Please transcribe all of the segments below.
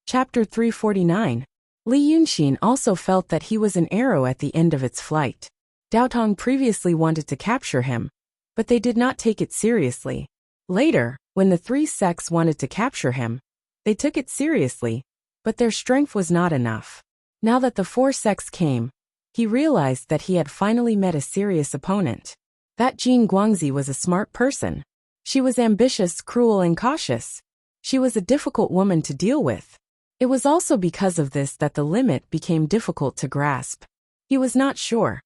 Chapter 349. Li Yunxin also felt that he was an arrow at the end of its flight. Daotong previously wanted to capture him, but they did not take it seriously. Later, when the three sects wanted to capture him, they took it seriously, but their strength was not enough. Now that the four sects came, he realized that he had finally met a serious opponent. That Jin Guangzi was a smart person. She was ambitious, cruel, and cautious. She was a difficult woman to deal with. It was also because of this that the limit became difficult to grasp. He was not sure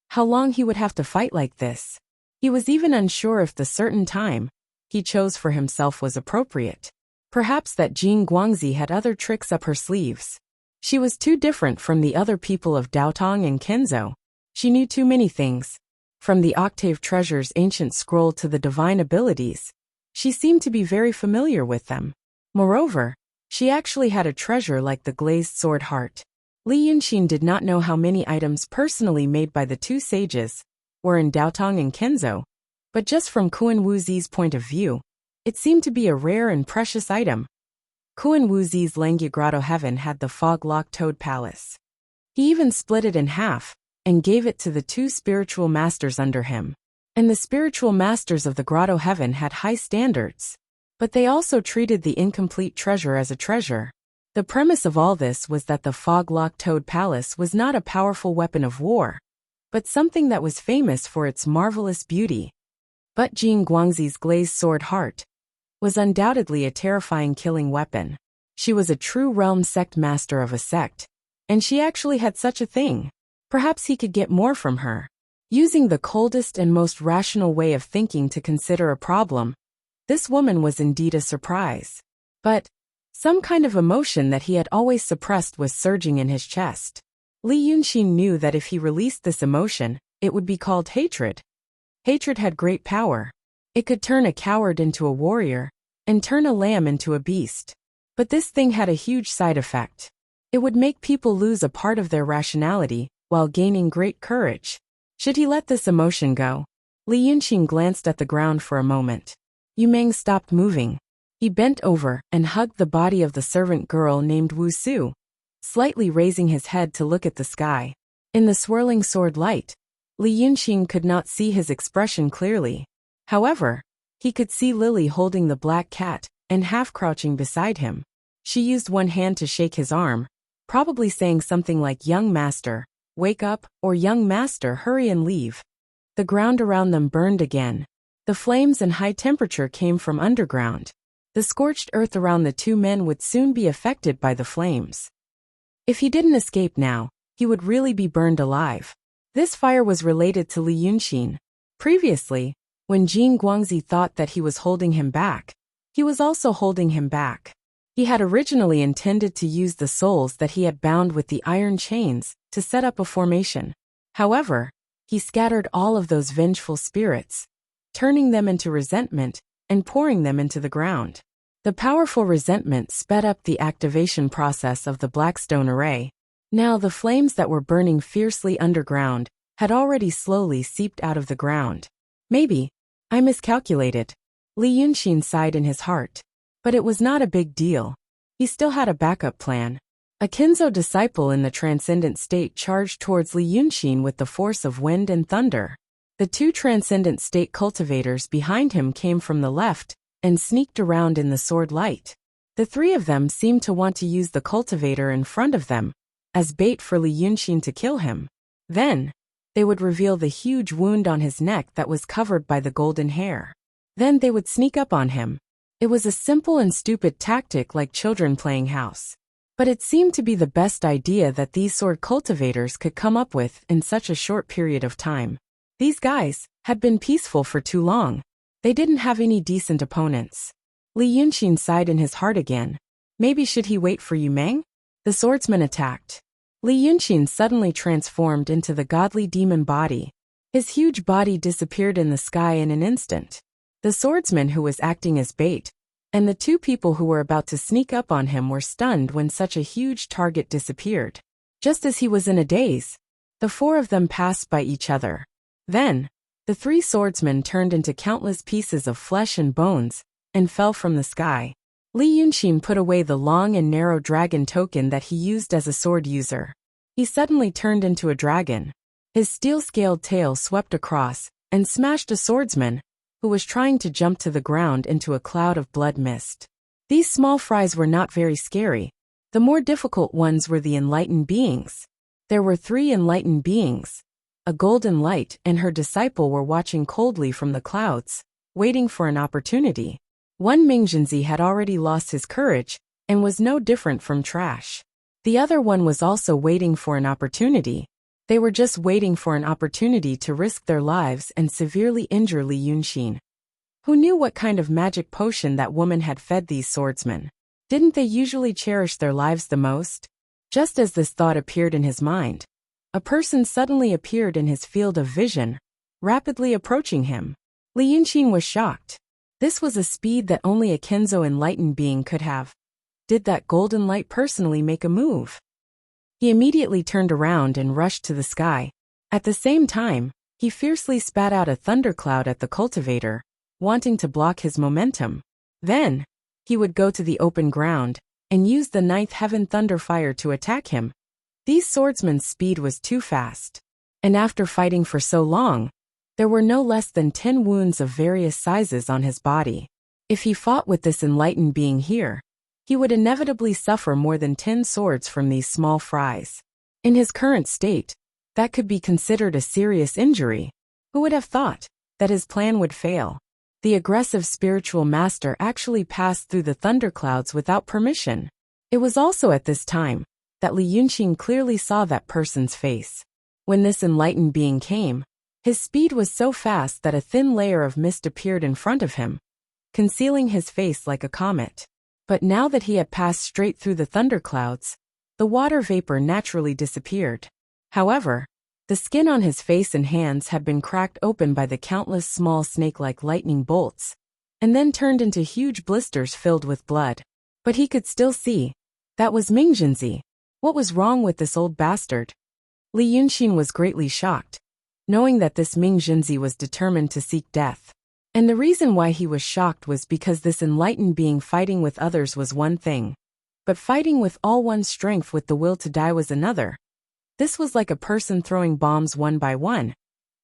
how long he would have to fight like this. He was even unsure if the certain time he chose for himself was appropriate. Perhaps that Jin Guangzi had other tricks up her sleeves. She was too different from the other people of Daotong and Kenzo. She knew too many things. From the Octave Treasure's ancient scroll to the divine abilities, she seemed to be very familiar with them. Moreover, she actually had a treasure like the glazed sword heart. Li Yunxin did not know how many items personally made by the two sages were in Daotong and Kenzo, but just from Kuan Wuzi's point of view, it seemed to be a rare and precious item. Kuan Wuzi's Langya Grotto Heaven had the fog-locked toad palace. He even split it in half and gave it to the two spiritual masters under him. And the spiritual masters of the Grotto Heaven had high standards, but they also treated the incomplete treasure as a treasure. The premise of all this was that the fog-locked toad palace was not a powerful weapon of war, but something that was famous for its marvelous beauty. But Jin Guangzi's glazed sword heart was undoubtedly a terrifying killing weapon. She was a true realm sect master of a sect, and she actually had such a thing. Perhaps he could get more from her. Using the coldest and most rational way of thinking to consider a problem, this woman was indeed a surprise. But some kind of emotion that he had always suppressed was surging in his chest. Li Yunxin knew that if he released this emotion, it would be called hatred. Hatred had great power. It could turn a coward into a warrior, and turn a lamb into a beast. But this thing had a huge side effect. It would make people lose a part of their rationality, while gaining great courage. Should he let this emotion go? Li Yunxin glanced at the ground for a moment. Yu Meng stopped moving. He bent over and hugged the body of the servant girl named Wu Su, slightly raising his head to look at the sky. In the swirling sword light, Li Yunxin could not see his expression clearly. However, he could see Lily holding the black cat and half-crouching beside him. She used one hand to shake his arm, probably saying something like "Young master, wake up," or "Young master, hurry and leave." The ground around them burned again. The flames and high temperature came from underground. The scorched earth around the two men would soon be affected by the flames. If he didn't escape now, he would really be burned alive. This fire was related to Li Yunxin. Previously, when Jin Guangzi thought that he was holding him back, he was also holding him back. He had originally intended to use the souls that he had bound with the iron chains to set up a formation. However, he scattered all of those vengeful spirits, turning them into resentment and pouring them into the ground. The powerful resentment sped up the activation process of the Blackstone array. Now the flames that were burning fiercely underground had already slowly seeped out of the ground. Maybe I miscalculated. Li Yunxin sighed in his heart. But it was not a big deal. He still had a backup plan. A Kenzo disciple in the transcendent state charged towards Li Yunxin with the force of wind and thunder. The two transcendent state cultivators behind him came from the left and sneaked around in the sword light. The three of them seemed to want to use the cultivator in front of them as bait for Li Yunxin to kill him. Then, they would reveal the huge wound on his neck that was covered by the golden hair. Then they would sneak up on him. It was a simple and stupid tactic like children playing house. But it seemed to be the best idea that these sword cultivators could come up with in such a short period of time. These guys had been peaceful for too long. They didn't have any decent opponents. Li Yunxin sighed in his heart again. Maybe should he wait for Yu Meng? The swordsman attacked. Li Yunxin suddenly transformed into the godly demon body. His huge body disappeared in the sky in an instant. The swordsman who was acting as bait, and the two people who were about to sneak up on him were stunned when such a huge target disappeared. Just as he was in a daze, the four of them passed by each other. Then, the three swordsmen turned into countless pieces of flesh and bones, and fell from the sky. Li Yunxin put away the long and narrow dragon token that he used as a sword user. He suddenly turned into a dragon. His steel-scaled tail swept across and smashed a swordsman who was trying to jump to the ground into a cloud of blood mist. These small fries were not very scary. The more difficult ones were the enlightened beings. There were 3 enlightened beings. A golden light and her disciple were watching coldly from the clouds, waiting for an opportunity. One Mingjinzi had already lost his courage and was no different from trash. The other one was also waiting for an opportunity. They were just waiting for an opportunity to risk their lives and severely injure Li Yunxin. Who knew what kind of magic potion that woman had fed these swordsmen? Didn't they usually cherish their lives the most? Just as this thought appeared in his mind, a person suddenly appeared in his field of vision, rapidly approaching him. Li Yunxin was shocked. This was a speed that only a Kenzo enlightened being could have. Did that golden light personally make a move? He immediately turned around and rushed to the sky. At the same time, he fiercely spat out a thundercloud at the cultivator, wanting to block his momentum. Then, he would go to the open ground and use the 9th heaven thunderfire to attack him. These swordsmen's speed was too fast. And after fighting for so long, there were no less than 10 wounds of various sizes on his body. If he fought with this enlightened being here, he would inevitably suffer more than 10 swords from these small fries. In his current state, that could be considered a serious injury. Who would have thought that his plan would fail? The aggressive spiritual master actually passed through the thunderclouds without permission. It was also at this time that Li Yunxin clearly saw that person's face. When this enlightened being came, his speed was so fast that a thin layer of mist appeared in front of him, concealing his face like a comet. But now that he had passed straight through the thunderclouds, the water vapor naturally disappeared. However, the skin on his face and hands had been cracked open by the countless small snake-like lightning bolts, and then turned into huge blisters filled with blood. But he could still see. That was Mingjinzi. What was wrong with this old bastard? Li Yunxin was greatly shocked, knowing that this Mingjinzi was determined to seek death. And the reason why he was shocked was because this enlightened being fighting with others was one thing, but fighting with all one's strength with the will to die was another. This was like a person throwing bombs one by one,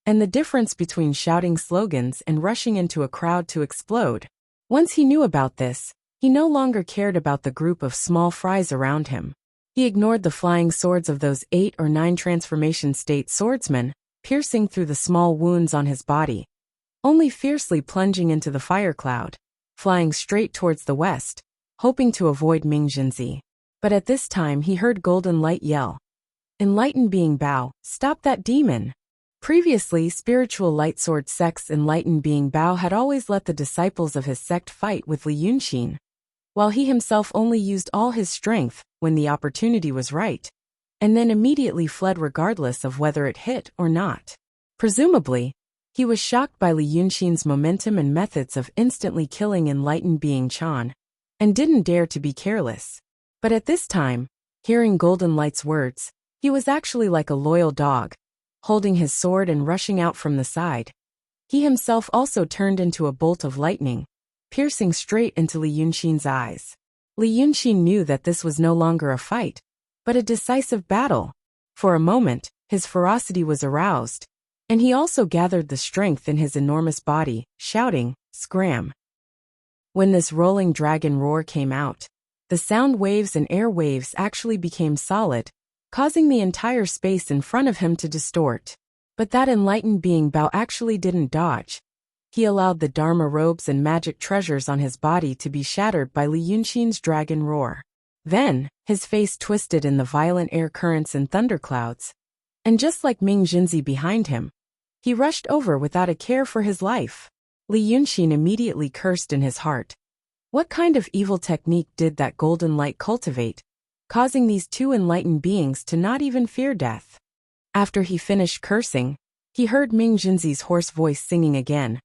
and the difference between shouting slogans and rushing into a crowd to explode. Once he knew about this, he no longer cared about the group of small fries around him. He ignored the flying swords of those 8 or 9 transformation state swordsmen, piercing through the small wounds on his body, only fiercely plunging into the fire cloud, flying straight towards the west, hoping to avoid Mingjinzi. But at this time he heard Golden Light yell, "Enlightened Being Bao, stop that demon!" Previously, spiritual light sword sect's Enlightened Being Bao had always let the disciples of his sect fight with Li Yunxin, while he himself only used all his strength when the opportunity was right, and then immediately fled regardless of whether it hit or not. Presumably, he was shocked by Li Yunxin's momentum and methods of instantly killing Enlightened Being Chan, and didn't dare to be careless. But at this time, hearing Golden Light's words, he was actually like a loyal dog, holding his sword and rushing out from the side. He himself also turned into a bolt of lightning, piercing straight into Li Yunxin's eyes. Li Yunxin knew that this was no longer a fight, but a decisive battle. For a moment, his ferocity was aroused, and he also gathered the strength in his enormous body, shouting, "Scram!" When this rolling dragon roar came out, the sound waves and air waves actually became solid, causing the entire space in front of him to distort. But that enlightened being Bao actually didn't dodge. He allowed the Dharma robes and magic treasures on his body to be shattered by Li Yunxin's dragon roar. Then, his face twisted in the violent air currents and thunderclouds, and just like Mingjinzi behind him, he rushed over without a care for his life. Li Yunxin immediately cursed in his heart. What kind of evil technique did that golden light cultivate, causing these 2 enlightened beings to not even fear death? After he finished cursing, he heard Mingjinzi's hoarse voice singing again.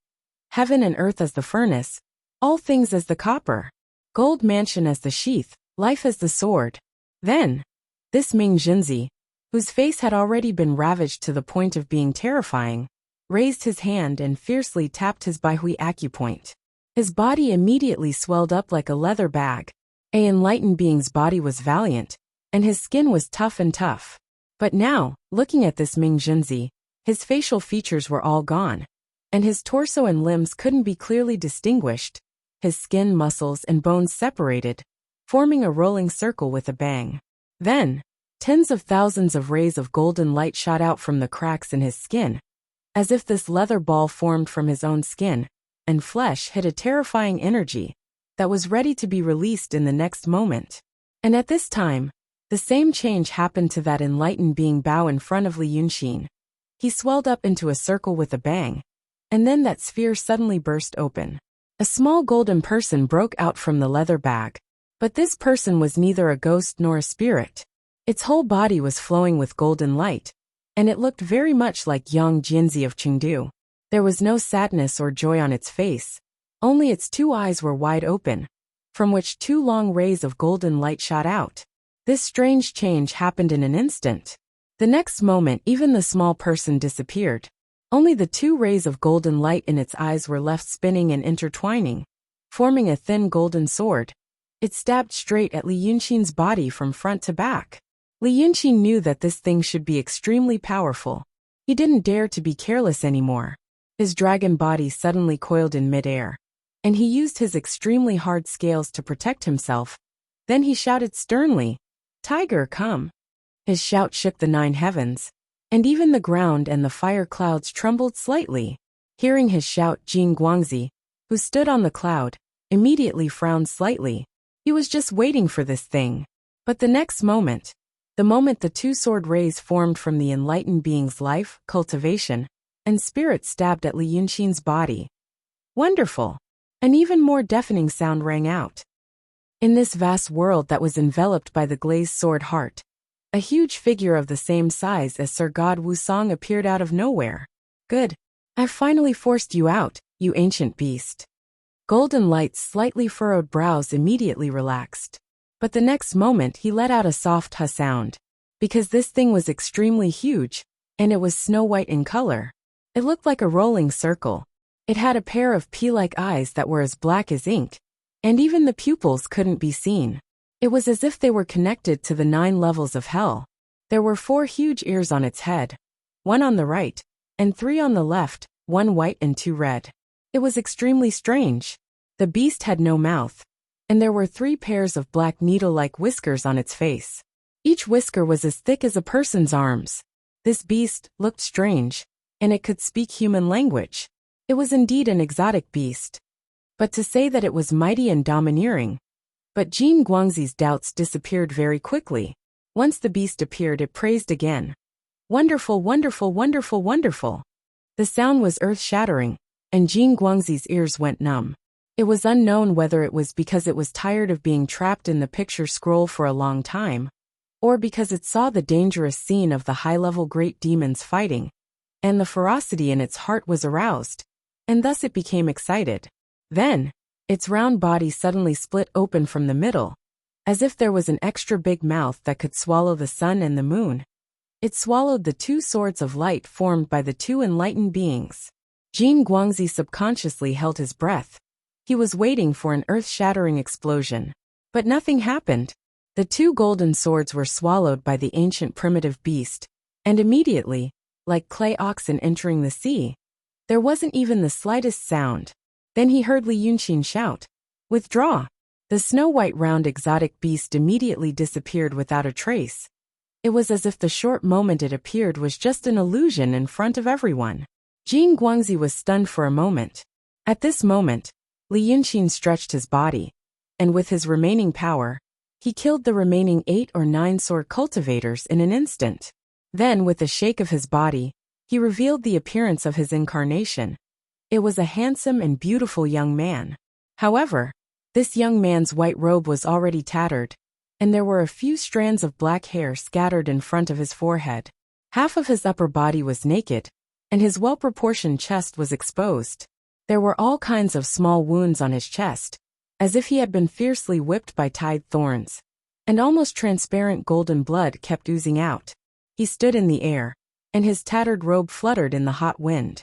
"Heaven and earth as the furnace, all things as the copper, gold mansion as the sheath, life as the sword." Then, this Mingjinzi, whose face had already been ravaged to the point of being terrifying, raised his hand and fiercely tapped his Baihui acupoint. His body immediately swelled up like a leather bag. A enlightened being's body was valiant, and his skin was tough and tough. But now, looking at this Ming Junzi, his facial features were all gone, and his torso and limbs couldn't be clearly distinguished. His skin, muscles, and bones separated, forming a rolling circle with a bang. Then, tens of thousands of rays of golden light shot out from the cracks in his skin, as if this leather ball formed from his own skin and flesh hid a terrifying energy that was ready to be released in the next moment. And at this time, the same change happened to that enlightened being Bao in front of Li Yunxin. He swelled up into a circle with a bang, and then that sphere suddenly burst open. A small golden person broke out from the leather bag, but this person was neither a ghost nor a spirit. Its whole body was flowing with golden light, and it looked very much like Yang Jianzi of Chengdu. There was no sadness or joy on its face, only its two eyes were wide open, from which two long rays of golden light shot out. This strange change happened in an instant. The next moment even the small person disappeared. Only the two rays of golden light in its eyes were left spinning and intertwining, forming a thin golden sword. It stabbed straight at Li Yunxin's body from front to back. Li Yunxin knew that this thing should be extremely powerful. He didn't dare to be careless anymore. His dragon body suddenly coiled in midair, and he used his extremely hard scales to protect himself. Then he shouted sternly, "Tiger, come!" His shout shook the 9 heavens, and even the ground and the fire clouds trembled slightly. Hearing his shout, Jin Guangzi, who stood on the cloud, immediately frowned slightly. He was just waiting for this thing. But the next moment, the moment the two sword rays formed from the enlightened being's life, cultivation, and spirit stabbed at Li Yunxin's body. Wonderful! An even more deafening sound rang out. In this vast world that was enveloped by the glazed sword heart, a huge figure of the same size as Sir God Wusong appeared out of nowhere. Good. I've finally forced you out, you ancient beast. Golden Light's slightly furrowed brows immediately relaxed. But the next moment he let out a soft huh sound, because this thing was extremely huge, and it was snow-white in color. It looked like a rolling circle. It had a pair of pea-like eyes that were as black as ink, and even the pupils couldn't be seen. It was as if they were connected to the 9 levels of hell. There were 4 huge ears on its head, 1 on the right, and 3 on the left, 1 white and 2 red. It was extremely strange. The beast had no mouth, and there were 3 pairs of black needle-like whiskers on its face. Each whisker was as thick as a person's arms. This beast looked strange, and it could speak human language. It was indeed an exotic beast. But to say that it was mighty and domineering. But Jin Guangzi's doubts disappeared very quickly. Once the beast appeared, it praised again. Wonderful, wonderful, wonderful, wonderful. The sound was earth-shattering, and Jin Guangzi's ears went numb. It was unknown whether it was because it was tired of being trapped in the picture scroll for a long time, or because it saw the dangerous scene of the high-level great demons fighting, and the ferocity in its heart was aroused, and thus it became excited. Then, its round body suddenly split open from the middle, as if there was an extra big mouth that could swallow the sun and the moon. It swallowed the 2 swords of light formed by the 2 enlightened beings. Jin Guangzi subconsciously held his breath. He was waiting for an earth-shattering explosion. But nothing happened. The 2 golden swords were swallowed by the ancient primitive beast, and immediately, like clay oxen entering the sea, there wasn't even the slightest sound. Then he heard Li Yunxin shout, "Withdraw!" The snow-white round exotic beast immediately disappeared without a trace. It was as if the short moment it appeared was just an illusion in front of everyone. Jin Guangzi was stunned for a moment. At this moment, Li Yunxin stretched his body, and with his remaining power, he killed the remaining 8 or 9 sword cultivators in an instant. Then, with a shake of his body, he revealed the appearance of his incarnation. It was a handsome and beautiful young man. However, this young man's white robe was already tattered, and there were a few strands of black hair scattered in front of his forehead. Half of his upper body was naked, and his well-proportioned chest was exposed. There were all kinds of small wounds on his chest, as if he had been fiercely whipped by tied thorns, and almost transparent golden blood kept oozing out. He stood in the air, and his tattered robe fluttered in the hot wind.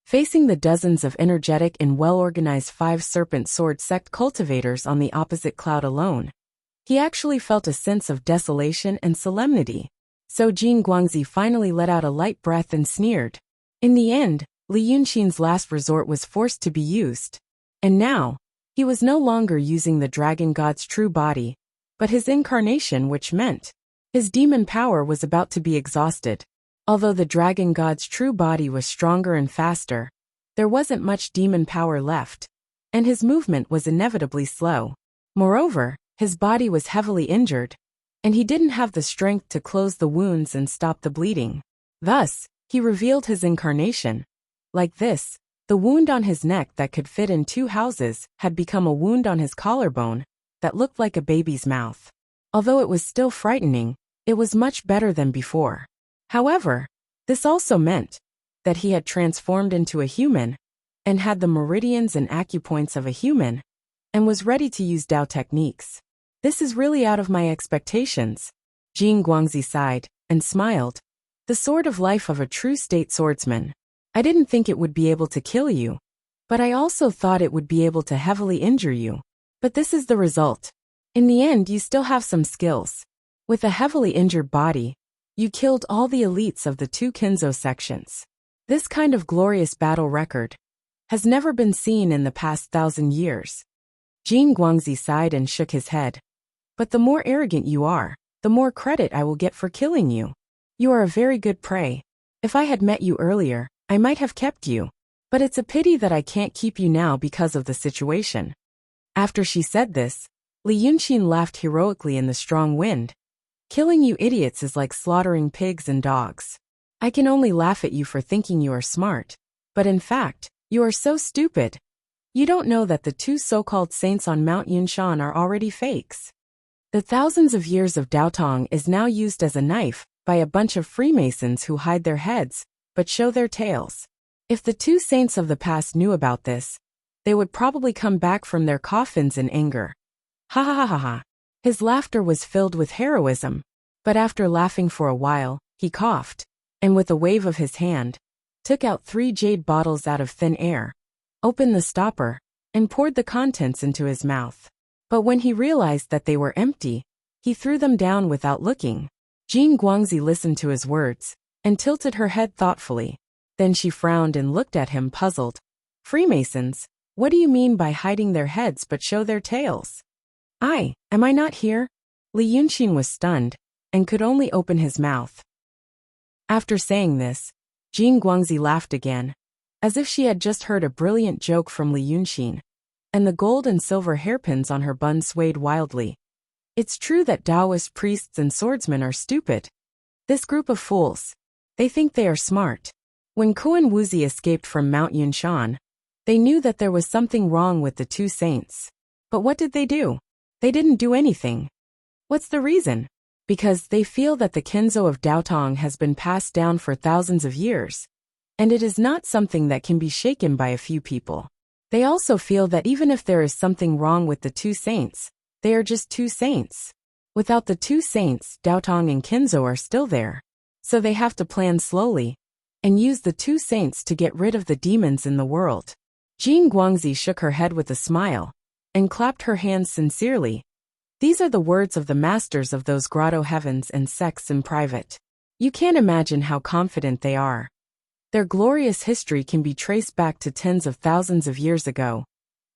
Facing the dozens of energetic and well-organized five-serpent sword sect cultivators on the opposite cloud alone, he actually felt a sense of desolation and solemnity. So Jin Guangzi finally let out a light breath and sneered. In the end, Li Yunxin's last resort was forced to be used. And now, he was no longer using the dragon god's true body, but his incarnation, which meant his demon power was about to be exhausted. Although the dragon god's true body was stronger and faster, there wasn't much demon power left, and his movement was inevitably slow. Moreover, his body was heavily injured, and he didn't have the strength to close the wounds and stop the bleeding. Thus, he revealed his incarnation. Like this, the wound on his neck that could fit in 2 houses had become a wound on his collarbone that looked like a baby's mouth. Although it was still frightening, it was much better than before. However, this also meant that he had transformed into a human and had the meridians and acupoints of a human and was ready to use Dao techniques. This is really out of my expectations. Jin Guangzi sighed and smiled. The sword of life of a true state swordsman. I didn't think it would be able to kill you, but I also thought it would be able to heavily injure you. But this is the result. In the end, you still have some skills. With a heavily injured body, you killed all the elites of the 2 Kinzo sections. This kind of glorious battle record has never been seen in the past 1,000 years. Jin Guangzi sighed and shook his head. But the more arrogant you are, the more credit I will get for killing you. You are a very good prey. If I had met you earlier, I might have kept you. But it's a pity that I can't keep you now because of the situation. After she said this, Li Yunxin laughed heroically in the strong wind. Killing you idiots is like slaughtering pigs and dogs. I can only laugh at you for thinking you are smart. But in fact, you are so stupid. You don't know that the 2 so-called saints on Mount Yunshan are already fakes. The thousands of years of Daotong is now used as a knife by a bunch of Freemasons who hide their heads, but show their tails. If the 2 saints of the past knew about this, they would probably come back from their coffins in anger. Ha ha ha ha ha. His laughter was filled with heroism, but after laughing for a while, he coughed, and with a wave of his hand, took out 3 jade bottles out of thin air, opened the stopper, and poured the contents into his mouth. But when he realized that they were empty, he threw them down without looking. Jin Guangzi listened to his words, and tilted her head thoughtfully. Then she frowned and looked at him puzzled. Freemasons, what do you mean by hiding their heads but show their tails? Am I not here? Li Yunxin was stunned, and could only open his mouth. After saying this, Jin Guangzi laughed again, as if she had just heard a brilliant joke from Li Yunxin, and the gold and silver hairpins on her bun swayed wildly. It's true that Taoist priests and swordsmen are stupid. This group of fools. They think they are smart. When Kuan Wuzi escaped from Mount Yunshan, they knew that there was something wrong with the 2 saints. But what did they do? They didn't do anything. What's the reason? Because they feel that the Kenzo of Daotong has been passed down for thousands of years, and it is not something that can be shaken by a few people. They also feel that even if there is something wrong with the 2 saints, they are just 2 saints. Without the 2 saints, Daotong and Kenzo are still there. So they have to plan slowly, and use the 2 saints to get rid of the demons in the world. Jin Guangzi shook her head with a smile, and clapped her hands sincerely. These are the words of the masters of those grotto heavens and sects in private. You can't imagine how confident they are. Their glorious history can be traced back to tens of thousands of years ago,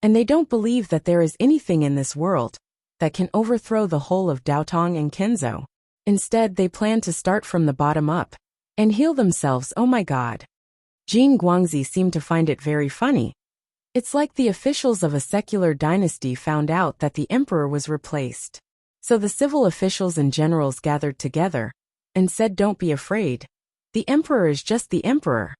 and they don't believe that there is anything in this world that can overthrow the whole of Daotong and Kenzo. Instead, they plan to start from the bottom up and heal themselves. Oh my God. Jin Guangzi seemed to find it very funny. It's like the officials of a secular dynasty found out that the emperor was replaced. So the civil officials and generals gathered together and said, don't be afraid. The emperor is just the emperor.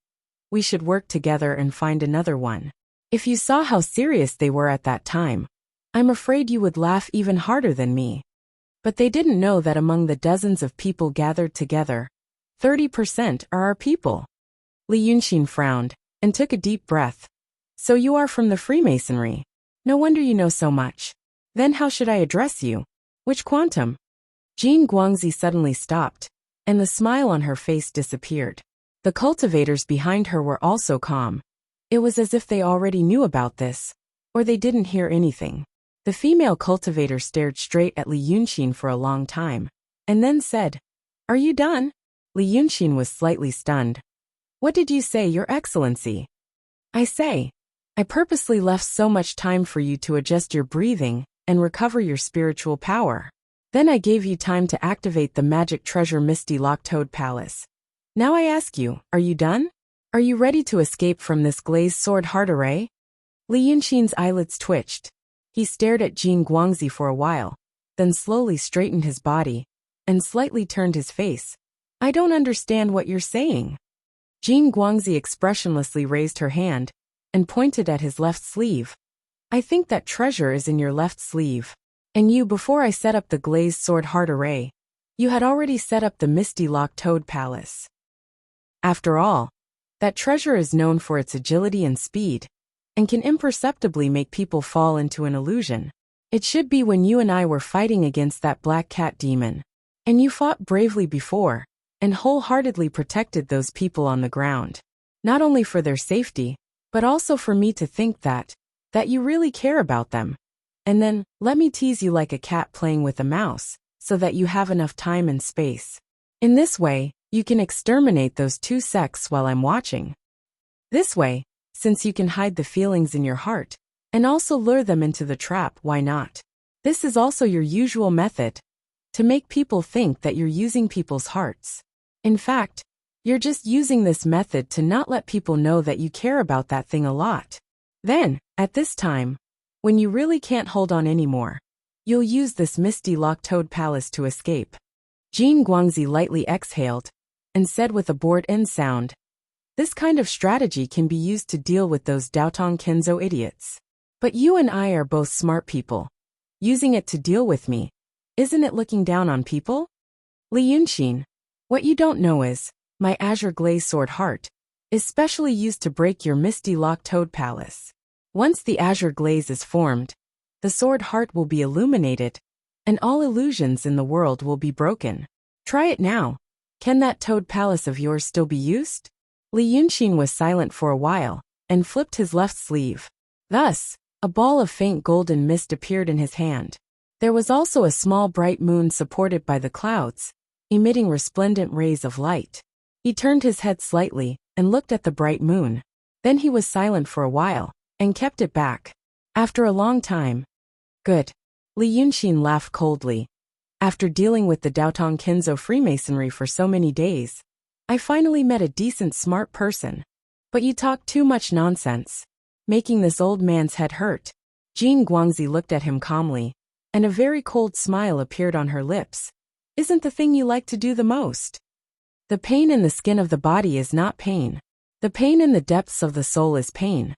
We should work together and find another one. If you saw how serious they were at that time, I'm afraid you would laugh even harder than me. But they didn't know that among the dozens of people gathered together, 30% are our people. Li Yunxin frowned and took a deep breath. So you are from the Freemasonry. No wonder you know so much. Then how should I address you? Which quantum? Jin Guangzi suddenly stopped, and the smile on her face disappeared. The cultivators behind her were also calm. It was as if they already knew about this, or they didn't hear anything. The female cultivator stared straight at Li Yunxin for a long time, and then said, "Are you done?" Li Yunxin was slightly stunned. "What did you say, Your Excellency?" I purposely left so much time for you to adjust your breathing and recover your spiritual power. Then I gave you time to activate the magic treasure Misty Lock Toad Palace. Now I ask you, are you done? Are you ready to escape from this glazed sword heart array?" Li Yunxin's eyelids twitched. He stared at Jin Guangzi for a while, then slowly straightened his body and slightly turned his face. "I don't understand what you're saying." Jin Guangzi expressionlessly raised her hand and pointed at his left sleeve. "I think that treasure is in your left sleeve. And you, before I set up the glazed sword heart array, you had already set up the Misty Lock Toad Palace. After all, that treasure is known for its agility and speed, and can imperceptibly make people fall into an illusion. It should be when you and I were fighting against that black cat demon, and you fought bravely before, and wholeheartedly protected those people on the ground. Not only for their safety, but also for me to think that you really care about them. And then, let me tease you like a cat playing with a mouse, so that you have enough time and space. In this way, you can exterminate those two sects while I'm watching. This way, since you can hide the feelings in your heart, and also lure them into the trap, why not? This is also your usual method, to make people think that you're using people's hearts. In fact, you're just using this method to not let people know that you care about that thing a lot. Then, at this time, when you really can't hold on anymore, you'll use this Misty Lock Toad Palace to escape." Jin Guangzi lightly exhaled and said with a bored-in sound, "This kind of strategy can be used to deal with those Daotong Kenzo idiots. But you and I are both smart people. Using it to deal with me, isn't it looking down on people? Li Yunxin, what you don't know is, my azure glaze sword heart is specially used to break your Misty Lock Toad Palace. Once the azure glaze is formed, the sword heart will be illuminated, and all illusions in the world will be broken. Try it now. Can that Toad Palace of yours still be used?" Li Yunxin was silent for a while, and flipped his left sleeve. Thus, a ball of faint golden mist appeared in his hand. There was also a small bright moon supported by the clouds, emitting resplendent rays of light. He turned his head slightly and looked at the bright moon. Then he was silent for a while, and kept it back. After a long time, "Good." Li Yunxin laughed coldly. "After dealing with the Daotong Kenzo Freemasonry for so many days, I finally met a decent smart person. But you talk too much nonsense, making this old man's head hurt." Jin Guangzi looked at him calmly, and a very cold smile appeared on her lips. "Isn't the thing you like to do the most? The pain in the skin of the body is not pain. The pain in the depths of the soul is pain.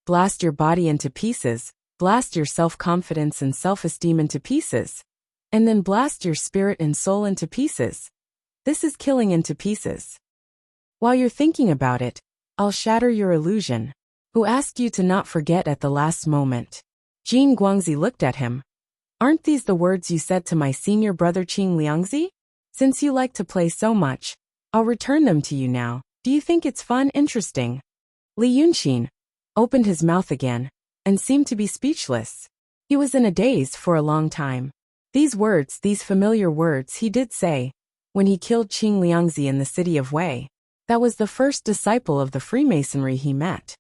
Blast your body into pieces, blast your self-confidence and self-esteem into pieces, and then blast your spirit and soul into pieces. This is killing into pieces. While you're thinking about it, I'll shatter your illusion. Who asked you to not forget at the last moment?" Jin Guangzi looked at him. "Aren't these the words you said to my senior brother Qing Liangzi? Since you like to play so much, I'll return them to you now. Do you think it's fun, interesting?" Li Yunxin opened his mouth again and seemed to be speechless. He was in a daze for a long time. These words, these familiar words he did say when he killed Qing Liangzi in the city of Wei. That was the first disciple of the Freemasonry he met.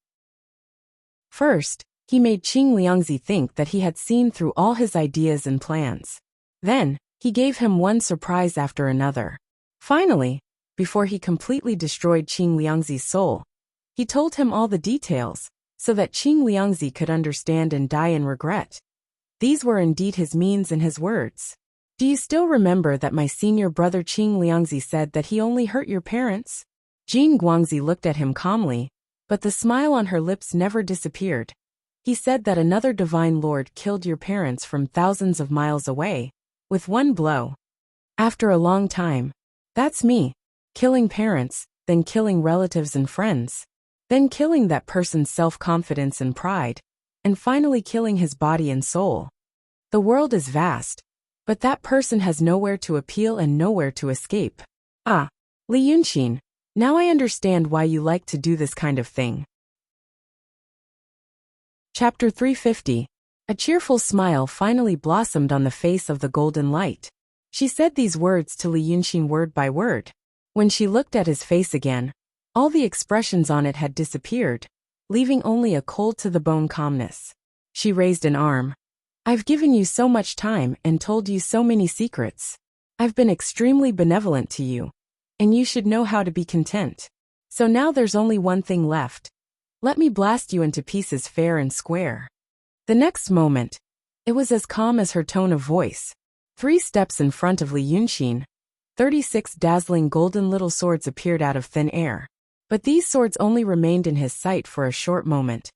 First, he made Qing Liangzi think that he had seen through all his ideas and plans. Then, he gave him one surprise after another. Finally, before he completely destroyed Qing Liangzi's soul, he told him all the details, so that Qing Liangzi could understand and die in regret. These were indeed his means and his words. "Do you still remember that my senior brother Qing Liangzi said that he only hurt your parents?" Jin Guangzi looked at him calmly, but the smile on her lips never disappeared. "He said that another divine lord killed your parents from thousands of miles away, with one blow. After a long time. That's me. Killing parents, then killing relatives and friends, then killing that person's self-confidence and pride, and finally killing his body and soul. The world is vast, but that person has nowhere to appeal and nowhere to escape. Ah, Li Yunxin, now I understand why you like to do this kind of thing. Chapter 350. A cheerful smile finally blossomed on the face of the golden light. She said these words to Li Yunxin word by word. When she looked at his face again, all the expressions on it had disappeared, leaving only a cold-to-the-bone calmness. She raised an arm. I've given you so much time and told you so many secrets. I've been extremely benevolent to you, and you should know how to be content. So now there's only one thing left. Let me blast you into pieces fair and square. The next moment, it was as calm as her tone of voice. 3 steps in front of Li Yunxin, 36 dazzling golden little swords appeared out of thin air. But these swords only remained in his sight for a short moment,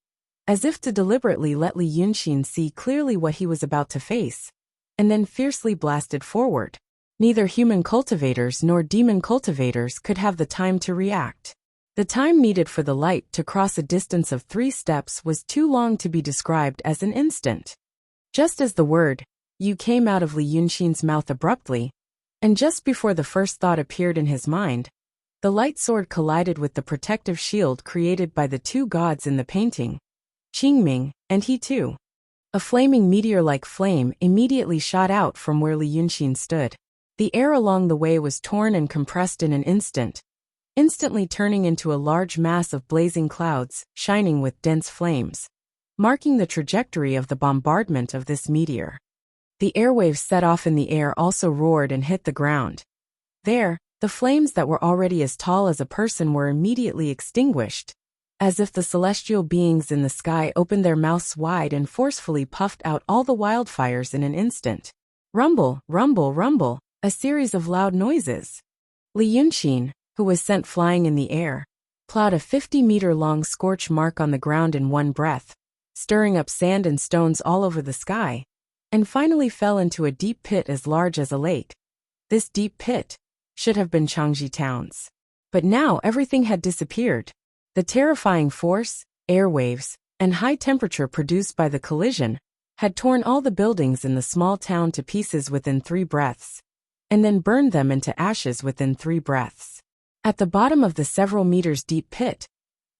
as if to deliberately let Li Yunxin see clearly what he was about to face, and then fiercely blasted forward. Neither human cultivators nor demon cultivators could have the time to react. The time needed for the light to cross a distance of 3 steps was too long to be described as an instant. Just as the word, "you" came out of Li Yunxin's mouth abruptly, and just before the first thought appeared in his mind, the light sword collided with the protective shield created by the 2 gods in the painting, Qingming, and he too. A flaming meteor-like flame immediately shot out from where Li Yunxin stood. The air along the way was torn and compressed in an instant, instantly turning into a large mass of blazing clouds, shining with dense flames, marking the trajectory of the bombardment of this meteor. The airwaves set off in the air also roared and hit the ground. There, the flames that were already as tall as a person were immediately extinguished, as if the celestial beings in the sky opened their mouths wide and forcefully puffed out all the wildfires in an instant. Rumble, rumble, rumble, a series of loud noises. Li Yunxin, who was sent flying in the air, plowed a 50-meter-long scorch mark on the ground in one breath, stirring up sand and stones all over the sky, and finally fell into a deep pit as large as a lake. This deep pit should have been Changji Town's. But now everything had disappeared. The terrifying force, airwaves, and high temperature produced by the collision had torn all the buildings in the small town to pieces within 3 breaths, and then burned them into ashes within 3 breaths. At the bottom of the several meters deep pit,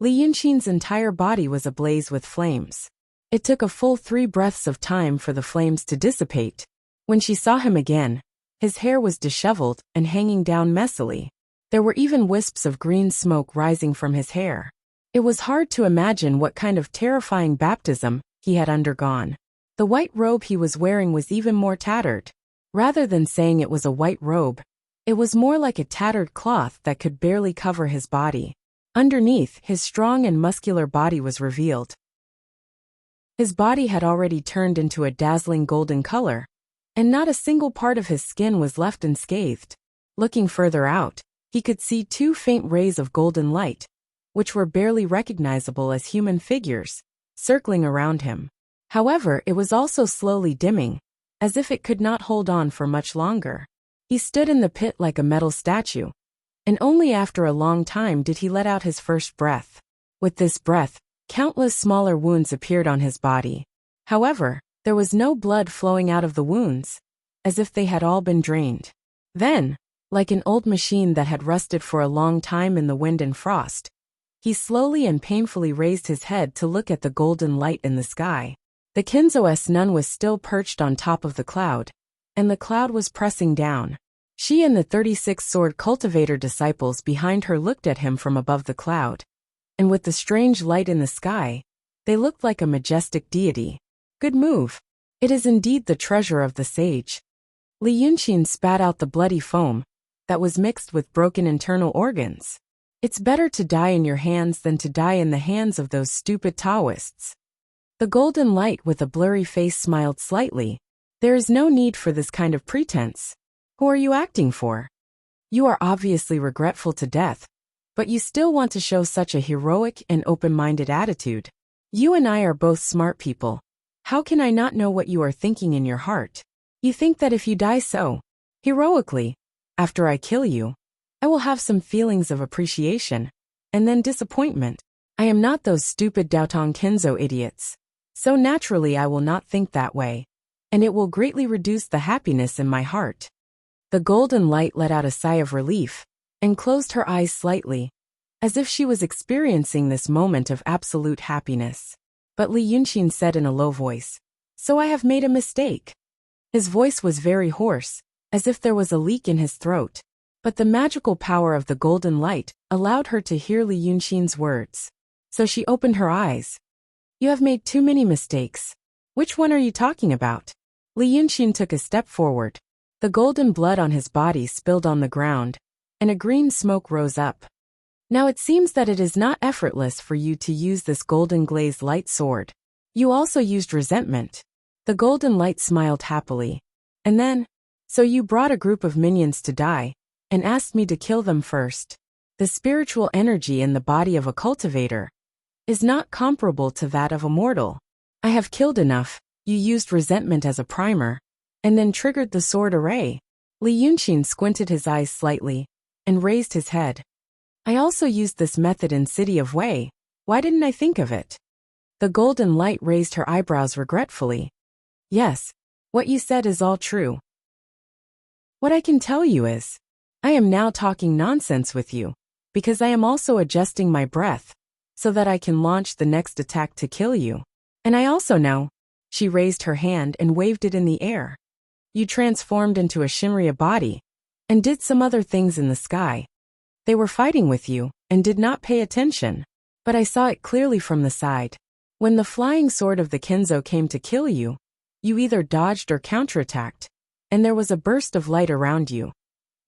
Li Yunxin's entire body was ablaze with flames. It took a full 3 breaths of time for the flames to dissipate. When she saw him again, his hair was disheveled and hanging down messily. There were even wisps of green smoke rising from his hair. It was hard to imagine what kind of terrifying baptism he had undergone. The white robe he was wearing was even more tattered. Rather than saying it was a white robe, it was more like a tattered cloth that could barely cover his body. Underneath, his strong and muscular body was revealed. His body had already turned into a dazzling golden color, and not a single part of his skin was left unscathed. Looking further out, he could see 2 faint rays of golden light, which were barely recognizable as human figures, circling around him. However, it was also slowly dimming, as if it could not hold on for much longer. He stood in the pit like a metal statue, and only after a long time did he let out his first breath. With this breath, countless smaller wounds appeared on his body. However, there was no blood flowing out of the wounds, as if they had all been drained. Then, like an old machine that had rusted for a long time in the wind and frost, he slowly and painfully raised his head to look at the golden light in the sky. The Kinzo's nun was still perched on top of the cloud, and the cloud was pressing down. She and the 36 sword cultivator disciples behind her looked at him from above the cloud, and with the strange light in the sky, they looked like a majestic deity. Good move. It is indeed the treasure of the sage. Li Yunxin spat out the bloody foam that was mixed with broken internal organs. It's better to die in your hands than to die in the hands of those stupid Taoists. The golden light with a blurry face smiled slightly. There is no need for this kind of pretense. Who are you acting for? You are obviously regretful to death, but you still want to show such a heroic and open-minded attitude. You and I are both smart people. How can I not know what you are thinking in your heart? You think that if you die so heroically, after I kill you, I will have some feelings of appreciation, and then disappointment. I am not those stupid Daotong Kinzo idiots. So naturally I will not think that way, and it will greatly reduce the happiness in my heart. The golden light let out a sigh of relief, and closed her eyes slightly, as if she was experiencing this moment of absolute happiness. But Li Yunxin said in a low voice, "So I have made a mistake." His voice was very hoarse, as if there was a leak in his throat. But the magical power of the golden light allowed her to hear Li Yunxin's words. So she opened her eyes. "You have made too many mistakes. Which one are you talking about?" Li Yunxin took a step forward. The golden blood on his body spilled on the ground, and a green smoke rose up. "Now it seems that it is not effortless for you to use this golden glazed light sword. You also used resentment." The golden light smiled happily. "And then? So you brought a group of minions to die, and asked me to kill them first. The spiritual energy in the body of a cultivator is not comparable to that of a mortal. I have killed enough. You used resentment as a primer, and then triggered the sword array." Li Yunxin squinted his eyes slightly, and raised his head. "I also used this method in City of Wei. Why didn't I think of it?" The golden light raised her eyebrows regretfully. "Yes, what you said is all true. What I can tell you is, I am now talking nonsense with you, because I am also adjusting my breath, so that I can launch the next attack to kill you. And I also know," she raised her hand and waved it in the air, "you transformed into a Shinria body, and did some other things in the sky. They were fighting with you, and did not pay attention. But I saw it clearly from the side. When the flying sword of the Kinzo came to kill you, you either dodged or counterattacked, and there was a burst of light around you.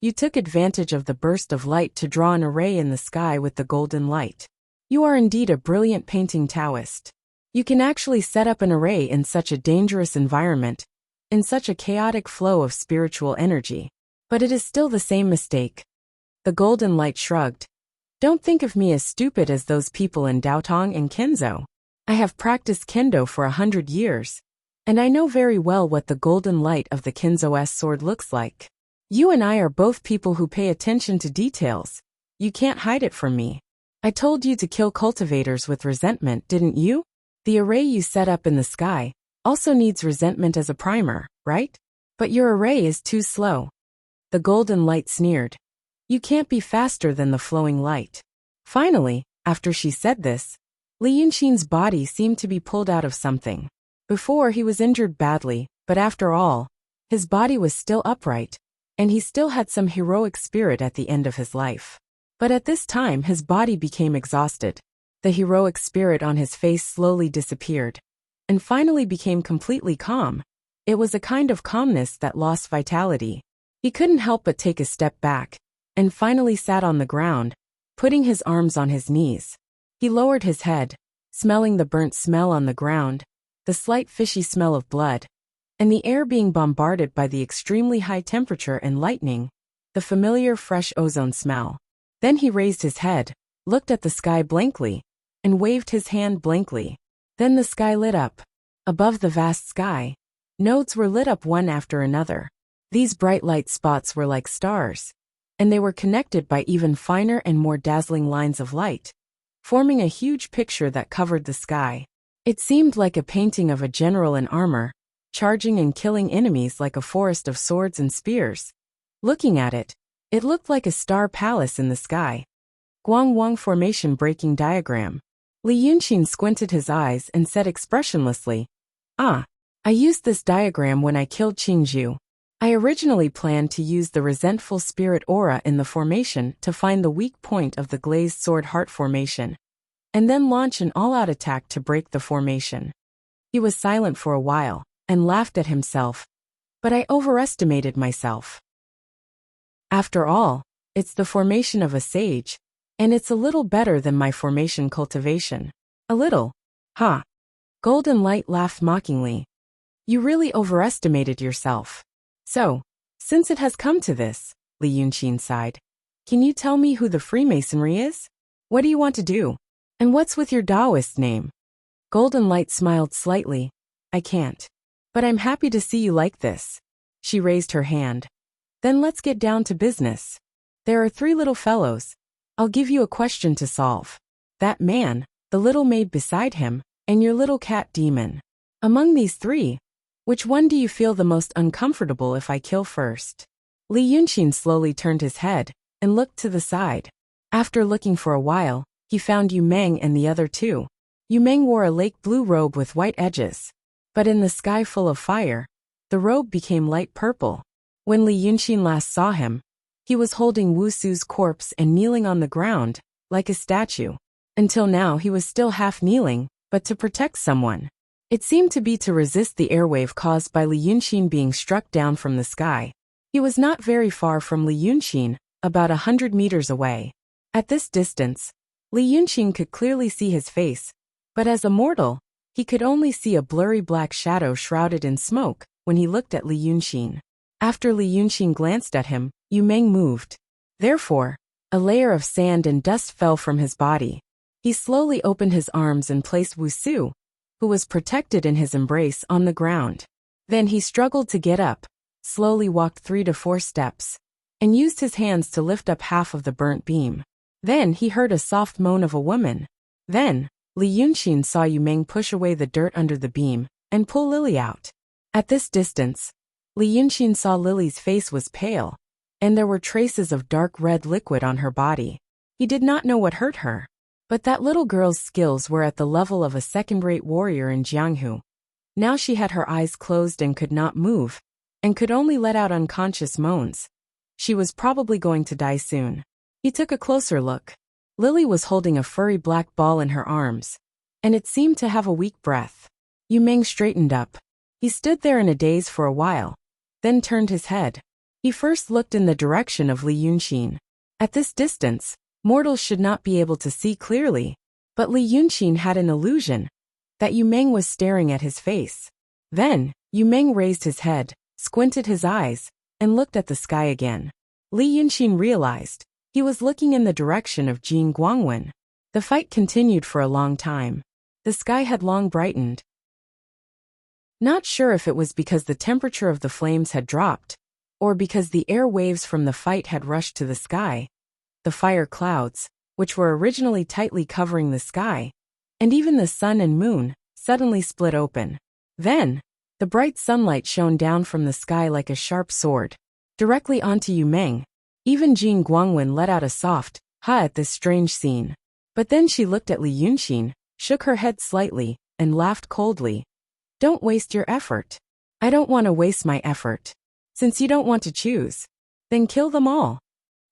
You took advantage of the burst of light to draw an array in the sky with the golden light. You are indeed a brilliant painting Taoist. You can actually set up an array in such a dangerous environment, in such a chaotic flow of spiritual energy. But it is still the same mistake." The golden light shrugged. "Don't think of me as stupid as those people in Daotong and Kenzo. I have practiced kendo for 100 years, and I know very well what the golden light of the Kinzo's sword looks like. You and I are both people who pay attention to details. You can't hide it from me. I told you to kill cultivators with resentment, didn't you? The array you set up in the sky also needs resentment as a primer, right? But your array is too slow." The golden light sneered. "You can't be faster than the flowing light." Finally, after she said this, Li Yunxin's body seemed to be pulled out of something. Before he was injured badly, but after all, his body was still upright, and he still had some heroic spirit at the end of his life. But at this time his body became exhausted. The heroic spirit on his face slowly disappeared, and finally became completely calm. It was a kind of calmness that lost vitality. He couldn't help but take a step back, and finally sat on the ground, putting his arms on his knees. He lowered his head, smelling the burnt smell on the ground, the slight fishy smell of blood, and the air being bombarded by the extremely high temperature and lightning, the familiar fresh ozone smell. Then he raised his head, looked at the sky blankly, and waved his hand blankly. Then the sky lit up. Above the vast sky, nodes were lit up one after another. These bright light spots were like stars, and they were connected by even finer and more dazzling lines of light, forming a huge picture that covered the sky. It seemed like a painting of a general in armor, charging and killing enemies like a forest of swords and spears. Looking at it, it looked like a star palace in the sky. Guangwang Formation Breaking Diagram. Li Yunxin squinted his eyes and said expressionlessly, "Ah, I used this diagram when I killed Qingzhu. I originally planned to use the resentful spirit aura in the formation to find the weak point of the glazed sword heart formation, and then launch an all-out attack to break the formation." He was silent for a while, and laughed at himself. "But I overestimated myself. After all, it's the formation of a sage, and it's a little better than my formation cultivation." "A little? Huh?" Golden Light laughed mockingly. "You really overestimated yourself. So, since it has come to this," Li Yunxin sighed, "can you tell me who the Freemasonry is? What do you want to do? And what's with your Taoist name?" Golden Light smiled slightly. "I can't. But I'm happy to see you like this." She raised her hand. "Then let's get down to business. There are 3 little fellows. I'll give you a question to solve. That man, the little maid beside him, and your little cat demon. Among these 3, which one do you feel the most uncomfortable if I kill first?" Li Yunxin slowly turned his head, and looked to the side. After looking for a while, he found Yu Meng and the other 2. Yu Meng wore a lake blue robe with white edges. But in the sky full of fire, the robe became light purple. When Li Yunxin last saw him, he was holding Wu Su's corpse and kneeling on the ground, like a statue. Until now he was still half kneeling, but to protect someone. It seemed to be to resist the airwave caused by Li Yunxin being struck down from the sky. He was not very far from Li Yunxin, about 100 meters away. At this distance, Li Yunxin could clearly see his face, but as a mortal, he could only see a blurry black shadow shrouded in smoke when he looked at Li Yunxin. After Li Yunxin glanced at him, Yu Meng moved. Therefore, a layer of sand and dust fell from his body. He slowly opened his arms and placed Wu Su, who was protected in his embrace, on the ground. Then he struggled to get up, slowly walked 3 to 4 steps, and used his hands to lift up half of the burnt beam. Then he heard a soft moan of a woman. Then, Li Yunxin saw Yu Meng push away the dirt under the beam and pull Lily out. At this distance, Li Yunxin saw Lily's face was pale, and there were traces of dark red liquid on her body. He did not know what hurt her, but that little girl's skills were at the level of a second-rate warrior in Jianghu. Now she had her eyes closed and could not move, and could only let out unconscious moans. She was probably going to die soon. He took a closer look. Lily was holding a furry black ball in her arms, and it seemed to have a weak breath. Yu Meng straightened up. He stood there in a daze for a while, then turned his head. He first looked in the direction of Li Yunxin. At this distance, mortals should not be able to see clearly, but Li Yunxin had an illusion that Yu Meng was staring at his face. Then, Yu Meng raised his head, squinted his eyes, and looked at the sky again. Li Yunxin realized he was looking in the direction of Jin Guangwen. The fight continued for a long time. The sky had long brightened. Not sure if it was because the temperature of the flames had dropped, or because the air waves from the fight had rushed to the sky. The fire clouds, which were originally tightly covering the sky, and even the sun and moon, suddenly split open. Then, the bright sunlight shone down from the sky like a sharp sword, directly onto Yu Meng. Even Jin Guangwen let out a soft "ha" at this strange scene. But then she looked at Li Yunxin, shook her head slightly, and laughed coldly. "Don't waste your effort." "I don't want to waste my effort. Since you don't want to choose, then kill them all."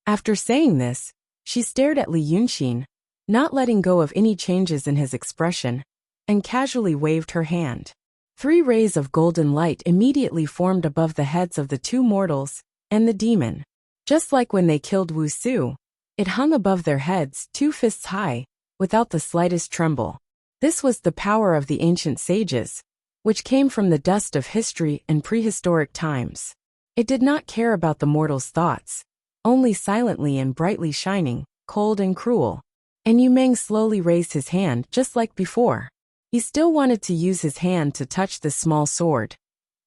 After saying this, she stared at Li Yunxin, not letting go of any changes in his expression, and casually waved her hand. 3 rays of golden light immediately formed above the heads of the 2 mortals and the demon. Just like when they killed Wu Su, it hung above their heads 2 fists high, without the slightest tremble. This was the power of the ancient sages, which came from the dust of history and prehistoric times. It did not care about the mortal's thoughts, only silently and brightly shining, cold and cruel. And Yu Meng slowly raised his hand just like before. He still wanted to use his hand to touch this small sword,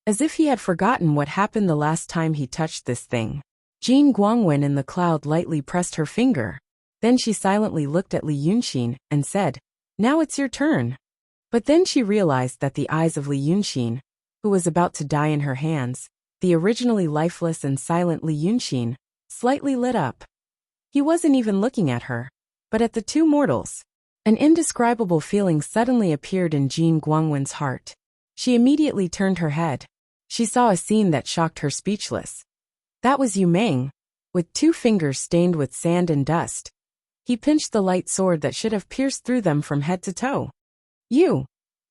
as if he had forgotten what happened the last time he touched this thing. Jin Guangwen in the cloud lightly pressed her finger. Then she silently looked at Li Yunxin and said, "Now it's your turn." But then she realized that the eyes of Li Yunxin, who was about to die in her hands, the originally lifeless and silent Li Yunxin, slightly lit up. He wasn't even looking at her, but at the 2 mortals. An indescribable feeling suddenly appeared in Jin Guangwen's heart. She immediately turned her head. She saw a scene that shocked her speechless. That was Yu Meng, with 2 fingers stained with sand and dust. He pinched the light sword that should have pierced through them from head to toe. "You!"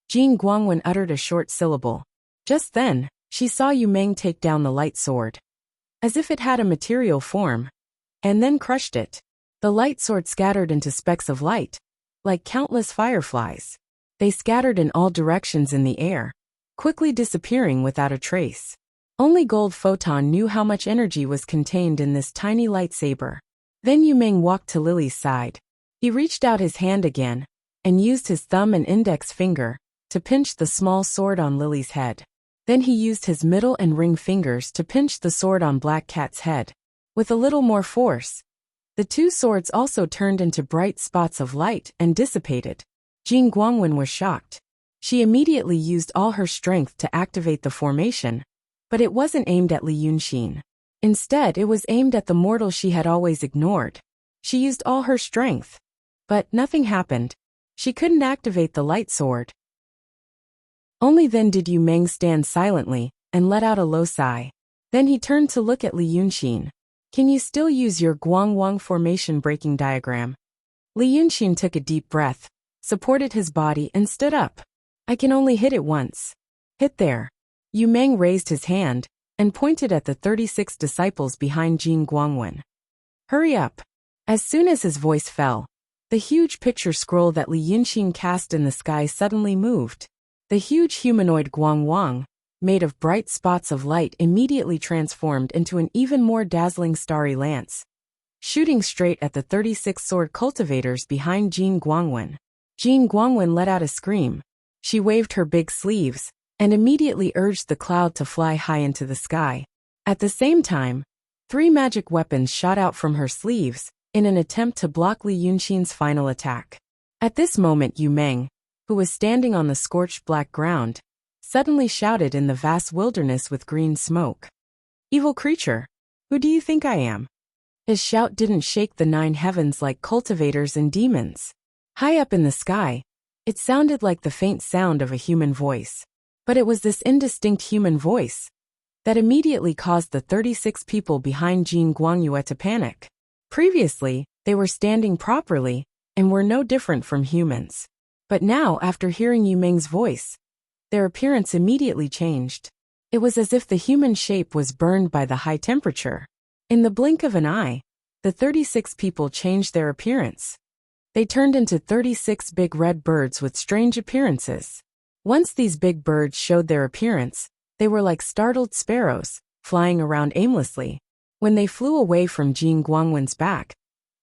Jin Guangwen uttered a short syllable. Just then, she saw Yu Meng take down the light sword, as if it had a material form, and then crushed it. The light sword scattered into specks of light, like countless fireflies. They scattered in all directions in the air, quickly disappearing without a trace. Only Gold Photon knew how much energy was contained in this tiny lightsaber. Then Yu Meng walked to Lily's side. He reached out his hand again, and used his thumb and index finger to pinch the small sword on Lily's head. Then he used his middle and ring fingers to pinch the sword on Black Cat's head. With a little more force, the 2 swords also turned into bright spots of light and dissipated. Jin Guangwen was shocked. She immediately used all her strength to activate the formation, but it wasn't aimed at Li Yunxin. Instead, it was aimed at the mortal she had always ignored. She used all her strength, but nothing happened. She couldn't activate the light sword. Only then did Yu Meng stand silently and let out a low sigh. Then he turned to look at Li Yunxin. Can you still use your Guangwang formation breaking diagram? Li Yunxin took a deep breath, supported his body and stood up. I can only hit it once. Hit there. Yu Meng raised his hand and pointed at the 36 disciples behind Jin Guangwen. Hurry up. As soon as his voice fell, the huge picture scroll that Li Yunxin cast in the sky suddenly moved. The huge humanoid Guangwang, made of bright spots of light, immediately transformed into an even more dazzling starry lance, shooting straight at the 36 sword cultivators behind Jin Guangwen. Jin Guangwen let out a scream. She waved her big sleeves and immediately urged the cloud to fly high into the sky. At the same time, 3 magic weapons shot out from her sleeves in an attempt to block Li Yunxin's final attack. At this moment Yu Meng, who was standing on the scorched black ground, suddenly shouted in the vast wilderness with green smoke. Evil creature! Who do you think I am? His shout didn't shake the 9 heavens like cultivators and demons. High up in the sky, it sounded like the faint sound of a human voice. But it was this indistinct human voice that immediately caused the 36 people behind Jin Guangyue to panic. Previously, they were standing properly and were no different from humans. But now, after hearing Yu Meng's voice, their appearance immediately changed. It was as if the human shape was burned by the high temperature. In the blink of an eye, the 36 people changed their appearance. They turned into 36 big red birds with strange appearances. Once these big birds showed their appearance, they were like startled sparrows, flying around aimlessly. When they flew away from Jin Guangwen's back,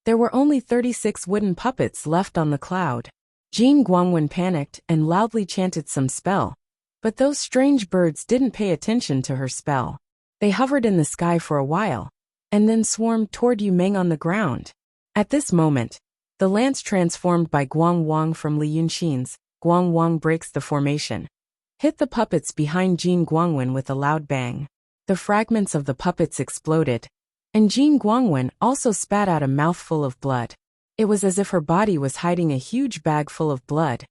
there were only 36 wooden puppets left on the cloud. Jin Guangwen panicked and loudly chanted some spell, but those strange birds didn't pay attention to her spell. They hovered in the sky for a while, and then swarmed toward Yu Meng on the ground. At this moment, the lance transformed by Guangwang from Li Yunxin's Guangwang breaks the formation, hit the puppets behind Jin Guangwen with a loud bang. The fragments of the puppets exploded, and Jin Guangwen also spat out a mouthful of blood. It was as if her body was hiding a huge bag full of blood,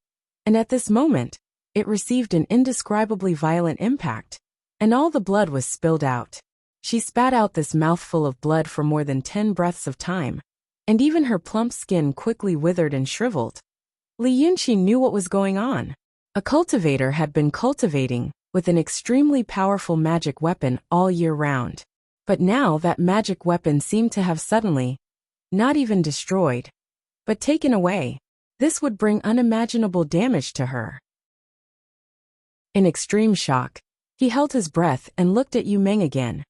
and at this moment, it received an indescribably violent impact, and all the blood was spilled out. She spat out this mouthful of blood for more than 10 breaths of time, and even her plump skin quickly withered and shriveled. Li Yunxin knew what was going on. A cultivator had been cultivating with an extremely powerful magic weapon all year round. But now that magic weapon seemed to have suddenly, not even destroyed, but taken away. This would bring unimaginable damage to her. In extreme shock, he held his breath and looked at Yu Meng again.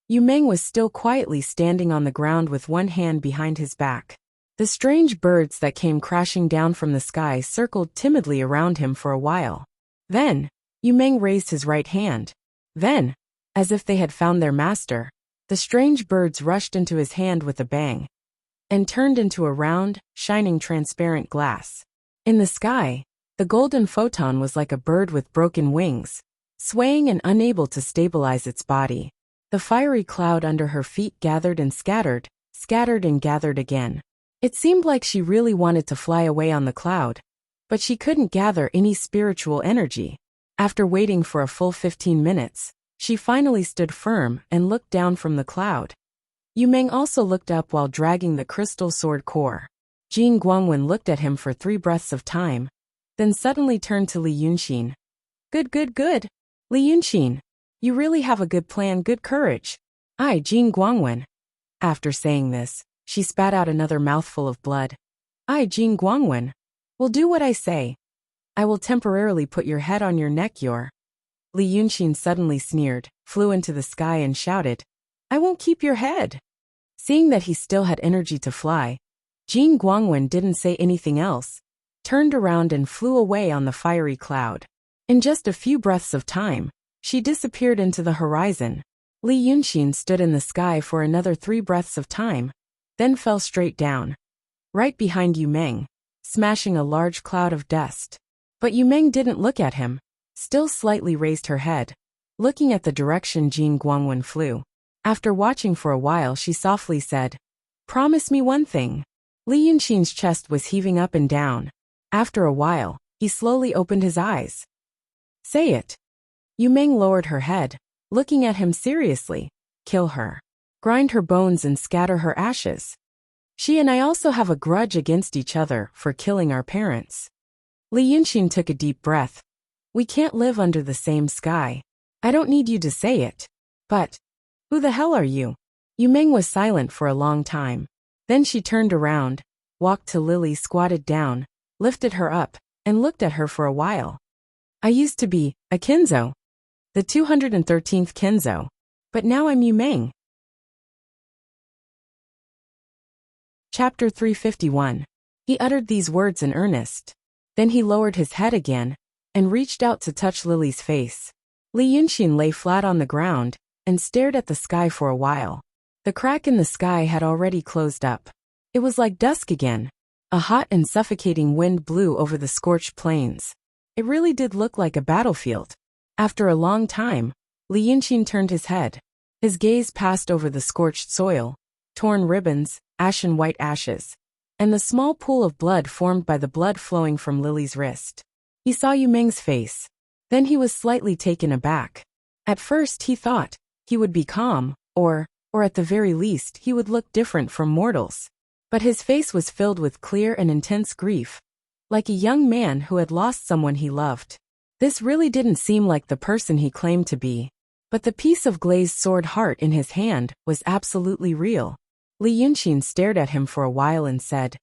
Yu Meng was still quietly standing on the ground with one hand behind his back. The strange birds that came crashing down from the sky circled timidly around him for a while. Then, Yu Meng raised his right hand. Then, as if they had found their master, the strange birds rushed into his hand with a bang and turned into a round, shining transparent glass. In the sky, the golden photon was like a bird with broken wings, swaying and unable to stabilize its body. The fiery cloud under her feet gathered and scattered, scattered and gathered again. It seemed like she really wanted to fly away on the cloud, but she couldn't gather any spiritual energy. After waiting for a full 15 minutes, she finally stood firm and looked down from the cloud. Yu Meng also looked up while dragging the crystal sword core. Jin Guangwen looked at him for 3 breaths of time, then suddenly turned to Li Yunxin. Good, good, good. Li Yunxin, you really have a good plan, good courage. I, Jin Guangwen. After saying this, she spat out another mouthful of blood. I, Jin Guangwen, will do what I say. I will temporarily put your head on your neck. Li Yunxin suddenly sneered, flew into the sky and shouted, I won't keep your head. Seeing that he still had energy to fly, Jin Guangwen didn't say anything else, turned around and flew away on the fiery cloud. In just a few breaths of time, she disappeared into the horizon. Li Yunxin stood in the sky for another 3 breaths of time, then fell straight down, right behind Yu Meng, smashing a large cloud of dust. But Yu Meng didn't look at him, still slightly raised her head, looking at the direction Jin Guangwen flew. After watching for a while, she softly said, Promise me one thing. Li Yunxin's chest was heaving up and down, After a while, he slowly opened his eyes. Say it. Yu Meng lowered her head, looking at him seriously. Kill her. Grind her bones and scatter her ashes. She and I also have a grudge against each other for killing our parents. Li Yunxin took a deep breath. We can't live under the same sky. I don't need you to say it. But, who the hell are you? Yu Meng was silent for a long time. Then she turned around, walked to Lily, squatted down, lifted her up, and looked at her for a while. I used to be a Kenzo. The 213th Kenzo. But now I'm Yu Meng. Chapter 351. He uttered these words in earnest. Then he lowered his head again, and reached out to touch Lily's face. Li Yunxin lay flat on the ground, and stared at the sky for a while. The crack in the sky had already closed up. It was like dusk again. A hot and suffocating wind blew over the scorched plains. It really did look like a battlefield. After a long time, Li Yunxin turned his head. His gaze passed over the scorched soil, torn ribbons, ashen white ashes, and the small pool of blood formed by the blood flowing from Lily's wrist. He saw Yu Meng's face. Then he was slightly taken aback. At first he thought he would be calm, or at the very least he would look different from mortals. But his face was filled with clear and intense grief, like a young man who had lost someone he loved. This really didn't seem like the person he claimed to be. But the piece of glazed sword heart in his hand was absolutely real. Li Yunxin stared at him for a while and said,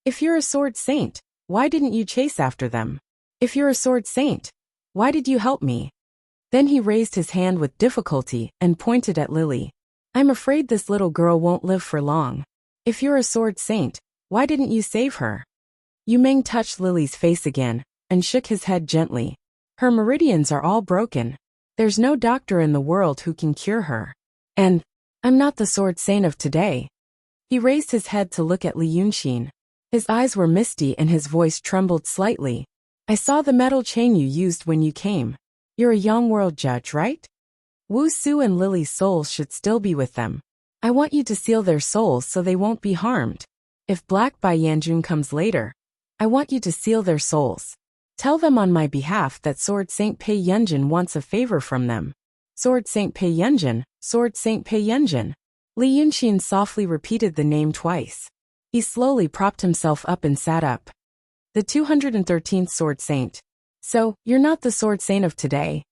If you're a sword saint, why didn't you chase after them? If you're a sword saint, why did you help me? Then he raised his hand with difficulty and pointed at Lily. I'm afraid this little girl won't live for long. If you're a sword saint, why didn't you save her? Yu Meng touched Lily's face again, and shook his head gently. Her meridians are all broken. There's no doctor in the world who can cure her. And I'm not the sword saint of today. He raised his head to look at Li Yunxin. His eyes were misty and his voice trembled slightly. I saw the metal chain you used when you came. You're a young world judge, right? Wu Su and Lily's souls should still be with them. I want you to seal their souls so they won't be harmed. If Black Bai Yanjun comes later, I want you to seal their souls. Tell them on my behalf that Sword Saint Pei Yunjin wants a favor from them. Sword Saint Pei Yunjin, Sword Saint Pei Yunjin. Li Yunxin softly repeated the name twice. He slowly propped himself up and sat up. The 213th Sword Saint. So, you're not the Sword Saint of today.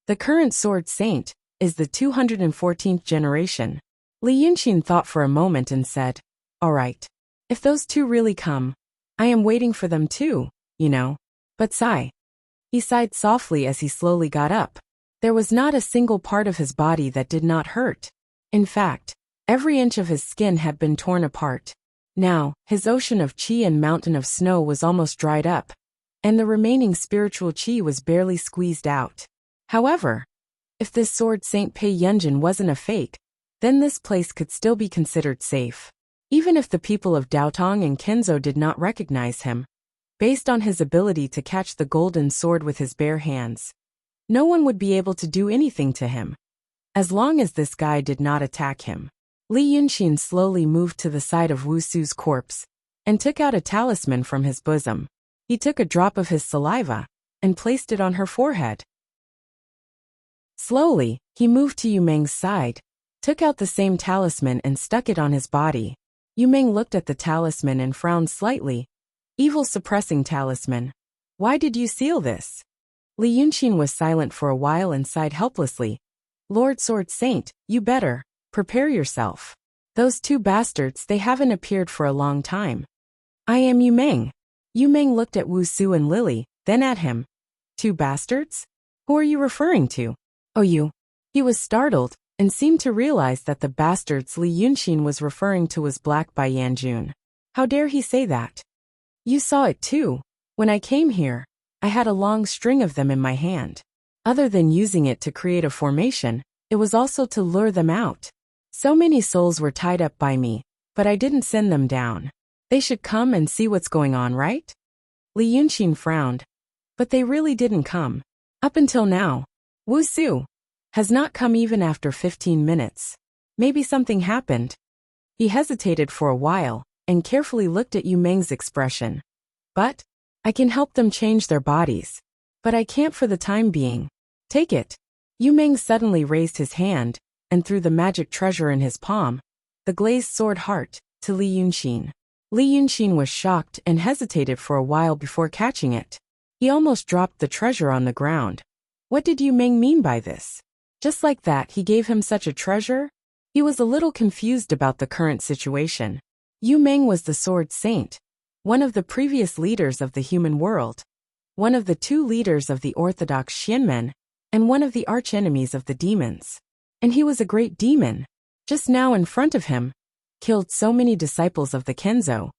The current Sword Saint is the 214th generation. Li Yunxin thought for a moment and said, All right. If those two really come, I am waiting for them too, you know. But sigh. He sighed softly as he slowly got up. There was not a single part of his body that did not hurt. In fact, every inch of his skin had been torn apart. Now, his ocean of qi and mountain of snow was almost dried up, and the remaining spiritual qi was barely squeezed out. However, if this Sword Saint Pei Yunjin wasn't a fake, then this place could still be considered safe. Even if the people of Daotong and Kenzo did not recognize him, based on his ability to catch the golden sword with his bare hands, no one would be able to do anything to him, as long as this guy did not attack him. Li Yunxin slowly moved to the side of Wu Su's corpse, and took out a talisman from his bosom. He took a drop of his saliva, and placed it on her forehead. Slowly, he moved to Yu Meng's side, took out the same talisman and stuck it on his body. Yu Meng looked at the talisman and frowned slightly. Evil suppressing talisman. Why did you seal this? Li Yunxin was silent for a while and sighed helplessly. Lord Sword Saint, you better prepare yourself. Those two bastards, they haven't appeared for a long time. I am Yu Meng. Yu Meng looked at Wu Su and Lily, then at him. Two bastards? Who are you referring to? Oh, you. He was startled, and seemed to realize that the bastards Li Yunxin was referring to was Black Bai Yanjun. How dare he say that? You saw it too. When I came here, I had a long string of them in my hand. Other than using it to create a formation, it was also to lure them out. So many souls were tied up by me, but I didn't send them down. They should come and see what's going on, right? Li Yunxin frowned. But they really didn't come. Up until now, Wu Su has not come even after 15 minutes. Maybe something happened. He hesitated for a while, and carefully looked at Yu Meng's expression. But I can help them change their bodies. But I can't for the time being. Take it. Yu Meng suddenly raised his hand and threw the magic treasure in his palm, the glazed sword heart, to Li Yunxin. Li Yunxin was shocked and hesitated for a while before catching it. He almost dropped the treasure on the ground. What did Yu Meng mean by this? Just like that, he gave him such a treasure? He was a little confused about the current situation. Yu Meng was the Sword Saint, one of the previous leaders of the human world, one of the 2 leaders of the orthodox Xianmen, and one of the archenemies of the demons. And he was a great demon. Just now in front of him, killed so many disciples of the Kenzo.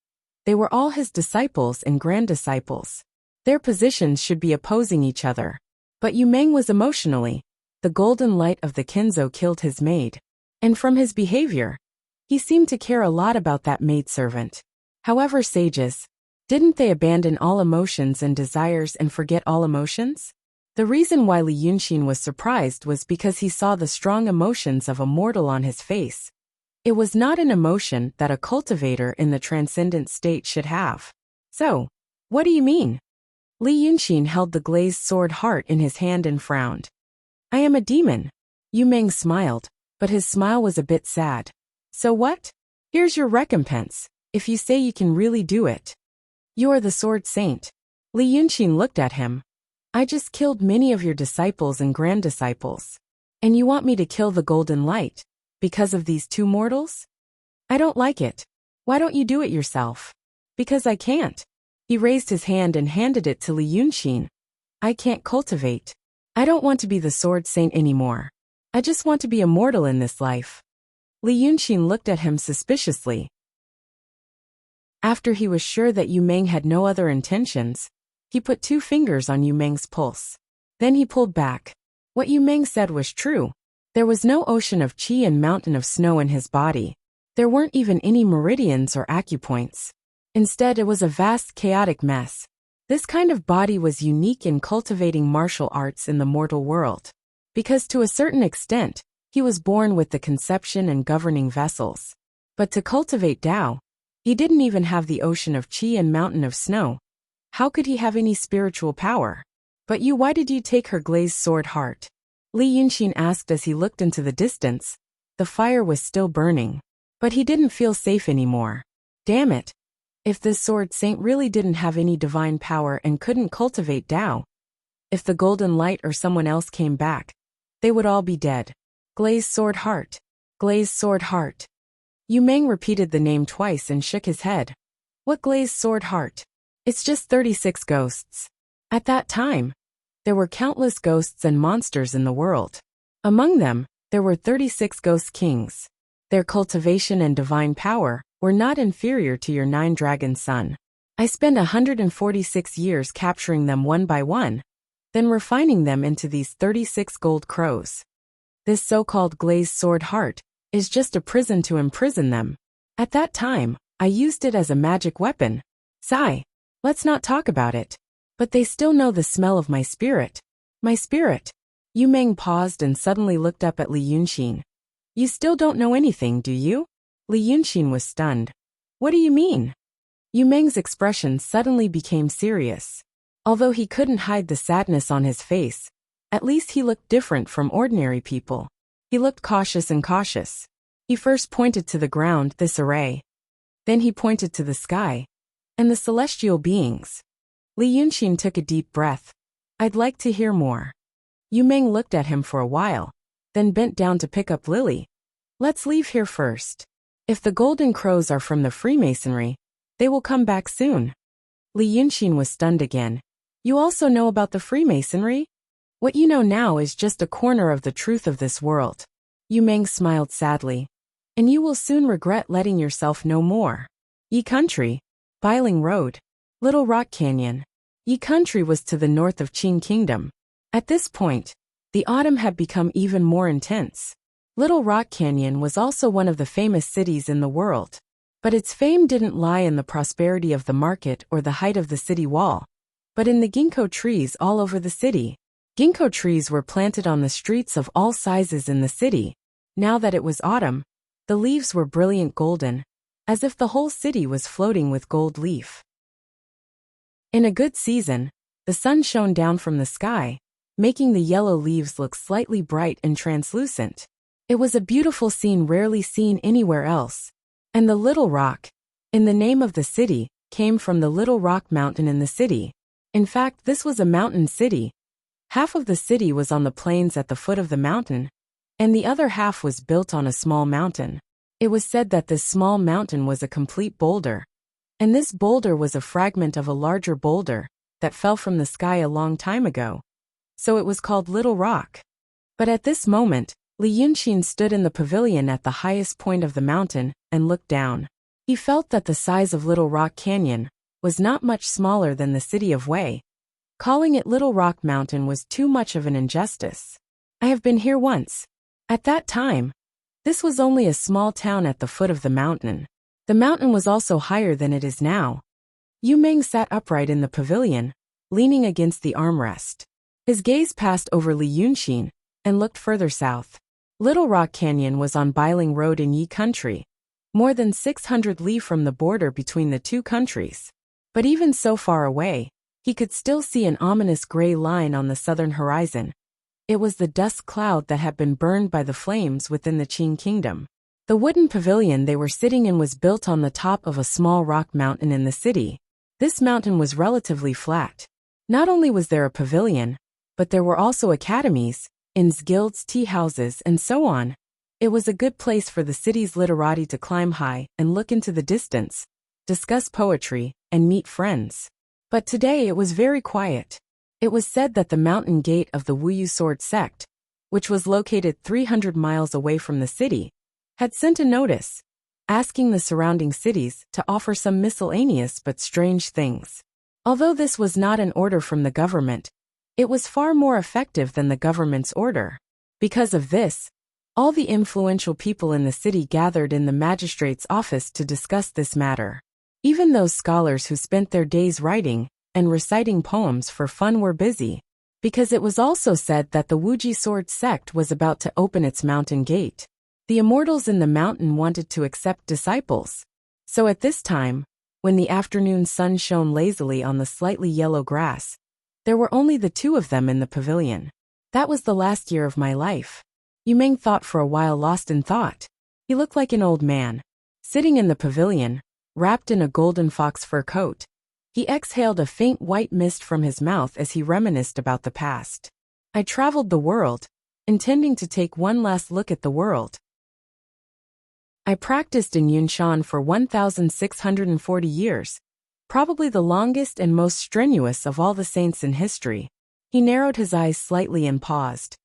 They were all his disciples and grand disciples. Their positions should be opposing each other. But Yu Meng was emotionally. The golden light of the Kenzo killed his maid. And from his behavior, he seemed to care a lot about that maidservant. However, sages, didn't they abandon all emotions and desires and forget all emotions? The reason why Li Yunxin was surprised was because he saw the strong emotions of a mortal on his face. It was not an emotion that a cultivator in the transcendent state should have. So, what do you mean? Li Yunxin held the glazed sword heart in his hand and frowned. I am a demon. Yu Meng smiled, but his smile was a bit sad. So what? Here's your recompense, if you say you can really do it. You are the Sword Saint. Li Yunxin looked at him. I just killed many of your disciples and grand disciples. And you want me to kill the golden light, because of these 2 mortals? I don't like it. Why don't you do it yourself? Because I can't. He raised his hand and handed it to Li Yunxin. I can't cultivate. I don't want to be the Sword Saint anymore. I just want to be immortal in this life. Li Yunxin looked at him suspiciously. After he was sure that Yu Meng had no other intentions, he put 2 fingers on Yu Meng's pulse. Then he pulled back. What Yu Meng said was true. There was no ocean of qi and mountain of snow in his body. There weren't even any meridians or acupoints. Instead, it was a vast chaotic mess. This kind of body was unique in cultivating martial arts in the mortal world. Because to a certain extent, he was born with the conception and governing vessels. But to cultivate Tao, he didn't even have the ocean of qi and mountain of snow. How could he have any spiritual power? But why did you take her glazed sword heart? Li Yunxin asked as he looked into the distance. The fire was still burning. But he didn't feel safe anymore. Damn it. If this Sword Saint really didn't have any divine power and couldn't cultivate Tao, if the golden light or someone else came back, they would all be dead. Glazed sword heart. Glazed sword heart. Yu Meng repeated the name twice and shook his head. What glazed sword heart? It's just 36 ghosts. At that time, there were countless ghosts and monsters in the world. Among them, there were 36 ghost kings. Their cultivation and divine power were not inferior to your 9-dragon son. I spent 146 years capturing them one by one, then refining them into these 36 gold crows. This so-called glazed sword heart is just a prison to imprison them. At that time, I used it as a magic weapon. Sigh. Let's not talk about it. But they still know the smell of my spirit. My spirit. Yu Meng paused and suddenly looked up at Li Yunxin. You still don't know anything, do you? Li Yunxin was stunned. What do you mean? Yu Meng's expression suddenly became serious. Although he couldn't hide the sadness on his face, at least he looked different from ordinary people. He looked cautious and cautious. He first pointed to the ground, this array. Then he pointed to the sky and the celestial beings. Li Yunxin took a deep breath. I'd like to hear more. Yu Meng looked at him for a while, then bent down to pick up Lily. Let's leave here first. If the golden crows are from the Freemasonry, they will come back soon. Li Yunxin was stunned again. You also know about the Freemasonry? What you know now is just a corner of the truth of this world. Yu Meng smiled sadly. And you will soon regret letting yourself know more. Yi Country. Biling Road. Little Rock Canyon. Yi Country was to the north of Qing Kingdom. At this point, the autumn had become even more intense. Little Rock Canyon was also one of the famous cities in the world. But its fame didn't lie in the prosperity of the market or the height of the city wall, but in the ginkgo trees all over the city. Ginkgo trees were planted on the streets of all sizes in the city. Now that it was autumn, the leaves were brilliant golden, as if the whole city was floating with gold leaf. In a good season, the sun shone down from the sky, making the yellow leaves look slightly bright and translucent. It was a beautiful scene rarely seen anywhere else. And the Little Rock, in the name of the city, came from the Little Rock Mountain in the city. In fact, this was a mountain city. Half of the city was on the plains at the foot of the mountain, and the other half was built on a small mountain. It was said that this small mountain was a complete boulder, and this boulder was a fragment of a larger boulder that fell from the sky a long time ago. So it was called Little Rock. But at this moment, Li Yunxin stood in the pavilion at the highest point of the mountain and looked down. He felt that the size of Little Rock Canyon was not much smaller than the city of Wei. Calling it Little Rock Mountain was too much of an injustice. I have been here once. At that time, this was only a small town at the foot of the mountain. The mountain was also higher than it is now. Yu Meng sat upright in the pavilion, leaning against the armrest. His gaze passed over Li Yunxin and looked further south. Little Rock Canyon was on Bailing Road in Yi Country, more than 600 li from the border between the two countries. But even so far away, he could still see an ominous gray line on the southern horizon. It was the dust cloud that had been burned by the flames within the Qin kingdom. The wooden pavilion they were sitting in was built on the top of a small rock mountain in the city. This mountain was relatively flat. Not only was there a pavilion, but there were also academies, inns, guilds, tea houses, and so on. It was a good place for the city's literati to climb high and look into the distance, discuss poetry, and meet friends. But today it was very quiet. It was said that the mountain gate of the Wuyu Sword sect, which was located 300 miles away from the city, had sent a notice, asking the surrounding cities to offer some miscellaneous but strange things. Although this was not an order from the government, it was far more effective than the government's order. Because of this, all the influential people in the city gathered in the magistrate's office to discuss this matter. Even those scholars who spent their days writing and reciting poems for fun were busy, because it was also said that the Wuji Sword sect was about to open its mountain gate. The immortals in the mountain wanted to accept disciples. So at this time, when the afternoon sun shone lazily on the slightly yellow grass, there were only the two of them in the pavilion. That was the last year of my life. Yu Meng thought for a while, lost in thought. He looked like an old man, sitting in the pavilion, wrapped in a golden fox fur coat. He exhaled a faint white mist from his mouth as he reminisced about the past. I traveled the world, intending to take one last look at the world. I practiced in Yunshan for 1,640 years, probably the longest and most strenuous of all the saints in history. He narrowed his eyes slightly and paused.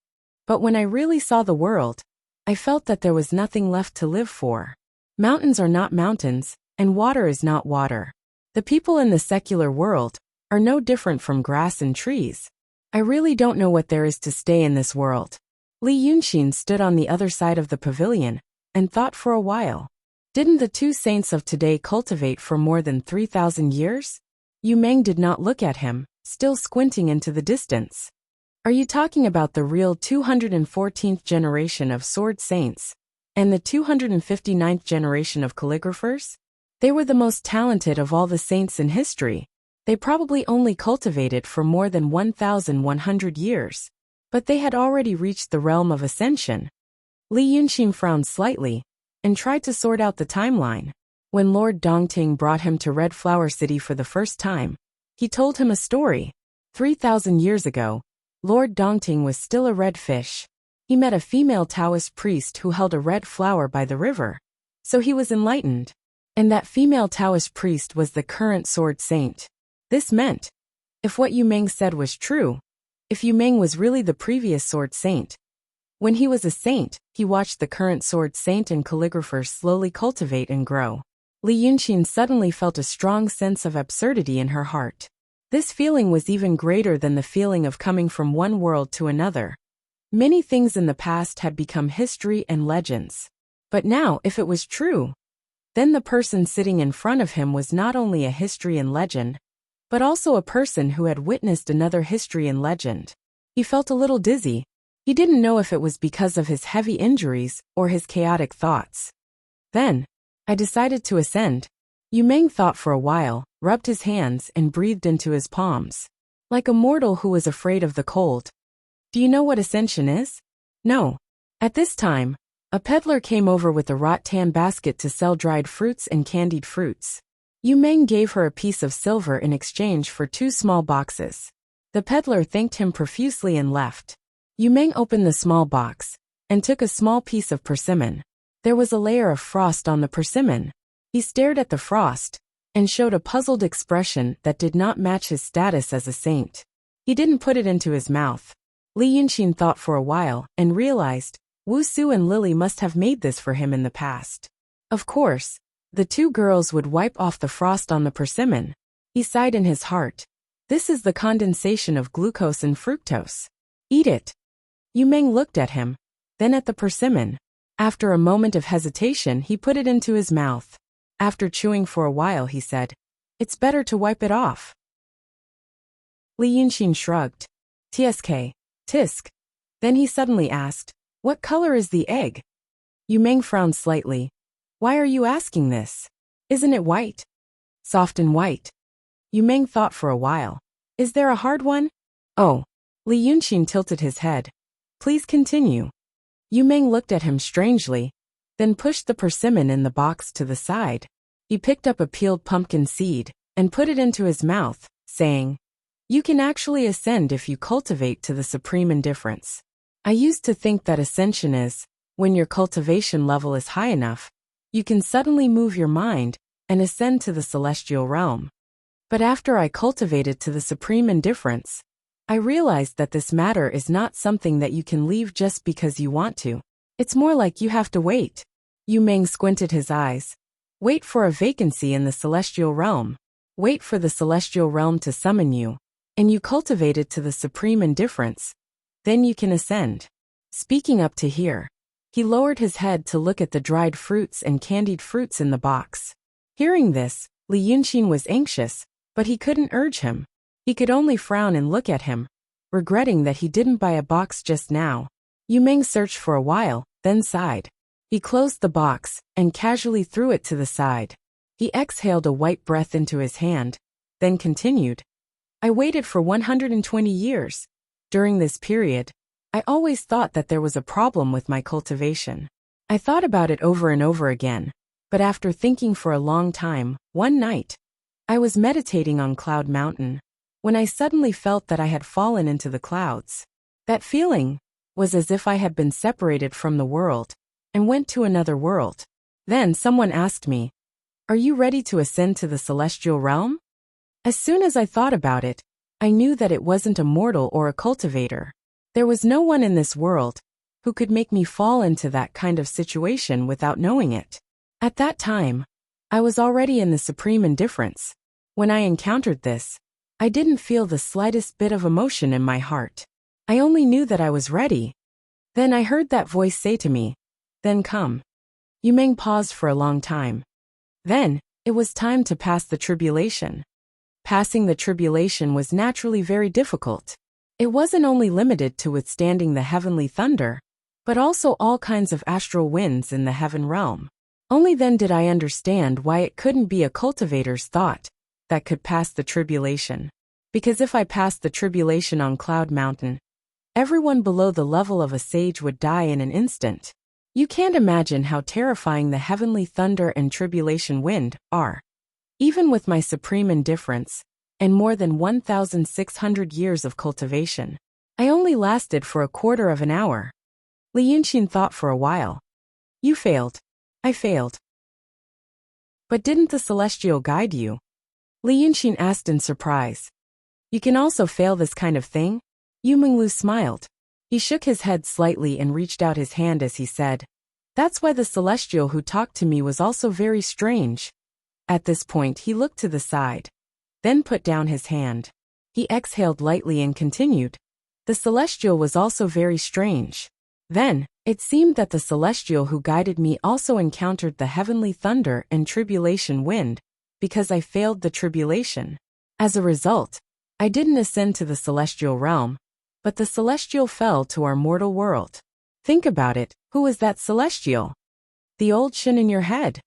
But when I really saw the world, I felt that there was nothing left to live for. Mountains are not mountains, and water is not water. The people in the secular world are no different from grass and trees. I really don't know what there is to stay in this world. Li Yunxin stood on the other side of the pavilion and thought for a while. Didn't the two saints of today cultivate for more than 3,000 years? Yu Meng did not look at him, still squinting into the distance. Are you talking about the real 214th generation of sword saints and the 259th generation of calligraphers? They were the most talented of all the saints in history. They probably only cultivated for more than 1,100 years, but they had already reached the realm of ascension. Li Yunxin frowned slightly and tried to sort out the timeline. When Lord Dongting brought him to Red Flower City for the first time, he told him a story. 3,000 years ago, Lord Dongting was still a red fish. He met a female Taoist priest who held a red flower by the river. So he was enlightened. And that female Taoist priest was the current sword saint. This meant, if what Yu Meng said was true, if Yu Meng was really the previous sword saint, when he was a saint, he watched the current sword saint and calligrapher slowly cultivate and grow. Li Yunxin suddenly felt a strong sense of absurdity in her heart. This feeling was even greater than the feeling of coming from one world to another. Many things in the past had become history and legends. But now, if it was true, then the person sitting in front of him was not only a history and legend, but also a person who had witnessed another history and legend. He felt a little dizzy. He didn't know if it was because of his heavy injuries or his chaotic thoughts. Then, I decided to ascend. Yu Meng thought for a while, rubbed his hands, and breathed into his palms. Like a mortal who was afraid of the cold. Do you know what ascension is? No. At this time, a peddler came over with a rattan basket to sell dried fruits and candied fruits. Yu Meng gave her a piece of silver in exchange for 2 small boxes. The peddler thanked him profusely and left. Yu Meng opened the small box and took a small piece of persimmon. There was a layer of frost on the persimmon. He stared at the frost and showed a puzzled expression that did not match his status as a saint. He didn't put it into his mouth. Li Yunxin thought for a while and realized Wu Su and Lily must have made this for him in the past. Of course, the 2 girls would wipe off the frost on the persimmon. He sighed in his heart. This is the condensation of glucose and fructose. Eat it. Yu Meng looked at him, then at the persimmon. After a moment of hesitation, he put it into his mouth. After chewing for a while, he said, "It's better to wipe it off." Li Yunxin shrugged. Tsk. Tisk. Then he suddenly asked, "What color is the egg?" Yu Meng frowned slightly. "Why are you asking this? Isn't it white? Soft and white." Yu Meng thought for a while. "Is there a hard one?" "Oh." Li Yunxin tilted his head. "Please continue." Yu Meng looked at him strangely, then pushed the persimmon in the box to the side. He picked up a peeled pumpkin seed and put it into his mouth, saying, "You can actually ascend if you cultivate to the supreme indifference. I used to think that ascension is, when your cultivation level is high enough, you can suddenly move your mind and ascend to the celestial realm. But after I cultivated to the supreme indifference, I realized that this matter is not something that you can leave just because you want to. It's more like you have to wait." Yu Meng squinted his eyes. "Wait for a vacancy in the celestial realm. Wait for the celestial realm to summon you, and you cultivate it to the supreme indifference. Then you can ascend." Speaking up to here, he lowered his head to look at the dried fruits and candied fruits in the box. Hearing this, Li Yunxin was anxious, but he couldn't urge him. He could only frown and look at him, regretting that he didn't buy a box just now. Yu Meng searched for a while, then sighed. He closed the box and casually threw it to the side. He exhaled a white breath into his hand, then continued. "I waited for 120 years. During this period, I always thought that there was a problem with my cultivation. I thought about it over and over again, but after thinking for a long time, one night, I was meditating on Cloud Mountain, when I suddenly felt that I had fallen into the clouds. That feeling was as if I had been separated from the world and went to another world. Then someone asked me, 'Are you ready to ascend to the celestial realm?' As soon as I thought about it, I knew that it wasn't a mortal or a cultivator. There was no one in this world who could make me fall into that kind of situation without knowing it. At that time, I was already in the supreme indifference. When I encountered this, I didn't feel the slightest bit of emotion in my heart. I only knew that I was ready. Then I heard that voice say to me, 'Then come.'" Yu Meng paused for a long time. "Then, it was time to pass the tribulation." Passing the tribulation was naturally very difficult. It wasn't only limited to withstanding the heavenly thunder, but also all kinds of astral winds in the heaven realm. Only then did I understand why it couldn't be a cultivator's thought that could pass the tribulation. Because if I passed the tribulation on Cloud Mountain, everyone below the level of a sage would die in an instant. You can't imagine how terrifying the heavenly thunder and tribulation wind are. Even with my supreme indifference, and more than 1,600 years of cultivation, I only lasted for a quarter of an hour. Li Yunxin thought for a while. "You failed." "I failed." "But didn't the celestial guide you?" Li Yunxin asked in surprise. "You can also fail this kind of thing?" Yu Menglu smiled. He shook his head slightly and reached out his hand as he said, "That's why the celestial who talked to me was also very strange." At this point he looked to the side, then put down his hand. He exhaled lightly and continued. "The celestial was also very strange. Then, it seemed that the celestial who guided me also encountered the heavenly thunder and tribulation wind, because I failed the tribulation. As a result, I didn't ascend to the celestial realm, but the celestial fell to our mortal world. Think about it, who was that celestial? The old Shun in your head?"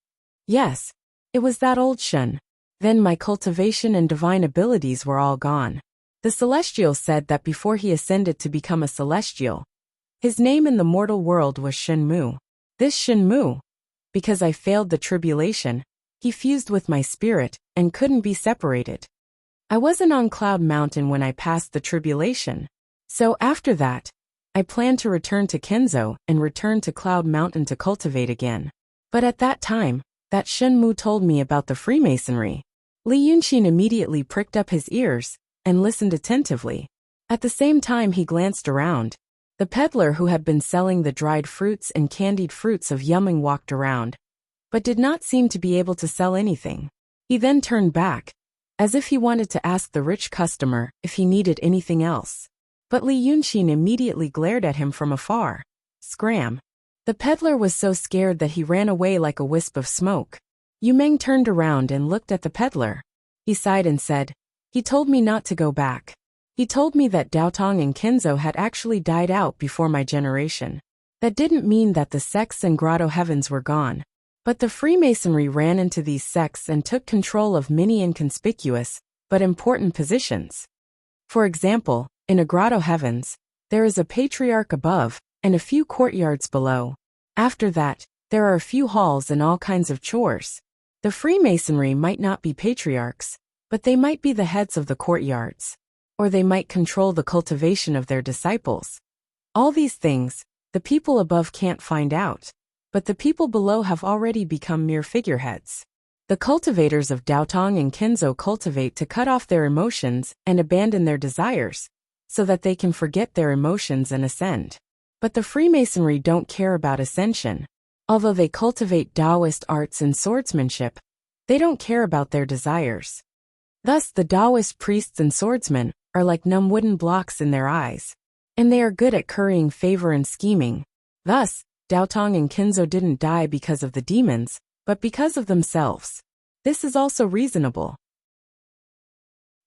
"Yes, it was that old Shun." Then my cultivation and divine abilities were all gone. The celestial said that before he ascended to become a celestial, his name in the mortal world was Shenmu. This Shenmu, because I failed the tribulation, he fused with my spirit and couldn't be separated. I wasn't on Cloud Mountain when I passed the tribulation. So after that, I planned to return to Kenzo and return to Cloud Mountain to cultivate again. But at that time, that Shenmu told me about the Freemasonry. Li Yunqin immediately pricked up his ears and listened attentively. At the same time he glanced around. The peddler who had been selling the dried fruits and candied fruits of Yumming walked around, but did not seem to be able to sell anything. He then turned back, as if he wanted to ask the rich customer if he needed anything else. But Li Yunqin immediately glared at him from afar. Scram! The peddler was so scared that he ran away like a wisp of smoke. Yu Meng turned around and looked at the peddler. He sighed and said, "He told me not to go back. He told me that Daotong and Kenzo had actually died out before my generation. That didn't mean that the sects and grotto heavens were gone. But the Freemasonry ran into these sects and took control of many inconspicuous, but important positions. For example, in a grotto heavens, there is a patriarch above, and a few courtyards below. After that, there are a few halls and all kinds of chores. The Freemasonry might not be patriarchs, but they might be the heads of the courtyards. Or they might control the cultivation of their disciples. All these things, the people above can't find out. But the people below have already become mere figureheads. The cultivators of Daotong and Kenzo cultivate to cut off their emotions and abandon their desires, so that they can forget their emotions and ascend. But the Freemasonry don't care about ascension. Although they cultivate Taoist arts and swordsmanship, they don't care about their desires. Thus the Taoist priests and swordsmen are like numb wooden blocks in their eyes. And they are good at currying favor and scheming. Thus, Daotong and Kenzo didn't die because of the demons, but because of themselves. This is also reasonable.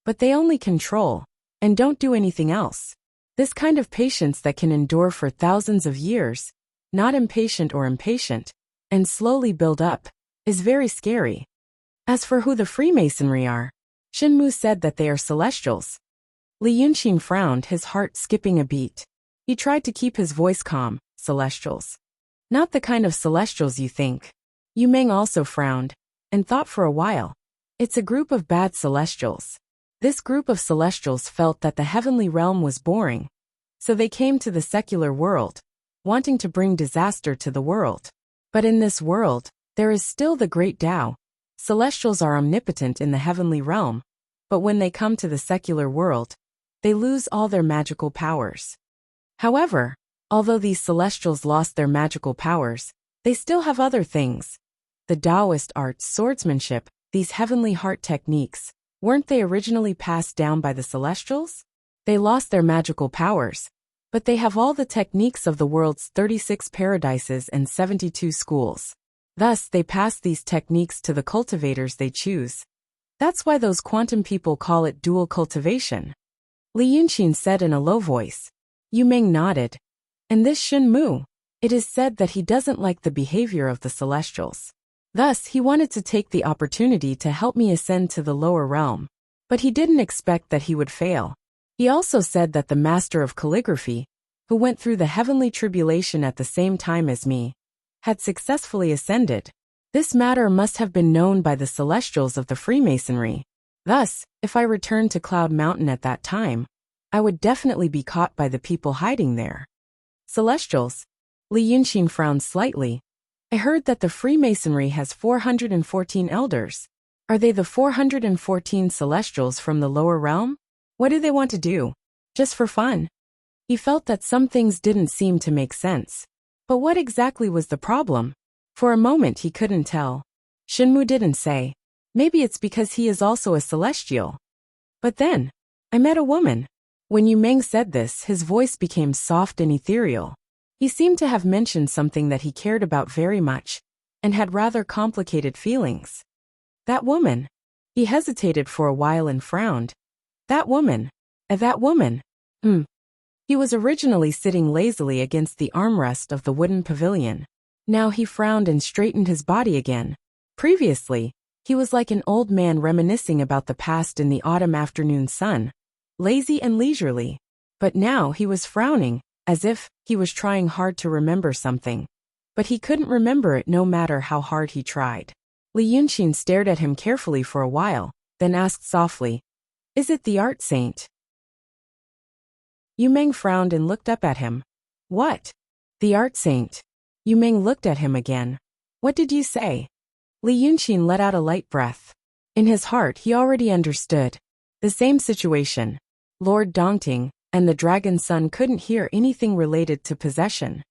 But they only control, and don't do anything else. This kind of patience that can endure for thousands of years, not impatient or impatient, and slowly build up, is very scary. As for who the Freemasonry are, Shenmu said that they are celestials. Li Yunqin frowned, his heart skipping a beat. He tried to keep his voice calm. Celestials. Not the kind of celestials you think. Yu Meng also frowned, and thought for a while. It's a group of bad celestials. This group of celestials felt that the heavenly realm was boring, so they came to the secular world, wanting to bring disaster to the world. But in this world, there is still the great Tao. Celestials are omnipotent in the heavenly realm, but when they come to the secular world, they lose all their magical powers. However, although these celestials lost their magical powers, they still have other things. The Taoist arts, swordsmanship, these heavenly heart techniques, weren't they originally passed down by the celestials? They lost their magical powers, but they have all the techniques of the world's 36 paradises and 72 schools. Thus, they pass these techniques to the cultivators they choose. That's why those quantum people call it dual cultivation. Li Yunqin said in a low voice. Yu Meng nodded. And this Shenmu, it is said that he doesn't like the behavior of the celestials. Thus, he wanted to take the opportunity to help me ascend to the lower realm. But he didn't expect that he would fail. He also said that the master of calligraphy, who went through the heavenly tribulation at the same time as me, had successfully ascended. This matter must have been known by the celestials of the Freemasonry. Thus, if I returned to Cloud Mountain at that time, I would definitely be caught by the people hiding there. Celestials? Li Yunqin frowned slightly. I heard that the Freemasonry has 414 elders. Are they the 414 celestials from the lower realm? What do they want to do? Just for fun? He felt that some things didn't seem to make sense. But what exactly was the problem? For a moment he couldn't tell. Shenmu didn't say. Maybe it's because he is also a celestial. But then, I met a woman. When Yu Meng said this, his voice became soft and ethereal. He seemed to have mentioned something that he cared about very much, and had rather complicated feelings. That woman. He hesitated for a while and frowned. That woman. That woman. He was originally sitting lazily against the armrest of the wooden pavilion. Now he frowned and straightened his body again. Previously, He was like an old man reminiscing about the past in the autumn afternoon sun, lazy and leisurely. But now he was frowning, as if he was trying hard to remember something. But he couldn't remember it no matter how hard he tried. Li Yunxin stared at him carefully for a while, then asked softly, "Is it the art saint?" Yu Meng frowned and looked up at him. "What? The art saint?" Yu Meng looked at him again. "What did you say?" Li Yunxin let out a light breath. In his heart he already understood. The same situation. Lord Dongting and the dragon's son couldn't hear anything related to possession.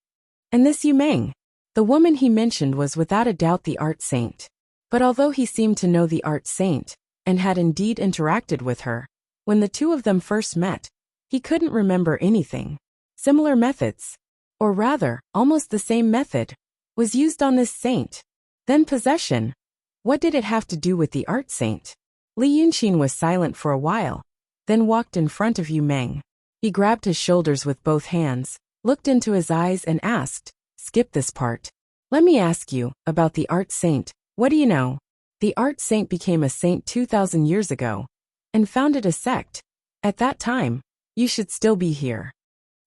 And this Yu Meng, the woman he mentioned, was without a doubt the art saint. But although he seemed to know the art saint, and had indeed interacted with her, when the two of them first met, he couldn't remember anything. Similar methods, or rather, almost the same method, was used on this saint. Then possession. What did it have to do with the art saint? Li Yunxin was silent for a while, then walked in front of Yu Meng. He grabbed his shoulders with both hands, looked into his eyes and asked, "Skip this part. Let me ask you about the art saint. What do you know?" The art saint became a saint 2,000 years ago and founded a sect. At that time, you should still be here.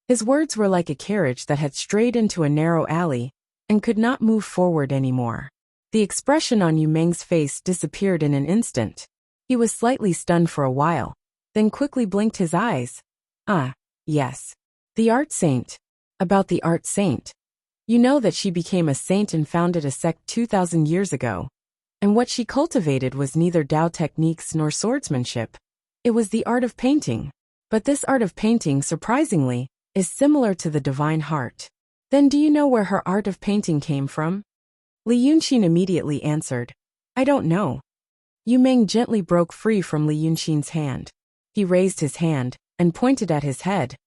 His words were like a carriage that had strayed into a narrow alley and could not move forward anymore. The expression on Yu Meng's face disappeared in an instant. He was slightly stunned for a while, then quickly blinked his eyes. "Ah, yes. The art saint. About the art saint. You know that she became a saint and founded a sect 2,000 years ago. And what she cultivated was neither Tao techniques nor swordsmanship. It was the art of painting. But this art of painting, surprisingly, is similar to the divine heart. Then do you know where her art of painting came from?" Li Yunxin immediately answered, "I don't know." Yu Meng gently broke free from Li Yunxin's hand. He raised his hand and pointed at his head.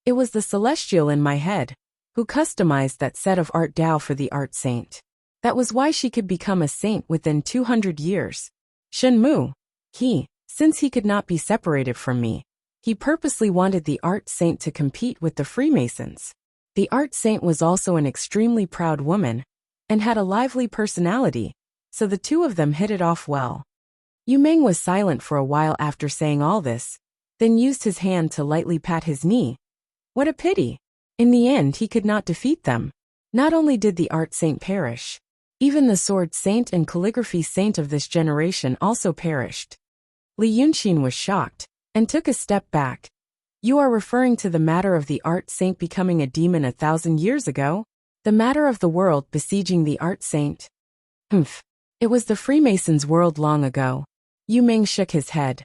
"It was the celestial in my head who customized that set of art Tao for the art saint. That was why she could become a saint within 200 years. Shen Mu, since he could not be separated from me, he purposely wanted the art saint to compete with the Freemasons. The art saint was also an extremely proud woman and had a lively personality, so the two of them hit it off well." Yu Meng was silent for a while after saying all this, then used his hand to lightly pat his knee. What a pity! In the end he could not defeat them. Not only did the art saint perish, even the sword saint and calligraphy saint of this generation also perished. Li Yunxin was shocked and took a step back. "You are referring to the matter of the art saint becoming a demon 1,000 years ago? The matter of the world besieging the art saint?" "Humph. It was the Freemasons' world long ago." Yu Meng shook his head.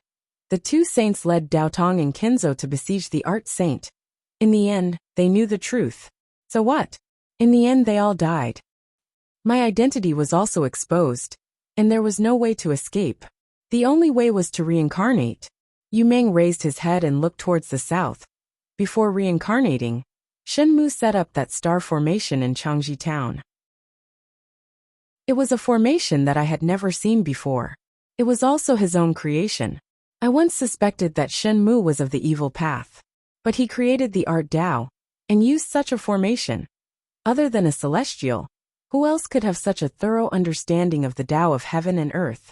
"The two saints led Daotong and Kenzo to besiege the art saint. In the end, they knew the truth. So what? In the end they all died. My identity was also exposed, and there was no way to escape. The only way was to reincarnate." Yu Meng raised his head and looked towards the south. Before reincarnating, Shen Mu set up that star formation in Changji town. It was a formation that I had never seen before. It was also his own creation. I once suspected that Shen Mu was of the evil path. But he created the art Tao and used such a formation. Other than a celestial, who else could have such a thorough understanding of the Tao of heaven and earth?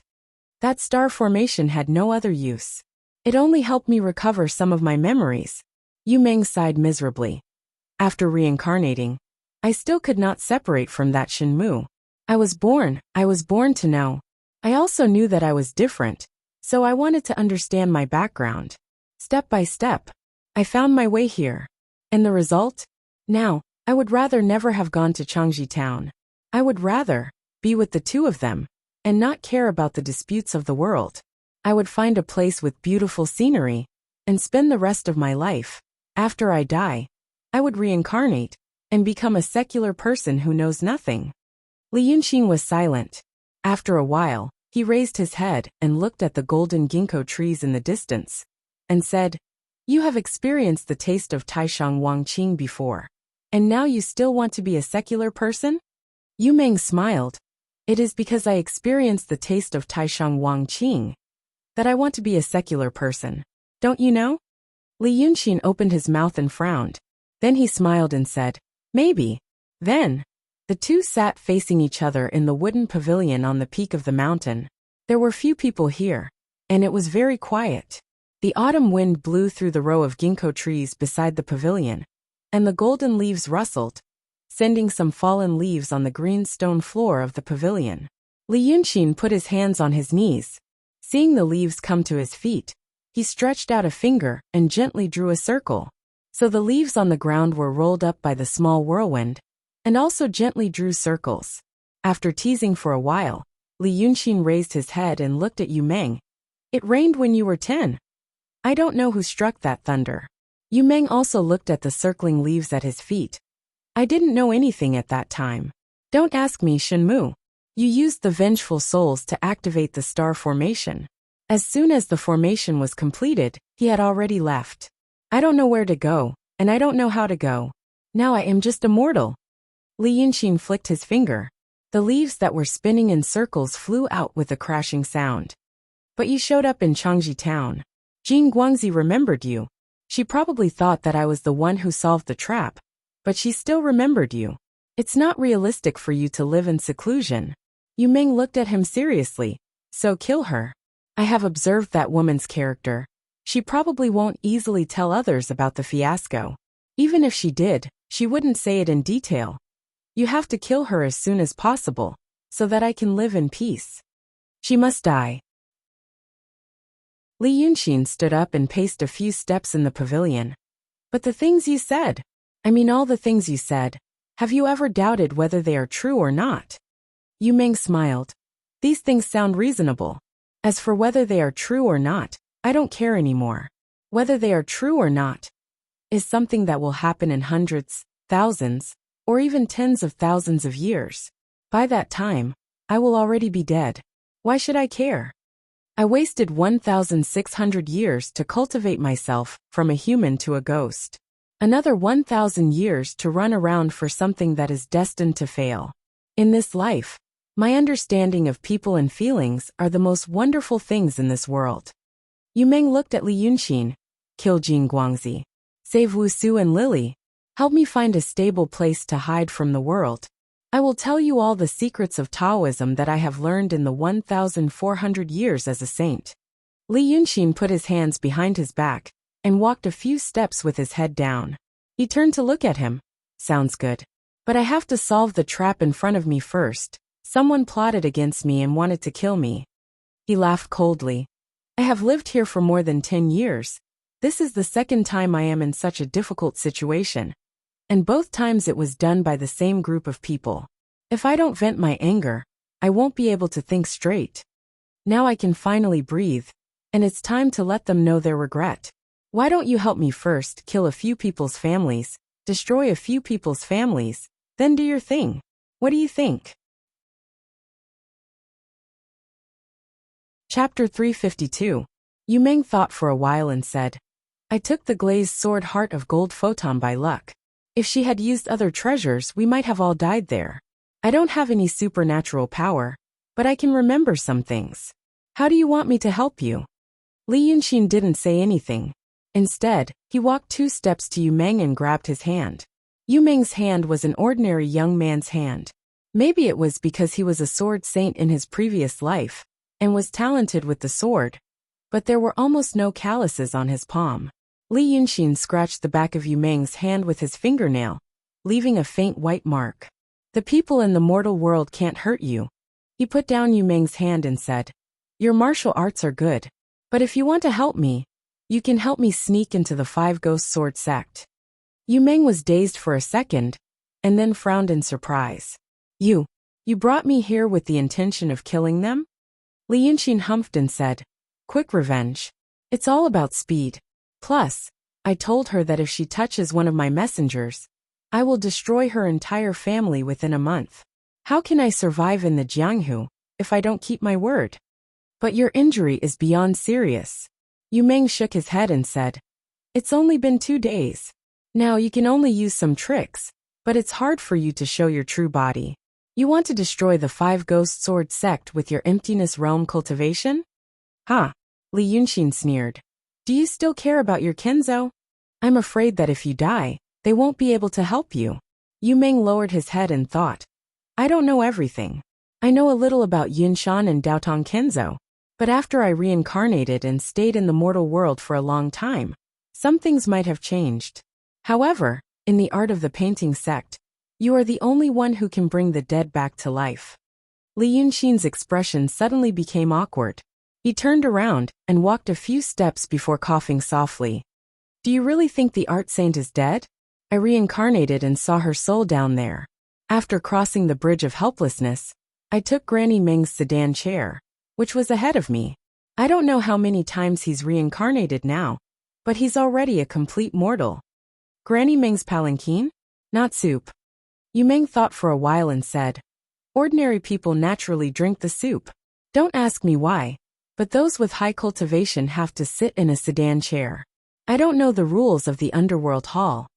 That star formation had no other use. It only helped me recover some of my memories. Yu Meng sighed miserably. After reincarnating, I still could not separate from that Shen Mu. I was born to know. I also knew that I was different, so I wanted to understand my background. Step by step, I found my way here. And the result? Now, I would rather never have gone to Changji town. I would rather be with the two of them and not care about the disputes of the world. I would find a place with beautiful scenery and spend the rest of my life. After I die, I would reincarnate and become a secular person who knows nothing." Li Yunxin was silent. After a while, he raised his head and looked at the golden ginkgo trees in the distance and said, "You have experienced the taste of Taishang Wangqing before, and now you still want to be a secular person?" Yu Meng smiled. "It is because I experienced the taste of Taishang Wangqing that I want to be a secular person. Don't you know?" Li Yunxin opened his mouth and frowned. Then he smiled and said, "Maybe." Then, the two sat facing each other in the wooden pavilion on the peak of the mountain. There were few people here, and it was very quiet. The autumn wind blew through the row of ginkgo trees beside the pavilion, and the golden leaves rustled, sending some fallen leaves on the green stone floor of the pavilion. Li Yunxin put his hands on his knees. Seeing the leaves come to his feet, he stretched out a finger and gently drew a circle. So the leaves on the ground were rolled up by the small whirlwind, and also gently drew circles. After teasing for a while, Li Yunxin raised his head and looked at Yu Meng. It rained when you were 10. I don't know who struck that thunder. Yu Meng also looked at the circling leaves at his feet. I didn't know anything at that time. Don't ask me, Shenmu. You used the vengeful souls to activate the star formation. As soon as the formation was completed, he had already left. I don't know where to go, and I don't know how to go. Now I am just a mortal. Li Yunxin flicked his finger. The leaves that were spinning in circles flew out with a crashing sound. But you showed up in Changji town. Jing Guangzi remembered you. She probably thought that I was the one who solved the trap, but she still remembered you. It's not realistic for you to live in seclusion. Yu Meng looked at him seriously. So kill her. I have observed that woman's character. She probably won't easily tell others about the fiasco. Even if she did, she wouldn't say it in detail. You have to kill her as soon as possible, so that I can live in peace. She must die. Li Yunxin stood up and paced a few steps in the pavilion. But the things you said, all the things you said, have you ever doubted whether they are true or not? Yu Meng smiled. These things sound reasonable. As for whether they are true or not, I don't care anymore. Whether they are true or not is something that will happen in hundreds, thousands, or even tens of thousands of years. By that time, I will already be dead. Why should I care? I wasted 1,600 years to cultivate myself from a human to a ghost. Another 1,000 years to run around for something that is destined to fail. In this life, my understanding of people and feelings are the most wonderful things in this world. Yu Meng looked at Li Yunxin. Kill Jing Guangzi. Save Wu Su and Lily. Help me find a stable place to hide from the world. I will tell you all the secrets of Taoism that I have learned in the 1,400 years as a saint. Li Yunxin put his hands behind his back and walked a few steps with his head down. He turned to look at him. Sounds good. But I have to solve the trap in front of me first. Someone plotted against me and wanted to kill me. He laughed coldly. I have lived here for more than 10 years. This is the second time I am in such a difficult situation. And both times it was done by the same group of people. If I don't vent my anger, I won't be able to think straight. Now I can finally breathe, and it's time to let them know their regret. Why don't you help me first kill a few people's families, destroy a few people's families, then do your thing? What do you think? Chapter 352. Yu Meng thought for a while and said, I took the glazed sword Heart of Gold Photon by luck. If she had used other treasures, we might have all died there. I don't have any supernatural power, but I can remember some things. How do you want me to help you? Li Yunxin didn't say anything. Instead, he walked 2 steps to Yu Meng and grabbed his hand. Yu Meng's hand was an ordinary young man's hand. Maybe it was because he was a sword saint in his previous life, and was talented with the sword, but there were almost no calluses on his palm. Li Yunxin scratched the back of Yu Meng's hand with his fingernail, leaving a faint white mark. The people in the mortal world can't hurt you. He put down Yu Meng's hand and said, Your martial arts are good, but if you want to help me, you can help me sneak into the 5 Ghost Sword sect. Yu Meng was dazed for a second, and then frowned in surprise. You brought me here with the intention of killing them? Li Yunxin humphed and said, Quick revenge. It's all about speed. Plus, I told her that if she touches one of my messengers, I will destroy her entire family within a month. How can I survive in the Jianghu if I don't keep my word? But your injury is beyond serious. Yu Meng shook his head and said, It's only been 2 days. Now you can only use some tricks, but it's hard for you to show your true body. You want to destroy the 5 Ghost Sword sect with your emptiness realm cultivation? Ha! Li Yunxin sneered. Do you still care about your Kenzo? I'm afraid that if you die, they won't be able to help you. Yu Meng lowered his head and thought, I don't know everything. I know a little about Yunshan and Daotong Kenzo, but after I reincarnated and stayed in the mortal world for a long time, some things might have changed. However, in the art of the painting sect, you are the only one who can bring the dead back to life. Li Yunshin's expression suddenly became awkward. He turned around and walked a few steps before coughing softly. Do you really think the art saint is dead? I reincarnated and saw her soul down there. After crossing the bridge of helplessness, I took Granny Meng's sedan chair, which was ahead of me. I don't know how many times he's reincarnated now, but he's already a complete mortal. Granny Meng's palanquin? Not soup. Yu Meng thought for a while and said, ordinary people naturally drink the soup. Don't ask me why, but those with high cultivation have to sit in a sedan chair. I don't know the rules of the underworld hall.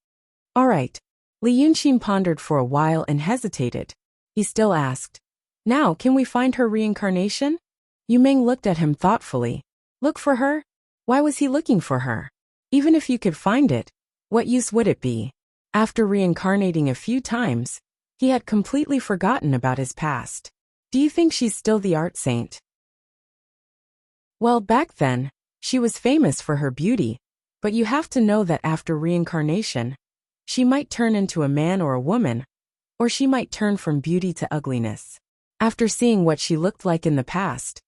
All right. Li Yunshin pondered for a while and hesitated. He still asked, now can we find her reincarnation? Yu Meng looked at him thoughtfully. Look for her? Why was he looking for her? Even if you could find it, what use would it be? After reincarnating a few times, he had completely forgotten about his past. Do you think she's still the art saint? Well, back then, she was famous for her beauty, but you have to know that after reincarnation, she might turn into a man or a woman, or she might turn from beauty to ugliness. After seeing what she looked like in the past,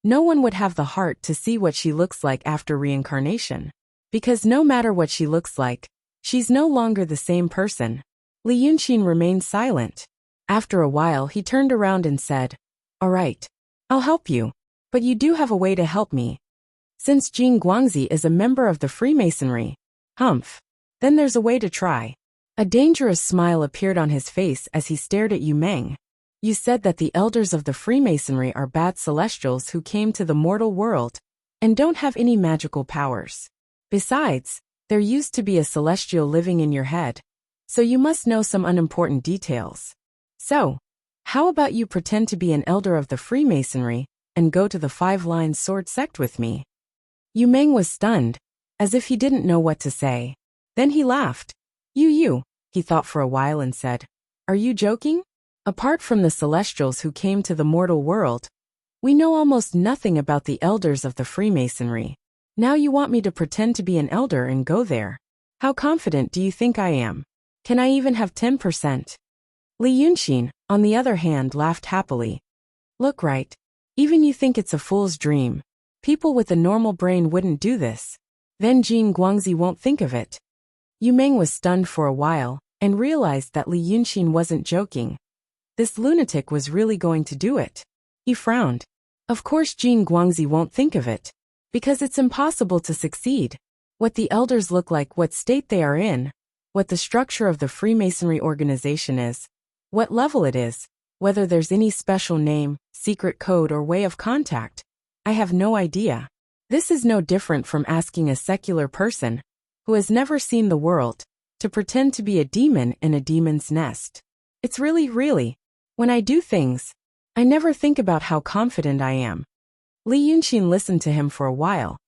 no one would have the heart to see what she looks like after reincarnation. Because no matter what she looks like, she's no longer the same person. Li Yunshin remained silent. After a while he turned around and said, all right, I'll help you, but you do have a way to help me. Since Jing Guangzi is a member of the Freemasonry, then there's a way to try. A dangerous smile appeared on his face as he stared at Yu Meng. You said that the elders of the Freemasonry are bad celestials who came to the mortal world and don't have any magical powers. Besides, there used to be a celestial living in your head, so you must know some unimportant details. So, how about you pretend to be an elder of the Freemasonry and go to the Five-Line Sword sect with me? Yu Meng was stunned, as if he didn't know what to say. Then he laughed. You, he thought for a while and said, are you joking? Apart from the celestials who came to the mortal world, we know almost nothing about the elders of the Freemasonry. Now you want me to pretend to be an elder and go there. How confident do you think I am? Can I even have 10%? Li Yunshin, on the other hand, laughed happily. Look, right. Even you think it's a fool's dream. People with a normal brain wouldn't do this. Then Jing Guangzi won't think of it. Yu Meng was stunned for a while and realized that Li Yunshin wasn't joking. This lunatic was really going to do it. He frowned. Of course Jing Guangzi won't think of it. Because it's impossible to succeed. What the elders look like, what state they are in, what the structure of the Freemasonry organization is, what level it is, whether there's any special name, secret code or way of contact. I have no idea. This is no different from asking a secular person, who has never seen the world, to pretend to be a demon in a demon's nest. It's really, when I do things, I never think about how confident I am. Li Yunshin listened to him for a while,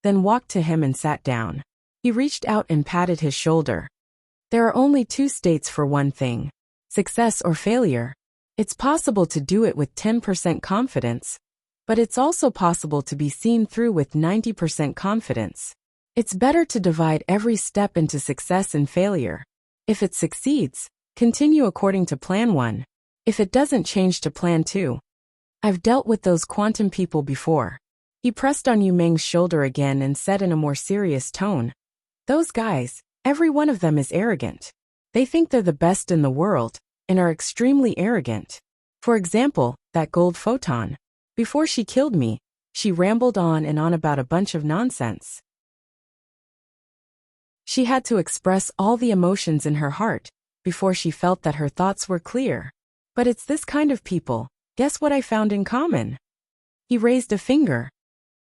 then walked to him and sat down. He reached out and patted his shoulder. There are only two states for one thing, success or failure. It's possible to do it with 10% confidence, but it's also possible to be seen through with 90% confidence. It's better to divide every step into success and failure. If it succeeds, continue according to plan 1. If it doesn't, change to plan 2. I've dealt with those quantum people before. He pressed on Yu Meng's shoulder again and said in a more serious tone, those guys, every one of them is arrogant. They think they're the best in the world, and are extremely arrogant. For example, that gold photon. Before she killed me, she rambled on and on about a bunch of nonsense. She had to express all the emotions in her heart before she felt that her thoughts were clear. But it's this kind of people. Guess what I found in common? He raised a finger.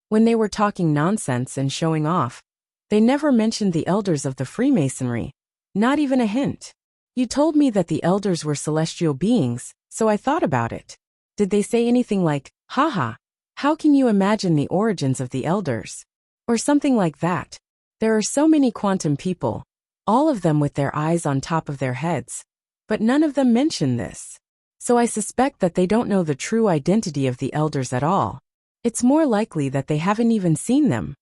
When they were talking nonsense and showing off, they never mentioned the elders of the Freemasonry, not even a hint. You told me that the elders were celestial beings, so I thought about it. Did they say anything like, haha, how can you imagine the origins of the elders? Or something like that. There are so many quantum people, all of them with their eyes on top of their heads, but none of them mention this. So I suspect that they don't know the true identity of the elders at all. It's more likely that they haven't even seen them.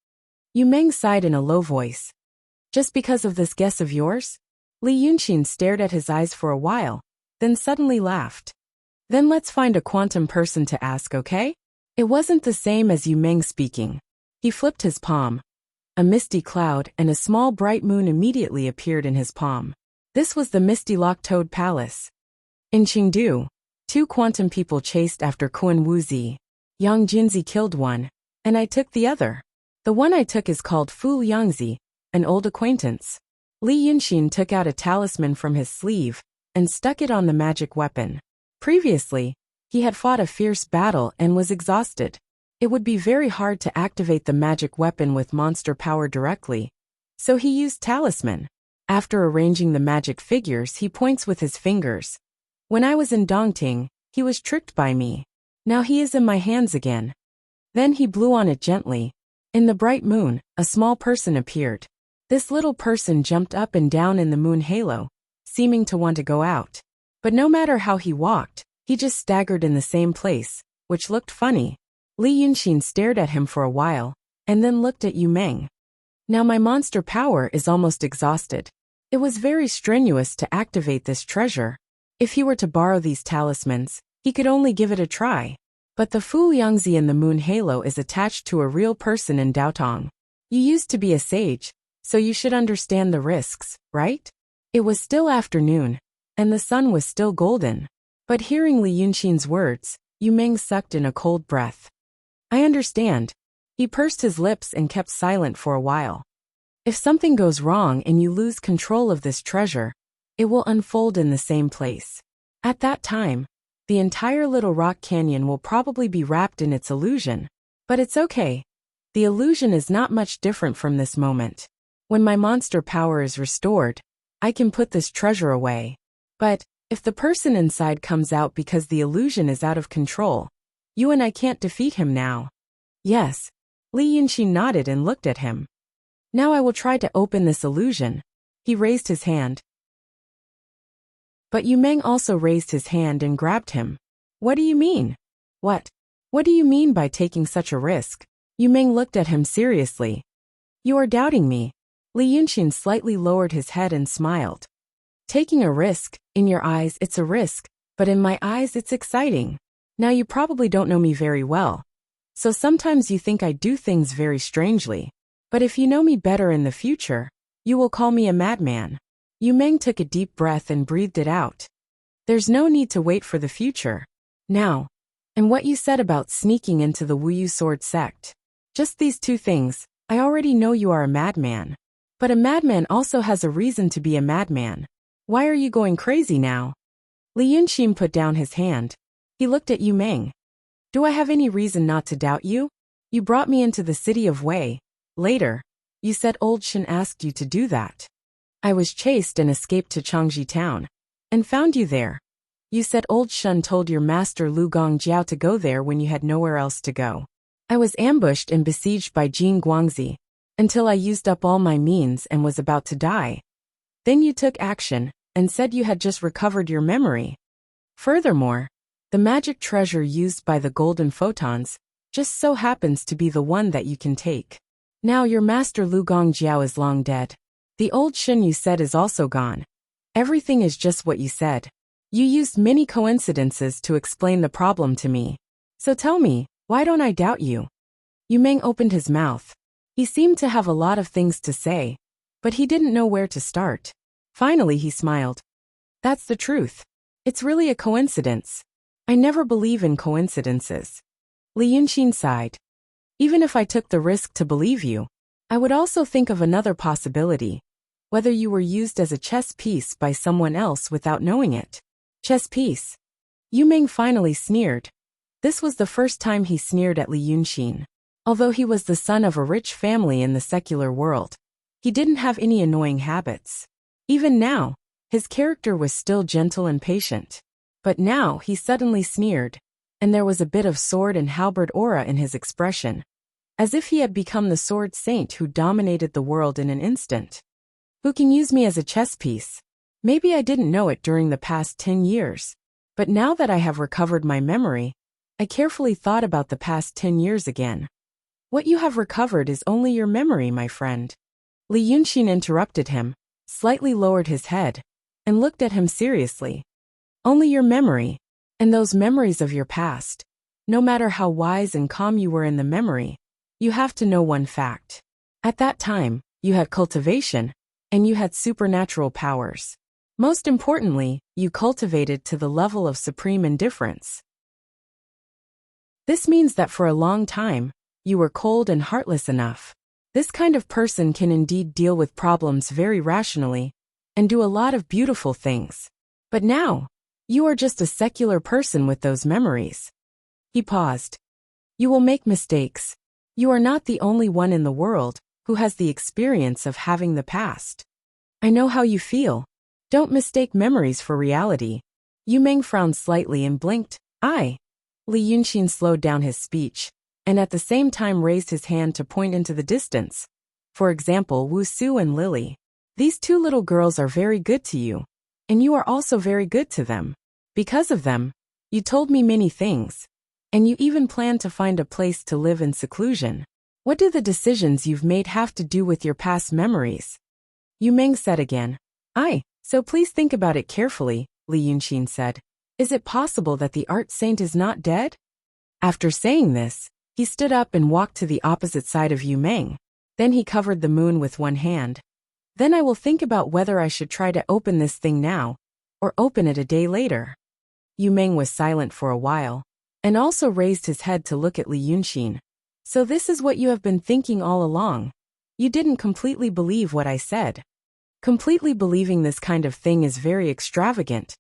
Yu Meng sighed in a low voice. Just because of this guess of yours? Li Yunxin stared at his eyes for a while, then suddenly laughed. Then let's find a quantum person to ask, okay? It wasn't the same as Yu Meng speaking. He flipped his palm. A misty cloud and a small bright moon immediately appeared in his palm. This was the Misty Lock Toad Palace. In Chengdu, 2 quantum people chased after Kun Wuzi. Yang Junzi killed one, and I took the other. The one I took is called Fu Yangzi, an old acquaintance. Li Yunxin took out a talisman from his sleeve and stuck it on the magic weapon. Previously, he had fought a fierce battle and was exhausted. It would be very hard to activate the magic weapon with monster power directly, so he used talisman. After arranging the magic figures, he points with his fingers. When I was in Dongting, he was tricked by me. Now he is in my hands again. Then he blew on it gently. In the bright moon, a small person appeared. This little person jumped up and down in the moon halo, seeming to want to go out. But no matter how he walked, he just staggered in the same place, which looked funny. Li Yunxin stared at him for a while, and then looked at Yu Meng. Now my monster power is almost exhausted. It was very strenuous to activate this treasure. If he were to borrow these talismans, he could only give it a try. But the Fu Yangzi in the moon halo is attached to a real person in Daotong. You used to be a sage, so you should understand the risks, right? It was still afternoon, and the sun was still golden. But hearing Li Yunxin's words, Yu Meng sucked in a cold breath. I understand. He pursed his lips and kept silent for a while. If something goes wrong and you lose control of this treasure, it will unfold in the same place. At that time, the entire Little Rock Canyon will probably be wrapped in its illusion. But it's okay. The illusion is not much different from this moment. When my monster power is restored, I can put this treasure away. But if the person inside comes out because the illusion is out of control, you and I can't defeat him now. Yes. Li Yunxin nodded and looked at him. Now I will try to open this illusion. He raised his hand. But Yu Meng also raised his hand and grabbed him. What do you mean? What? What do you mean by taking such a risk? Yu Meng looked at him seriously. You are doubting me. Li Yunxin slightly lowered his head and smiled. Taking a risk, in your eyes it's a risk, but in my eyes it's exciting. Now you probably don't know me very well. So sometimes you think I do things very strangely. But if you know me better in the future, you will call me a madman. Yu Meng took a deep breath and breathed it out. There's no need to wait for the future. Now. And what you said about sneaking into the Wuyu Sword sect. Just these 2 things, I already know you are a madman. But a madman also has a reason to be a madman. Why are you going crazy now? Li Yunxin put down his hand. He looked at Yu Meng. Do I have any reason not to doubt you? You brought me into the city of Wei. Later, you said old Shen asked you to do that. I was chased and escaped to Changji town, and found you there. You said old Shen told your master Lu Gongjiao to go there when you had nowhere else to go. I was ambushed and besieged by Jin Guangzi, until I used up all my means and was about to die. Then you took action, and said you had just recovered your memory. Furthermore, the magic treasure used by the golden photons just so happens to be the one that you can take. Now your master Lu Gongjiao is long dead. The old Shen you said is also gone. Everything is just what you said. You used many coincidences to explain the problem to me. So tell me, why don't I doubt you? Yu Meng opened his mouth. He seemed to have a lot of things to say, but he didn't know where to start. Finally he smiled. That's the truth. It's really a coincidence. I never believe in coincidences. Li Yunxin sighed. Even if I took the risk to believe you, I would also think of another possibility. Whether you were used as a chess piece by someone else without knowing it. Chess piece. Yu Meng finally sneered. This was the first time he sneered at Li Yunxin. Although he was the son of a rich family in the secular world, he didn't have any annoying habits. Even now, his character was still gentle and patient. But now he suddenly sneered, and there was a bit of sword and halberd aura in his expression, as if he had become the sword saint who dominated the world in an instant. Who can use me as a chess piece? Maybe I didn't know it during the past 10 years. But now that I have recovered my memory, I carefully thought about the past 10 years again. What you have recovered is only your memory, my friend. Li Yunxin interrupted him, slightly lowered his head, and looked at him seriously. Only your memory, and those memories of your past. No matter how wise and calm you were in the memory, you have to know one fact. At that time, you had cultivation, and you had supernatural powers. Most importantly, you cultivated to the level of supreme indifference. This means that for a long time, you were cold and heartless enough. This kind of person can indeed deal with problems very rationally, and do a lot of beautiful things. But now, you are just a secular person with those memories. He paused. You will make mistakes. You are not the only one in the world who has the experience of having the past. I know how you feel. Don't mistake memories for reality. Yu Meng frowned slightly and blinked. Li Yunxin slowed down his speech, and at the same time raised his hand to point into the distance. For example, Wu Su and Lily. These two little girls are very good to you, and you are also very good to them. Because of them, you told me many things, and you even planned to find a place to live in seclusion. What do the decisions you've made have to do with your past memories? Yu Meng said again. So please think about it carefully, Li Yunxin said. Is it possible that the art saint is not dead? After saying this, he stood up and walked to the opposite side of Yu Meng. Then he covered the moon with one hand. Then I will think about whether I should try to open this thing now, or open it a day later. Yu Meng was silent for a while, and also raised his head to look at Li Yunxin. So this is what you have been thinking all along. You didn't completely believe what I said. Completely believing this kind of thing is very extravagant,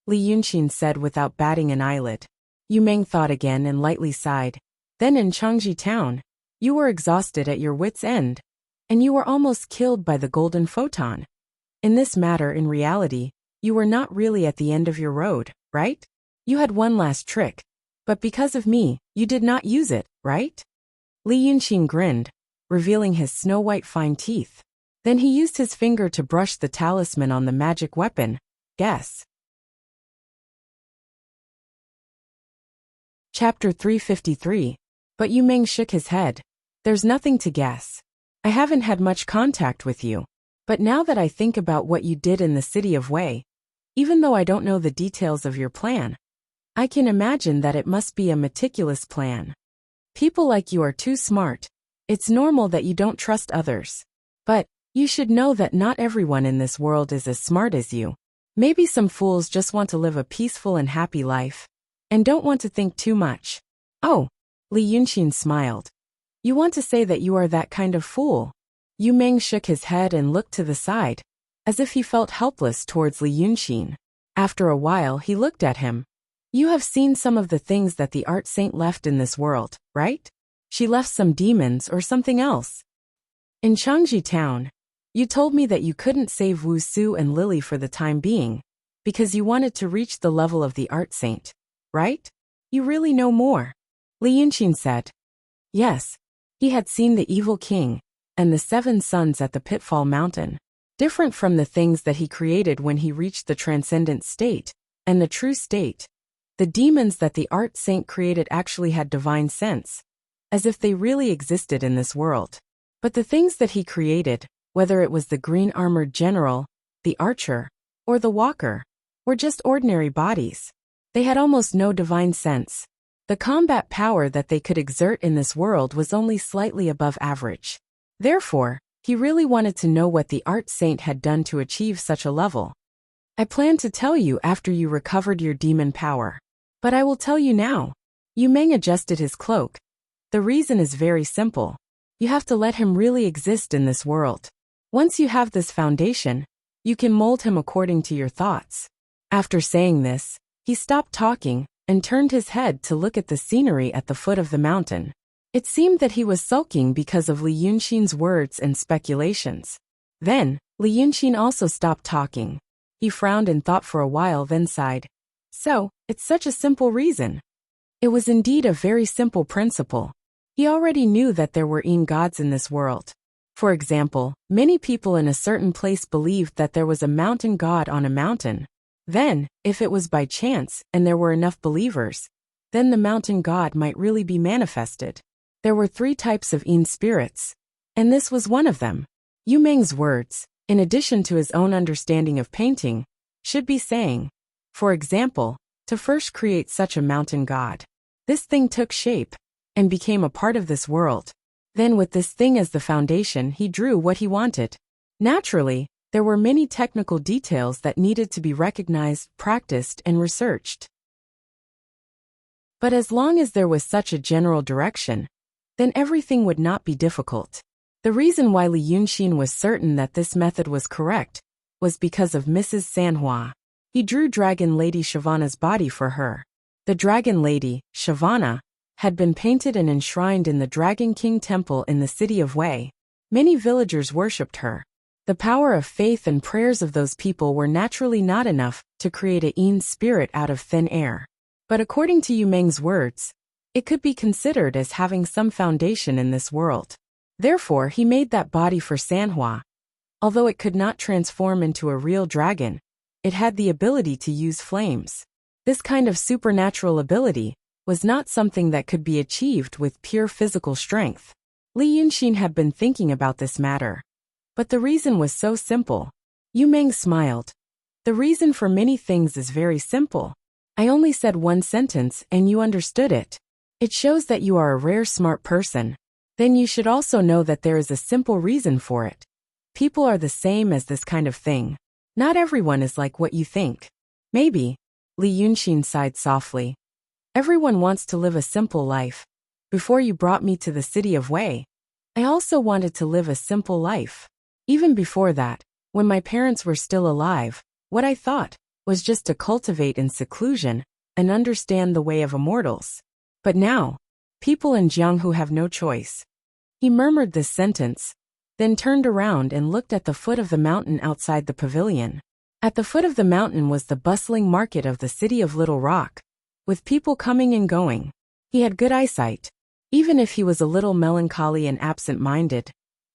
Li Yunxin said without batting an eyelid. Yu Meng thought again and lightly sighed. Then in Changji town, you were exhausted at your wits' end, and you were almost killed by the golden photon. In this matter, in reality, you were not really at the end of your road, right? You had one last trick, but because of me, you did not use it, right? Li Yunxin grinned, revealing his snow-white fine teeth. Then he used his finger to brush the talisman on the magic weapon. Guess. Chapter 353. But Yu Meng shook his head. There's nothing to guess. I haven't had much contact with you. But now that I think about what you did in the city of Wei, even though I don't know the details of your plan, I can imagine that it must be a meticulous plan. People like you are too smart. It's normal that you don't trust others. But you should know that not everyone in this world is as smart as you. Maybe some fools just want to live a peaceful and happy life, and don't want to think too much. Oh, Li Yunxin smiled. You want to say that you are that kind of fool? Yu Meng shook his head and looked to the side, as if he felt helpless towards Li Yunxin. After a while he looked at him. You have seen some of the things that the art saint left in this world, right? She left some demons or something else. In Changji town, you told me that you couldn't save Wu Su and Lily for the time being, because you wanted to reach the level of the art saint, right? You really know more, Li Yunxin said. Yes, he had seen the evil king and the 7 sons at the Pitfall Mountain, different from the things that he created when he reached the transcendent state and the true state. The demons that the art saint created actually had divine sense, as if they really existed in this world. But the things that he created, whether it was the green-armored general, the archer, or the walker, were just ordinary bodies. They had almost no divine sense. The combat power that they could exert in this world was only slightly above average. Therefore, he really wanted to know what the art saint had done to achieve such a level. I planned to tell you after you recovered your demon power. But I will tell you now. Yu Meng adjusted his cloak. The reason is very simple. You have to let him really exist in this world. Once you have this foundation, you can mold him according to your thoughts. After saying this, he stopped talking and turned his head to look at the scenery at the foot of the mountain. It seemed that he was sulking because of Li Yunxin's words and speculations. Then, Li Yunxin also stopped talking. He frowned and thought for a while, then sighed. So, it's such a simple reason. It was indeed a very simple principle. He already knew that there were gods in this world. For example, many people in a certain place believed that there was a mountain god on a mountain. Then, if it was by chance and there were enough believers, then the mountain god might really be manifested. There were 3 types of Yin spirits, and this was one of them. Yu Meng's words, in addition to his own understanding of painting, should be saying, for example, to first create such a mountain god. This thing took shape and became a part of this world. Then with this thing as the foundation, he drew what he wanted. Naturally, there were many technical details that needed to be recognized, practiced, and researched. But as long as there was such a general direction, then everything would not be difficult. The reason why Li Yunxin was certain that this method was correct was because of Mrs. Sanhua. He drew Dragon Lady Shavana's body for her. The Dragon Lady, Shavana, had been painted and enshrined in the Dragon King Temple in the city of Wei. Many villagers worshipped her. The power of faith and prayers of those people were naturally not enough to create a Yin spirit out of thin air. But according to Yu Meng's words, it could be considered as having some foundation in this world. Therefore, he made that body for Sanhua. Although it could not transform into a real dragon, it had the ability to use flames. This kind of supernatural ability was not something that could be achieved with pure physical strength. Li Yunxin had been thinking about this matter. But the reason was so simple. Yu Meng smiled. The reason for many things is very simple. I only said one sentence and you understood it. It shows that you are a rare smart person. Then you should also know that there is a simple reason for it. People are the same as this kind of thing. Not everyone is like what you think. Maybe. Li Yunxin sighed softly. Everyone wants to live a simple life. Before you brought me to the city of Wei, I also wanted to live a simple life. Even before that, when my parents were still alive, what I thought was just to cultivate in seclusion and understand the way of immortals. But now, people in Jianghu have no choice. He murmured this sentence, then turned around and looked at the foot of the mountain outside the pavilion. At the foot of the mountain was the bustling market of the city of Little Rock, with people coming and going. He had good eyesight, even if he was a little melancholy and absent-minded.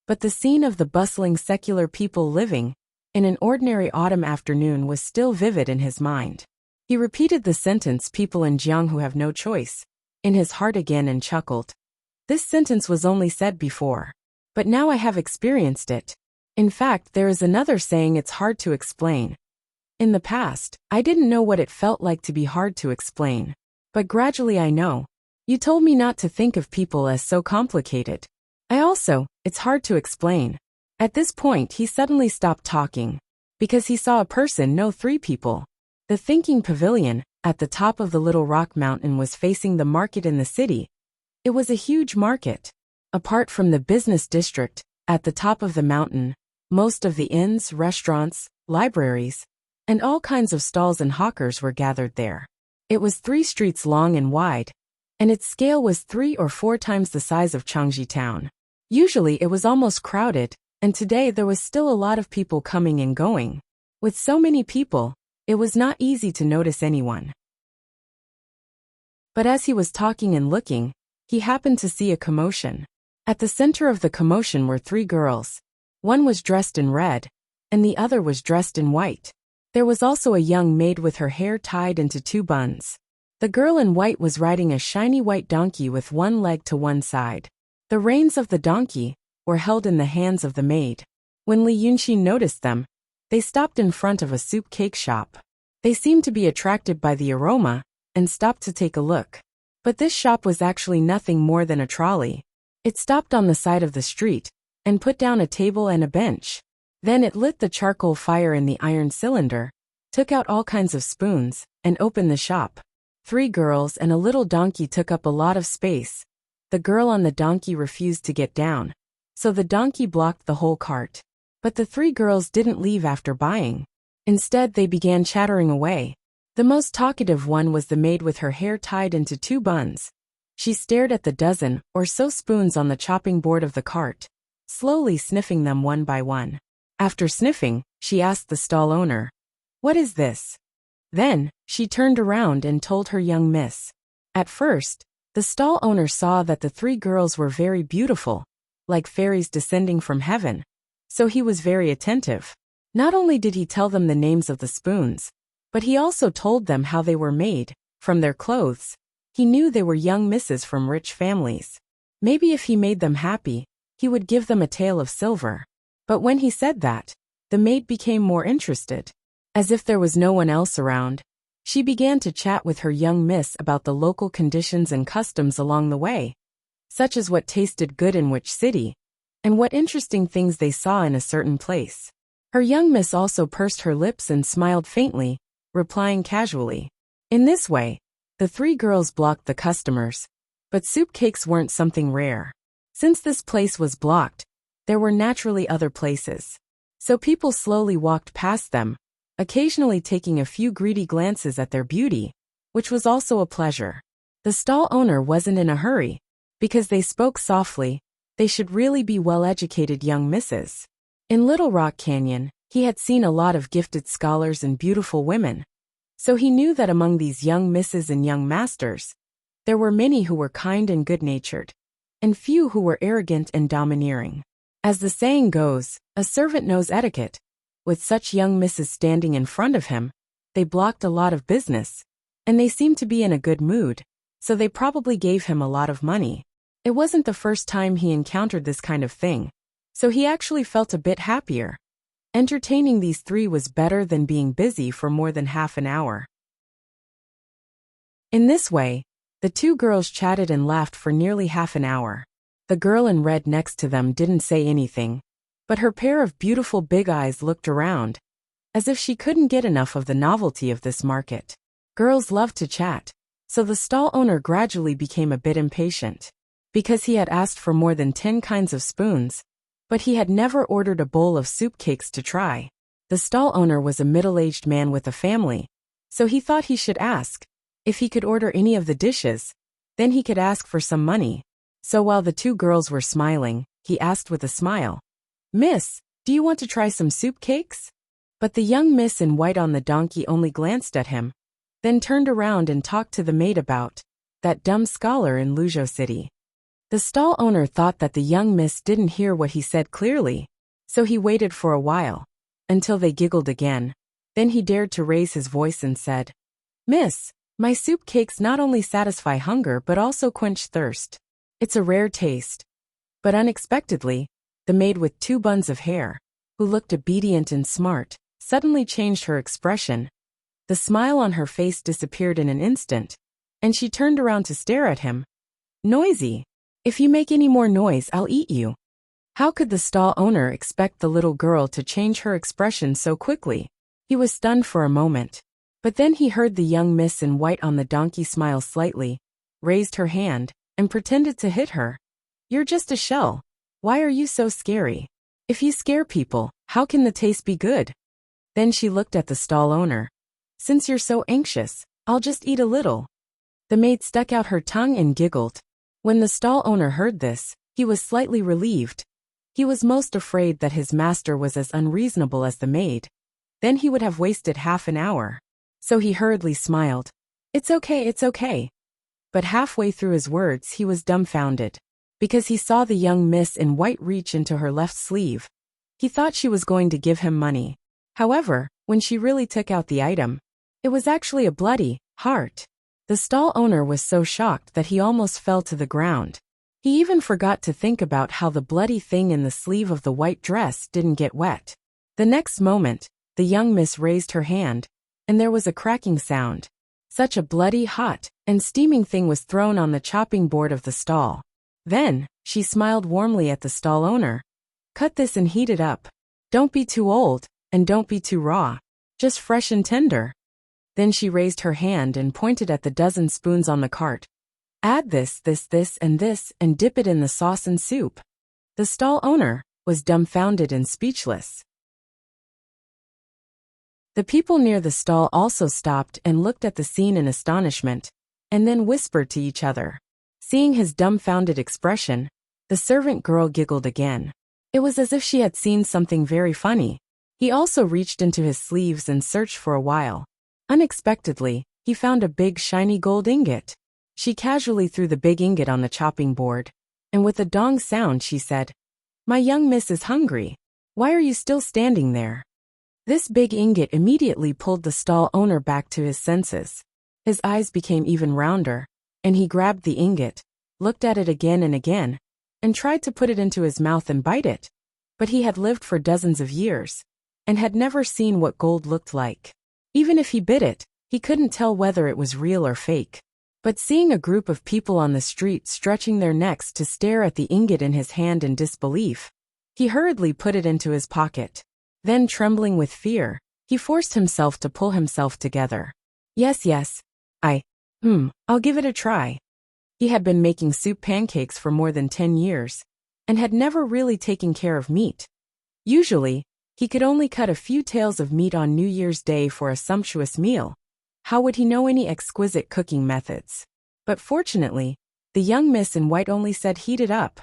But the scene of the bustling secular people living in an ordinary autumn afternoon was still vivid in his mind. He repeated the sentence, people in Jianghu have no choice, in his heart again and chuckled. This sentence was only said before. But now I have experienced it. In fact, there is another saying it's hard to explain. In the past, I didn't know what it felt like to be hard to explain. But gradually I know. You told me not to think of people as so complicated. It's hard to explain. At this point he suddenly stopped talking, because he saw a person, no 3 people. The thinking pavilion, at the top of the Little Rock Mountain, was facing the market in the city. It was a huge market. Apart from the business district, at the top of the mountain, most of the inns, restaurants, libraries, and all kinds of stalls and hawkers were gathered there. It was 3 streets long and wide, and its scale was 3 or 4 times the size of Changji town. Usually it was almost crowded, and today there was still a lot of people coming and going. With so many people, it was not easy to notice anyone. But as he was talking and looking, he happened to see a commotion. At the center of the commotion were 3 girls. One was dressed in red, and the other was dressed in white. There was also a young maid with her hair tied into 2 buns. The girl in white was riding a shiny white donkey with 1 leg to one side. The reins of the donkey were held in the hands of the maid. When Li Yunxin noticed them, they stopped in front of a soup cake shop. They seemed to be attracted by the aroma and stopped to take a look. But this shop was actually nothing more than a trolley. It stopped on the side of the street and put down a table and a bench. Then it lit the charcoal fire in the iron cylinder, took out all kinds of spoons, and opened the shop. 3 girls and a little donkey took up a lot of space. The girl on the donkey refused to get down, so the donkey blocked the whole cart. But the 3 girls didn't leave after buying. Instead, they began chattering away. The most talkative one was the maid with her hair tied into 2 buns. She stared at the dozen or so spoons on the chopping board of the cart, slowly sniffing them one by one. After sniffing, she asked the stall owner, "What is this?" Then, she turned around and told her young miss. At first, the stall owner saw that the 3 girls were very beautiful, like fairies descending from heaven. So he was very attentive. Not only did he tell them the names of the spoons, But he also told them how they were made, from their clothes. He knew they were young misses from rich families. Maybe if he made them happy, he would give them a tael of silver. But when he said that, the maid became more interested. As if there was no one else around, she began to chat with her young miss about the local conditions and customs along the way, such as what tasted good in which city, and what interesting things they saw in a certain place. Her young miss also pursed her lips and smiled faintly, replying casually. In this way, the three girls blocked the customers. But soup cakes weren't something rare. Since this place was blocked, there were naturally other places. So people slowly walked past them, occasionally taking a few greedy glances at their beauty, which was also a pleasure. The stall owner wasn't in a hurry, because they spoke softly. They should really be well-educated young misses. In Little Rock Canyon, he had seen a lot of gifted scholars and beautiful women. So he knew that among these young misses and young masters, there were many who were kind and good-natured, and few who were arrogant and domineering. As the saying goes, a servant knows etiquette. With such young misses standing in front of him, they blocked a lot of business, and they seemed to be in a good mood, so they probably gave him a lot of money. It wasn't the first time he encountered this kind of thing, so he actually felt a bit happier. Entertaining these three was better than being busy for more than half an hour. In this way, the two girls chatted and laughed for nearly half an hour. The girl in red next to them didn't say anything, but her pair of beautiful big eyes looked around, as if she couldn't get enough of the novelty of this market. Girls loved to chat, so the stall owner gradually became a bit impatient. Because he had asked for more than 10 kinds of spoons, but he had never ordered a bowl of soup cakes to try. The stall owner was a middle-aged man with a family, so he thought he should ask. If he could order any of the dishes, then he could ask for some money. So while the two girls were smiling, he asked with a smile, "Miss, do you want to try some soup cakes?" But the young miss in white on the donkey only glanced at him, then turned around and talked to the maid about that dumb scholar in Luzhou City. The stall owner thought that the young miss didn't hear what he said clearly, so he waited for a while, until they giggled again. Then he dared to raise his voice and said, "Miss, my soup cakes not only satisfy hunger but also quench thirst. It's a rare taste." But unexpectedly, the maid with 2 buns of hair, who looked obedient and smart, suddenly changed her expression. The smile on her face disappeared in an instant, and she turned around to stare at him. "Noisy. If you make any more noise, I'll eat you." How could the stall owner expect the little girl to change her expression so quickly? He was stunned for a moment. But then he heard the young miss in white on the donkey smile slightly, raised her hand, and pretended to hit her. "You're just a shell. Why are you so scary? If you scare people, how can the taste be good?" Then she looked at the stall owner. "Since you're so anxious, I'll just eat a little." The maid stuck out her tongue and giggled. When the stall owner heard this, he was slightly relieved. He was most afraid that his master was as unreasonable as the maid. Then he would have wasted half an hour. So he hurriedly smiled. It's okay. But halfway through his words he was dumbfounded, because he saw the young miss in white reach into her left sleeve. He thought she was going to give him money. However, when she really took out the item, it was actually a bloody heart. The stall owner was so shocked that he almost fell to the ground. He even forgot to think about how the bloody thing in the sleeve of the white dress didn't get wet. The next moment, the young miss raised her hand, and there was a cracking sound. Such a bloody, hot, and steaming thing was thrown on the chopping board of the stall. Then, she smiled warmly at the stall owner. "Cut this and heat it up. Don't be too old, and don't be too raw. Just fresh and tender." Then she raised her hand and pointed at the dozen spoons on the cart. "Add this, and this, and dip it in the sauce and soup." The stall owner was dumbfounded and speechless. The people near the stall also stopped and looked at the scene in astonishment, and then whispered to each other. Seeing his dumbfounded expression, the servant girl giggled again. It was as if she had seen something very funny. He also reached into his sleeves and searched for a while. Unexpectedly, he found a big shiny gold ingot. She casually threw the big ingot on the chopping board, and with a dong sound she said, "My young miss is hungry. Why are you still standing there?" This big ingot immediately pulled the stall owner back to his senses. His eyes became even rounder, and he grabbed the ingot, looked at it again and again, and tried to put it into his mouth and bite it. But he had lived for dozens of years, and had never seen what gold looked like. Even if he bit it, he couldn't tell whether it was real or fake. But seeing a group of people on the street stretching their necks to stare at the ingot in his hand in disbelief, he hurriedly put it into his pocket. Then, trembling with fear, he forced himself to pull himself together. Yes, I'll give it a try. He had been making soup pancakes for more than 10 years, and had never really taken care of meat. Usually, he could only cut a few tails of meat on New Year's Day for a sumptuous meal. How would he know any exquisite cooking methods? But fortunately, the young miss in white only said heat it up.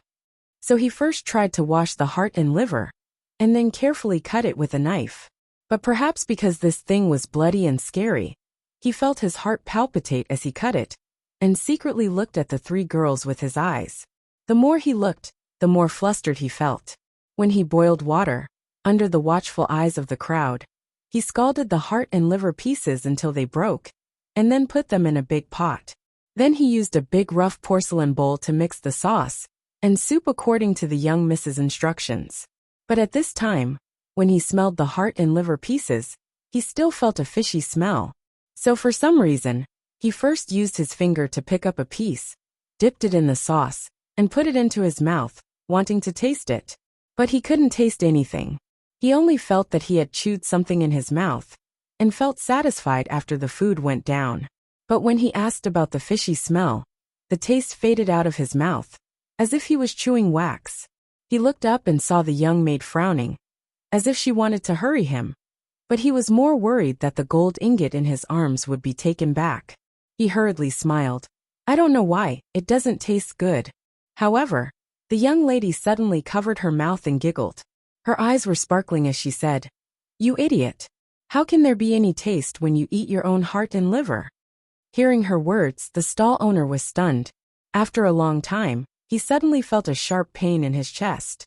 So he first tried to wash the heart and liver, and then carefully cut it with a knife. But perhaps because this thing was bloody and scary, he felt his heart palpitate as he cut it, and secretly looked at the three girls with his eyes. The more he looked, the more flustered he felt. When he boiled water, under the watchful eyes of the crowd, he scalded the heart and liver pieces until they broke, and then put them in a big pot. Then he used a big rough porcelain bowl to mix the sauce and soup according to the young miss's instructions. But at this time, when he smelled the heart and liver pieces, he still felt a fishy smell. So for some reason, he first used his finger to pick up a piece, dipped it in the sauce, and put it into his mouth, wanting to taste it. But he couldn't taste anything. He only felt that he had chewed something in his mouth, and felt satisfied after the food went down. But when he asked about the fishy smell, the taste faded out of his mouth, as if he was chewing wax. He looked up and saw the young maid frowning, as if she wanted to hurry him. But he was more worried that the gold ingot in his arms would be taken back. He hurriedly smiled. I don't know why, it doesn't taste good. However, the young lady suddenly covered her mouth and giggled. Her eyes were sparkling as she said, You idiot! How can there be any taste when you eat your own heart and liver? Hearing her words, the stall owner was stunned. After a long time, he suddenly felt a sharp pain in his chest.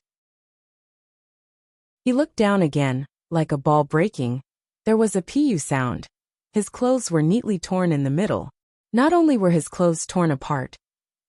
He looked down again, like a ball breaking. There was a pu sound. His clothes were neatly torn in the middle. Not only were his clothes torn apart,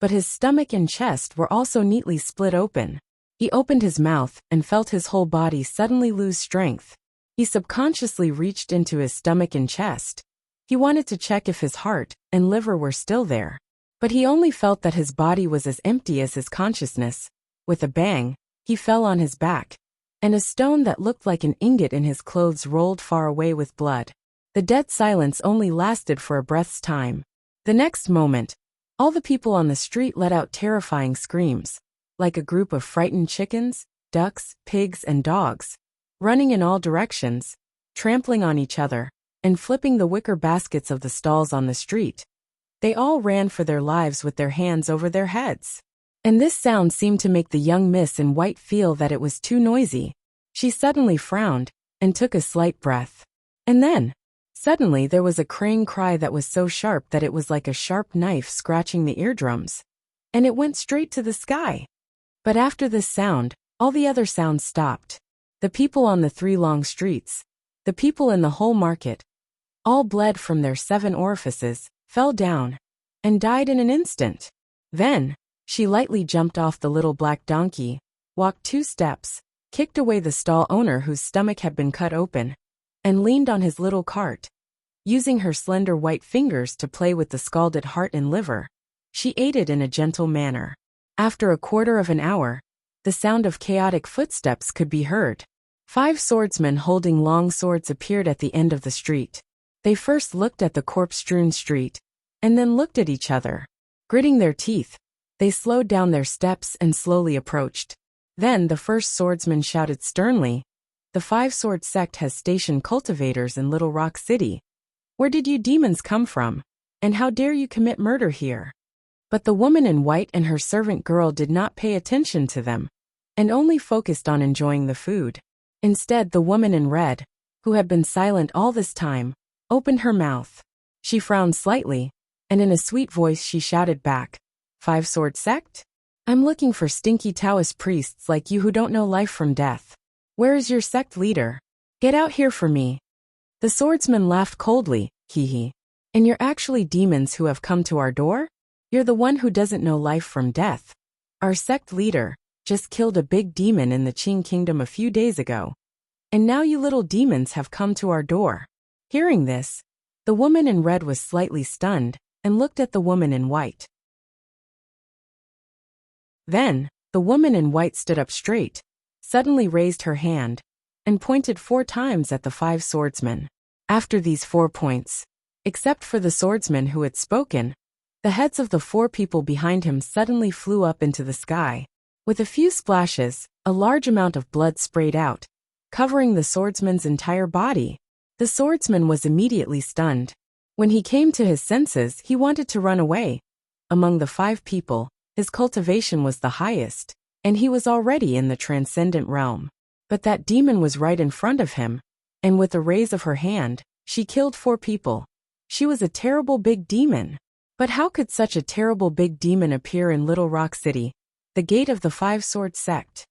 but his stomach and chest were also neatly split open. He opened his mouth and felt his whole body suddenly lose strength. He subconsciously reached into his stomach and chest. He wanted to check if his heart and liver were still there. But he only felt that his body was as empty as his consciousness. With a bang, he fell on his back, and a stone that looked like an ingot in his clothes rolled far away with blood. The dead silence only lasted for a breath's time. The next moment, all the people on the street let out terrifying screams, like a group of frightened chickens, ducks, pigs, and dogs, running in all directions, trampling on each other, and flipping the wicker baskets of the stalls on the street. They all ran for their lives with their hands over their heads. And this sound seemed to make the young miss in white feel that it was too noisy. She suddenly frowned, and took a slight breath. And then, suddenly there was a crane cry that was so sharp that it was like a sharp knife scratching the eardrums. And it went straight to the sky. But after this sound, all the other sounds stopped. The people on the 3 long streets, the people in the whole market, all bled from their 7 orifices, fell down, and died in an instant. Then, she lightly jumped off the little black donkey, walked 2 steps, kicked away the stall owner whose stomach had been cut open, and leaned on his little cart. Using her slender white fingers to play with the scalded heart and liver, she ate it in a gentle manner. After a quarter of an hour, the sound of chaotic footsteps could be heard. 5 swordsmen holding long swords appeared at the end of the street. They first looked at the corpse-strewn street, and then looked at each other. Gritting their teeth, they slowed down their steps and slowly approached. Then the first swordsman shouted sternly, The 5-sword sect has stationed cultivators in Little Rock City. Where did you demons come from? And how dare you commit murder here? But the woman in white and her servant girl did not pay attention to them, and only focused on enjoying the food. Instead, the woman in red, who had been silent all this time, opened her mouth. She frowned slightly, and in a sweet voice she shouted back, 5-sword sect? I'm looking for stinky Taoist priests like you who don't know life from death. Where is your sect leader? Get out here for me. The swordsman laughed coldly, hee hee. And you're actually demons who have come to our door? You're the one who doesn't know life from death. Our sect leader just killed a big demon in the Qing kingdom a few days ago. And now you little demons have come to our door. Hearing this, the woman in red was slightly stunned and looked at the woman in white. Then, the woman in white stood up straight, suddenly raised her hand, and pointed 4 times at the 5 swordsmen. After these 4 points, except for the swordsman who had spoken, the heads of the 4 people behind him suddenly flew up into the sky. With a few splashes, a large amount of blood sprayed out, covering the swordsman's entire body. The swordsman was immediately stunned. When he came to his senses, he wanted to run away. Among the 5 people, his cultivation was the highest, and he was already in the transcendent realm. But that demon was right in front of him, and with a raise of her hand, she killed 4 people. She was a terrible big demon. But how could such a terrible big demon appear in Little Rock City, the gate of the 5-sword sect?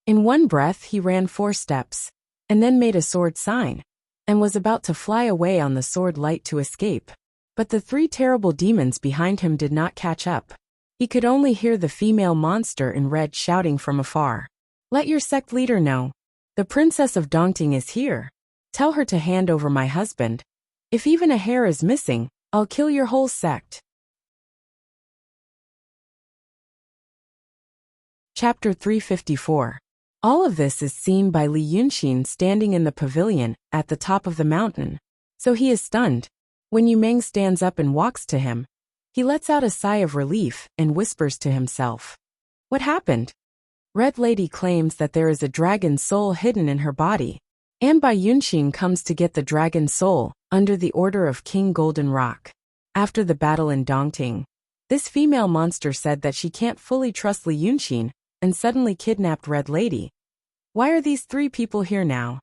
In one breath he ran 4 steps, and then made a sword sign, and was about to fly away on the sword light to escape. But the 3 terrible demons behind him did not catch up. He could only hear the female monster in red shouting from afar. Let your sect leader know. The princess of Dongting is here. Tell her to hand over my husband. If even a hair is missing, I'll kill your whole sect. Chapter 354. All of this is seen by Li Yunxin standing in the pavilion at the top of the mountain. So he is stunned. When Yu Meng stands up and walks to him, he lets out a sigh of relief and whispers to himself. What happened? Red Lady claims that there is a dragon soul hidden in her body. And Bai Yunxin comes to get the dragon soul under the order of King Golden Rock. After the battle in Dongting, this female monster said that she can't fully trust Li Yunxin and suddenly kidnapped Red Lady. Why are these 3 people here now?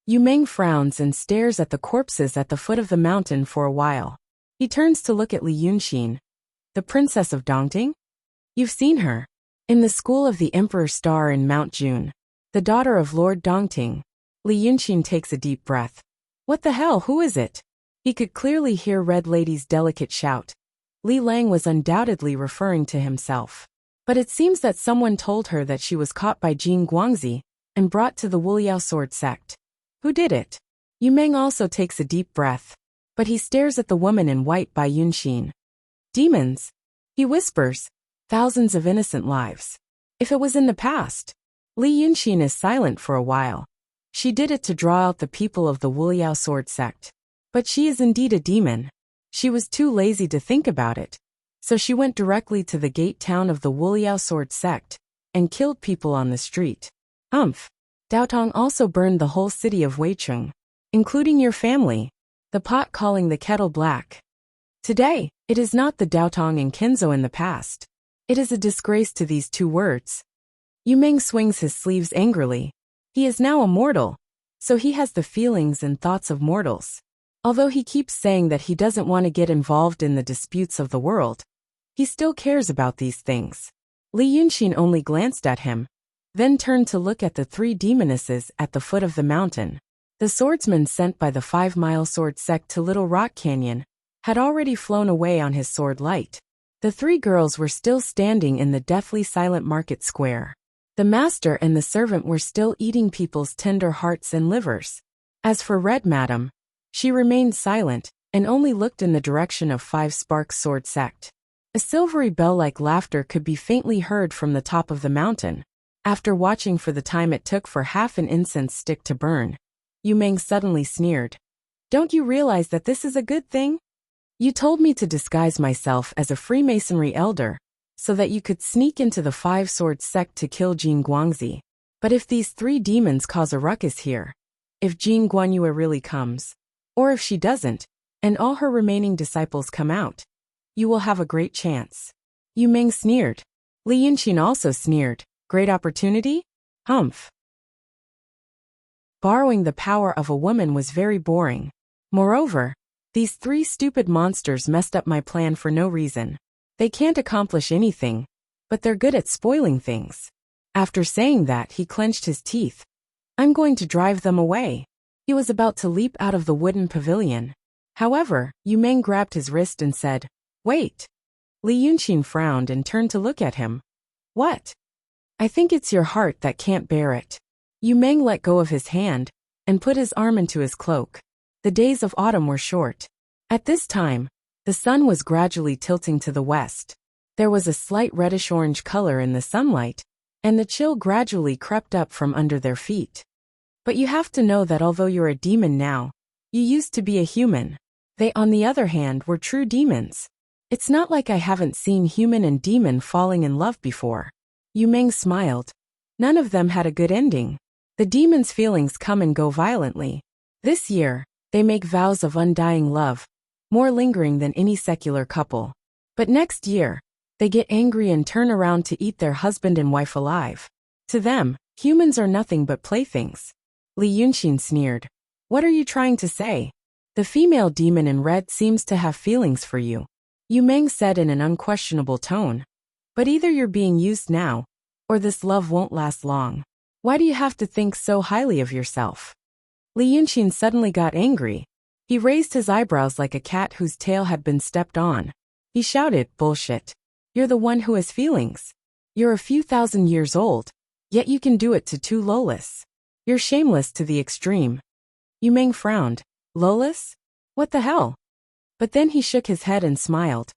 Yu Meng frowns and stares at the corpses at the foot of the mountain for a while. He turns to look at Li Yunxin. The princess of Dongting? You've seen her. In the school of the Emperor Star in Mount June. The daughter of Lord Dongting. Li Yunxin takes a deep breath. What the hell, who is it? He could clearly hear Red Lady's delicate shout. Li Lang was undoubtedly referring to himself. But it seems that someone told her that she was caught by Jin Guangzi and brought to the Wuliao sword sect. Who did it? Yu Meng also takes a deep breath. But he stares at the woman in white Bai Yunxin. Demons. He whispers. Thousands of innocent lives. If it was in the past. Li Yunxin is silent for a while. She did it to draw out the people of the Wuliao sword sect. But she is indeed a demon. She was too lazy to think about it. So she went directly to the gate town of the Wuliao sword sect and killed people on the street. Daotong also burned the whole city of Weicheng, including your family. The pot calling the kettle black. Today, it is not the Daotong and Kenzo in the past. It is a disgrace to these 2 words. Yu Meng swings his sleeves angrily. He is now a mortal, so he has the feelings and thoughts of mortals. Although he keeps saying that he doesn't want to get involved in the disputes of the world, he still cares about these things. Li Yunxin only glanced at him, then turned to look at the 3 demonesses at the foot of the mountain. The swordsman sent by the 5-mile sword sect to Little Rock Canyon had already flown away on his sword light. The 3 girls were still standing in the deathly silent market square. The master and the servant were still eating people's tender hearts and livers. As for Red Madam, she remained silent and only looked in the direction of 5 Sparks sword sect. A silvery bell-like laughter could be faintly heard from the top of the mountain. After watching for the time it took for half an incense stick to burn, Yu Meng suddenly sneered. Don't you realize that this is a good thing? You told me to disguise myself as a Freemasonry elder, so that you could sneak into the 5-sword sect to kill Jin Guangzi. But if these 3 demons cause a ruckus here, if Jin Guanyue really comes, or if she doesn't, and all her remaining disciples come out, you will have a great chance. Yu Meng sneered. Li Yunxin also sneered. Great opportunity? Borrowing the power of a woman was very boring. Moreover, these 3 stupid monsters messed up my plan for no reason. They can't accomplish anything, but they're good at spoiling things. After saying that, he clenched his teeth. I'm going to drive them away. He was about to leap out of the wooden pavilion. However, Yu Meng grabbed his wrist and said, "Wait." Li Yunxin frowned and turned to look at him. "What?" "I think it's your heart that can't bear it." Yu Meng let go of his hand and put his arm into his cloak. The days of autumn were short. At this time, the sun was gradually tilting to the west. There was a slight reddish-orange color in the sunlight, and the chill gradually crept up from under their feet. But you have to know that although you're a demon now, you used to be a human. They, on the other hand, were true demons. It's not like I haven't seen human and demon falling in love before. Yu Meng smiled. None of them had a good ending. The demons' feelings come and go violently. This year, they make vows of undying love, more lingering than any secular couple. But next year, they get angry and turn around to eat their husband and wife alive. To them, humans are nothing but playthings. Li Yunxin sneered. What are you trying to say? The female demon in red seems to have feelings for you. Yu Meng said in an unquestionable tone. But either you're being used now, or this love won't last long. Why do you have to think so highly of yourself? Li Yunxin suddenly got angry. He raised his eyebrows like a cat whose tail had been stepped on. He shouted, "Bullshit. You're the one who has feelings. You're a few thousand years old, yet you can do it to two Lolas. You're shameless to the extreme." Yu Meng frowned. Lolas? What the hell? But then he shook his head and smiled.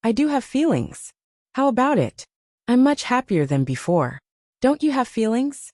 I do have feelings. How about it? I'm much happier than before. Don't you have feelings?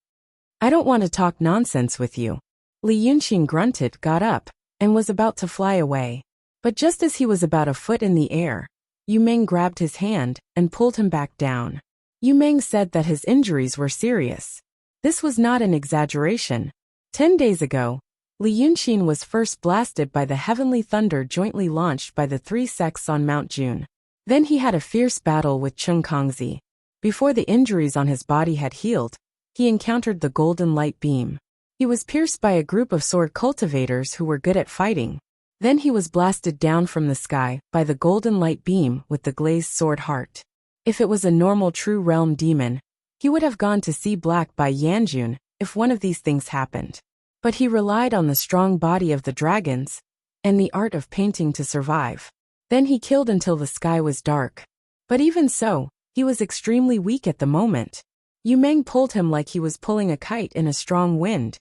I don't want to talk nonsense with you. Li Yunxin grunted, got up, and was about to fly away. But just as he was about a foot in the air, Yu Meng grabbed his hand and pulled him back down. Yu Meng said that his injuries were serious. This was not an exaggeration. 10 days ago, Li Yunxin was first blasted by the heavenly thunder jointly launched by the three sects on Mount Jun. Then he had a fierce battle with Chung Kongzi. Before the injuries on his body had healed, he encountered the golden light beam. He was pierced by a group of sword cultivators who were good at fighting. Then he was blasted down from the sky by the golden light beam with the glazed sword heart. If it was a normal true realm demon, he would have gone to see black by Yanjun if one of these things happened. But he relied on the strong body of the dragons and the art of painting to survive. Then he killed until the sky was dark. But even so, he was extremely weak at the moment. Yu Meng pulled him like he was pulling a kite in a strong wind.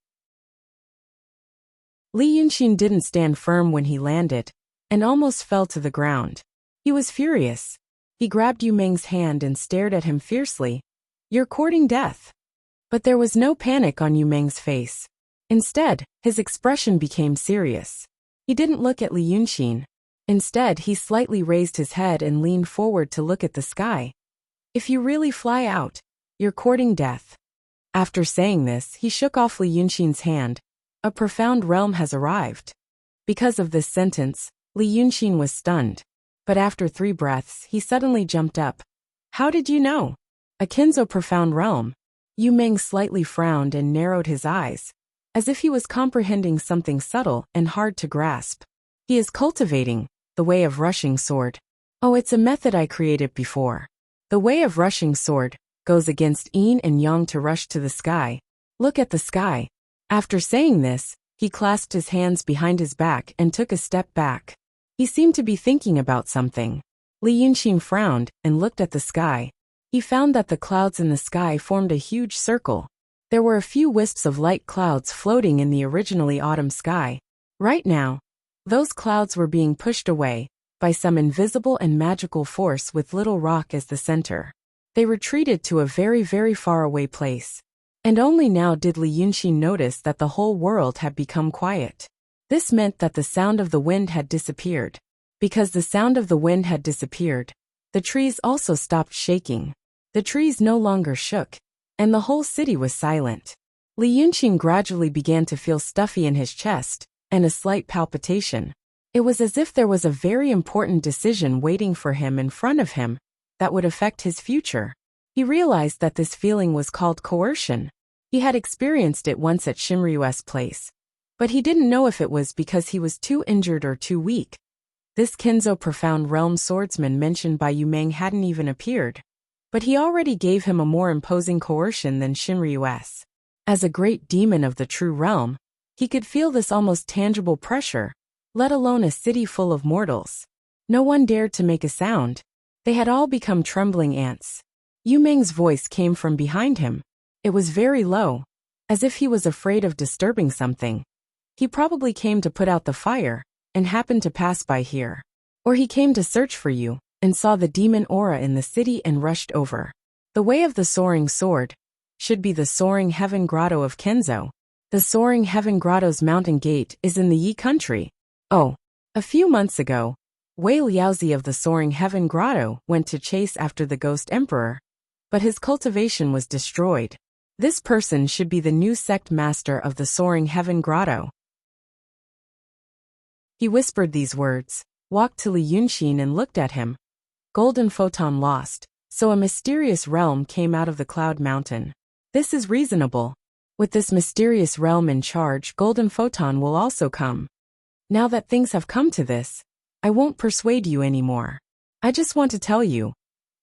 Li Yunxin didn't stand firm when he landed, and almost fell to the ground. He was furious. He grabbed Yu Meng's hand and stared at him fiercely. You're courting death. But there was no panic on Yu Meng's face. Instead, his expression became serious. He didn't look at Li Yunxin. Instead, he slightly raised his head and leaned forward to look at the sky. If you really fly out, you're courting death. After saying this, he shook off Li Yunxin's hand. A profound realm has arrived. Because of this sentence, Li Yunxin was stunned. But after 3 breaths, he suddenly jumped up. How did you know? A Kinzo profound realm. Yu Meng slightly frowned and narrowed his eyes, as if he was comprehending something subtle and hard to grasp. He is cultivating the way of rushing sword. Oh, it's a method I created before. The way of rushing sword goes against yin and yang to rush to the sky. Look at the sky. After saying this, he clasped his hands behind his back and took a step back. He seemed to be thinking about something. Li Yunxin frowned and looked at the sky. He found that the clouds in the sky formed a huge circle. There were a few wisps of light clouds floating in the originally autumn sky. Right now, those clouds were being pushed away by some invisible and magical force with Little Rock as the center. They retreated to a very, very far away place. And only now did Li Yunxin notice that the whole world had become quiet. This meant that the sound of the wind had disappeared. Because the sound of the wind had disappeared, the trees also stopped shaking. The trees no longer shook, and the whole city was silent. Li Yunxin gradually began to feel stuffy in his chest, and a slight palpitation. It was as if there was a very important decision waiting for him in front of him that would affect his future. He realized that this feeling was called coercion. He had experienced it once at Shinryu's place, but he didn't know if it was because he was too injured or too weak. This Kinzo Profound Realm swordsman mentioned by Yu Meng hadn't even appeared, but he already gave him a more imposing coercion than Shinryu's. As a great demon of the true realm, He could feel this almost tangible pressure, let alone a city full of mortals. No one dared to make a sound. They had all become trembling ants. Yu Meng's voice came from behind him. It was very low, as if he was afraid of disturbing something. He probably came to put out the fire, and happened to pass by here. Or he came to search for you, and saw the demon aura in the city and rushed over. The way of the soaring sword should be the soaring heaven grotto of Kenzo. The soaring heaven grotto's mountain gate is in the Yi country. Oh, a few months ago, Wei Liaozi of the soaring heaven grotto went to chase after the ghost emperor, but his cultivation was destroyed. This person should be the new sect master of the soaring heaven grotto. He whispered these words, walked to Li Yunxin and looked at him. Golden photon lost, so a mysterious realm came out of the cloud mountain. This is reasonable. With this mysterious realm in charge, golden photon will also come. Now that things have come to this, I won't persuade you anymore. I just want to tell you,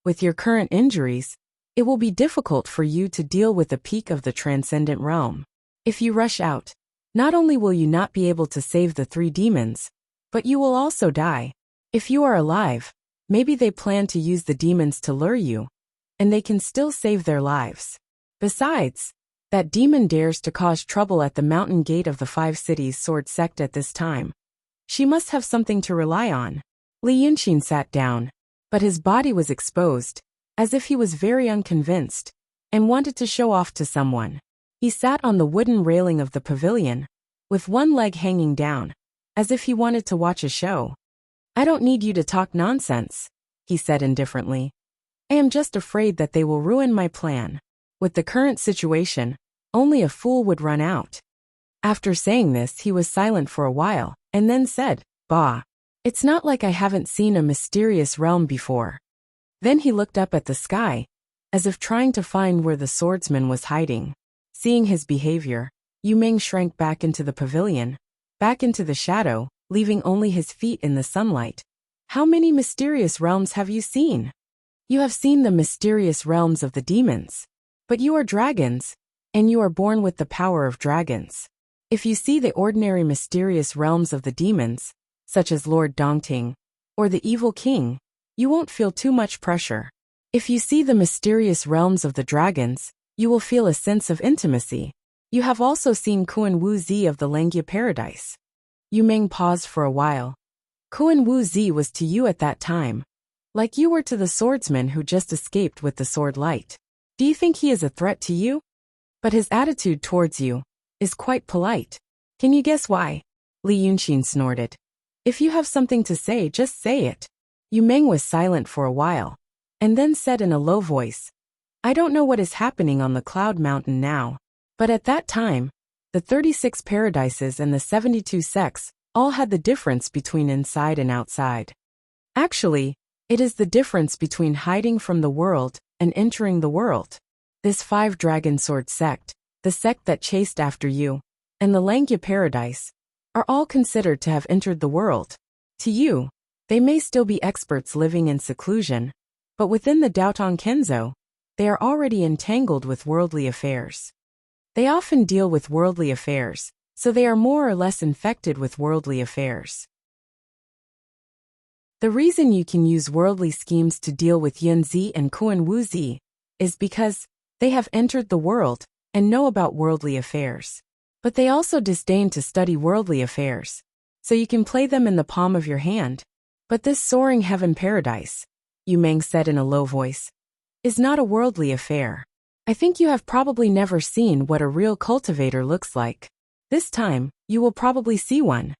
with your current injuries, it will be difficult for you to deal with the peak of the transcendent realm. If you rush out, not only will you not be able to save the 3 demons, but you will also die. If you are alive, maybe they plan to use the demons to lure you, and they can still save their lives. Besides, that demon dares to cause trouble at the mountain gate of the 5 cities sword sect at this time. She must have something to rely on. Li Yunxin sat down, but his body was exposed, as if he was very unconvinced, and wanted to show off to someone. He sat on the wooden railing of the pavilion, with one leg hanging down, as if he wanted to watch a show. I don't need you to talk nonsense, he said indifferently. I am just afraid that they will ruin my plan. With the current situation, only a fool would run out. After saying this, he was silent for a while, and then said, Bah, it's not like I haven't seen a mysterious realm before. Then he looked up at the sky, as if trying to find where the swordsman was hiding. Seeing his behavior, Yu Meng shrank back into the pavilion, back into the shadow, leaving only his feet in the sunlight. How many mysterious realms have you seen? You have seen the mysterious realms of the demons. But you are dragons, and you are born with the power of dragons. If you see the ordinary mysterious realms of the demons, such as Lord Dongting, or the evil king, you won't feel too much pressure. If you see the mysterious realms of the dragons, you will feel a sense of intimacy. You have also seen Kuan Wu Zi of the Langya Paradise. Yu Meng paused for a while. Kuan Wu Zi was to you at that time, like you were to the swordsman who just escaped with the sword light. Do you think he is a threat to you? But his attitude towards you is quite polite. Can you guess why? Li Yunxin snorted. If you have something to say, just say it. Yu Meng was silent for a while, and then said in a low voice, I don't know what is happening on the cloud mountain now, but at that time, the 36 paradises and the 72 sects all had the difference between inside and outside. Actually, it is the difference between hiding from the world and entering the world. This 5 dragon sword sect, the sect that chased after you, and the Langya Paradise, are all considered to have entered the world. To you, they may still be experts living in seclusion, but within the Daotong Kenzo, they are already entangled with worldly affairs. They often deal with worldly affairs, so they are more or less infected with worldly affairs. The reason you can use worldly schemes to deal with Yunzi and Kuan Wuzi is because they have entered the world and know about worldly affairs. But they also disdain to study worldly affairs, so you can play them in the palm of your hand. But this soaring heaven paradise, Yu Meng said in a low voice, is not a worldly affair. I think you have probably never seen what a real cultivator looks like. This time, you will probably see one.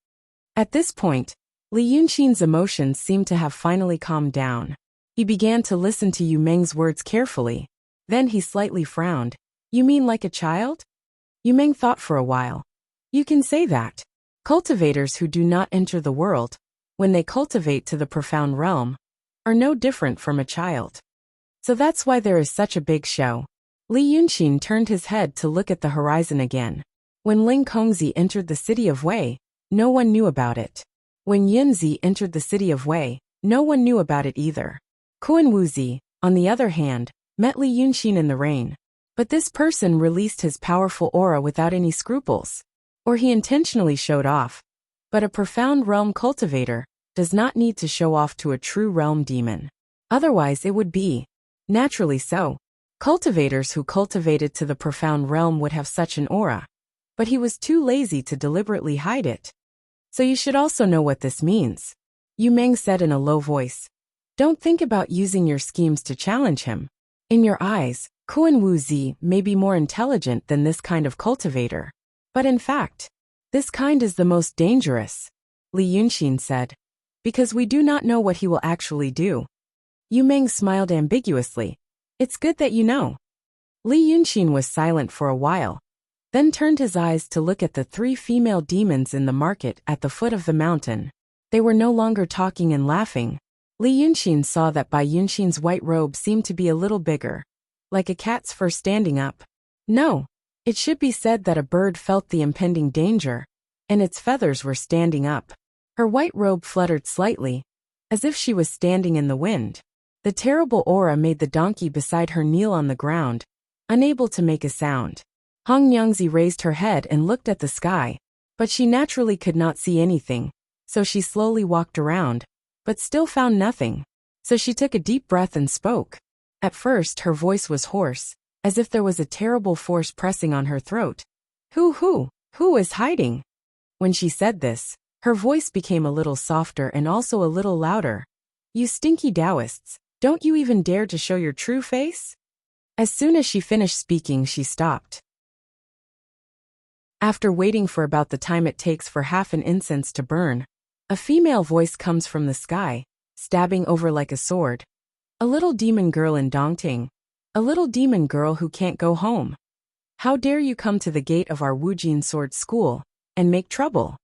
At this point, Li Yunxin's emotions seemed to have finally calmed down. He began to listen to Yu Meng's words carefully. Then he slightly frowned. You mean like a child? Yu Meng thought for a while. You can say that. Cultivators who do not enter the world, when they cultivate to the profound realm, are no different from a child. So that's why there is such a big show. Li Yunxin turned his head to look at the horizon again. When Ling Kongzi entered the city of Wei, no one knew about it. When Yunzi entered the city of Wei, no one knew about it either. Kuan Wuzi, on the other hand, met Li Yunxin in the rain. But this person released his powerful aura without any scruples. or he intentionally showed off. But a profound realm cultivator does not need to show off to a true realm demon. Otherwise it would be naturally so. Cultivators who cultivated to the profound realm would have such an aura. But he was too lazy to deliberately hide it. So you should also know what this means. Yu Meng said in a low voice. Don't think about using your schemes to challenge him. In your eyes, Kuan Wu Zi may be more intelligent than this kind of cultivator. But in fact, this kind is the most dangerous, Li Yunxin said. Because we do not know what he will actually do. Yu Meng smiled ambiguously. It's good that you know. Li Yunxin was silent for a while, then turned his eyes to look at the 3 female demons in the market at the foot of the mountain. They were no longer talking and laughing. Li Yunxin saw that Bai Yunxin's white robe seemed to be a little bigger, like a cat's fur standing up. No, it should be said that a bird felt the impending danger, and its feathers were standing up. Her white robe fluttered slightly, as if she was standing in the wind. The terrible aura made the donkey beside her kneel on the ground, unable to make a sound. Hong Nyangzi raised her head and looked at the sky, but she naturally could not see anything, so she slowly walked around, but still found nothing. So she took a deep breath and spoke. At first her voice was hoarse, as if there was a terrible force pressing on her throat. Who is hiding? When she said this, her voice became a little softer and also a little louder. You stinky Taoists, don't you even dare to show your true face? As soon as she finished speaking, she stopped. After waiting for about the time it takes for half an incense to burn, a female voice comes from the sky, stabbing over like a sword. A little demon girl in Dongting. A little demon girl who can't go home. How dare you come to the gate of our Wujin Sword School and make trouble?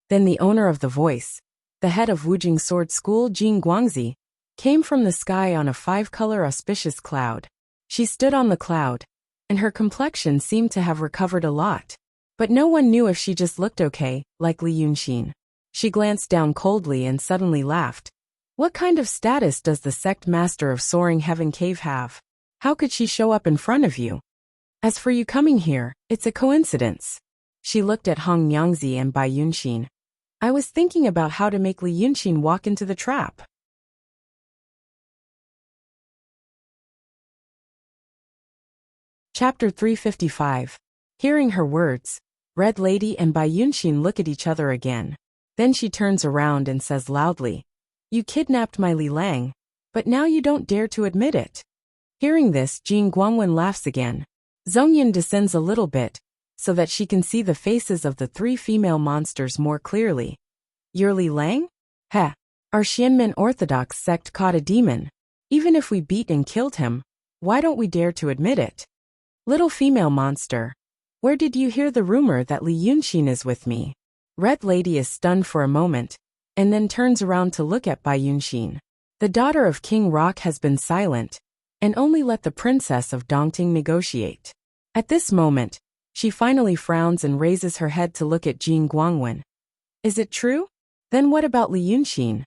Then the owner of the voice, the head of Wujing Sword School, Jing Guangzi, came from the sky on a 5-color auspicious cloud. She stood on the cloud, and her complexion seemed to have recovered a lot. But no one knew if she just looked okay, like Li Yunxin. She glanced down coldly and suddenly laughed. What kind of status does the sect master of Soaring Heaven Cave have? How could she show up in front of you? As for you coming here, it's a coincidence. She looked at Hong Nyangzi and Bai Yunxin. I was thinking about how to make Li Yunxin walk into the trap. Chapter 355. Hearing her words, Red Lady and Bai Yunxin look at each other again. Then she turns around and says loudly, You kidnapped my Li Lang, but now you don't dare to admit it. Hearing this, Jing Guangwen laughs again. Zhongyan descends a little bit, so that she can see the faces of the 3 female monsters more clearly. You're Li Lang? Heh, our Xianmen Orthodox sect caught a demon. Even if we beat and killed him, why don't we dare to admit it? Little female monster, where did you hear the rumor that Li Yunxin is with me? Red Lady is stunned for a moment, and then turns around to look at Bai Yunxin. The daughter of King Rock has been silent, and only let the princess of Dongting negotiate. At this moment, she finally frowns and raises her head to look at Jing Guangwen. Is it true? Then what about Li Yunxin?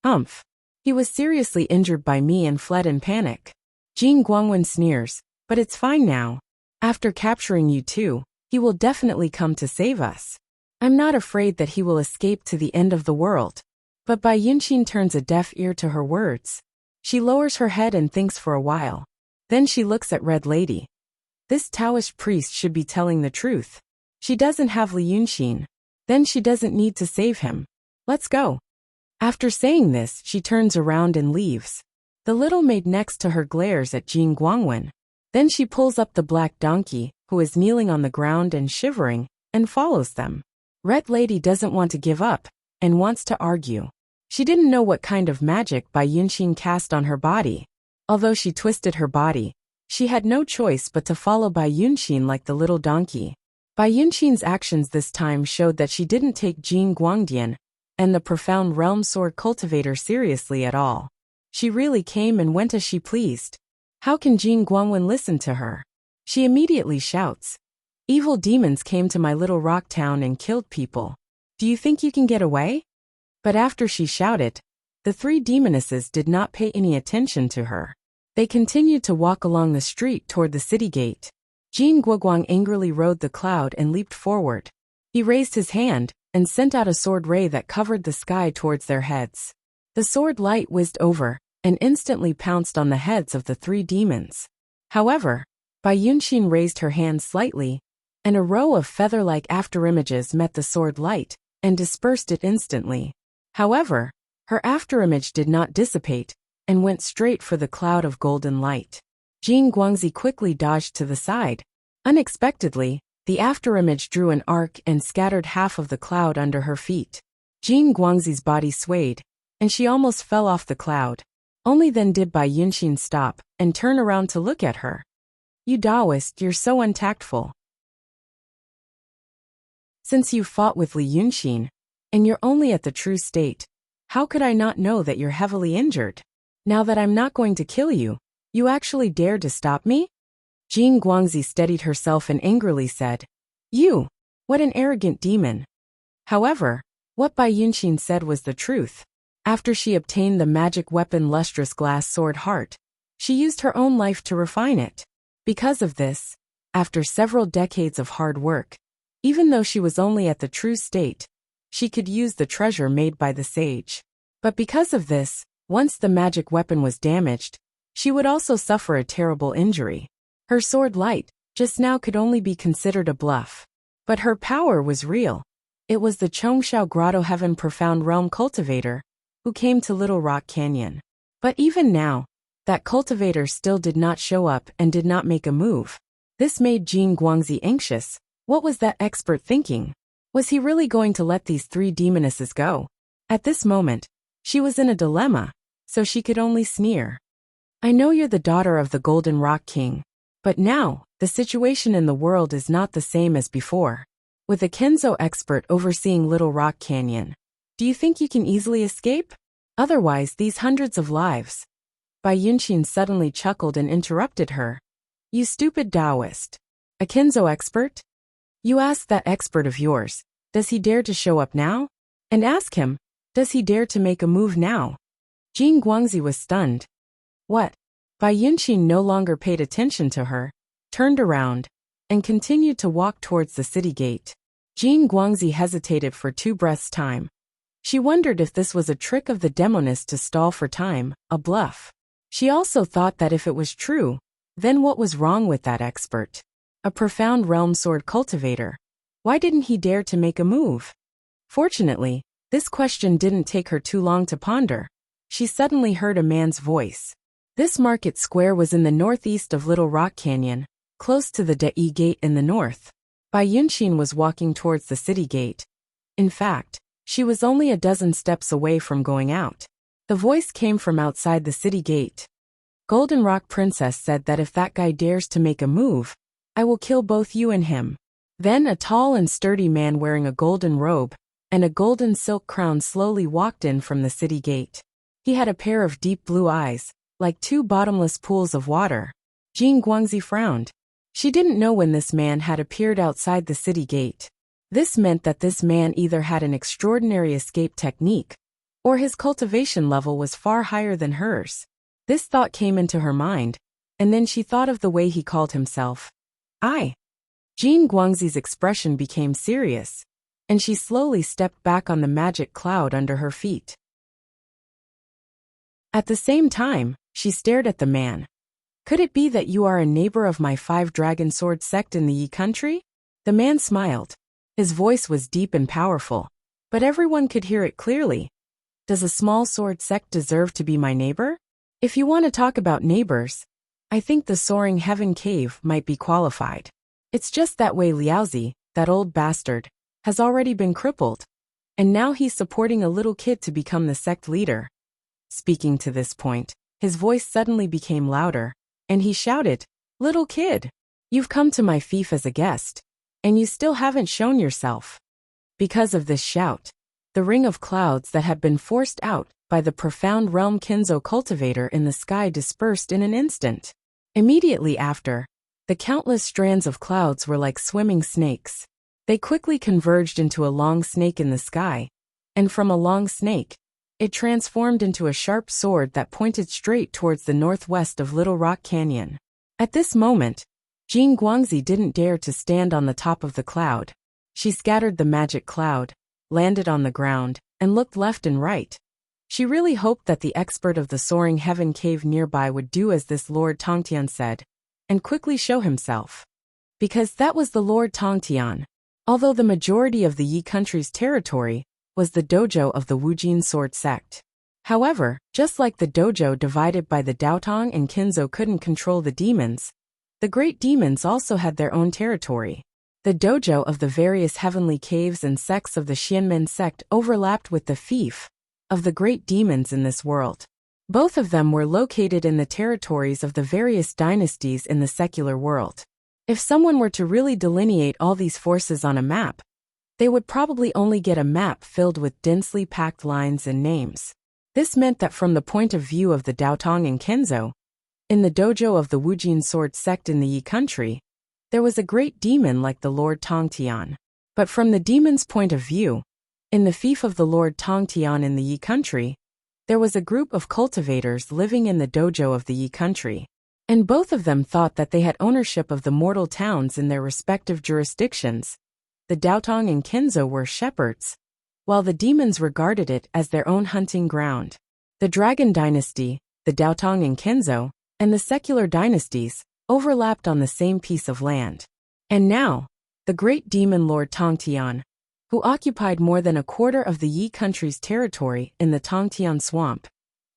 Humph. He was seriously injured by me and fled in panic. Jing Guangwen sneers, but it's fine now. After capturing you two, he will definitely come to save us. I'm not afraid that he will escape to the end of the world. But Bai Yunxin turns a deaf ear to her words. She lowers her head and thinks for a while. Then she looks at Red Lady. This Taoist priest should be telling the truth. She doesn't have Li Yunxin. Then she doesn't need to save him. Let's go. After saying this, she turns around and leaves. The little maid next to her glares at Jing Guangwen. Then she pulls up the black donkey, who is kneeling on the ground and shivering, and follows them. Red Lady doesn't want to give up, and wants to argue. She didn't know what kind of magic Bai Yunxin cast on her body. Although she twisted her body, she had no choice but to follow Bai Yunxin like the little donkey. Bai Yunxin's actions this time showed that she didn't take Jing Guangdian and the profound realm sword cultivator seriously at all. She really came and went as she pleased. How can Jing Guangwen listen to her? She immediately shouts. Evil demons came to my little rock town and killed people. Do you think you can get away? But after she shouted, the 3 demonesses did not pay any attention to her. They continued to walk along the street toward the city gate. Jing Guoguang angrily rode the cloud and leaped forward. He raised his hand and sent out a sword ray that covered the sky towards their heads. The sword light whizzed over and instantly pounced on the heads of the 3 demons. However, Bai Yunxin raised her hand slightly, and a row of feather-like afterimages met the sword light and dispersed it instantly. However, her afterimage did not dissipate and went straight for the cloud of golden light. Jing Guangzi quickly dodged to the side. Unexpectedly, the afterimage drew an arc and scattered half of the cloud under her feet. Jing Guangzi's body swayed, and she almost fell off the cloud. Only then did Bai Yunxin stop and turn around to look at her. "You Taoist, you're so untactful. Since you fought with Li Yunxin, and you're only at the true state, how could I not know that you're heavily injured? Now that I'm not going to kill you, you actually dare to stop me?" Jing Guangzi steadied herself and angrily said, "You! What an arrogant demon." However, what Bai Yunxin said was the truth. After she obtained the magic weapon lustrous glass sword heart, she used her own life to refine it. Because of this, after several decades of hard work, even though she was only at the true state, she could use the treasure made by the sage. But because of this, once the magic weapon was damaged, she would also suffer a terrible injury. Her sword light, just now, could only be considered a bluff. But her power was real. It was the Chongshao Grotto Heaven Profound Realm cultivator who came to Little Rock Canyon. But even now, that cultivator still did not show up and did not make a move. This made Jing Guangzi anxious. What was that expert thinking? Was he really going to let these 3 demonesses go? At this moment, she was in a dilemma, so she could only sneer. "I know you're the daughter of the Golden Rock King, but now, the situation in the world is not the same as before. With a Kenzo expert overseeing Little Rock Canyon, do you think you can easily escape? Otherwise, these hundreds of lives." Bai Yunxin suddenly chuckled and interrupted her. "You stupid Taoist. A Kenzo expert? You ask that expert of yours, does he dare to show up now? And ask him, does he dare to make a move now?" Jing Guangzi was stunned. What? Bai Yunxin no longer paid attention to her, turned around, and continued to walk towards the city gate. Jing Guangzi hesitated for 2 breaths' time. She wondered if this was a trick of the demoness to stall for time, a bluff. She also thought that if it was true, then what was wrong with that expert? A profound realm sword cultivator. Why didn't he dare to make a move? Fortunately, this question didn't take her too long to ponder. She suddenly heard a man's voice. This market square was in the northeast of Little Rock Canyon, close to the Dai Gate in the north. Bai Yunxin was walking towards the city gate. In fact, she was only a dozen steps away from going out. The voice came from outside the city gate. "Golden Rock Princess said that if that guy dares to make a move, I will kill both you and him." Then a tall and sturdy man wearing a golden robe and a golden silk crown slowly walked in from the city gate. He had a pair of deep blue eyes, like 2 bottomless pools of water. Jing Guangzi frowned. She didn't know when this man had appeared outside the city gate. This meant that this man either had an extraordinary escape technique, or his cultivation level was far higher than hers. This thought came into her mind, and then she thought of the way he called himself. Jing Guangzi's expression became serious, and she slowly stepped back on the magic cloud under her feet. At the same time, she stared at the man. "Could it be that you are a neighbor of my 5 dragon sword sect in the Yi country?" The man smiled. His voice was deep and powerful, but everyone could hear it clearly. "Does a small sword sect deserve to be my neighbor? If you want to talk about neighbors, I think the Soaring Heaven Cave might be qualified. It's just that way Liaozi, that old bastard, has already been crippled, and now he's supporting a little kid to become the sect leader." Speaking to this point, his voice suddenly became louder, and he shouted, "Little kid! You've come to my fief as a guest, and you still haven't shown yourself." Because of this shout, the ring of clouds that had been forced out by the profound realm Kinzo cultivator in the sky dispersed in an instant. Immediately after, the countless strands of clouds were like swimming snakes. They quickly converged into a long snake in the sky, and from a long snake, it transformed into a sharp sword that pointed straight towards the northwest of Little Rock Canyon. At this moment, Jing Guangzi didn't dare to stand on the top of the cloud. She scattered the magic cloud, landed on the ground, and looked left and right. She really hoped that the expert of the soaring heaven cave nearby would do as this Lord Tongtian said, and quickly show himself. Because that was the Lord Tongtian. Although the majority of the Yi country's territory was the dojo of the Wujin sword sect. However, just like the dojo divided by the Daotong and Kinzo couldn't control the demons, the great demons also had their own territory. The dojo of the various heavenly caves and sects of the Xianmen sect overlapped with the fief of the great demons in this world. Both of them were located in the territories of the various dynasties in the secular world. If someone were to really delineate all these forces on a map, they would probably only get a map filled with densely packed lines and names. This meant that from the point of view of the Daotong and Kenzo, in the dojo of the Wujin sword sect in the Yi country, there was a great demon like the Lord Tongtian. But from the demon's point of view, in the fief of the Lord Tongtian in the Yi country, there was a group of cultivators living in the dojo of the Yi country. And both of them thought that they had ownership of the mortal towns in their respective jurisdictions. The Daotong and Kenzo were shepherds, while the demons regarded it as their own hunting ground. The Dragon Dynasty, the Daotong and Kenzo, and the secular dynasties overlapped on the same piece of land. And now, the great demon Lord Tongtian, who occupied more than a quarter of the Yi country's territory in the Tongtian swamp,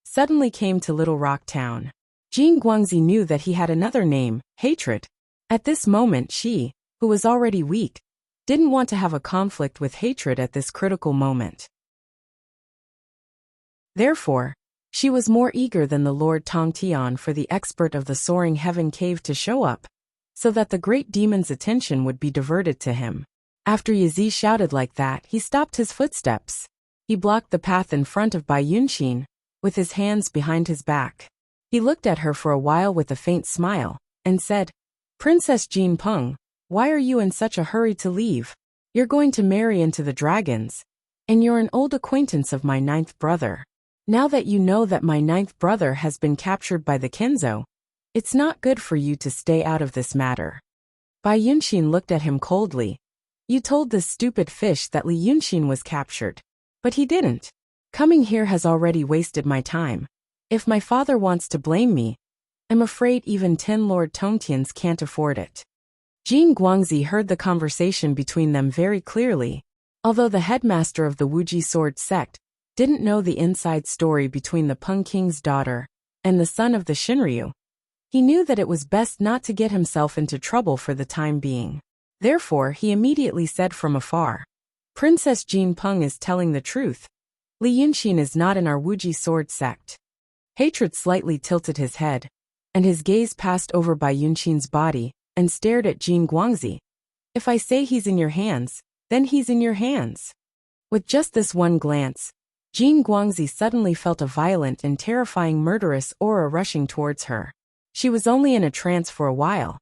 suddenly came to Little Rock Town. Jin Guangzi knew that he had another name, hatred. At this moment she, who was already weak, didn't want to have a conflict with hatred at this critical moment. Therefore, she was more eager than the Lord Tongtian for the expert of the soaring heaven cave to show up, so that the great demon's attention would be diverted to him. After Yazi shouted like that, he stopped his footsteps. He blocked the path in front of Bai Yunxin, with his hands behind his back. He looked at her for a while with a faint smile, and said, "Princess Jin Peng, why are you in such a hurry to leave? You're going to marry into the dragons, and you're an old acquaintance of my 9th brother. Now that you know that my 9th brother has been captured by the Kenzo, it's not good for you to stay out of this matter." Bai Yunxin looked at him coldly. "You told this stupid fish that Li Yunxin was captured. But he didn't. Coming here has already wasted my time. If my father wants to blame me, I'm afraid even 10 Lord Tongtians can't afford it." Jin Guangzi heard the conversation between them very clearly. Although the headmaster of the Wuji sword sect didn't know the inside story between the Peng King's daughter and the son of the Shinryu, he knew that it was best not to get himself into trouble for the time being. Therefore, he immediately said from afar, "Princess Jin Peng is telling the truth. Li Yunxin is not in our Wuji sword sect." Hatred slightly tilted his head, and his gaze passed over Bai Yunxin's body and stared at Jin Guangzi. "If I say he's in your hands, then he's in your hands." With just this one glance, Jin Guangzi suddenly felt a violent and terrifying murderous aura rushing towards her. She was only in a trance for a while,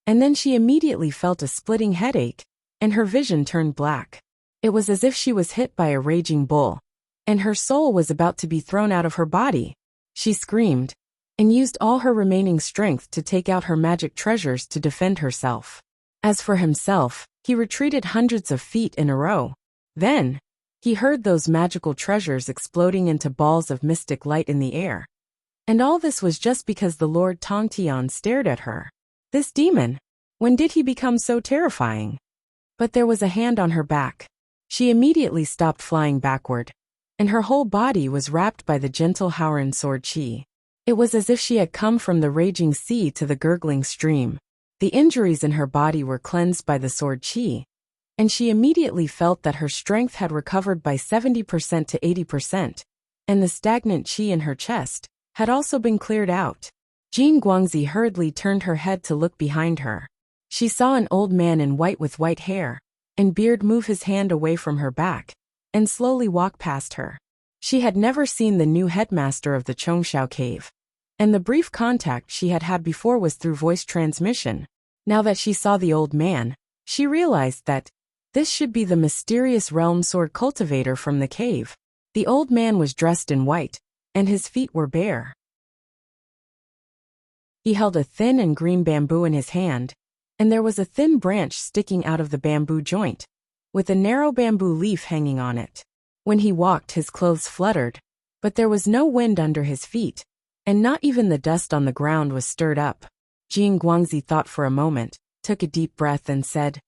and then she immediately felt a splitting headache, and her vision turned black. It was as if she was hit by a raging bull, and her soul was about to be thrown out of her body. She screamed, and used all her remaining strength to take out her magic treasures to defend herself. As for himself, he retreated hundreds of feet in a row. Then, he heard those magical treasures exploding into balls of mystic light in the air. And all this was just because the Lord Tongtian stared at her. This demon! When did he become so terrifying? But there was a hand on her back. She immediately stopped flying backward, and her whole body was wrapped by the gentle Howren sword chi. It was as if she had come from the raging sea to the gurgling stream. The injuries in her body were cleansed by the sword chi, and she immediately felt that her strength had recovered by 70% to 80%, and the stagnant chi in her chest had also been cleared out. Jin Guangzi hurriedly turned her head to look behind her. She saw an old man in white with white hair and beard move his hand away from her back and slowly walk past her. She had never seen the new headmaster of the Chongshao cave, and the brief contact she had had before was through voice transmission. Now that she saw the old man, she realized that this should be the mysterious realm sword cultivator from the cave. The old man was dressed in white, and his feet were bare. He held a thin and green bamboo in his hand, and there was a thin branch sticking out of the bamboo joint, with a narrow bamboo leaf hanging on it. When he walked, his clothes fluttered, but there was no wind under his feet, and not even the dust on the ground was stirred up. Jing Guangzi thought for a moment, took a deep breath and said,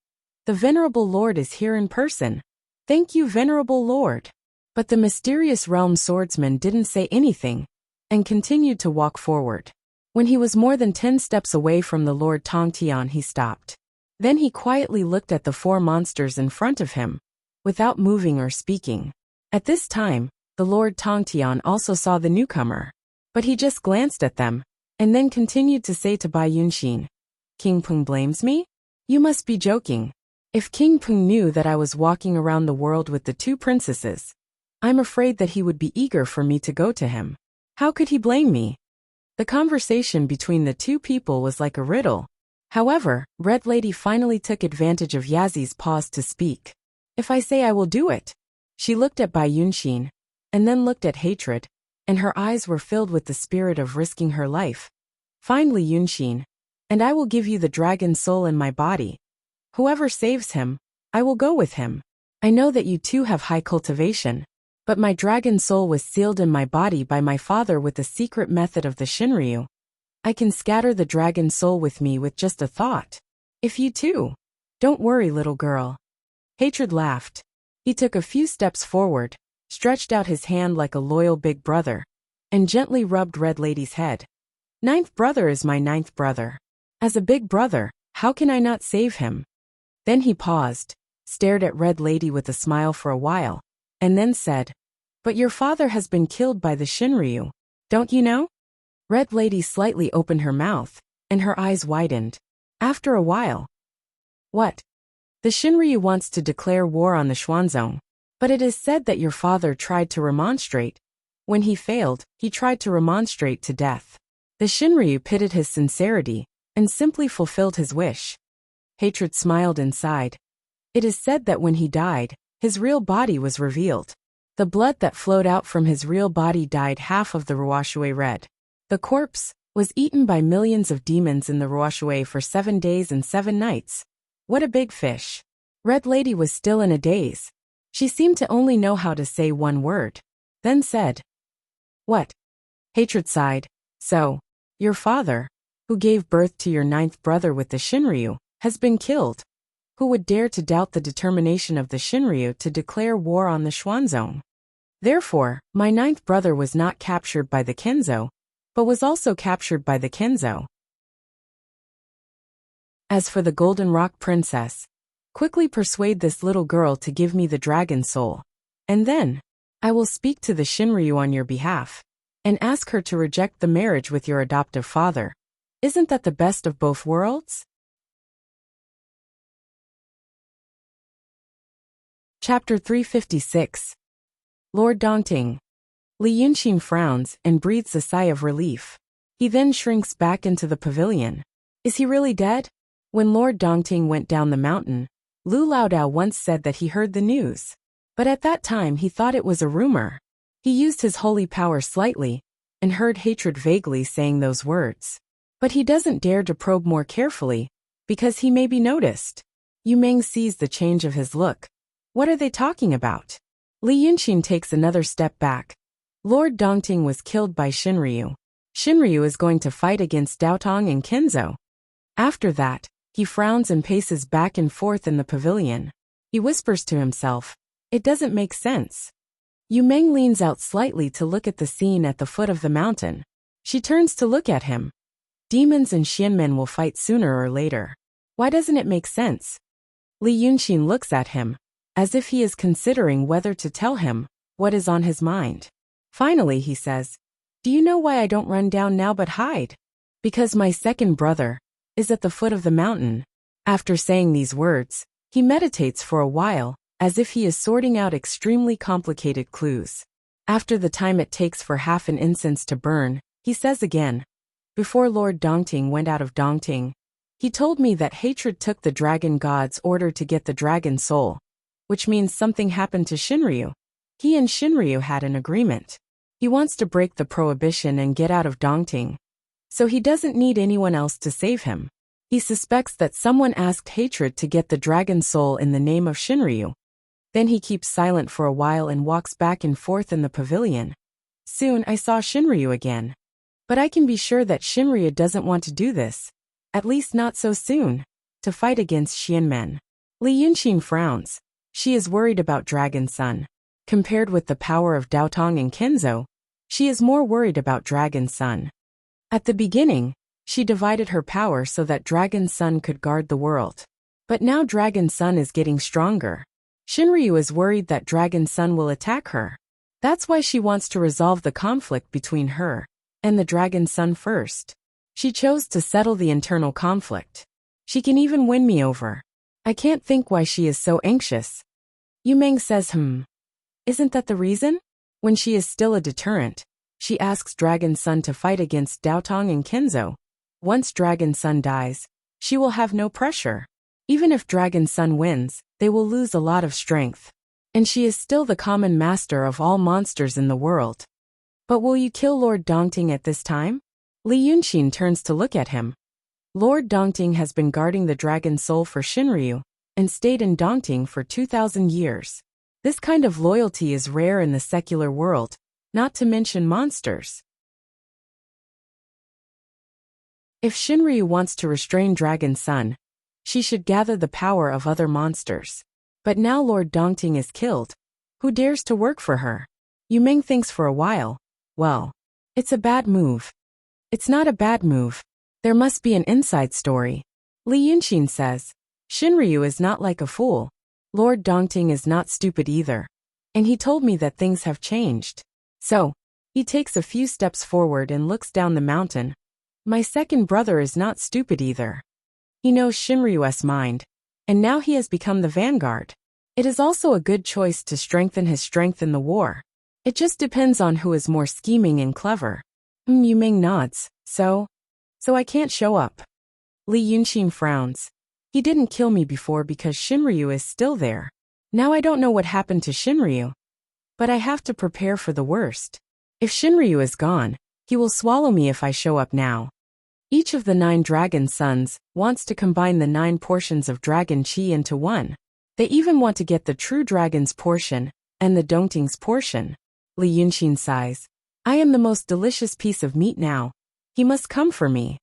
"The Venerable Lord is here in person. Thank you, Venerable Lord." But the mysterious realm swordsman didn't say anything, and continued to walk forward. When he was more than 10 steps away from the Lord Tongtian, he stopped. Then he quietly looked at the 4 monsters in front of him, without moving or speaking. At this time, the Lord Tongtian also saw the newcomer, but he just glanced at them, and then continued to say to Bai Yunxin, "King Peng blames me? You must be joking. If King Peng knew that I was walking around the world with the 2 princesses, I'm afraid that he would be eager for me to go to him. How could he blame me?" The conversation between the 2 people was like a riddle. However, Red Lady finally took advantage of Yazi's pause to speak. "If I say I will do it." She looked at Bai Yunxin, and then looked at hatred, and her eyes were filled with the spirit of risking her life. "Finally, Yunxin, and I will give you the dragon soul in my body. Whoever saves him, I will go with him. I know that you too have high cultivation, but my dragon soul was sealed in my body by my father with the secret method of the Shinryu. I can scatter the dragon soul with me with just a thought. If you too. Don't worry, little girl." Hatred laughed. He took a few steps forward, stretched out his hand like a loyal big brother, and gently rubbed Red Lady's head. "Ninth brother is my 9th brother. As a big brother, how can I not save him?" Then he paused, stared at Red Lady with a smile for a while, and then said, "But your father has been killed by the Shinryu, don't you know?" Red Lady slightly opened her mouth, and her eyes widened. After a while, "What? The Shinryu wants to declare war on the Xuanzong, but it is said that your father tried to remonstrate. When he failed, he tried to remonstrate to death. The Shinryu pitied his sincerity, and simply fulfilled his wish." Hatred smiled and sighed. "It is said that when he died, his real body was revealed. The blood that flowed out from his real body dyed half of the Ruoshui red. The corpse was eaten by millions of demons in the Ruoshui for 7 days and 7 nights. What a big fish." Red Lady was still in a daze. She seemed to only know how to say one word, then said, "What?" Hatred sighed. "So, your father, who gave birth to your 9th brother with the Shinryu, has been killed. Who would dare to doubt the determination of the Shinryu to declare war on the Xuanzong? Therefore, my 9th brother was not captured by the Kenzo, but was also captured by the Kenzo. As for the Golden Rock Princess, quickly persuade this little girl to give me the dragon soul, and then I will speak to the Shinryu on your behalf, and ask her to reject the marriage with your adoptive father. Isn't that the best of both worlds?" Chapter 356. Lord Dongting. Li Yunxin frowns and breathes a sigh of relief. He then shrinks back into the pavilion. Is he really dead? When Lord Dongting went down the mountain, Lu Laodao once said that he heard the news. But at that time he thought it was a rumor. He used his holy power slightly, and heard hatred vaguely saying those words. But he doesn't dare to probe more carefully, because he may be noticed. Yu Meng sees the change of his look. What are they talking about? Li Yunxin takes another step back. Lord Dongting was killed by Shinryu. Shinryu is going to fight against Daotong and Kenzo. After that, he frowns and paces back and forth in the pavilion. He whispers to himself, "It doesn't make sense." Yu Meng leans out slightly to look at the scene at the foot of the mountain. She turns to look at him. Demons and Xianmen will fight sooner or later. Why doesn't it make sense? Li Yunxin looks at him, as if he is considering whether to tell him what is on his mind. Finally he says, "Do you know why I don't run down now but hide? Because my second brother is at the foot of the mountain." After saying these words, he meditates for a while, as if he is sorting out extremely complicated clues. After the time it takes for half an incense to burn, he says again, "Before Lord Dongting went out of Dongting, he told me that hatred took the dragon god's order to get the dragon soul, which means something happened to Shinryu. He and Shinryu had an agreement. He wants to break the prohibition and get out of Dongting, so he doesn't need anyone else to save him. He suspects that someone asked hatred to get the dragon soul in the name of Shinryu, Then he keeps silent for a while and walks back and forth in the pavilion. Soon I saw Shinryu again. But I can be sure that Shinryu doesn't want to do this. At least not so soon. To fight against Xianmen. Li Yunxin frowns. She is worried about Dragon Sun. Compared with the power of Daotong and Kenzo, she is more worried about Dragon Sun. At the beginning, she divided her power so that Dragon Sun could guard the world. But now Dragon Sun is getting stronger. Shinryu is worried that Dragon Sun will attack her. That's why she wants to resolve the conflict between her and the Dragon Sun first. She chose to settle the internal conflict. She can even win me over. I can't think why she is so anxious. Yu Meng says, Isn't that the reason? When she is still a deterrent, she asks Dragon Sun to fight against Daotong and Kenzo. Once Dragon Sun dies, she will have no pressure. Even if Dragon Sun wins, they will lose a lot of strength. And she is still the common master of all monsters in the world. But will you kill Lord Dongting at this time? Li Yunxin turns to look at him. Lord Dongting has been guarding the dragon soul for Shinryu, and stayed in Dongting for 2,000 years. This kind of loyalty is rare in the secular world, not to mention monsters. If Shinryu wants to restrain Dragon Sun, she should gather the power of other monsters. But now Lord Dongting is killed. Who dares to work for her? Yu Meng thinks for a while. Well, it's a bad move. It's not a bad move. There must be an inside story. Li Yunxin says, Shinryu is not like a fool. Lord Dongting is not stupid either. And he told me that things have changed. So, he takes a few steps forward and looks down the mountain. My second brother is not stupid either. He knows Shinryu's mind. And now he has become the vanguard. It is also a good choice to strengthen his strength in the war. It just depends on who is more scheming and clever. Yu Meng nods. So I can't show up. Li Yunxin frowns. He didn't kill me before because Shinryu is still there. Now I don't know what happened to Shinryu. But I have to prepare for the worst. If Shinryu is gone, he will swallow me if I show up now. Each of the 9 dragon sons wants to combine the 9 portions of dragon chi into one. They even want to get the true dragon's portion and the Dongting's portion. Li Yunxin sighs. I am the most delicious piece of meat now. He must come for me.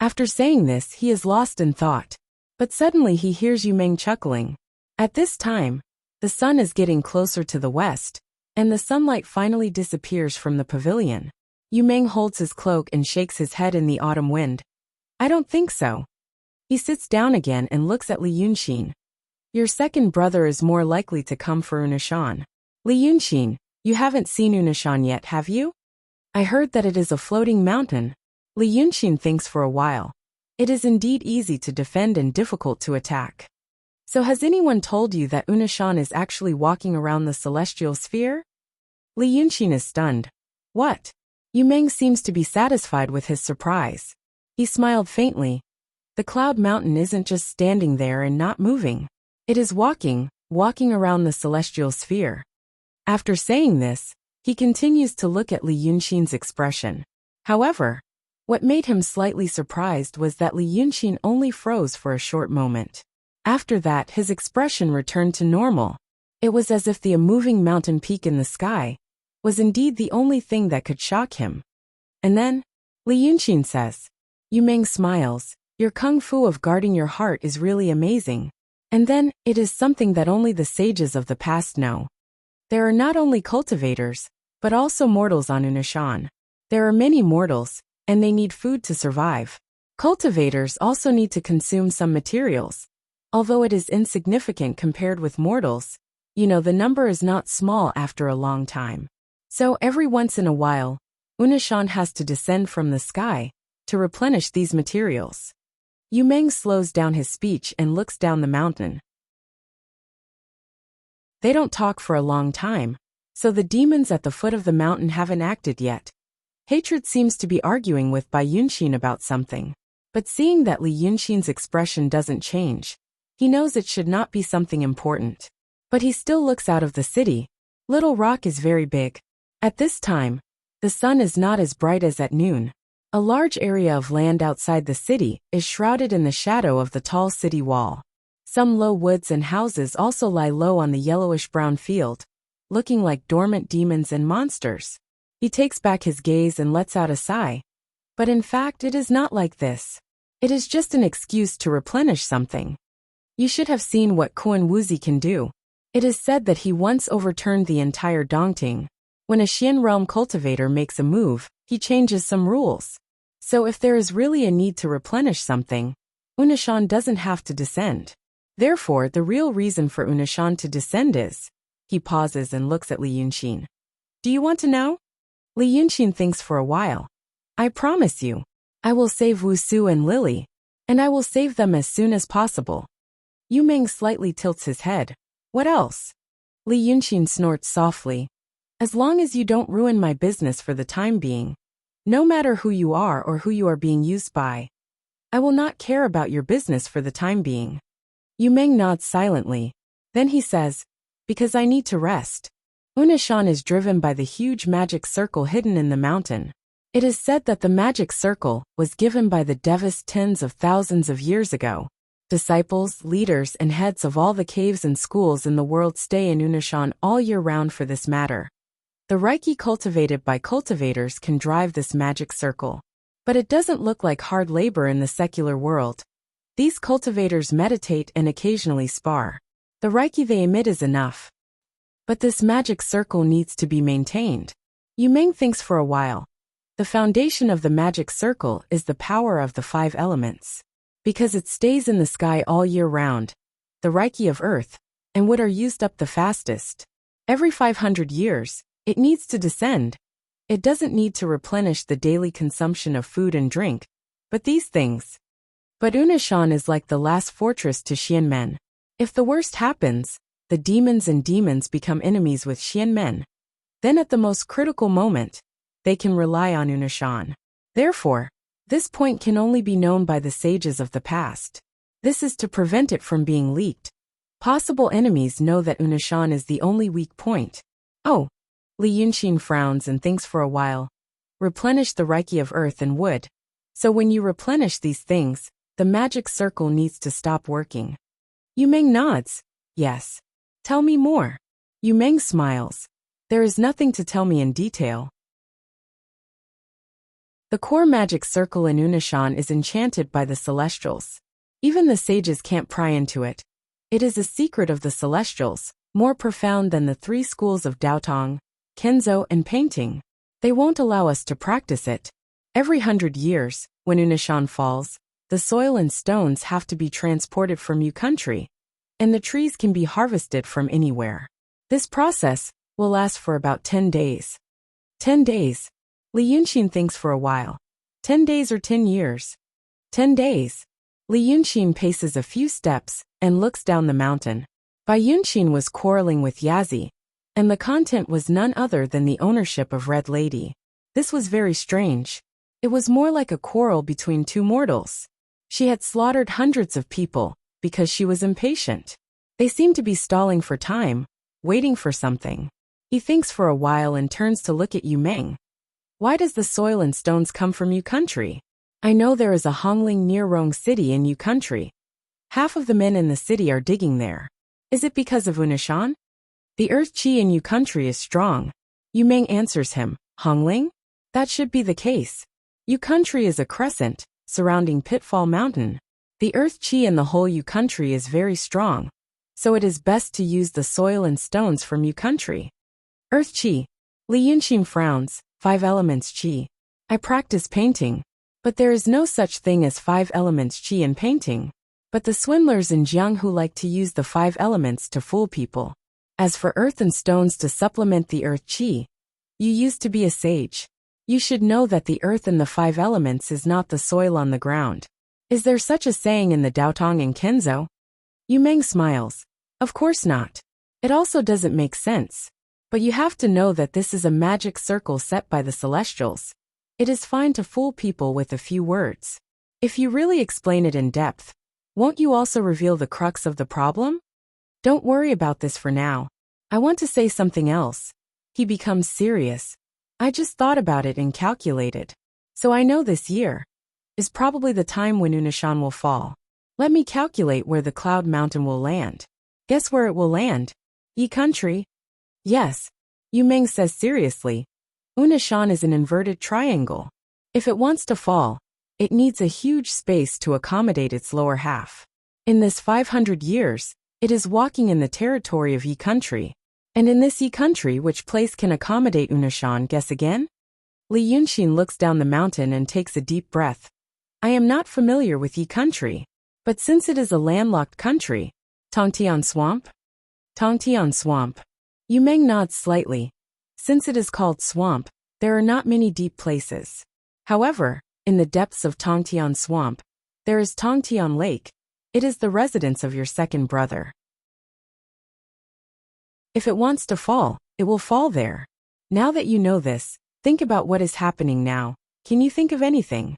After saying this, he is lost in thought. But suddenly he hears Yu Meng chuckling. At this time, the sun is getting closer to the west, and the sunlight finally disappears from the pavilion. Yu Meng holds his cloak and shakes his head in the autumn wind. I don't think so. He sits down again and looks at Li Yunxin. Your second brother is more likely to come for Unashan. Li Yunxin, you haven't seen Unashan yet, have you? I heard that it is a floating mountain. Li Yunxin thinks for a while. It is indeed easy to defend and difficult to attack. So has anyone told you that Unashan is actually walking around the celestial sphere? Li Yunxin is stunned. What? Yu Meng seems to be satisfied with his surprise. He smiled faintly. The cloud mountain isn't just standing there and not moving. It is walking around the celestial sphere. After saying this, he continues to look at Li Yunxin's expression. However, what made him slightly surprised was that Li Yunxin only froze for a short moment. After that, his expression returned to normal. It was as if the moving mountain peak in the sky was indeed the only thing that could shock him. And then, Li Yunxin says, Yu Meng smiles, your kung fu of guarding your heart is really amazing. And then, it is something that only the sages of the past know. There are not only cultivators, but also mortals on Unashan. There are many mortals, and they need food to survive. Cultivators also need to consume some materials. Although it is insignificant compared with mortals, the number is not small after a long time. So every once in a while, Unashan has to descend from the sky to replenish these materials. Yu Meng slows down his speech and looks down the mountain. They don't talk for a long time, so the demons at the foot of the mountain haven't acted yet. Hatred seems to be arguing with Bai Yunxin about something. But seeing that Li Yunxin's expression doesn't change, he knows it should not be something important. But he still looks out of the city. Little Rock is very big. At this time, the sun is not as bright as at noon. A large area of land outside the city is shrouded in the shadow of the tall city wall. Some low woods and houses also lie low on the yellowish-brown field, looking like dormant demons and monsters. He takes back his gaze and lets out a sigh. But in fact it is not like this. It is just an excuse to replenish something. You should have seen what Kuan Wuzi can do. It is said that he once overturned the entire Dongting. When a Xian realm cultivator makes a move, he changes some rules. So if there is really a need to replenish something, Unishan doesn't have to descend. Therefore, the real reason for Unishan to descend is... He pauses and looks at Li Yunxin. Do you want to know? Li Yunxin thinks for a while. I promise you, I will save Wusu and Lily, and I will save them as soon as possible. Yu Meng slightly tilts his head. What else? Li Yunxin snorts softly. As long as you don't ruin my business for the time being, no matter who you are or who you are being used by, I will not care about your business for the time being. Yu Meng nods silently. Then he says, because I need to rest. Unishan is driven by the huge magic circle hidden in the mountain. It is said that the magic circle was given by the Devis tens of thousands of years ago. Disciples, leaders, and heads of all the caves and schools in the world stay in Unishan all year round for this matter. The Reiki cultivated by cultivators can drive this magic circle. But it doesn't look like hard labor in the secular world. These cultivators meditate and occasionally spar. The Reiki they emit is enough. But this magic circle needs to be maintained. Yu Meng thinks for a while. The foundation of the magic circle is the power of the 5 elements. Because it stays in the sky all year round, the Reiki of earth and wood are used up the fastest. Every 500 years, it needs to descend. It doesn't need to replenish the daily consumption of food and drink, but these things. But Unishan is like the last fortress to Xianmen. If the worst happens, the demons become enemies with Xianmen. Then at the most critical moment, they can rely on Unishan. Therefore, this point can only be known by the sages of the past. This is to prevent it from being leaked. Possible enemies know that Unishan is the only weak point. Oh. Li Yunxin frowns and thinks for a while. Replenish the Reiki of earth and wood. So when you replenish these things, the magic circle needs to stop working. Yu Meng nods. Yes. Tell me more. Yu Meng smiles. There is nothing to tell me in detail. The core magic circle in Unishan is enchanted by the celestials. Even the sages can't pry into it. It is a secret of the celestials, more profound than the 3 schools of Daotong, Kenzo, and painting. They won't allow us to practice it. Every 100 years, when Unishan falls, the soil and stones have to be transported from Yu country, and the trees can be harvested from anywhere. This process will last for about 10 days. 10 days. Li Yunxin thinks for a while. 10 days or 10 years? 10 days. Li Yunxin paces a few steps and looks down the mountain. Bai Yunxin was quarreling with Yazi, and the content was none other than the ownership of Red Lady. This was very strange. It was more like a quarrel between 2 mortals. She had slaughtered hundreds of people because she was impatient. They seemed to be stalling for time, waiting for something. He thinks for a while and turns to look at Yu Meng. Why does the soil and stones come from Yu country? I know there is a Hongling near Rong City in Yu country. Half of the men in the city are digging there. Is it because of Unishan? The earth chi in Yu country is strong. Yu Meng answers him. Hongling? That should be the case. Yu country is a crescent, surrounding Pitfall Mountain. The earth chi in the whole Yu country is very strong, so it is best to use the soil and stones from Yu country. Earth chi. Li Yunxin frowns. 5 elements chi. I practice painting, but there is no such thing as 5 elements chi in painting. But the swindlers in Jiang who like to use the 5 elements to fool people. As for earth and stones to supplement the earth chi, you used to be a sage. You should know that the earth in the 5 elements is not the soil on the ground. Is there such a saying in the Daotong and Kenzo? Yu Meng smiles. Of course not. It also doesn't make sense. But you have to know that this is a magic circle set by the celestials. It is fine to fool people with a few words. If you really explain it in depth, won't you also reveal the crux of the problem? Don't worry about this for now. I want to say something else. He becomes serious. I just thought about it and calculated. So I know this year is probably the time when Unishan will fall. Let me calculate where the cloud mountain will land. Guess where it will land? Yi country? Yes. Yu Meng says seriously. Unishan is an inverted triangle. If it wants to fall, it needs a huge space to accommodate its lower half. In this 500 years, it is walking in the territory of Yi country. And in this Yi country, which place can accommodate Unishan? Guess again? Li Yunxin looks down the mountain and takes a deep breath. I am not familiar with Yi country, but since it is a landlocked country, Tongtian Swamp? Tongtian Swamp. Yu Meng nods slightly. Since it is called swamp, there are not many deep places. However, in the depths of Tongtian Swamp, there is Tongtian Lake. It is the residence of your second brother. If it wants to fall, it will fall there. Now that you know this, think about what is happening now. Can you think of anything?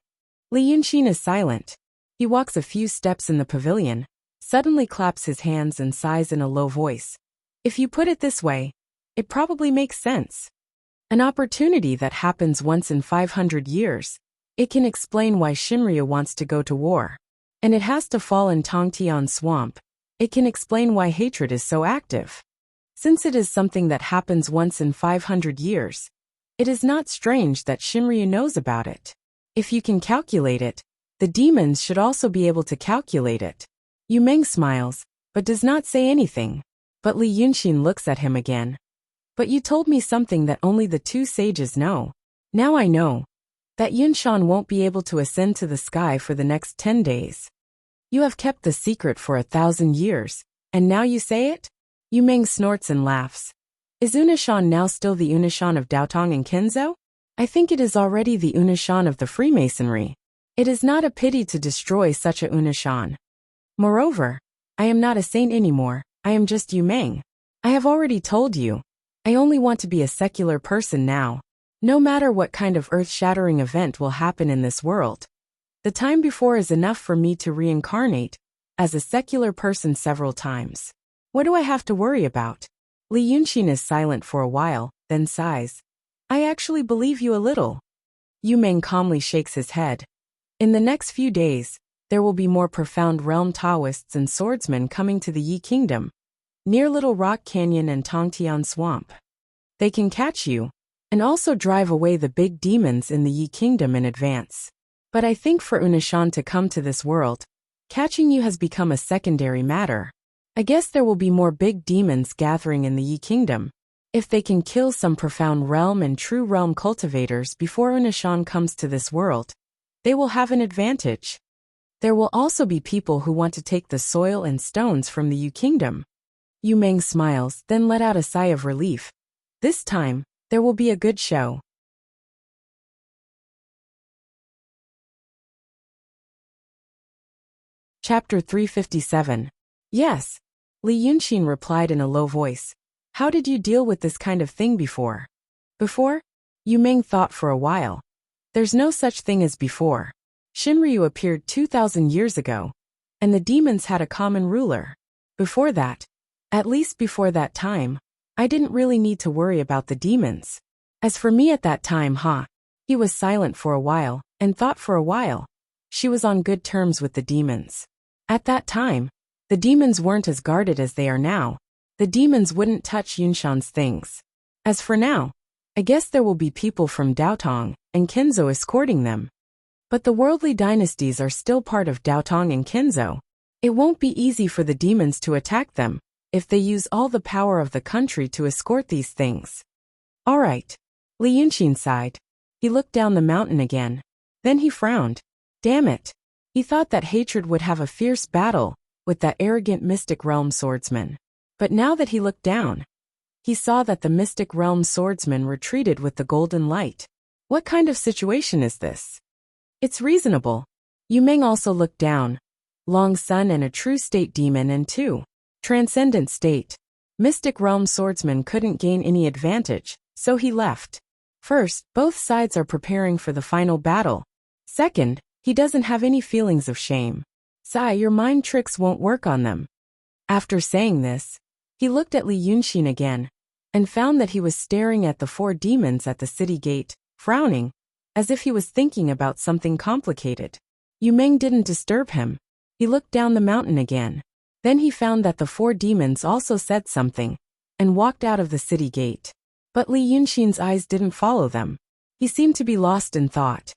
Li Yunxin is silent. He walks a few steps in the pavilion, suddenly claps his hands and sighs in a low voice. If you put it this way, it probably makes sense. An opportunity that happens once in 500 years. It can explain why Shinryu wants to go to war. And it has to fall in Tongtian Swamp. It can explain why hatred is so active. Since it is something that happens once in 500 years, it is not strange that Shinryu knows about it. If you can calculate it, the demons should also be able to calculate it. Yu Meng smiles, but does not say anything. But Li Yunxin looks at him again. But you told me something that only the two sages know. Now I know that Yunshan won't be able to ascend to the sky for the next 10 days. You have kept the secret for 1,000 years, and now you say it? Yu Meng snorts and laughs. Is Unishan now still the Unishan of Daotong and Kinzo? I think it is already the Unishan of the Freemasonry. It is not a pity to destroy such a Unishan. Moreover, I am not a saint anymore, I am just Yu Meng. I have already told you. I only want to be a secular person now. No matter what kind of earth-shattering event will happen in this world. The time before is enough for me to reincarnate as a secular person several times. What do I have to worry about? Li Yunxin is silent for a while, then sighs. I actually believe you a little. Yu Meng calmly shakes his head. In the next few days, there will be more profound realm Taoists and swordsmen coming to the Yi Kingdom, near Little Rock Canyon and Tongtian Swamp. They can catch you, and also drive away the big demons in the Yi Kingdom in advance. But I think for Unishan to come to this world, catching you has become a secondary matter. I guess there will be more big demons gathering in the Yi Kingdom. If they can kill some profound realm and true realm cultivators before Unishan comes to this world, they will have an advantage. There will also be people who want to take the soil and stones from the Yi Kingdom. Yu Meng smiles, then let out a sigh of relief. This time, there will be a good show. Chapter 357. Yes. Li Yunxin replied in a low voice. How did you deal with this kind of thing before? Before? Yu Meng thought for a while. There's no such thing as before. Shinryu appeared 2,000 years ago, and the demons had a common ruler. Before that, at least before that time, I didn't really need to worry about the demons. As for me at that time, He was silent for a while, and thought for a while. She was on good terms with the demons. At that time, the demons weren't as guarded as they are now. The demons wouldn't touch Yunshan's things. As for now, I guess there will be people from Daotong and Kinzo escorting them. But the worldly dynasties are still part of Daotong and Kinzo. It won't be easy for the demons to attack them if they use all the power of the country to escort these things. All right. Li Yunxin sighed. He looked down the mountain again. Then he frowned. Damn it. He thought that hatred would have a fierce battle with that arrogant Mystic Realm swordsman. But now that he looked down, he saw that the Mystic Realm swordsman retreated with the golden light. What kind of situation is this? It's reasonable. Yu Meng also looked down. Long Sun and a true state demon and 2. Transcendent state. Mystic Realm swordsman couldn't gain any advantage, so he left. First, both sides are preparing for the final battle. Second, he doesn't have any feelings of shame. Sai, your mind tricks won't work on them. After saying this, he looked at Li Yunxin again, and found that he was staring at the 4 demons at the city gate, frowning, as if he was thinking about something complicated. Yu Meng didn't disturb him. He looked down the mountain again. Then he found that the 4 demons also said something and walked out of the city gate. But Li Yunxin's eyes didn't follow them. He seemed to be lost in thought.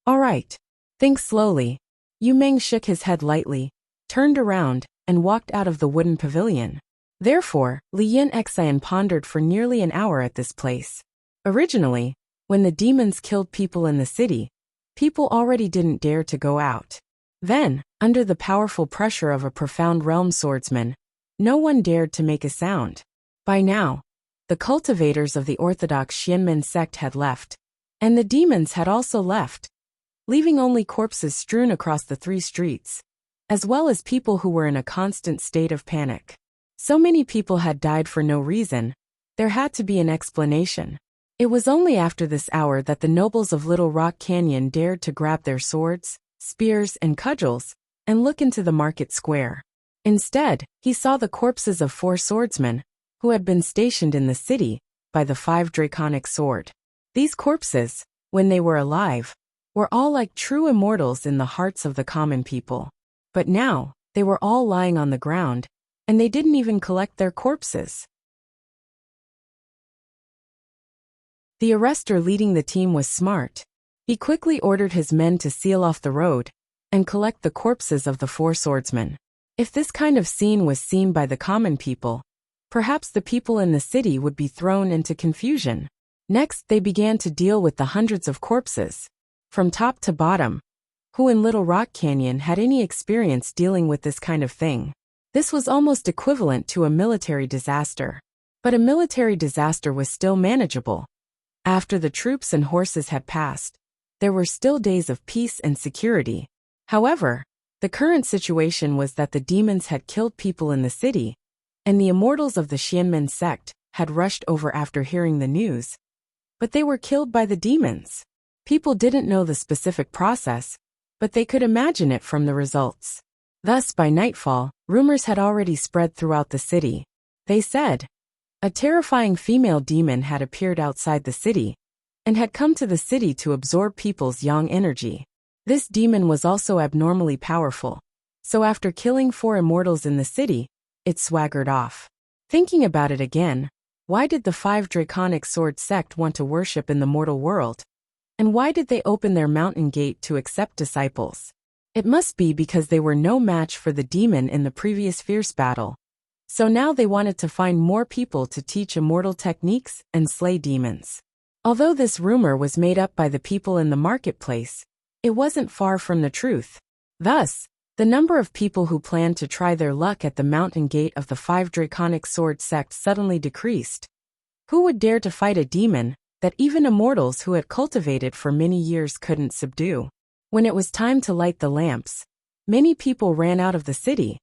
All right. Think slowly. Yu Meng shook his head lightly, turned around, and walked out of the wooden pavilion. Therefore, Li Yunxian pondered for nearly an hour at this place. Originally, when the demons killed people in the city, people already didn't dare to go out. Then, under the powerful pressure of a profound realm swordsman, no one dared to make a sound. By now, the cultivators of the orthodox Xianmen sect had left, and the demons had also left, leaving only corpses strewn across the 3 streets, as well as people who were in a constant state of panic. So many people had died for no reason. There had to be an explanation. It was only after this hour that the nobles of Little Rock Canyon dared to grab their swords, spears, and cudgels and look into the market square. Instead, he saw the corpses of 4 swordsmen who had been stationed in the city by the 5 draconic sword. These corpses, when they were alive, were all like true immortals in the hearts of the common people. But now, they were all lying on the ground, and they didn't even collect their corpses. The arrestor leading the team was smart. He quickly ordered his men to seal off the road and collect the corpses of the 4 swordsmen. If this kind of scene was seen by the common people, perhaps the people in the city would be thrown into confusion. Next, they began to deal with the hundreds of corpses, from top to bottom, who in Little Rock Canyon had any experience dealing with this kind of thing. This was almost equivalent to a military disaster. But a military disaster was still manageable. After the troops and horses had passed, there were still days of peace and security. However, the current situation was that the demons had killed people in the city, and the immortals of the Xianmen sect had rushed over after hearing the news. But they were killed by the demons. People didn't know the specific process, but they could imagine it from the results. Thus, by nightfall, rumors had already spread throughout the city. They said, a terrifying female demon had appeared outside the city and had come to the city to absorb people's yang energy. This demon was also abnormally powerful, so after killing 4 immortals in the city, it swaggered off. Thinking about it again, why did the 5 draconic sword sect want to worship in the mortal world? And why did they open their mountain gate to accept disciples? It must be because they were no match for the demon in the previous fierce battle. So now they wanted to find more people to teach immortal techniques and slay demons. Although this rumor was made up by the people in the marketplace, it wasn't far from the truth. Thus, the number of people who planned to try their luck at the mountain gate of the 5 draconic sword sect suddenly decreased. Who would dare to fight a demon that even immortals who had cultivated for many years couldn't subdue? When it was time to light the lamps, many people ran out of the city.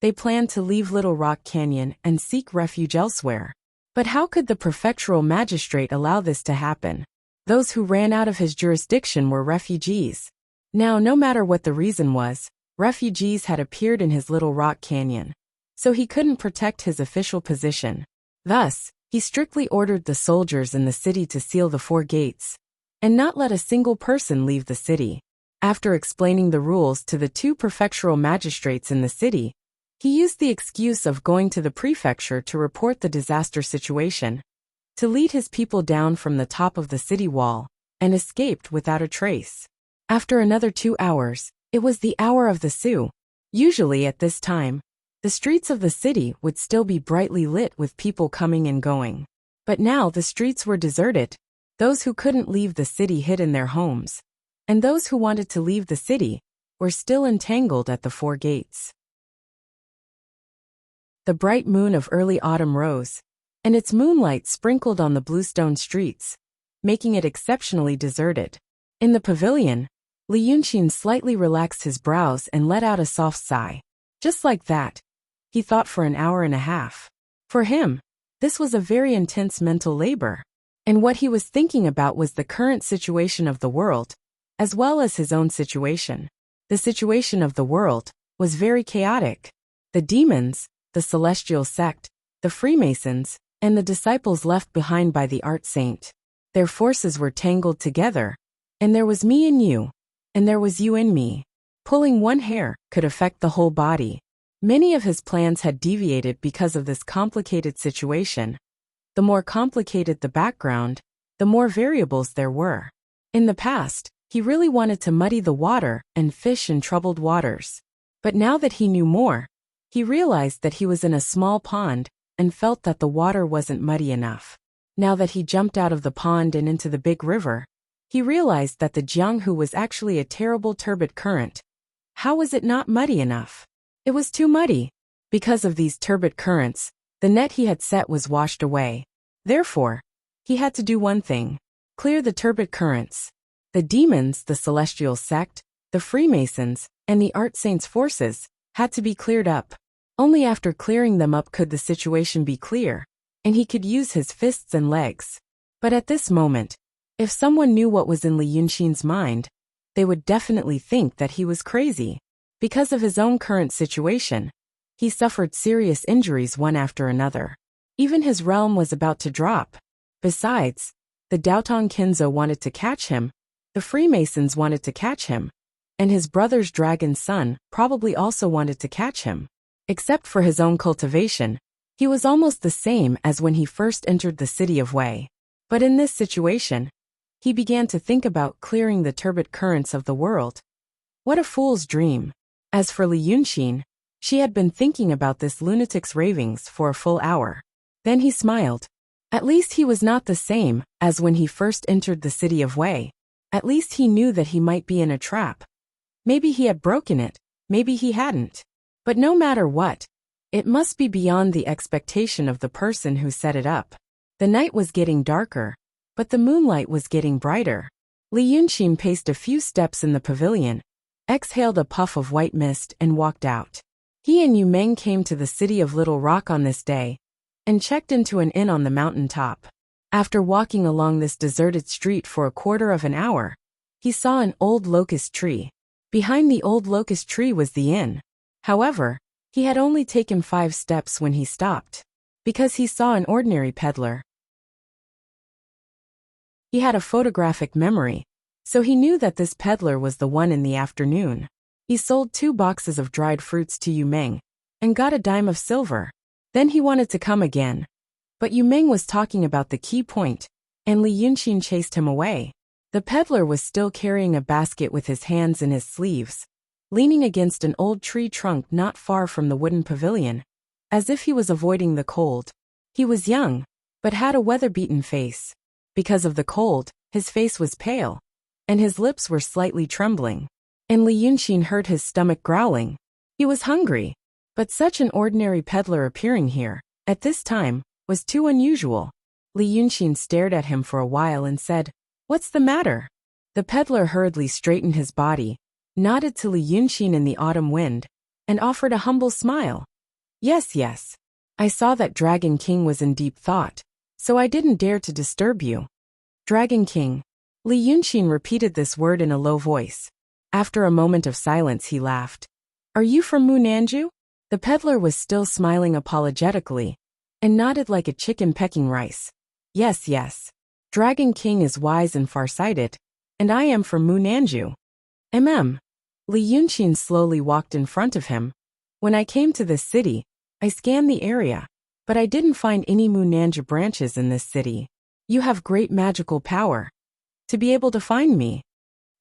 They planned to leave Little Rock Canyon and seek refuge elsewhere. But how could the prefectural magistrate allow this to happen? Those who ran out of his jurisdiction were refugees. Now, no matter what the reason was, refugees had appeared in his Little Rock Canyon, so he couldn't protect his official position. Thus, he strictly ordered the soldiers in the city to seal the 4 gates and not let a single person leave the city. After explaining the rules to the 2 prefectural magistrates in the city, he used the excuse of going to the prefecture to report the disaster situation, to lead his people down from the top of the city wall, and escaped without a trace. After another 2 hours, it was the hour of the Sioux. Usually at this time, the streets of the city would still be brightly lit with people coming and going. But now the streets were deserted. Those who couldn't leave the city hid in their homes, and those who wanted to leave the city were still entangled at the 4 gates. The bright moon of early autumn rose, and its moonlight sprinkled on the bluestone streets, making it exceptionally deserted. In the pavilion, Li Yunxin slightly relaxed his brows and let out a soft sigh. Just like that, he thought for an hour and a half. For him, this was a very intense mental labor, and what he was thinking about was the current situation of the world, as well as his own situation. The situation of the world was very chaotic. The demons, the celestial sect, the Freemasons, and the disciples left behind by the art saint. Their forces were tangled together, and there was me and you, and there was you and me. Pulling one hair could affect the whole body. Many of his plans had deviated because of this complicated situation. The more complicated the background, the more variables there were. In the past, he really wanted to muddy the water and fish in troubled waters. But now that he knew more, he realized that he was in a small pond and felt that the water wasn't muddy enough. Now that he jumped out of the pond and into the big river, he realized that the Jianghu was actually a terrible turbid current. How was it not muddy enough? It was too muddy. Because of these turbid currents, the net he had set was washed away. Therefore, he had to do one thing: clear the turbid currents. The demons, the celestial sect, the Freemasons, and the Art Saints' forces had to be cleared up. Only after clearing them up could the situation be clear, and he could use his fists and legs. But at this moment, if someone knew what was in Li Yunxin's mind, they would definitely think that he was crazy. Because of his own current situation, he suffered serious injuries one after another. Even his realm was about to drop. Besides, the Daotong Kinzo wanted to catch him, the Freemasons wanted to catch him, and his brother's dragon son probably also wanted to catch him. Except for his own cultivation, he was almost the same as when he first entered the city of Wei. But in this situation, he began to think about clearing the turbid currents of the world. What a fool's dream. As for Li Yunxin, she had been thinking about this lunatic's ravings for a full hour. Then he smiled. At least he was not the same as when he first entered the city of Wei. At least he knew that he might be in a trap. Maybe he had broken it, maybe he hadn't. But no matter what, it must be beyond the expectation of the person who set it up. The night was getting darker, but the moonlight was getting brighter. Li Yunxin paced a few steps in the pavilion, exhaled a puff of white mist, and walked out. He and Yu Meng came to the city of Little Rock on this day, and checked into an inn on the mountain top. After walking along this deserted street for a quarter of an hour, he saw an old locust tree. Behind the old locust tree was the inn. However, he had only taken 5 steps when he stopped, because he saw an ordinary peddler. He had a photographic memory, so he knew that this peddler was the one in the afternoon. He sold 2 boxes of dried fruits to Yu Meng, and got a dime of silver. Then he wanted to come again. But Yu Meng was talking about the key point, and Li Yunxin chased him away. The peddler was still carrying a basket with his hands in his sleeves, leaning against an old tree trunk not far from the wooden pavilion, as if he was avoiding the cold. He was young, but had a weather-beaten face. Because of the cold, his face was pale, and his lips were slightly trembling. And Li Yunxin heard his stomach growling. He was hungry, but such an ordinary peddler appearing here, at this time, was too unusual. Li Yunxin stared at him for a while and said, "What's the matter?" The peddler hurriedly straightened his body, nodded to Li Yunxin in the autumn wind, and offered a humble smile. Yes. I saw that Dragon King was in deep thought, so I didn't dare to disturb you." Dragon King. Li Yunxin repeated this word in a low voice. After a moment of silence, he laughed. "Are you from Munanju?" The peddler was still smiling apologetically, and nodded like a chicken pecking rice. Yes. Dragon King is wise and farsighted, and I am from Munanju. Li Yunxin slowly walked in front of him. When I came to this city, I scanned the area, but I didn't find any Munanju branches in this city. You have great magical power to be able to find me.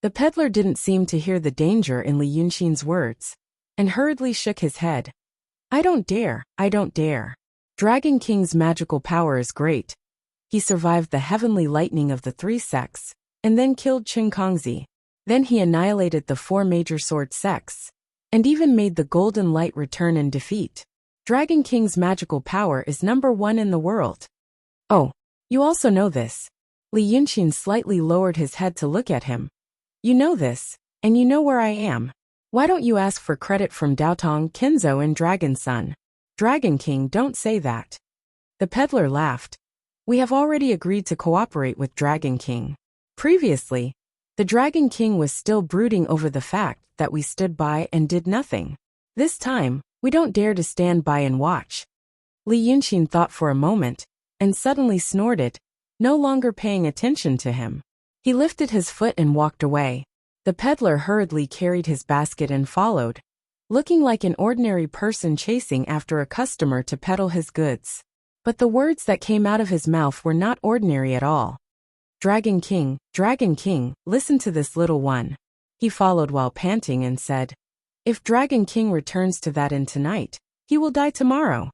The peddler didn't seem to hear the danger in Li Yunxin's words, and hurriedly shook his head. I don't dare. Dragon King's magical power is great. He survived the heavenly lightning of the 3 sects, and then killed Qin Kongzi. Then he annihilated the 4 major sword sects, and even made the golden light return in defeat. Dragon King's magical power is number 1 in the world. Oh, you also know this. Li Yunxin slightly lowered his head to look at him. You know this, and you know where I am. Why don't you ask for credit from Daotong, Kinzo, and Dragon Son? Dragon King, don't say that. The peddler laughed. We have already agreed to cooperate with Dragon King. Previously, the Dragon King was still brooding over the fact that we stood by and did nothing. This time, we don't dare to stand by and watch. Li Yunxin thought for a moment, and suddenly snorted, no longer paying attention to him. He lifted his foot and walked away. The peddler hurriedly carried his basket and followed, looking like an ordinary person chasing after a customer to peddle his goods. But the words that came out of his mouth were not ordinary at all. Dragon King, listen to this little one. He followed while panting and said, if Dragon King returns to that inn tonight, he will die tomorrow.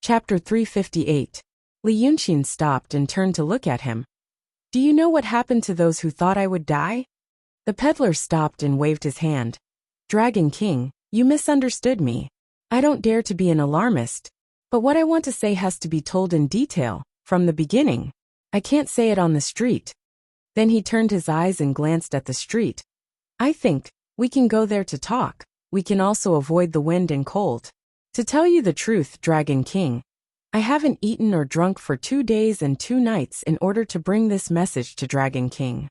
Chapter 358. Li Yunxin stopped and turned to look at him. Do you know what happened to those who thought I would die? The peddler stopped and waved his hand. Dragon King, you misunderstood me. I don't dare to be an alarmist, but what I want to say has to be told in detail, from the beginning. I can't say it on the street. Then he turned his eyes and glanced at the street. I think we can go there to talk. We can also avoid the wind and cold. To tell you the truth, Dragon King, I haven't eaten or drunk for 2 days and 2 nights in order to bring this message to Dragon King.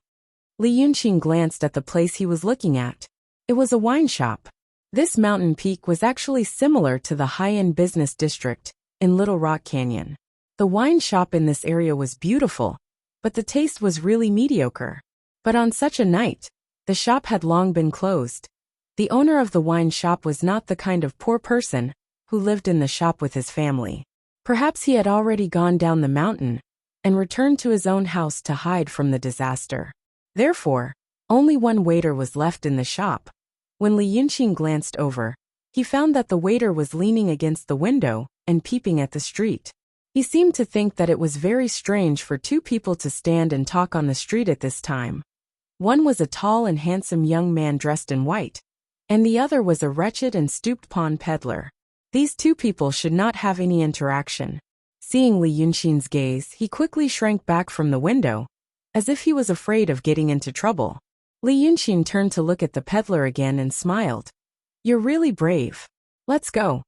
Li Yunxin glanced at the place he was looking at. It was a wine shop. This mountain peak was actually similar to the high-end business district in Little Rock Canyon. The wine shop in this area was beautiful, but the taste was really mediocre. But on such a night, the shop had long been closed. The owner of the wine shop was not the kind of poor person who lived in the shop with his family. Perhaps he had already gone down the mountain and returned to his own house to hide from the disaster. Therefore, only one waiter was left in the shop. When Li Yunxin glanced over, he found that the waiter was leaning against the window and peeping at the street. He seemed to think that it was very strange for 2 people to stand and talk on the street at this time. One was a tall and handsome young man dressed in white, and the other was a wretched and stooped pawn peddler. These 2 people should not have any interaction. Seeing Li Yunxin's gaze, he quickly shrank back from the window, as if he was afraid of getting into trouble. Li Yunxin turned to look at the peddler again and smiled. You're really brave. Let's go.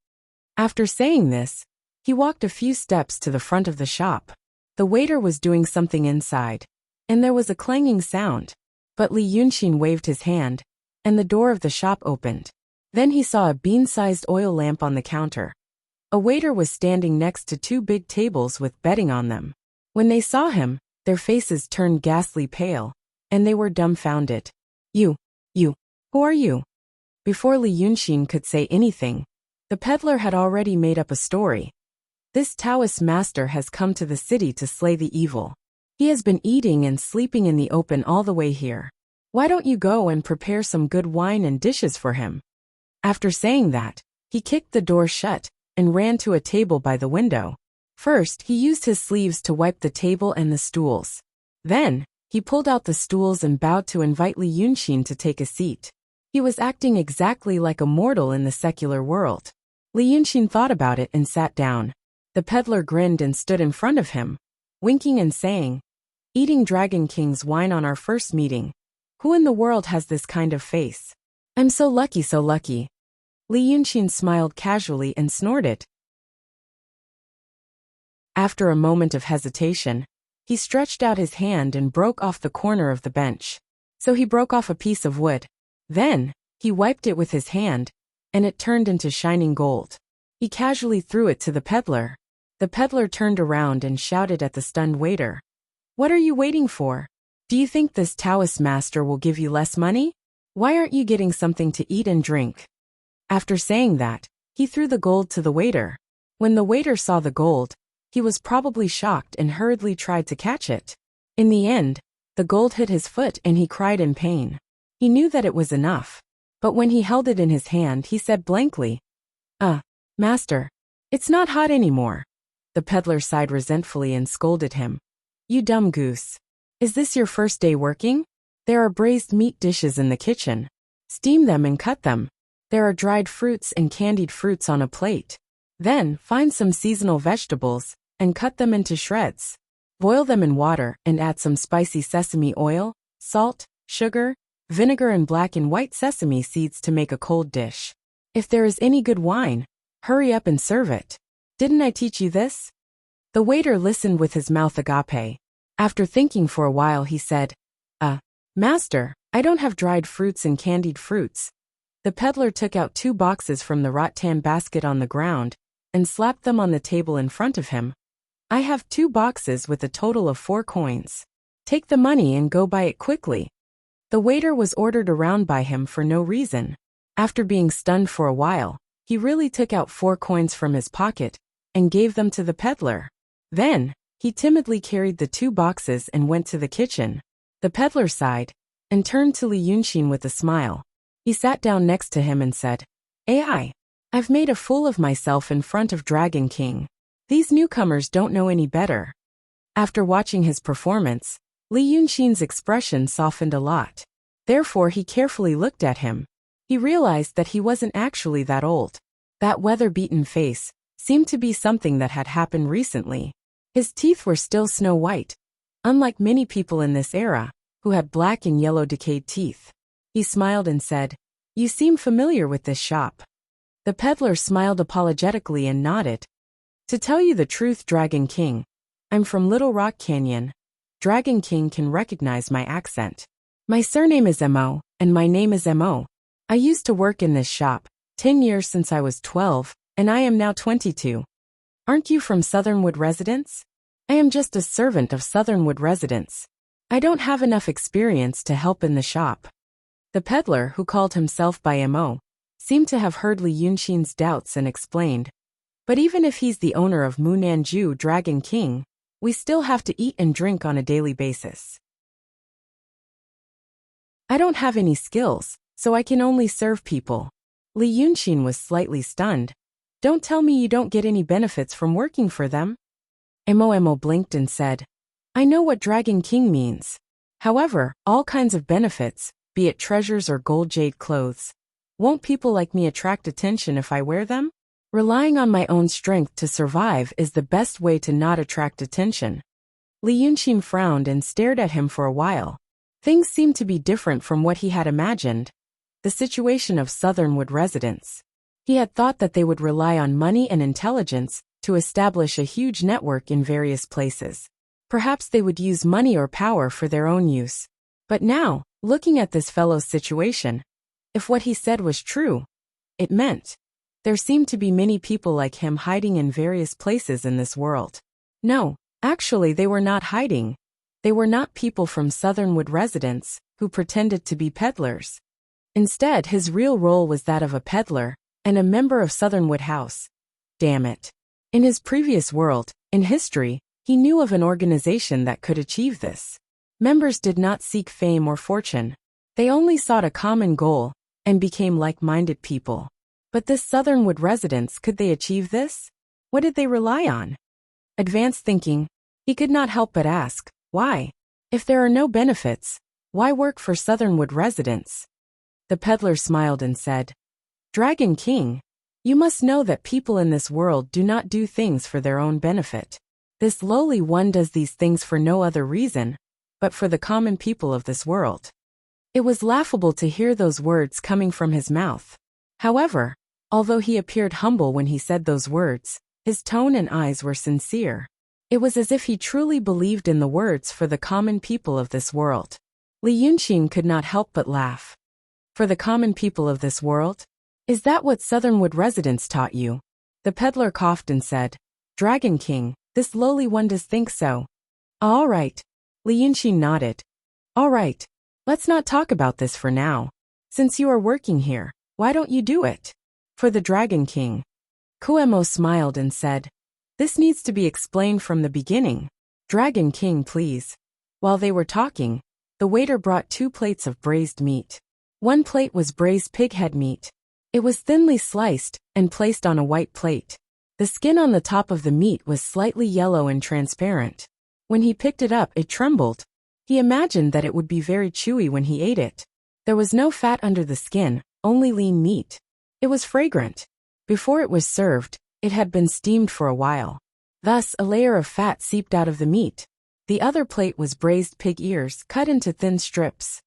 After saying this, he walked a few steps to the front of the shop. The waiter was doing something inside, and there was a clanging sound. But Li Yunxin waved his hand, and the door of the shop opened. Then he saw a bean-sized oil lamp on the counter. A waiter was standing next to 2 big tables with bedding on them. When they saw him, their faces turned ghastly pale, and they were dumbfounded. You, who are you? Before Li Yunxin could say anything, the peddler had already made up a story. This Taoist master has come to the city to slay the evil. He has been eating and sleeping in the open all the way here. Why don't you go and prepare some good wine and dishes for him? After saying that, he kicked the door shut and ran to a table by the window. First, he used his sleeves to wipe the table and the stools. Then, he pulled out the stools and bowed to invite Li Yunxin to take a seat. He was acting exactly like a mortal in the secular world. Li Yunxin thought about it and sat down. The peddler grinned and stood in front of him, winking and saying, eating Dragon King's wine on our first meeting. Who in the world has this kind of face? I'm so lucky, so lucky. Li Yunxin smiled casually and snorted. After a moment of hesitation, he stretched out his hand and broke off the corner of the bench. So he broke off a piece of wood. Then, he wiped it with his hand, and it turned into shining gold. He casually threw it to the peddler. The peddler turned around and shouted at the stunned waiter. What are you waiting for? Do you think this Taoist master will give you less money? Why aren't you getting something to eat and drink? After saying that, he threw the gold to the waiter. When the waiter saw the gold, he was probably shocked and hurriedly tried to catch it. In the end, the gold hit his foot and he cried in pain. He knew that it was enough. But when he held it in his hand, he said blankly, Master, it's not hot anymore. The peddler sighed resentfully and scolded him. You dumb goose. Is this your first day working? There are braised meat dishes in the kitchen. Steam them and cut them. There are dried fruits and candied fruits on a plate. Then, find some seasonal vegetables and cut them into shreds. Boil them in water and add some spicy sesame oil, salt, sugar, vinegar and black and white sesame seeds to make a cold dish. If there is any good wine, hurry up and serve it. Didn't I teach you this? The waiter listened with his mouth agape. After thinking for a while he said, Master, I don't have dried fruits and candied fruits. The peddler took out 2 boxes from the rattan basket on the ground and slapped them on the table in front of him. I have 2 boxes with a total of 4 coins. Take the money and go buy it quickly. The waiter was ordered around by him for no reason. After being stunned for a while, he really took out 4 coins from his pocket and gave them to the peddler. Then, he timidly carried the 2 boxes and went to the kitchen. The peddler sighed and turned to Li Yunxin with a smile. He sat down next to him and said, I've made a fool of myself in front of Dragon King. These newcomers don't know any better. After watching his performance, Li Yunxin's expression softened a lot. Therefore he carefully looked at him. He realized that he wasn't actually that old. That weather-beaten face seemed to be something that had happened recently. His teeth were still snow-white, unlike many people in this era, who had black and yellow decayed teeth. He smiled and said, You seem familiar with this shop. The peddler smiled apologetically and nodded. To tell you the truth, Dragon King, I'm from Little Rock Canyon. Dragon King can recognize my accent. My surname is Mo, and my name is Mo. I used to work in this shop 10 years since I was 12, and I am now 22. Aren't you from Southernwood Residence? I am just a servant of Southernwood Residence. I don't have enough experience to help in the shop. The peddler, who called himself by Mo, seemed to have heard Li Yunxin's doubts and explained, But even if he's the owner of Munanju Dragon King, we still have to eat and drink on a daily basis. I don't have any skills, so I can only serve people. Li Yunxin was slightly stunned. Don't tell me you don't get any benefits from working for them? Mo blinked and said, I know what Dragon King means. However, all kinds of benefits, be it treasures or gold jade clothes. Won't people like me attract attention if I wear them? Relying on my own strength to survive is the best way to not attract attention. Li Yunxin frowned and stared at him for a while. Things seemed to be different from what he had imagined. The situation of Southernwood Residence. He had thought that they would rely on money and intelligence to establish a huge network in various places. Perhaps they would use money or power for their own use. But now, looking at this fellow's situation, if what he said was true, it meant there seemed to be many people like him hiding in various places in this world. No, actually they were not hiding. They were not people from Southernwood Residence who pretended to be peddlers. Instead, his real role was that of a peddler and a member of Southernwood House. Damn it. In his previous world, in history, he knew of an organization that could achieve this. Members did not seek fame or fortune. They only sought a common goal and became like-minded people. But this Southernwood Residence, could they achieve this? What did they rely on? Advanced thinking, he could not help but ask, why? If there are no benefits, why work for Southernwood Residence? The peddler smiled and said, Dragon King, you must know that people in this world do not do things for their own benefit. This lowly one does these things for no other reason, but for the common people of this world. It was laughable to hear those words coming from his mouth. However, although he appeared humble when he said those words, his tone and eyes were sincere. It was as if he truly believed in the words for the common people of this world. Li Yunxin could not help but laugh. For the common people of this world? Is that what Southernwood Residence taught you? The peddler coughed and said, Dragon King, this lowly one does think so. All right. Li Yunxin nodded. All right. Let's not talk about this for now. Since you are working here, why don't you do it? For the Dragon King. Kuemo smiled and said, This needs to be explained from the beginning. Dragon King, please. While they were talking, the waiter brought 2 plates of braised meat. One plate was braised pig head meat. It was thinly sliced and placed on a white plate. The skin on the top of the meat was slightly yellow and transparent. When he picked it up, it trembled. He imagined that it would be very chewy when he ate it. There was no fat under the skin, only lean meat. It was fragrant. Before it was served, it had been steamed for a while. Thus, a layer of fat seeped out of the meat. The other plate was braised pig ears cut into thin strips.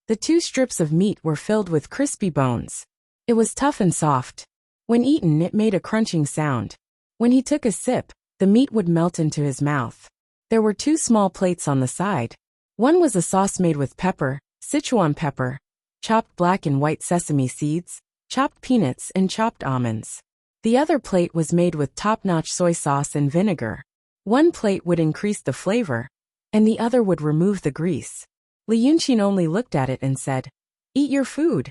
The 2 strips of meat were filled with crispy bones. It was tough and soft. When eaten, it made a crunching sound. When he took a sip, the meat would melt into his mouth. There were 2 small plates on the side. One was a sauce made with pepper, Sichuan pepper, chopped black and white sesame seeds, chopped peanuts and chopped almonds. The other plate was made with top-notch soy sauce and vinegar. One plate would increase the flavor, and the other would remove the grease. Li Yunxin only looked at it and said, "Eat your food."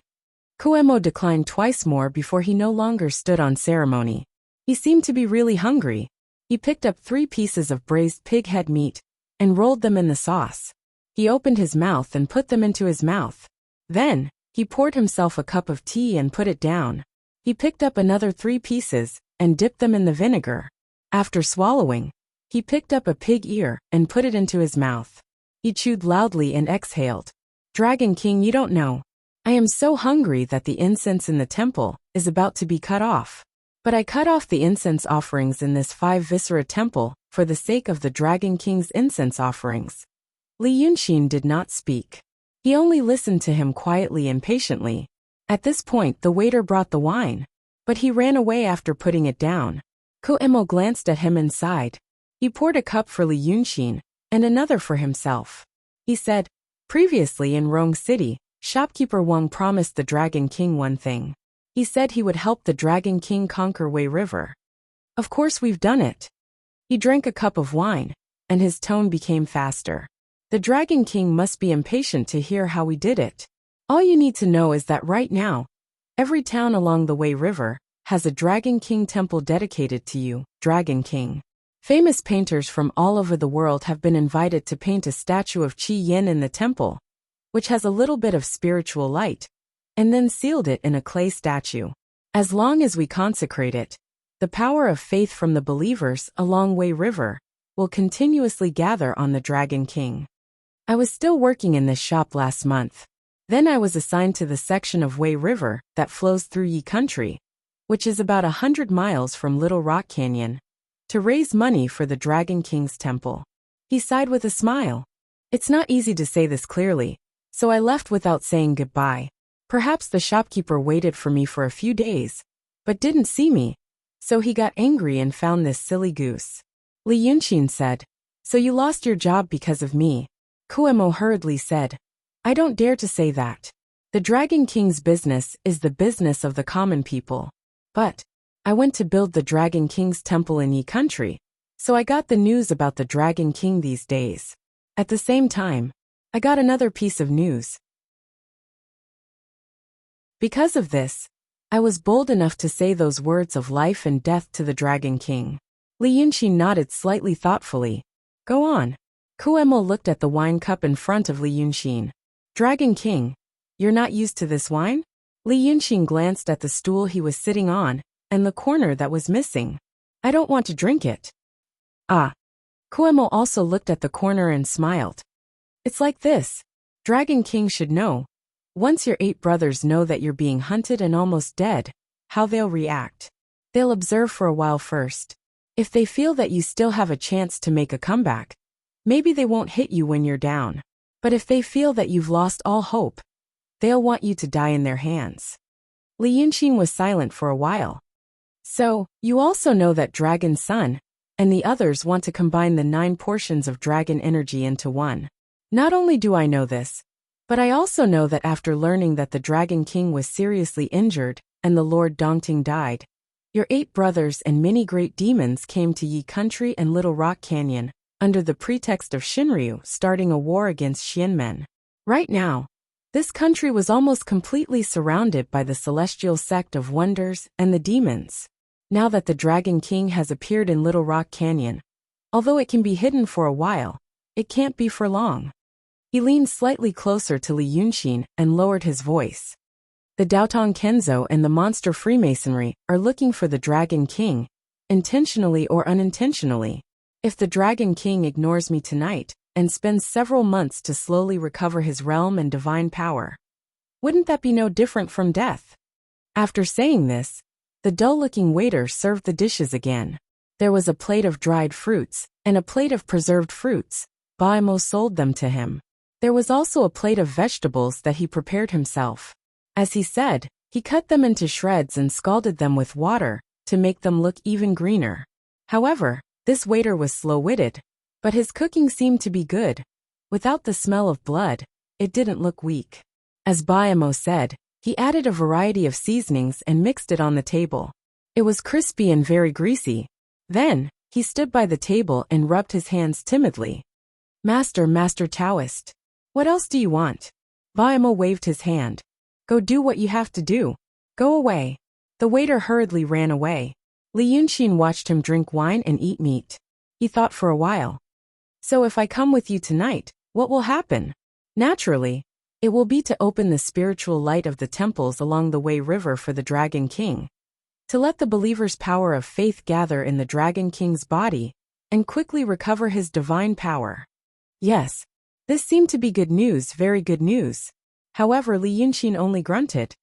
Kuemo declined twice more before he no longer stood on ceremony. He seemed to be really hungry. He picked up 3 pieces of braised pig head meat and rolled them in the sauce. He opened his mouth and put them into his mouth. Then, he poured himself a cup of tea and put it down. He picked up another 3 pieces and dipped them in the vinegar. After swallowing, he picked up a pig ear and put it into his mouth. He chewed loudly and exhaled. "Dragon King, you don't know. I am so hungry that the incense in the temple is about to be cut off. But I cut off the incense offerings in this 5 Viscera temple for the sake of the Dragon King's incense offerings." Li Yunxin did not speak. He only listened to him quietly and patiently. At this point the waiter brought the wine, but he ran away after putting it down. Kuemo glanced at him and sighed. He poured a cup for Li Yunxin and another for himself. He said, "Previously in Rong City, shopkeeper Wang promised the Dragon King one thing. He said he would help the Dragon King conquer Wei River. Of course we've done it." He drank a cup of wine, and his tone became faster. "The Dragon King must be impatient to hear how we did it. All you need to know is that right now, every town along the Wei River has a Dragon King temple dedicated to you, Dragon King. Famous painters from all over the world have been invited to paint a statue of Qi Yin in the temple, which has a little bit of spiritual light, and then sealed it in a clay statue. As long as we consecrate it, the power of faith from the believers along Wei River will continuously gather on the Dragon King." I was still working in this shop last month. Then I was assigned to the section of Wei River that flows through Yi Country, which is about 100 miles from Little Rock Canyon, to raise money for the Dragon King's temple. He sighed with a smile. "It's not easy to say this clearly, so I left without saying goodbye. Perhaps the shopkeeper waited for me for a few days, but didn't see me, so he got angry and found this silly goose." Li Yunxin said, "So you lost your job because of me?" Kuemo hurriedly said, "I don't dare to say that. The Dragon King's business is the business of the common people. But I went to build the Dragon King's temple in Yi Country, so I got the news about the Dragon King these days. At the same time, I got another piece of news. Because of this, I was bold enough to say those words of life and death to the Dragon King." Li Yunxin nodded slightly thoughtfully. "Go on." Kuemo looked at the wine cup in front of Li Yunxin. "Dragon King, you're not used to this wine?" Li Yunxin glanced at the stool he was sitting on and the corner that was missing. "I don't want to drink it." "Ah." Kuemo also looked at the corner and smiled. "It's like this. Dragon King should know. Once your 8 brothers know that you're being hunted and almost dead, how they'll react. They'll observe for a while first. If they feel that you still have a chance to make a comeback, maybe they won't hit you when you're down. But if they feel that you've lost all hope, they'll want you to die in their hands." Li Yunxin was silent for a while. "So, you also know that Dragon Sun and the others want to combine the 9 portions of dragon energy into one." "Not only do I know this, but I also know that after learning that the Dragon King was seriously injured and the Lord Dongting died, your 8 brothers and many great demons came to Yi Country and Little Rock Canyon under the pretext of Shinryu starting a war against Xianmen. Right now, this country was almost completely surrounded by the celestial sect of wonders and the demons. Now that the Dragon King has appeared in Little Rock Canyon, although it can be hidden for a while, it can't be for long." He leaned slightly closer to Li Yunxin and lowered his voice. "The Daotong Kenzo and the Monster Freemasonry are looking for the Dragon King, intentionally or unintentionally. If the Dragon King ignores me tonight and spends several months to slowly recover his realm and divine power, wouldn't that be no different from death?" After saying this, the dull-looking waiter served the dishes again. There was a plate of dried fruits and a plate of preserved fruits. Baimo sold them to him. There was also a plate of vegetables that he prepared himself. As he said, he cut them into shreds and scalded them with water to make them look even greener. However, this waiter was slow-witted, but his cooking seemed to be good. Without the smell of blood, it didn't look weak. As Baimo said, he added a variety of seasonings and mixed it on the table. It was crispy and very greasy. Then, he stood by the table and rubbed his hands timidly. Master Taoist. What else do you want? Baimo waved his hand. Go do what you have to do. Go away. The waiter hurriedly ran away. Li Yunxin watched him drink wine and eat meat. He thought for a while. So if I come with you tonight, what will happen? Naturally, it will be to open the spiritual light of the temples along the Wei River for the Dragon King. To let the believer's power of faith gather in the Dragon King's body, and quickly recover his divine power. Yes, this seemed to be good news, very good news. However, Li Yunxin only grunted.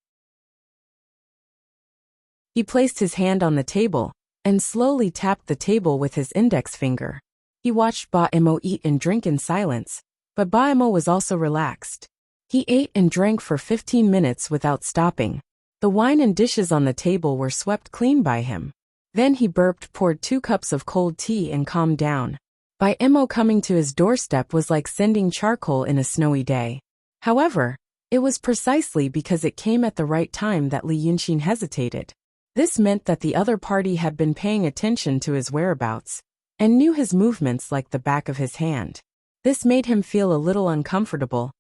He placed his hand on the table, and slowly tapped the table with his index finger. He watched Baimo eat and drink in silence, but Baimo was also relaxed. He ate and drank for 15 minutes without stopping. The wine and dishes on the table were swept clean by him. Then he burped, poured 2 cups of cold tea and calmed down. Baimo coming to his doorstep was like sending charcoal in a snowy day. However, it was precisely because it came at the right time that Li Yunxin hesitated. This meant that the other party had been paying attention to his whereabouts, and knew his movements like the back of his hand. This made him feel a little uncomfortable,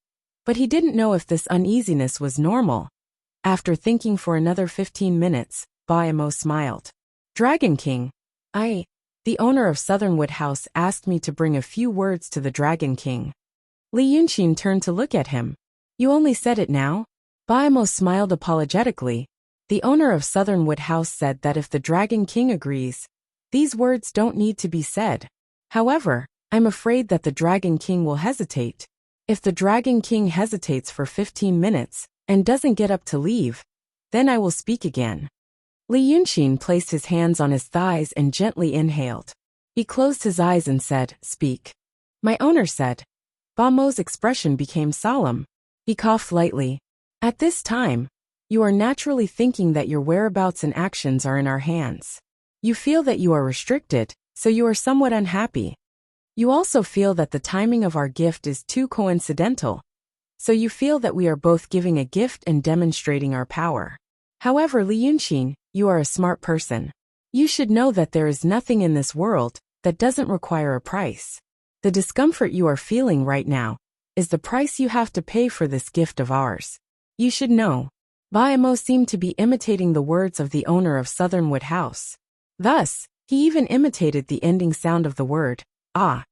but he didn't know if this uneasiness was normal. After thinking for another 15 minutes, Baimo smiled. Dragon King, the owner of Southernwood House asked me to bring a few words to the Dragon King. Li Yunxin turned to look at him. You only said it now? Baimo smiled apologetically. The owner of Southernwood House said that if the Dragon King agrees, these words don't need to be said. However, I'm afraid that the Dragon King will hesitate. If the Dragon King hesitates for 15 minutes and doesn't get up to leave, then I will speak again. Li Yunxin placed his hands on his thighs and gently inhaled. He closed his eyes and said, Speak. My owner said. Baimo's expression became solemn. He coughed lightly. At this time, you are naturally thinking that your whereabouts and actions are in our hands. You feel that you are restricted, so you are somewhat unhappy. You also feel that the timing of our gift is too coincidental, so you feel that we are both giving a gift and demonstrating our power. However, Li Yunxin, you are a smart person. You should know that there is nothing in this world that doesn't require a price. The discomfort you are feeling right now is the price you have to pay for this gift of ours. You should know. Baimo seemed to be imitating the words of the owner of Southernwood House. Thus, he even imitated the ending sound of the word, ah.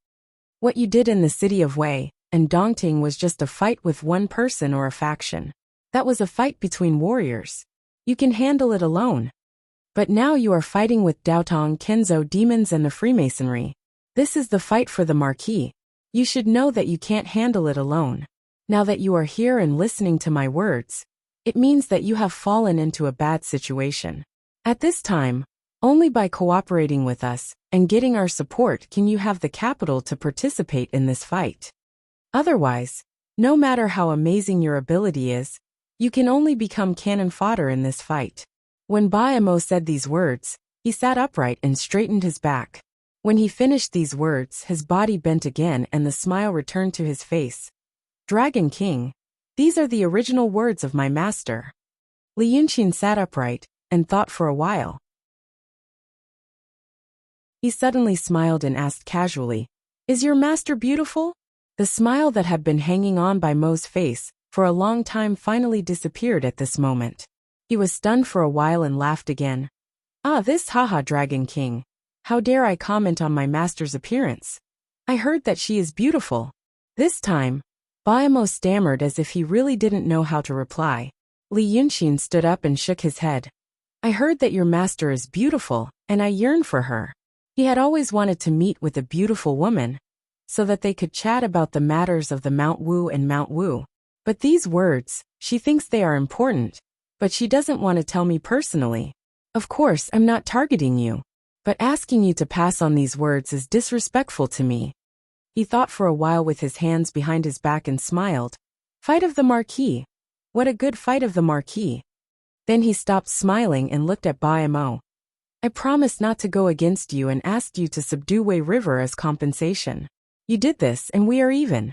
What you did in the city of Wei and Dongting was just a fight with one person or a faction. That was a fight between warriors. You can handle it alone. But now you are fighting with Daotong Kenzo demons and the Freemasonry. This is the fight for the Marquis. You should know that you can't handle it alone. Now that you are here and listening to my words, it means that you have fallen into a bad situation. At this time, only by cooperating with us and getting our support can you have the capital to participate in this fight. Otherwise, no matter how amazing your ability is, you can only become cannon fodder in this fight. When Baimo said these words, he sat upright and straightened his back. When he finished these words, his body bent again and the smile returned to his face. Dragon King, these are the original words of my master. Li Yunxin sat upright and thought for a while. He suddenly smiled and asked casually, Is your master beautiful? The smile that had been hanging on Baimo's face for a long time finally disappeared at this moment. He was stunned for a while and laughed again. This haha Dragon King. How dare I comment on my master's appearance? I heard that she is beautiful. This time, Baimo stammered as if he really didn't know how to reply. Li Yunxin stood up and shook his head. I heard that your master is beautiful, and I yearn for her. He had always wanted to meet with a beautiful woman, so that they could chat about the matters of the Mount Wu and Mount Wu. But these words, she thinks they are important, but she doesn't want to tell me personally. Of course, I'm not targeting you, but asking you to pass on these words is disrespectful to me. He thought for a while with his hands behind his back and smiled. Fight of the Marquis. What a good fight of the Marquis. Then he stopped smiling and looked at Baimo. I promised not to go against you and asked you to subdue Wei River as compensation. You did this and we are even.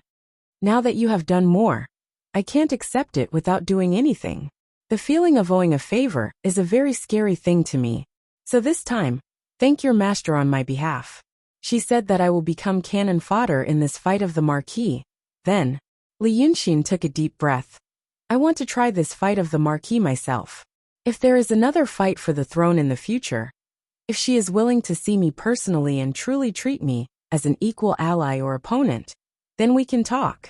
Now that you have done more, I can't accept it without doing anything. The feeling of owing a favor is a very scary thing to me, So this time, thank your master on my behalf. She said that I will become cannon fodder in this fight of the Marquis. Then, Li Yunxin took a deep breath. I want to try this fight of the Marquis myself. If there is another fight for the throne in the future, if she is willing to see me personally and truly treat me as an equal ally or opponent, then we can talk.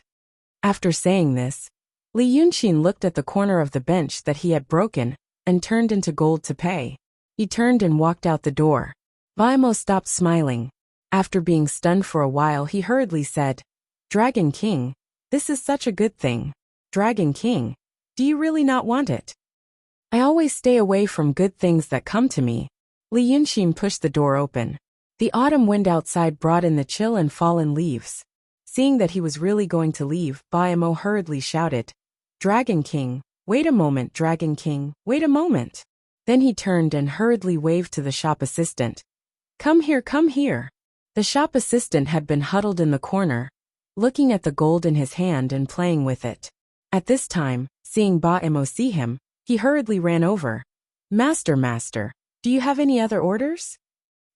After saying this, Li Yunxin looked at the corner of the bench that he had broken and turned into gold to pay. He turned and walked out the door. Baimo stopped smiling. After being stunned for a while, he hurriedly said, Dragon King, this is such a good thing. Dragon King, do you really not want it? I always stay away from good things that come to me. Li Yunxin pushed the door open. The autumn wind outside brought in the chill and fallen leaves. Seeing that he was really going to leave, Baimo hurriedly shouted, Dragon King, wait a moment, Dragon King, wait a moment. Then he turned and hurriedly waved to the shop assistant. Come here, come here. The shop assistant had been huddled in the corner, looking at the gold in his hand and playing with it. At this time, seeing Baimo see him, he hurriedly ran over. Master, master, do you have any other orders?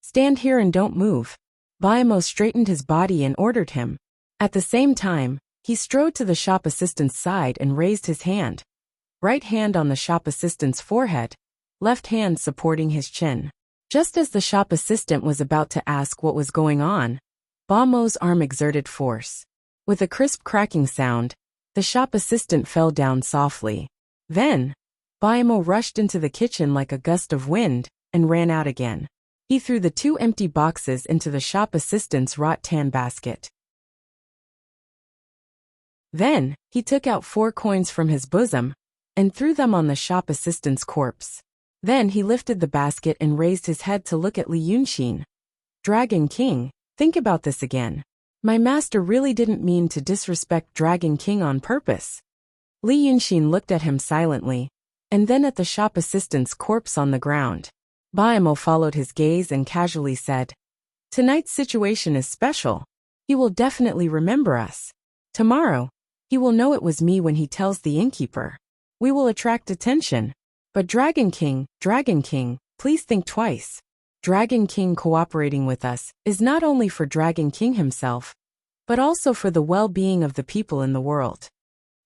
Stand here and don't move. Baimo straightened his body and ordered him. At the same time, he strode to the shop assistant's side and raised his hand. Right hand on the shop assistant's forehead, left hand supporting his chin. Just as the shop assistant was about to ask what was going on, Baimo's arm exerted force. With a crisp cracking sound, the shop assistant fell down softly. Then, Baimo rushed into the kitchen like a gust of wind and ran out again. He threw the 2 empty boxes into the shop assistant's rattan basket. Then, he took out 4 coins from his bosom and threw them on the shop assistant's corpse. Then he lifted the basket and raised his head to look at Li Yunxin. Dragon King, think about this again. My master really didn't mean to disrespect Dragon King on purpose. Li Yunxin looked at him silently, and then at the shop assistant's corpse on the ground. Baimo followed his gaze and casually said, Tonight's situation is special. He will definitely remember us. Tomorrow, he will know it was me when he tells the innkeeper. We will attract attention. But Dragon King, please think twice. Dragon King cooperating with us is not only for Dragon King himself, but also for the well-being of the people in the world.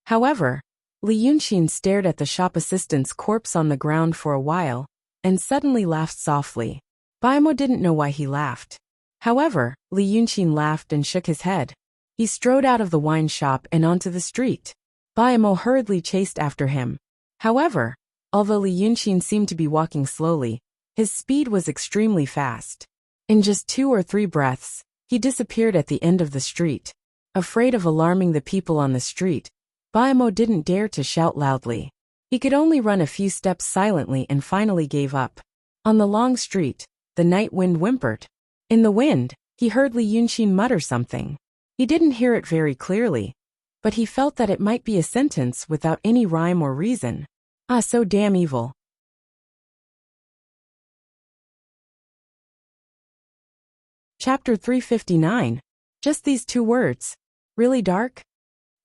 However, Li Yunxin stared at the shop assistant's corpse on the ground for a while, and suddenly laughed softly. Baimo didn't know why he laughed. However, Li Yunxin laughed and shook his head. He strode out of the wine shop and onto the street. Baimo hurriedly chased after him. However, although Li Yunxin seemed to be walking slowly, his speed was extremely fast. In just 2 or 3 breaths, he disappeared at the end of the street. Afraid of alarming the people on the street, Baimo didn't dare to shout loudly. He could only run a few steps silently and finally gave up. On the long street, the night wind whimpered. In the wind, he heard Li Yunxin mutter something. He didn't hear it very clearly, but he felt that it might be a sentence without any rhyme or reason. Ah, so damn evil. Chapter 359. Just these 2 words. Really dark?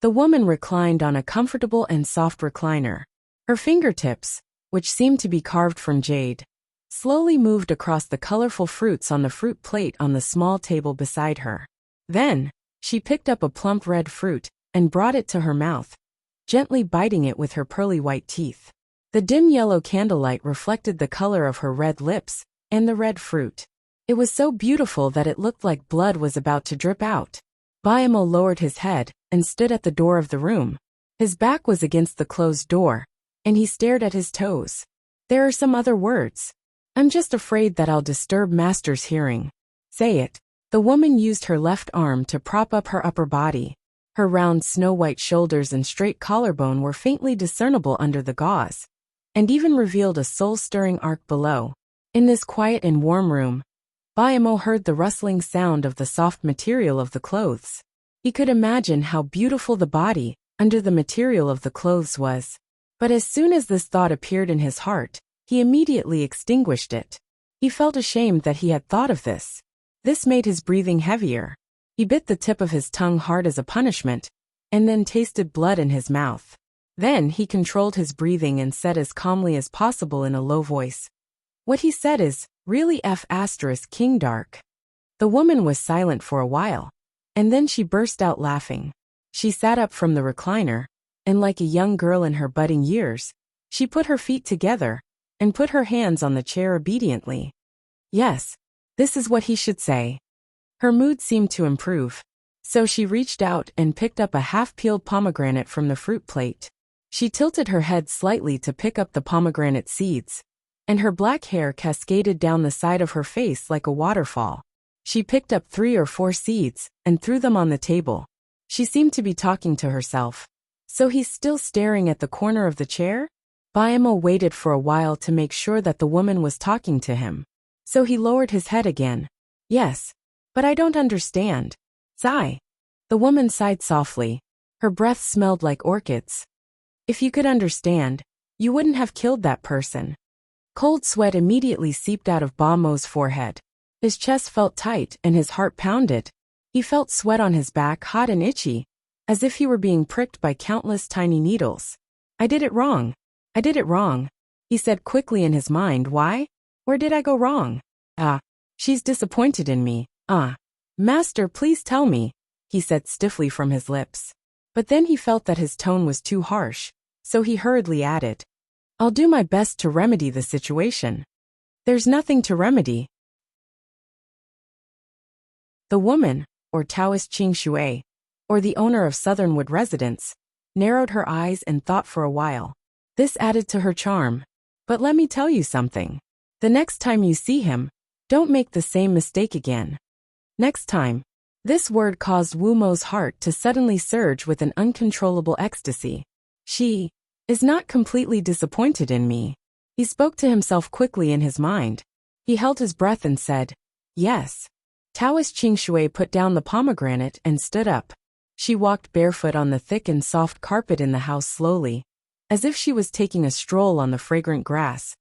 The woman reclined on a comfortable and soft recliner. Her fingertips, which seemed to be carved from jade, slowly moved across the colorful fruits on the fruit plate on the small table beside her. Then, she picked up a plump red fruit and brought it to her mouth, gently biting it with her pearly white teeth. The dim yellow candlelight reflected the color of her red lips and the red fruit. It was so beautiful that it looked like blood was about to drip out. Baimo lowered his head and stood at the door of the room. His back was against the closed door, and he stared at his toes. There are some other words. I'm just afraid that I'll disturb Master's hearing. Say it. The woman used her left arm to prop up her upper body. Her round snow-white shoulders and straight collarbone were faintly discernible under the gauze, and even revealed a soul-stirring arc below. In this quiet and warm room, Baimo heard the rustling sound of the soft material of the clothes. He could imagine how beautiful the body under the material of the clothes was. But as soon as this thought appeared in his heart, he immediately extinguished it. He felt ashamed that he had thought of this. This made his breathing heavier. He bit the tip of his tongue hard as a punishment, and then tasted blood in his mouth. Then he controlled his breathing and said as calmly as possible in a low voice, "What he said is, Really King Dark. The woman was silent for a while, and then she burst out laughing. She sat up from the recliner, and like a young girl in her budding years, she put her feet together and put her hands on the chair obediently. Yes, this is what he should say. Her mood seemed to improve, so she reached out and picked up a half-peeled pomegranate from the fruit plate. She tilted her head slightly to pick up the pomegranate seeds, and her black hair cascaded down the side of her face like a waterfall. She picked up 3 or 4 seeds and threw them on the table. She seemed to be talking to herself. So he's still staring at the corner of the chair? Biamo waited for a while to make sure that the woman was talking to him. So he lowered his head again. Yes, but I don't understand. Sigh. The woman sighed softly. Her breath smelled like orchids. If you could understand, you wouldn't have killed that person. Cold sweat immediately seeped out of Bamo's forehead. His chest felt tight and his heart pounded. He felt sweat on his back, hot and itchy, as if he were being pricked by countless tiny needles. I did it wrong. I did it wrong, he said quickly in his mind. Why? Where did I go wrong? She's disappointed in me. Master, please tell me, he said stiffly from his lips. But then he felt that his tone was too harsh, so he hurriedly added, I'll do my best to remedy the situation. There's nothing to remedy. The woman, or Taoist Qing Shui, or the owner of Southernwood Residence, narrowed her eyes and thought for a while. This added to her charm. But let me tell you something. The next time you see him, don't make the same mistake again. Next time. This word caused Wu Mo's heart to suddenly surge with an uncontrollable ecstasy. She is not completely disappointed in me. He spoke to himself quickly in his mind. He held his breath and said, Yes. Taoist Qing Shui put down the pomegranate and stood up. She walked barefoot on the thick and soft carpet in the house slowly, as if she was taking a stroll on the fragrant grass.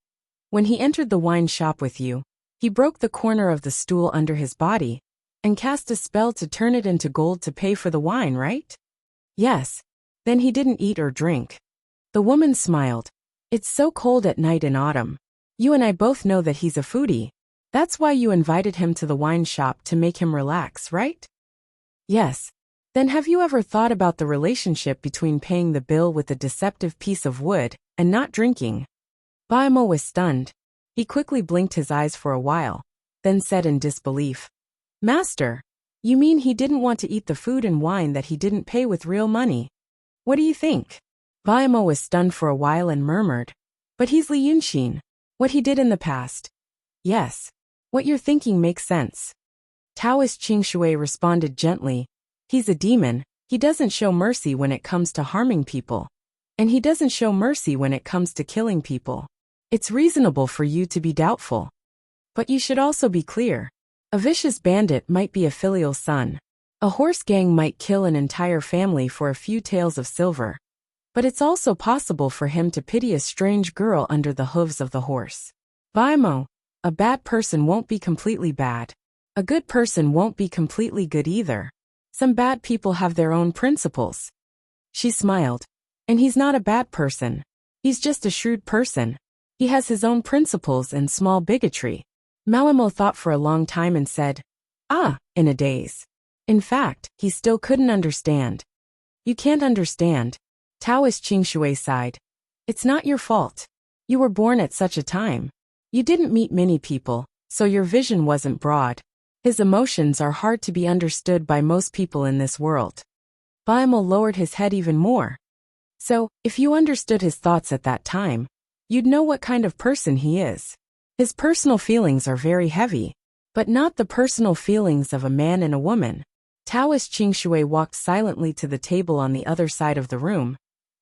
When he entered the wine shop with you, he broke the corner of the stool under his body and cast a spell to turn it into gold to pay for the wine, right? Yes. Then he didn't eat or drink. The woman smiled. It's so cold at night in autumn. You and I both know that he's a foodie. That's why you invited him to the wine shop to make him relax, right? Yes. Then have you ever thought about the relationship between paying the bill with a deceptive piece of wood and not drinking? Baimo was stunned. He quickly blinked his eyes for a while, then said in disbelief, Master, you mean he didn't want to eat the food and wine that he didn't pay with real money? What do you think? Baimo was stunned for a while and murmured, But he's Li Yunxin. What he did in the past. Yes. What you're thinking makes sense. Taoist Qing Shui responded gently, He's a demon. He doesn't show mercy when it comes to harming people. And he doesn't show mercy when it comes to killing people. It's reasonable for you to be doubtful. But you should also be clear. A vicious bandit might be a filial son. A horse gang might kill an entire family for a few taels of silver. But it's also possible for him to pity a strange girl under the hooves of the horse. Baimo, a bad person won't be completely bad. A good person won't be completely good either. Some bad people have their own principles. She smiled. And he's not a bad person. He's just a shrewd person. He has his own principles and small bigotry. Malimo thought for a long time and said, in a daze. In fact, he still couldn't understand. You can't understand. Taoist Qing Shui sighed. It's not your fault. You were born at such a time. You didn't meet many people, so your vision wasn't broad. His emotions are hard to be understood by most people in this world. Baimo lowered his head even more. So, if you understood his thoughts at that time, you'd know what kind of person he is. His personal feelings are very heavy, but not the personal feelings of a man and a woman. Taoist Qing Shui walked silently to the table on the other side of the room,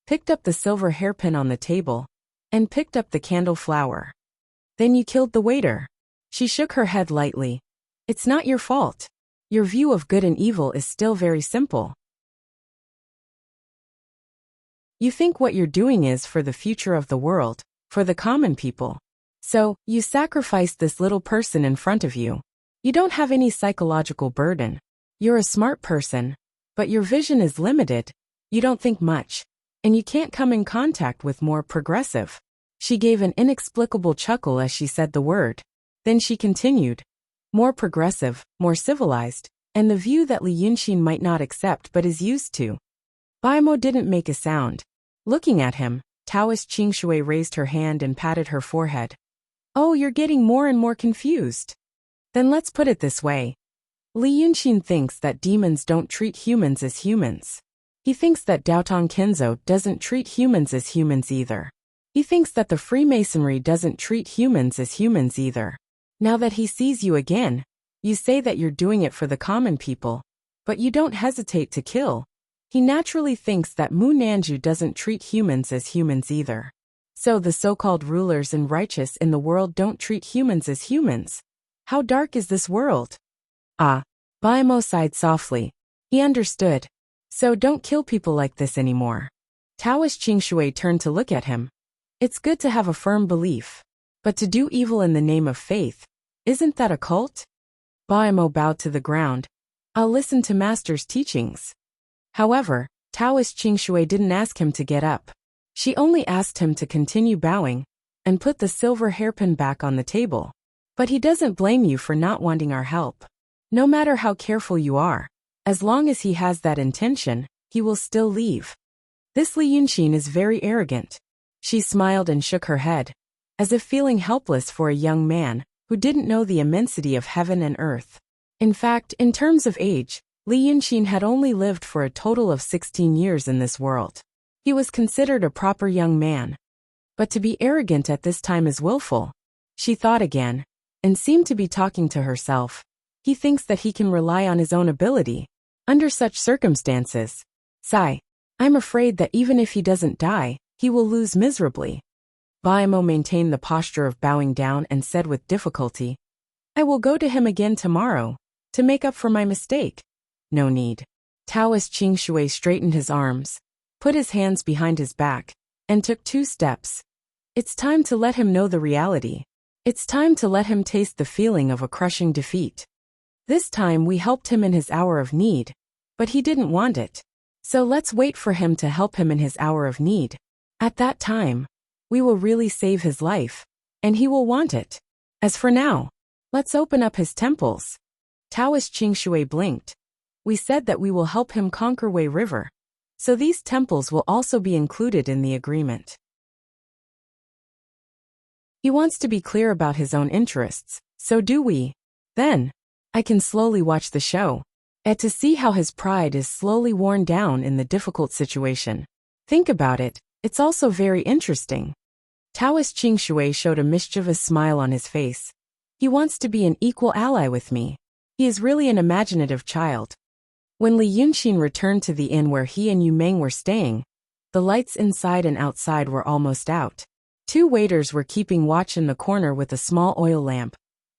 picked up the silver hairpin on the table, and picked up the candle flower. Then you killed the waiter. She shook her head lightly. It's not your fault. Your view of good and evil is still very simple. You think what you're doing is for the future of the world, for the common people. So, you sacrificed this little person in front of you. You don't have any psychological burden. You're a smart person, but your vision is limited. You don't think much, and you can't come in contact with more progressive. She gave an inexplicable chuckle as she said the word. Then she continued. More progressive, more civilized, and the view that Li Yunxin might not accept but is used to. Baimo didn't make a sound. Looking at him, Taoist Qingshui raised her hand and patted her forehead. Oh, you're getting more and more confused. Then let's put it this way. Li Yunxin thinks that demons don't treat humans as humans. He thinks that Daotong Kenzo doesn't treat humans as humans either. He thinks that the Freemasonry doesn't treat humans as humans either. Now that he sees you again, you say that you're doing it for the common people, but you don't hesitate to kill. He naturally thinks that Mu Nanju doesn't treat humans as humans either. So the so-called rulers and righteous in the world don't treat humans as humans. How dark is this world? Ah, Baimo sighed softly. He understood. So don't kill people like this anymore. Taoist Qingshui turned to look at him. It's good to have a firm belief. But to do evil in the name of faith, isn't that a cult? Baimo bowed to the ground. I'll listen to Master's teachings. However, Taoist Qingshui didn't ask him to get up. She only asked him to continue bowing and put the silver hairpin back on the table. But he doesn't blame you for not wanting our help. No matter how careful you are, as long as he has that intention, he will still leave. This Li Yunxin is very arrogant. She smiled and shook her head, as if feeling helpless for a young man who didn't know the immensity of heaven and earth. In fact, in terms of age, Li Yunxin had only lived for a total of 16 years in this world. He was considered a proper young man. But to be arrogant at this time is willful. She thought again, and seemed to be talking to herself. He thinks that he can rely on his own ability. Under such circumstances, sigh, I'm afraid that even if he doesn't die, he will lose miserably. Baimo maintained the posture of bowing down and said with difficulty, I will go to him again tomorrow, to make up for my mistake. No need. Taoist Qingshui straightened his arms, put his hands behind his back, and took 2 steps. It's time to let him know the reality. It's time to let him taste the feeling of a crushing defeat. This time we helped him in his hour of need, but he didn't want it. So let's wait for him to help him in his hour of need. At that time, we will really save his life, and he will want it. As for now, let's open up his temples. Taoist Qingshui blinked. We said that we will help him conquer Wei River, so these temples will also be included in the agreement. He wants to be clear about his own interests, so do we. Then, I can slowly watch the show, and to see how his pride is slowly worn down in the difficult situation. Think about it, it's also very interesting. Taoist Qingshui showed a mischievous smile on his face. He wants to be an equal ally with me. He is really an imaginative child. When Li Yunxin returned to the inn where he and Yu Meng were staying, the lights inside and outside were almost out. 2 waiters were keeping watch in the corner with a small oil lamp,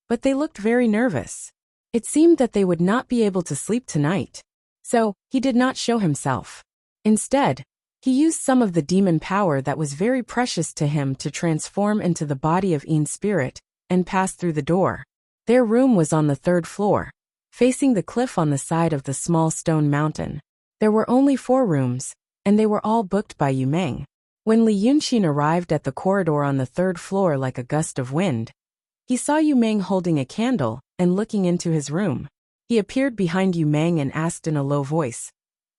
but they looked very nervous. It seemed that they would not be able to sleep tonight. So, he did not show himself. Instead, he used some of the demon power that was very precious to him to transform into the body of Yin spirit and pass through the door. Their room was on the 3rd floor, facing the cliff on the side of the small stone mountain. There were only 4 rooms, and they were all booked by Yu Meng. When Li Yunxin arrived at the corridor on the 3rd floor like a gust of wind, he saw Yu Meng holding a candle and looking into his room. He appeared behind Yu Meng and asked in a low voice,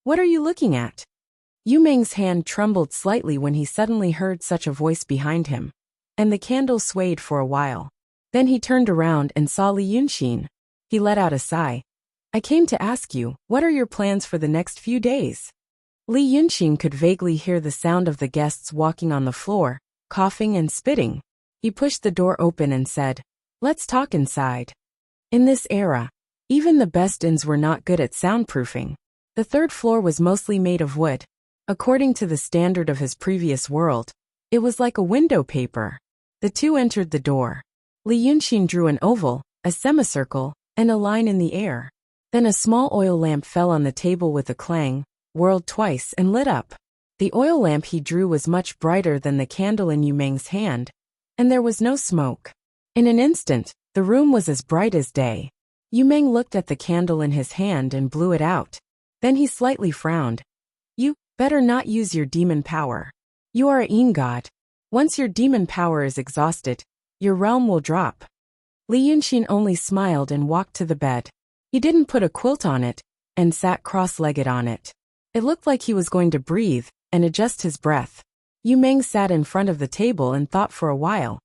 What are you looking at? Yu Meng's hand trembled slightly when he suddenly heard such a voice behind him, and the candle swayed for a while. Then he turned around and saw Li Yunxin. He let out a sigh. I came to ask you, what are your plans for the next few days? Li Yunxin could vaguely hear the sound of the guests walking on the floor, coughing and spitting. He pushed the door open and said, Let's talk inside. In this era, even the best inns were not good at soundproofing. The 3rd floor was mostly made of wood. According to the standard of his previous world, it was like a window paper. The 2 entered the door. Li Yunxin drew an oval, a semicircle, and a line in the air. Then a small oil lamp fell on the table with a clang, whirled twice and lit up. The oil lamp he drew was much brighter than the candle in Yu Meng's hand, and there was no smoke. In an instant, the room was as bright as day. Yu Meng looked at the candle in his hand and blew it out. Then he slightly frowned. You better not use your demon power. You are a Yin god. Once your demon power is exhausted, your realm will drop. Li Yunxin only smiled and walked to the bed. He didn't put a quilt on it, and sat cross-legged on it. It looked like he was going to breathe and adjust his breath. Yu Meng sat in front of the table and thought for a while.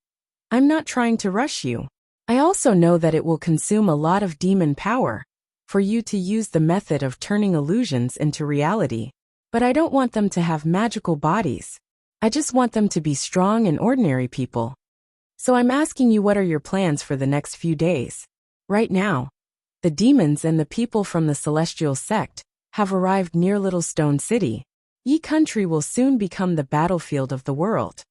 I'm not trying to rush you. I also know that it will consume a lot of demon power for you to use the method of turning illusions into reality. But I don't want them to have magical bodies. I just want them to be strong and ordinary people. So I'm asking you, what are your plans for the next few days? Right now, the demons and the people from the celestial sect have arrived near Little Stone City. Yi country will soon become the battlefield of the world.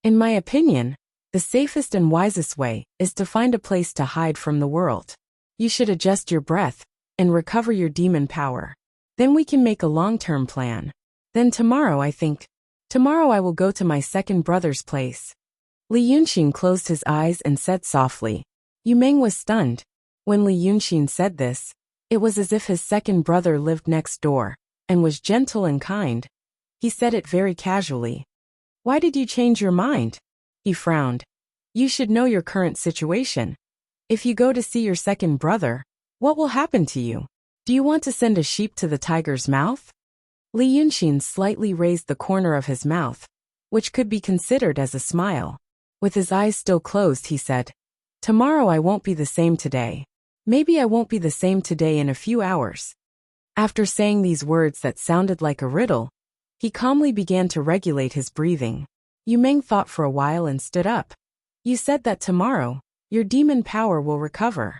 In my opinion, the safest and wisest way is to find a place to hide from the world. You should adjust your breath and recover your demon power. Then we can make a long-term plan. Then tomorrow I will go to my second brother's place. Li Yunxin closed his eyes and said softly. Yu Meng was stunned. When Li Yunxin said this, it was as if his second brother lived next door and was gentle and kind. He said it very casually. Why did you change your mind? He frowned. You should know your current situation. If you go to see your second brother, what will happen to you? Do you want to send a sheep to the tiger's mouth? Li Yunxin slightly raised the corner of his mouth, which could be considered as a smile. With his eyes still closed, he said, Tomorrow I won't be the same today. Maybe I won't be the same today in a few hours. After saying these words that sounded like a riddle, he calmly began to regulate his breathing. Yu Meng thought for a while and stood up. You said that tomorrow, your demon power will recover.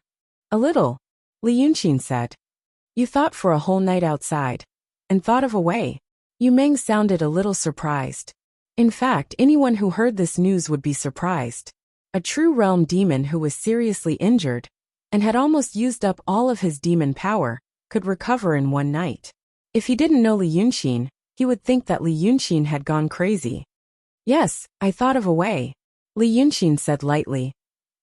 A little, Li Yunxin said. You thought for a whole night outside, and thought of a way. Yu Meng sounded a little surprised. In fact, anyone who heard this news would be surprised. A true realm demon who was seriously injured, and had almost used up all of his demon power, could recover in one night. If he didn't know Li Yunxin, he would think that Li Yunxin had gone crazy. Yes, I thought of a way, Li Yunxin said lightly.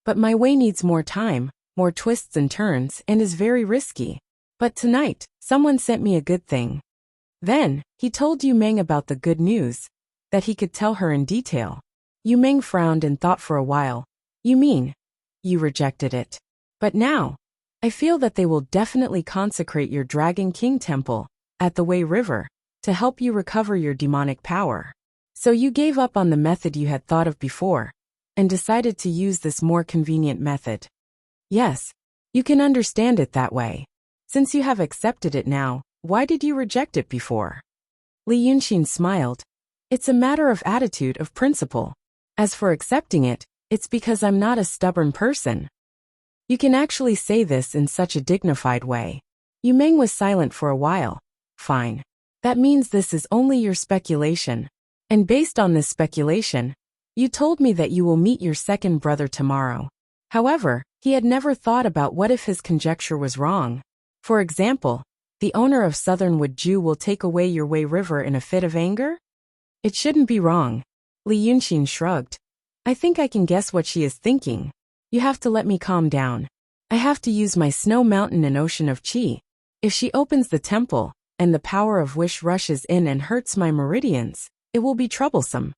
But my way needs more time, more twists and turns, and is very risky. But tonight, someone sent me a good thing. Then, he told Yu Meng about the good news, that he could tell her in detail. Yu Meng frowned and thought for a while. You mean, you rejected it? But now, I feel that they will definitely consecrate your Dragon King temple at the Wei River to help you recover your demonic power. So you gave up on the method you had thought of before and decided to use this more convenient method. Yes, you can understand it that way. Since you have accepted it now, why did you reject it before? Li Yunxin smiled. It's a matter of attitude, of principle. As for accepting it, it's because I'm not a stubborn person. You can actually say this in such a dignified way. Yu Meng was silent for a while. Fine. That means this is only your speculation. And based on this speculation, you told me that you will meet your second brother tomorrow. However, he had never thought about what if his conjecture was wrong. For example, the owner of Southernwood Jew will take away your Wei River in a fit of anger? It shouldn't be wrong. Li Yunxin shrugged. I think I can guess what she is thinking. You have to let me calm down. I have to use my snow mountain and ocean of qi. If she opens the temple, and the power of wish rushes in and hurts my meridians, it will be troublesome.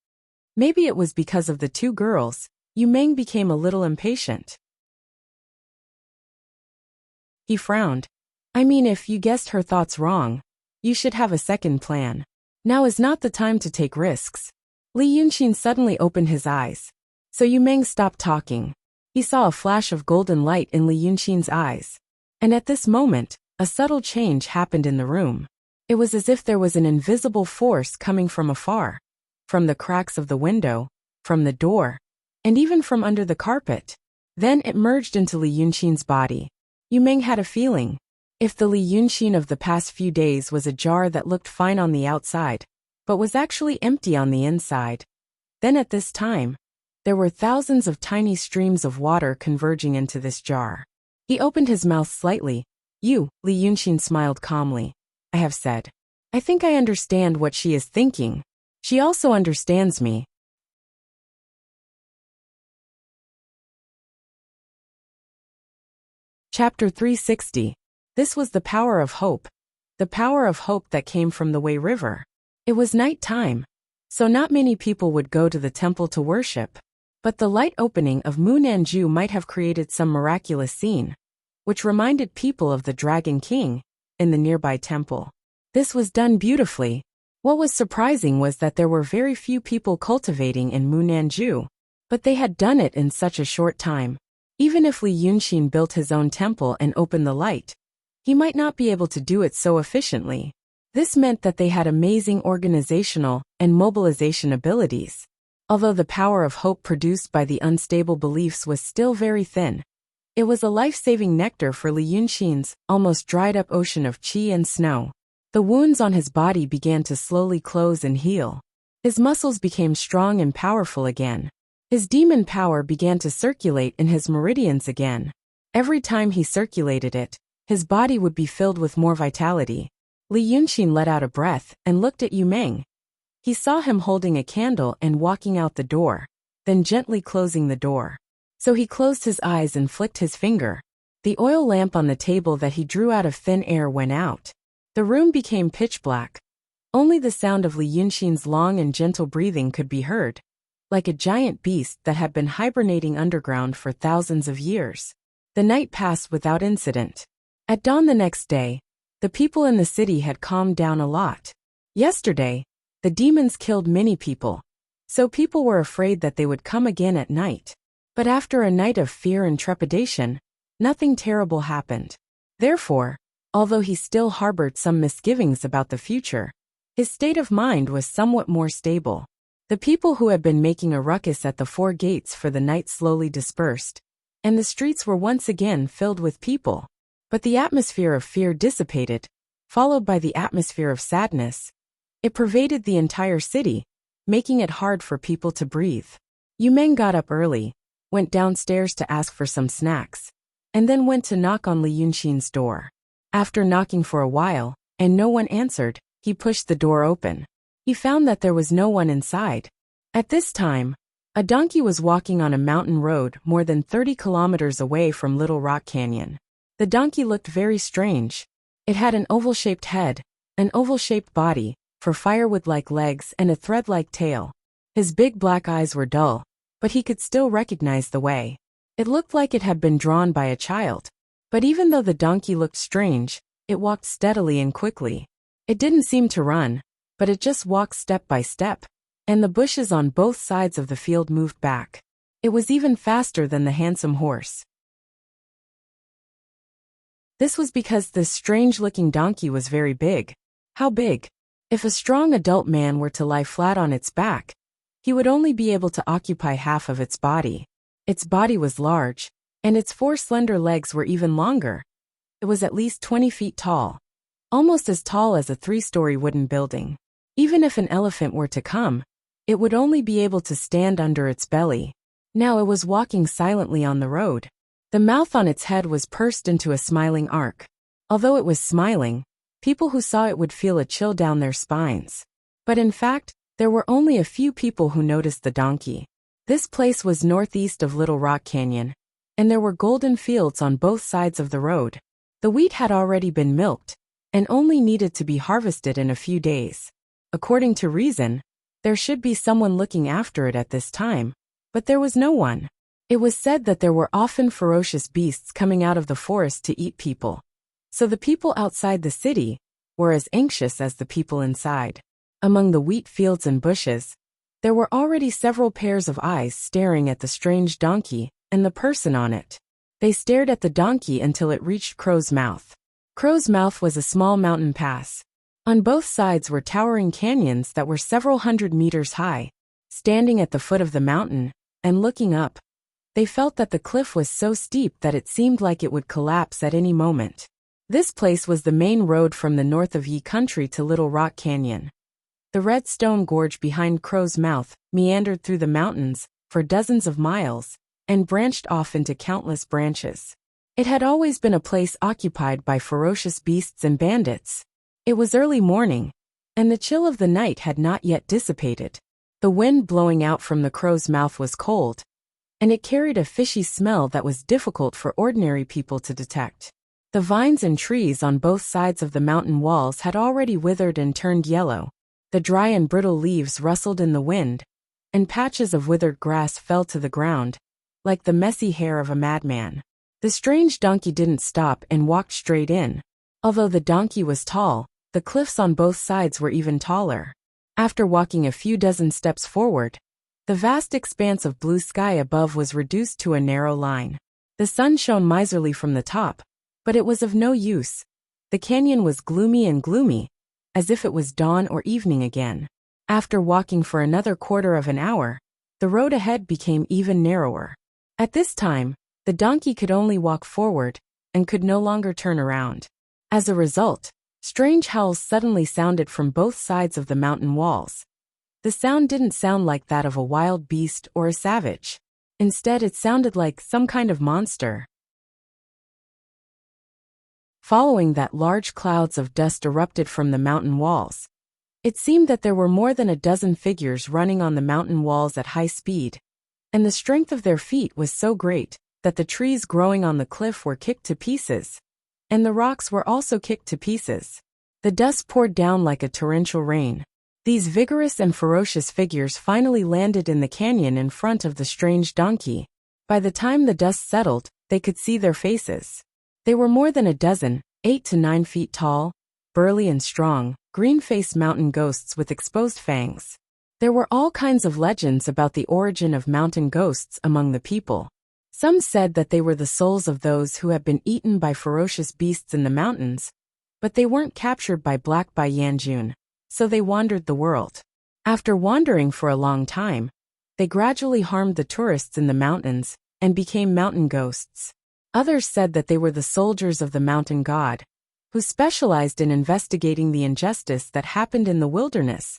Maybe it was because of the two girls. Yu Meng became a little impatient. He frowned. I mean, if you guessed her thoughts wrong, you should have a second plan. Now is not the time to take risks. Li Yunxin suddenly opened his eyes. So Yu Meng stopped talking. He saw a flash of golden light in Li Yunxin's eyes. And at this moment, a subtle change happened in the room. It was as if there was an invisible force coming from afar. From the cracks of the window, from the door, and even from under the carpet. Then it merged into Li Yunxin's body. Yu Meng had a feeling. If the Li Yunxin of the past few days was a jar that looked fine on the outside, but was actually empty on the inside, then at this time, there were thousands of tiny streams of water converging into this jar. He opened his mouth slightly. Li Yunxin smiled calmly. I have said. I think I understand what she is thinking. She also understands me. Chapter 360. This was the power of hope. The power of hope that came from the Wei River. It was night time. so not many people would go to the temple to worship. But the light opening of Munanju might have created some miraculous scene, which reminded people of the Dragon King in the nearby temple. This was done beautifully. What was surprising was that there were very few people cultivating in Munanju, but they had done it in such a short time. Even if Li Yunxin built his own temple and opened the light, he might not be able to do it so efficiently. This meant that they had amazing organizational and mobilization abilities. Although the power of hope produced by the unstable beliefs was still very thin, it was a life-saving nectar for Li Yunxin's almost dried-up ocean of qi and snow. The wounds on his body began to slowly close and heal. His muscles became strong and powerful again. His demon power began to circulate in his meridians again. Every time he circulated it, his body would be filled with more vitality. Li Yunxin let out a breath and looked at Yu Meng. He saw him holding a candle and walking out the door, then gently closing the door. So he closed his eyes and flicked his finger. The oil lamp on the table that he drew out of thin air went out. The room became pitch black. Only the sound of Li Yunxin's long and gentle breathing could be heard, like a giant beast that had been hibernating underground for thousands of years. The night passed without incident. At dawn the next day, the people in the city had calmed down a lot. Yesterday, the demons killed many people, so people were afraid that they would come again at night. But after a night of fear and trepidation, nothing terrible happened. Therefore, although he still harbored some misgivings about the future, his state of mind was somewhat more stable. The people who had been making a ruckus at the 4 gates for the night slowly dispersed, and the streets were once again filled with people. But the atmosphere of fear dissipated, followed by the atmosphere of sadness. It pervaded the entire city, making it hard for people to breathe. Yu Meng got up early, went downstairs to ask for some snacks, and then went to knock on Li Yunxin's door. After knocking for a while, and no one answered, he pushed the door open. He found that there was no one inside. At this time, a donkey was walking on a mountain road more than 30 kilometers away from Little Rock Canyon. The donkey looked very strange. It had an oval-shaped head, an oval-shaped body, for firewood-like legs and a thread-like tail. His big black eyes were dull, but he could still recognize the way. It looked like it had been drawn by a child. But even though the donkey looked strange, it walked steadily and quickly. It didn't seem to run, but it just walked step by step, and the bushes on both sides of the field moved back. It was even faster than the handsome horse. This was because this strange-looking donkey was very big. How big? If a strong adult man were to lie flat on its back, he would only be able to occupy half of its body. Its body was large, and its 4 slender legs were even longer. It was at least 20 feet tall, almost as tall as a 3-story wooden building. Even if an elephant were to come, it would only be able to stand under its belly. Now it was walking silently on the road. The mouth on its head was pursed into a smiling arc. Although it was smiling, people who saw it would feel a chill down their spines. But in fact, there were only a few people who noticed the donkey. This place was northeast of Little Rock Canyon, and there were golden fields on both sides of the road. The wheat had already been milked, and only needed to be harvested in a few days. According to reason, there should be someone looking after it at this time, but there was no one. It was said that there were often ferocious beasts coming out of the forest to eat people. So the people outside the city were as anxious as the people inside. Among the wheat fields and bushes, there were already several pairs of eyes staring at the strange donkey and the person on it. They stared at the donkey until it reached Crow's Mouth. Crow's Mouth was a small mountain pass. On both sides were towering canyons that were several hundred meters high. Standing at the foot of the mountain and looking up, they felt that the cliff was so steep that it seemed like it would collapse at any moment. This place was the main road from the north of Yi Country to Little Rock Canyon. The red stone gorge behind Crow's Mouth meandered through the mountains for dozens of miles and branched off into countless branches. It had always been a place occupied by ferocious beasts and bandits. It was early morning, and the chill of the night had not yet dissipated. The wind blowing out from the Crow's Mouth was cold, and it carried a fishy smell that was difficult for ordinary people to detect. The vines and trees on both sides of the mountain walls had already withered and turned yellow. The dry and brittle leaves rustled in the wind, and patches of withered grass fell to the ground, like the messy hair of a madman. The strange donkey didn't stop and walked straight in. Although the donkey was tall, the cliffs on both sides were even taller. After walking a few dozen steps forward, the vast expanse of blue sky above was reduced to a narrow line. The sun shone miserly from the top, but it was of no use. The canyon was gloomy, as if it was dawn or evening again. After walking for another quarter of an hour, the road ahead became even narrower. At this time, the donkey could only walk forward and could no longer turn around. As a result, strange howls suddenly sounded from both sides of the mountain walls. The sound didn't sound like that of a wild beast or a savage. Instead, it sounded like some kind of monster. Following that, large clouds of dust erupted from the mountain walls. It seemed that there were more than a dozen figures running on the mountain walls at high speed, and the strength of their feet was so great that the trees growing on the cliff were kicked to pieces, and the rocks were also kicked to pieces. The dust poured down like a torrential rain. These vigorous and ferocious figures finally landed in the canyon in front of the strange donkey. By the time the dust settled, they could see their faces. They were more than a dozen, 8 to 9 feet tall, burly and strong, green-faced mountain ghosts with exposed fangs. There were all kinds of legends about the origin of mountain ghosts among the people. Some said that they were the souls of those who had been eaten by ferocious beasts in the mountains, but they weren't captured by Black Bai Yanjun, so they wandered the world. After wandering for a long time, they gradually harmed the tourists in the mountains and became mountain ghosts. Others said that they were the soldiers of the mountain god, who specialized in investigating the injustice that happened in the wilderness.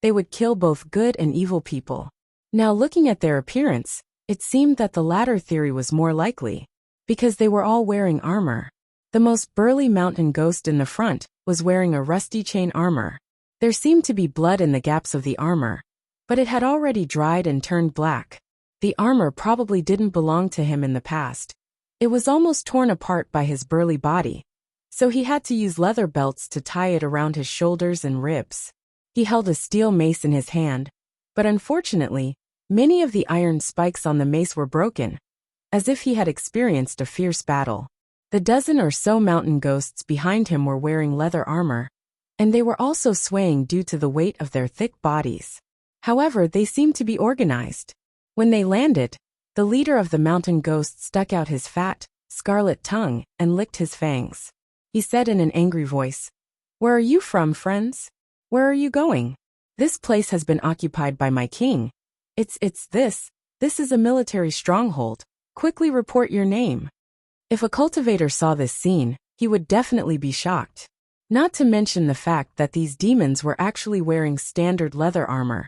They would kill both good and evil people. Now, looking at their appearance, it seemed that the latter theory was more likely, because they were all wearing armor. The most burly mountain ghost in the front was wearing a rusty chain armor. There seemed to be blood in the gaps of the armor, but it had already dried and turned black. The armor probably didn't belong to him in the past. It was almost torn apart by his burly body, so he had to use leather belts to tie it around his shoulders and ribs. He held a steel mace in his hand, but unfortunately, many of the iron spikes on the mace were broken, as if he had experienced a fierce battle. The dozen or so mountain ghosts behind him were wearing leather armor, and they were also swaying due to the weight of their thick bodies. However, they seemed to be organized. When they landed, the leader of the mountain ghosts stuck out his fat, scarlet tongue and licked his fangs. He said in an angry voice, "Where are you from, friends? Where are you going? This place has been occupied by my king. This is a military stronghold. Quickly report your name." If a cultivator saw this scene, he would definitely be shocked. Not to mention the fact that these demons were actually wearing standard leather armor.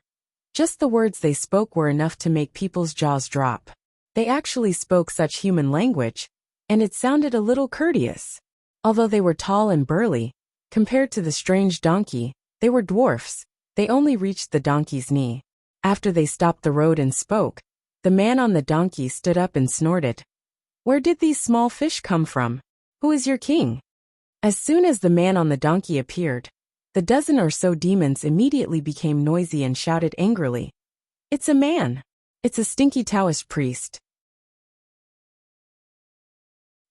Just the words they spoke were enough to make people's jaws drop. They actually spoke such human language, and it sounded a little courteous. Although they were tall and burly, compared to the strange donkey, they were dwarfs. They only reached the donkey's knee. After they stopped the road and spoke, the man on the donkey stood up and snorted. "Where did these small fish come from? Who is your king?" As soon as the man on the donkey appeared, the dozen or so demons immediately became noisy and shouted angrily, "It's a man! It's a stinky Taoist priest!"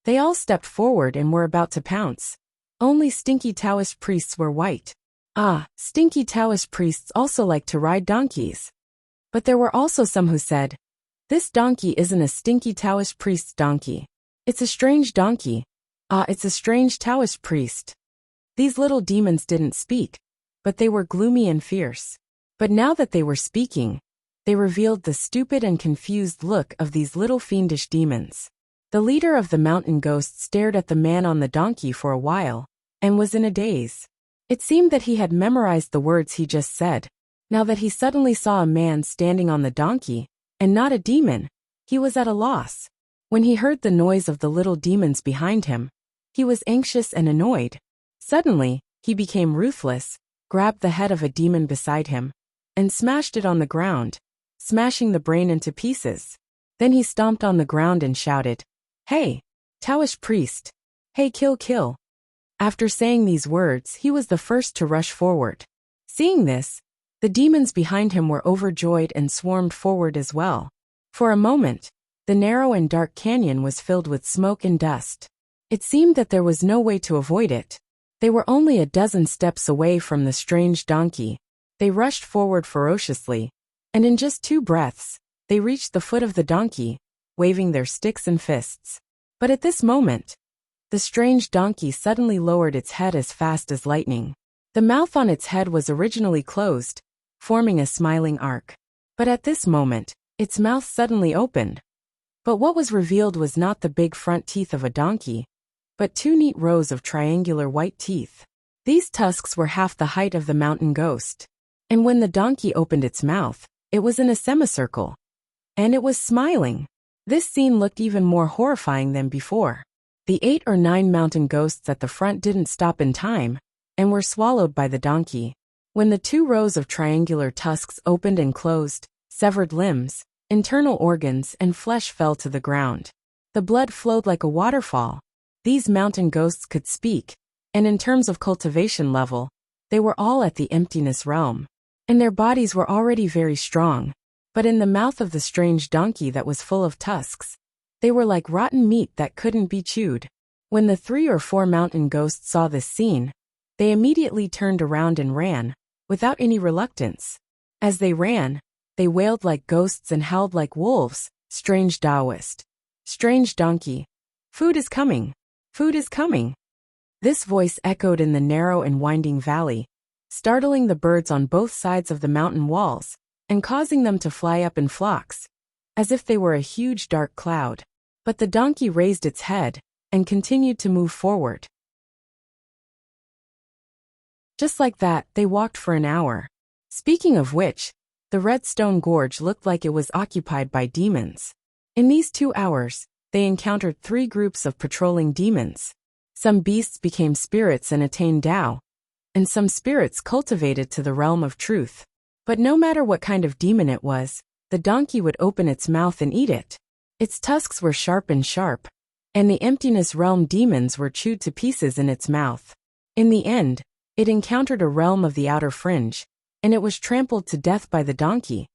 They all stepped forward and were about to pounce. Only stinky Taoist priests were white. Stinky Taoist priests also like to ride donkeys. But there were also some who said, "This donkey isn't a stinky Taoist priest's donkey. It's a strange donkey. It's a strange Taoist priest." These little demons didn't speak, but they were gloomy and fierce. But now that they were speaking, they revealed the stupid and confused look of these little fiendish demons. The leader of the mountain ghosts stared at the man on the donkey for a while, and was in a daze. It seemed that he had memorized the words he just said. Now that he suddenly saw a man standing on the donkey, and not a demon, he was at a loss. When he heard the noise of the little demons behind him, he was anxious and annoyed. Suddenly, he became ruthless, grabbed the head of a demon beside him, and smashed it on the ground, smashing the brain into pieces. Then he stomped on the ground and shouted, "Hey, Taoist priest! Hey, kill! After saying these words, he was the first to rush forward. Seeing this, the demons behind him were overjoyed and swarmed forward as well. For a moment, the narrow and dark canyon was filled with smoke and dust. It seemed that there was no way to avoid it. They were only a dozen steps away from the strange donkey. They rushed forward ferociously, and in just 2 breaths, they reached the foot of the donkey, waving their sticks and fists. But at this moment, the strange donkey suddenly lowered its head as fast as lightning. The mouth on its head was originally closed, forming a smiling arc. But at this moment, its mouth suddenly opened. But what was revealed was not the big front teeth of a donkey, but 2 neat rows of triangular white teeth. These tusks were half the height of the mountain ghost. And when the donkey opened its mouth, it was in a semicircle. And it was smiling. This scene looked even more horrifying than before. The 8 or 9 mountain ghosts at the front didn't stop in time, and were swallowed by the donkey. When the 2 rows of triangular tusks opened and closed, severed limbs, internal organs, and flesh fell to the ground. The blood flowed like a waterfall. These mountain ghosts could speak, and in terms of cultivation level, they were all at the emptiness realm. And their bodies were already very strong. But in the mouth of the strange donkey that was full of tusks, they were like rotten meat that couldn't be chewed. When the 3 or 4 mountain ghosts saw this scene, they immediately turned around and ran, without any reluctance. As they ran, they wailed like ghosts and howled like wolves. Strange Taoist. Strange donkey. Food is coming. Food is coming. This voice echoed in the narrow and winding valley, startling the birds on both sides of the mountain walls, and causing them to fly up in flocks, as if they were a huge dark cloud. But the donkey raised its head, and continued to move forward. Just like that, they walked for an hour. Speaking of which, the Redstone Gorge looked like it was occupied by demons. In these 2 hours, they encountered 3 groups of patrolling demons. Some beasts became spirits and attained Tao, and some spirits cultivated to the realm of truth. But no matter what kind of demon it was, the donkey would open its mouth and eat it. Its tusks were sharp, and the emptiness realm demons were chewed to pieces in its mouth. In the end, it encountered a realm of the outer fringe, and it was trampled to death by the donkey.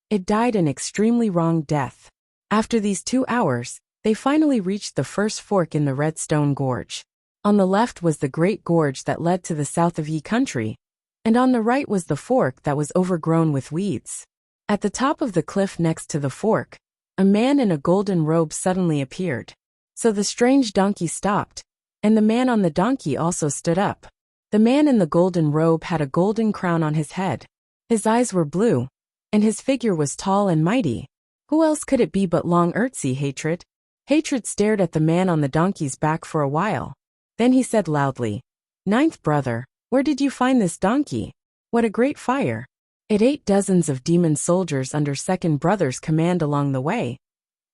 It died an extremely wrong death. After these 2 hours, they finally reached the first fork in the Redstone Gorge. On the left was the Great Gorge that led to the south of Yi Country, and on the right was the fork that was overgrown with weeds. At the top of the cliff next to the fork, a man in a golden robe suddenly appeared. So the strange donkey stopped, and the man on the donkey also stood up. The man in the golden robe had a golden crown on his head. His eyes were blue, and his figure was tall and mighty. Who else could it be but Long Ertzi Hatred? Hatred stared at the man on the donkey's back for a while. Then he said loudly, "Ninth brother, where did you find this donkey? What a great fire! It ate dozens of demon soldiers under second brother's command along the way.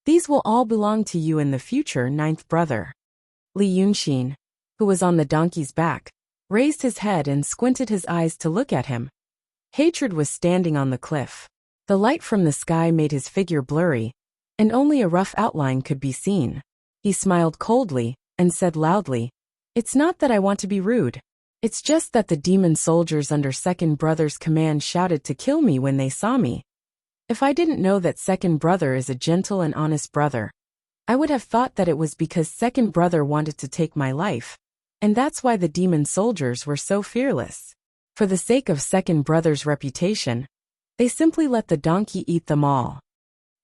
These will all belong to you in the future, ninth brother." Li Yunxin, who was on the donkey's back, raised his head and squinted his eyes to look at him. Hatred was standing on the cliff. The light from the sky made his figure blurry, and only a rough outline could be seen. He smiled coldly, and said loudly, "It's not that I want to be rude. It's just that the demon soldiers under second brother's command shouted to kill me when they saw me. If I didn't know that second brother is a gentle and honest brother, I would have thought that it was because second brother wanted to take my life, and that's why the demon soldiers were so fearless. For the sake of second brother's reputation, they simply let the donkey eat them all."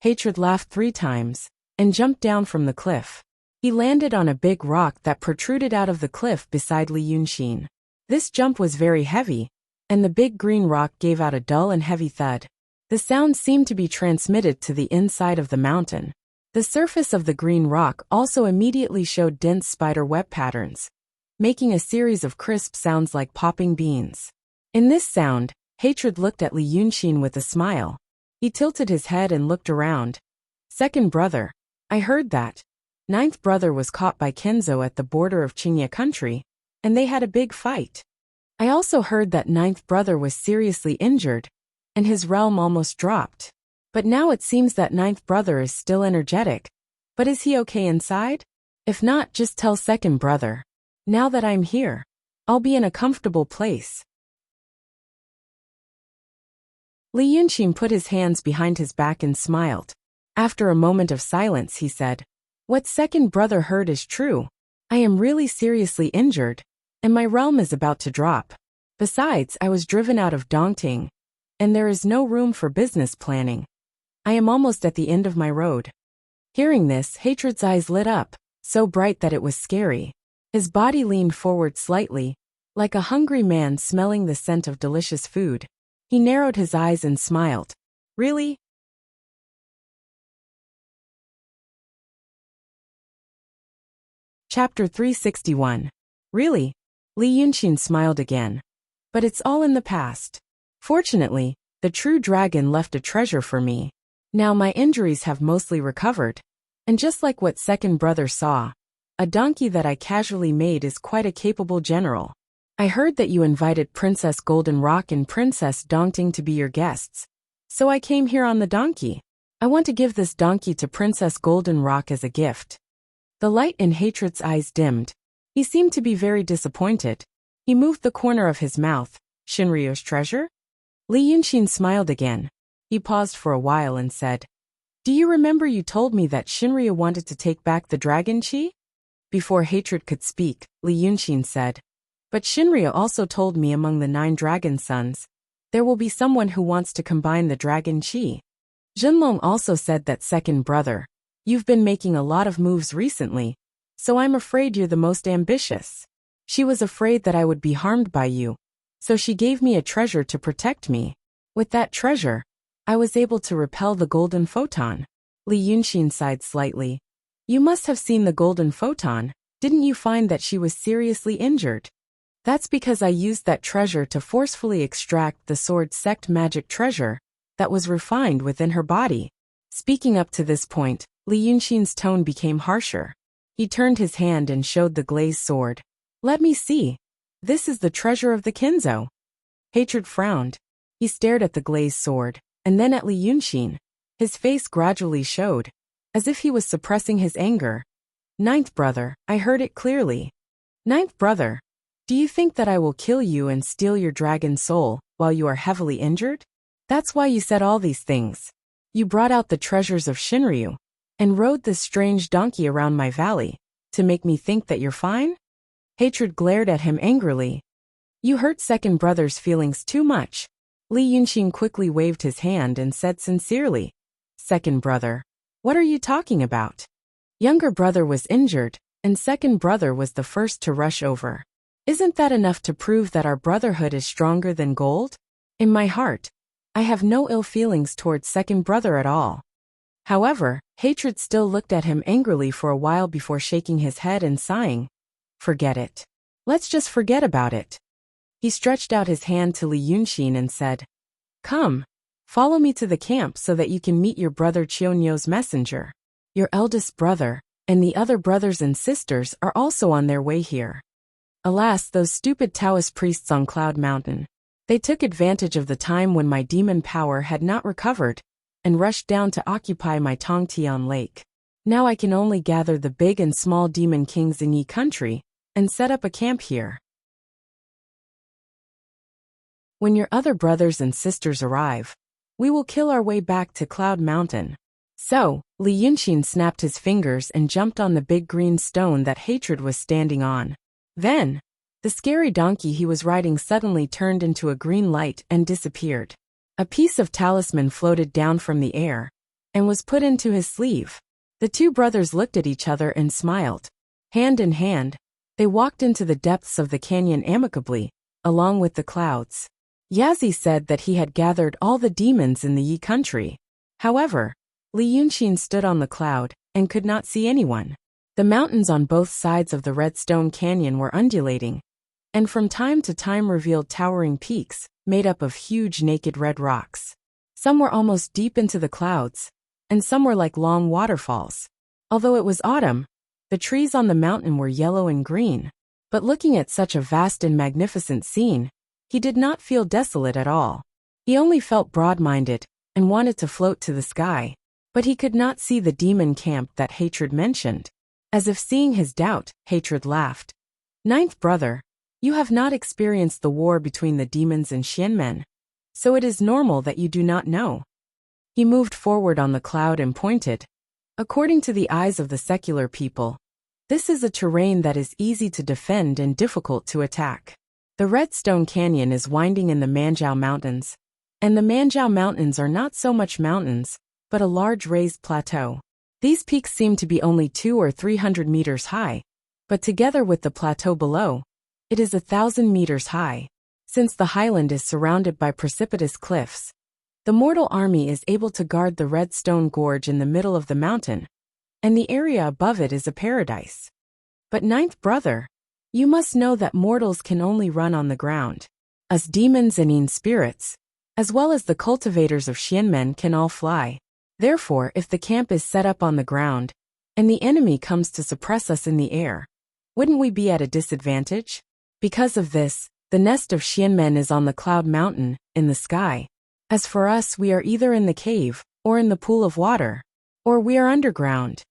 Hatred laughed 3 times, and jumped down from the cliff. He landed on a big rock that protruded out of the cliff beside Li Yunxin. This jump was very heavy, and the big green rock gave out a dull and heavy thud. The sound seemed to be transmitted to the inside of the mountain. The surface of the green rock also immediately showed dense spider web patterns, making a series of crisp sounds like popping beans. In this sound, Hatred looked at Li Yunxin with a smile. He tilted his head and looked around. "Second brother, I heard that ninth brother was caught by Kenzo at the border of Qingye country, and they had a big fight. I also heard that ninth brother was seriously injured, and his realm almost dropped. But now it seems that ninth brother is still energetic. But is he okay inside? If not, just tell second brother. Now that I'm here, I'll be in a comfortable place." Li Yunqing put his hands behind his back and smiled. After a moment of silence, he said, "What second brother heard is true. I am really seriously injured, and my realm is about to drop. Besides, I was driven out of Dongting, and there is no room for business planning. I am almost at the end of my road." Hearing this, Hatred's eyes lit up, so bright that it was scary. His body leaned forward slightly, like a hungry man smelling the scent of delicious food. He narrowed his eyes and smiled. "Really?" Chapter 361. Really? Li Yunqing smiled again. "But it's all in the past. Fortunately, the true dragon left a treasure for me. Now my injuries have mostly recovered. And just like what second brother saw, a donkey that I casually made is quite a capable general. I heard that you invited Princess Golden Rock and Princess Dongting to be your guests, so I came here on the donkey. I want to give this donkey to Princess Golden Rock as a gift." The light in Hatred's eyes dimmed. He seemed to be very disappointed. He moved the corner of his mouth. "Shinryo's treasure?" Li Yunqing smiled again. He paused for a while and said, "Do you remember you told me that Shinryo wanted to take back the dragon chi?" Before Hatred could speak, Li Yunqing said, "But Shinryo also told me among the 9 dragon sons, there will be someone who wants to combine the dragon chi. Zhenlong also said that second brother, you've been making a lot of moves recently, so I'm afraid you're the most ambitious. She was afraid that I would be harmed by you, so she gave me a treasure to protect me. With that treasure, I was able to repel the golden photon." Li Yunqing sighed slightly. "You must have seen the golden photon. Didn't you find that she was seriously injured? That's because I used that treasure to forcefully extract the sword sect magic treasure that was refined within her body." Speaking up to this point, Li Yunqing's tone became harsher. He turned his hand and showed the glazed sword. "Let me see. This is the treasure of the Kinzo." Hatred frowned. He stared at the glazed sword, and then at Li Yunqing. His face gradually showed, as if he was suppressing his anger. "Ninth brother, I heard it clearly. Ninth brother, do you think that I will kill you and steal your dragon soul while you are heavily injured? That's why you said all these things. You brought out the treasures of Shinryu and rode this strange donkey around my valley to make me think that you're fine?" Hatred glared at him angrily. "You hurt second brother's feelings too much." Li Yunqing quickly waved his hand and said sincerely, "Second brother, what are you talking about? Younger brother was injured, and second brother was the first to rush over. Isn't that enough to prove that our brotherhood is stronger than gold? In my heart, I have no ill feelings towards second brother at all." However, Hatred still looked at him angrily for a while before shaking his head and sighing. "Forget it. Let's just forget about it." He stretched out his hand to Li Yunqing and said, "Come, follow me to the camp so that you can meet your brother Qionyou's messenger. Your eldest brother, and the other brothers and sisters are also on their way here." Alas, those stupid Taoist priests on Cloud Mountain. They took advantage of the time when my demon power had not recovered, and rushed down to occupy my Tongtian Lake. Now I can only gather the big and small demon kings in Yi country, and set up a camp here. When your other brothers and sisters arrive, we will kill our way back to Cloud Mountain. So, Li Yunqing snapped his fingers and jumped on the big green stone that Hatred was standing on. Then, the scary donkey he was riding suddenly turned into a green light and disappeared. A piece of talisman floated down from the air and was put into his sleeve. The 2 brothers looked at each other and smiled. Hand in hand, they walked into the depths of the canyon amicably, along with the clouds. Yazi said that he had gathered all the demons in the Yi country. However, Li Yunqing stood on the cloud and could not see anyone. The mountains on both sides of the Red Stone Canyon were undulating, and from time to time revealed towering peaks made up of huge naked red rocks. Some were almost deep into the clouds, and some were like long waterfalls. Although it was autumn, the trees on the mountain were yellow and green. But looking at such a vast and magnificent scene, he did not feel desolate at all. He only felt broad-minded and wanted to float to the sky. But he could not see the demon camp that Hatred mentioned. As if seeing his doubt, Hatred laughed. "Ninth brother, you have not experienced the war between the demons and Xianmen, so it is normal that you do not know. He moved forward on the cloud and pointed. According to the eyes of the secular people, this is a terrain that is easy to defend and difficult to attack. The Redstone Canyon is winding in the Manjiao Mountains, and the Manjiao Mountains are not so much mountains, but a large raised plateau. These peaks seem to be only 200 or 300 meters high, but together with the plateau below, it is 1,000 meters high. Since the highland is surrounded by precipitous cliffs, the mortal army is able to guard the red stone gorge in the middle of the mountain, and the area above it is a paradise. But ninth brother, you must know that mortals can only run on the ground. Us demons and Yin spirits, as well as the cultivators of Xianmen, can all fly. Therefore, if the camp is set up on the ground, and the enemy comes to suppress us in the air, wouldn't we be at a disadvantage? Because of this, the nest of Xianmen is on the cloud mountain, in the sky. As for us, we are either in the cave, or in the pool of water, or we are underground.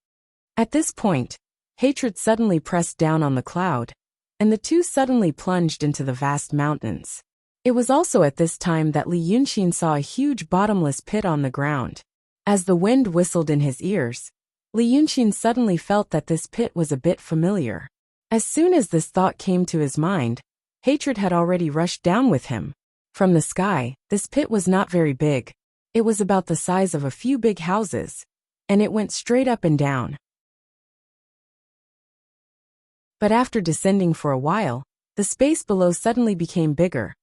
At this point, hatred suddenly pressed down on the cloud, and the two suddenly plunged into the vast mountains. It was also at this time that Li Yunxin saw a huge bottomless pit on the ground. As the wind whistled in his ears, Li Yunxin suddenly felt that this pit was a bit familiar. As soon as this thought came to his mind, hatred had already rushed down with him. From the sky, this pit was not very big. It was about the size of a few big houses, and it went straight up and down. But after descending for a while, the space below suddenly became bigger.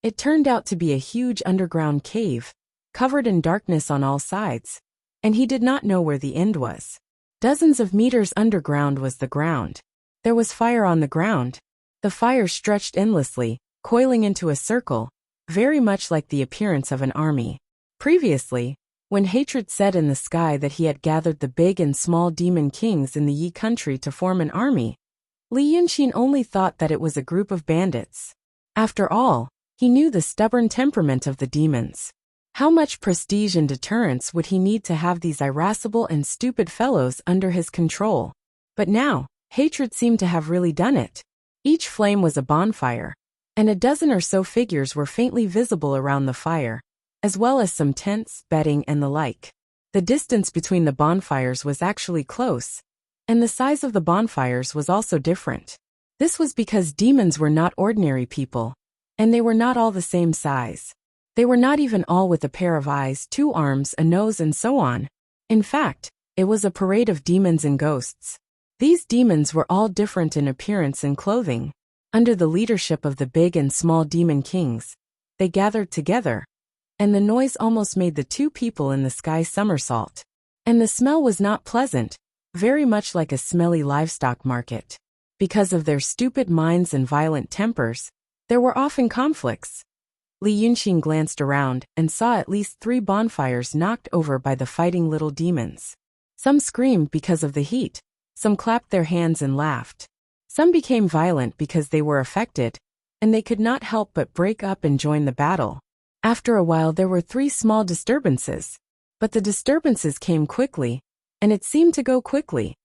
It turned out to be a huge underground cave, covered in darkness on all sides, and he did not know where the end was. Dozens of meters underground was the ground. There was fire on the ground. The fire stretched endlessly, coiling into a circle, very much like the appearance of an army. Previously, when hatred said in the sky that he had gathered the big and small demon kings in the Yi country to form an army, Li Yunxin only thought that it was a group of bandits. After all, he knew the stubborn temperament of the demons. How much prestige and deterrence would he need to have these irascible and stupid fellows under his control? But now, hatred seemed to have really done it. Each flame was a bonfire, and a dozen or so figures were faintly visible around the fire, as well as some tents, bedding, and the like. The distance between the bonfires was actually close, and the size of the bonfires was also different. This was because demons were not ordinary people, and they were not all the same size. They were not even all with a pair of eyes, 2 arms, a nose, and so on. In fact, it was a parade of demons and ghosts. These demons were all different in appearance and clothing. Under the leadership of the big and small demon kings, they gathered together, and the noise almost made the 2 people in the sky somersault. And the smell was not pleasant, very much like a smelly livestock market. Because of their stupid minds and violent tempers, there were often conflicts. Li Yunxin glanced around and saw at least 3 bonfires knocked over by the fighting little demons. Some screamed because of the heat, some clapped their hands and laughed. Some became violent because they were affected, and they could not help but break up and join the battle. After a while there were 3 small disturbances, but the disturbances came quickly, and it seemed to go quickly.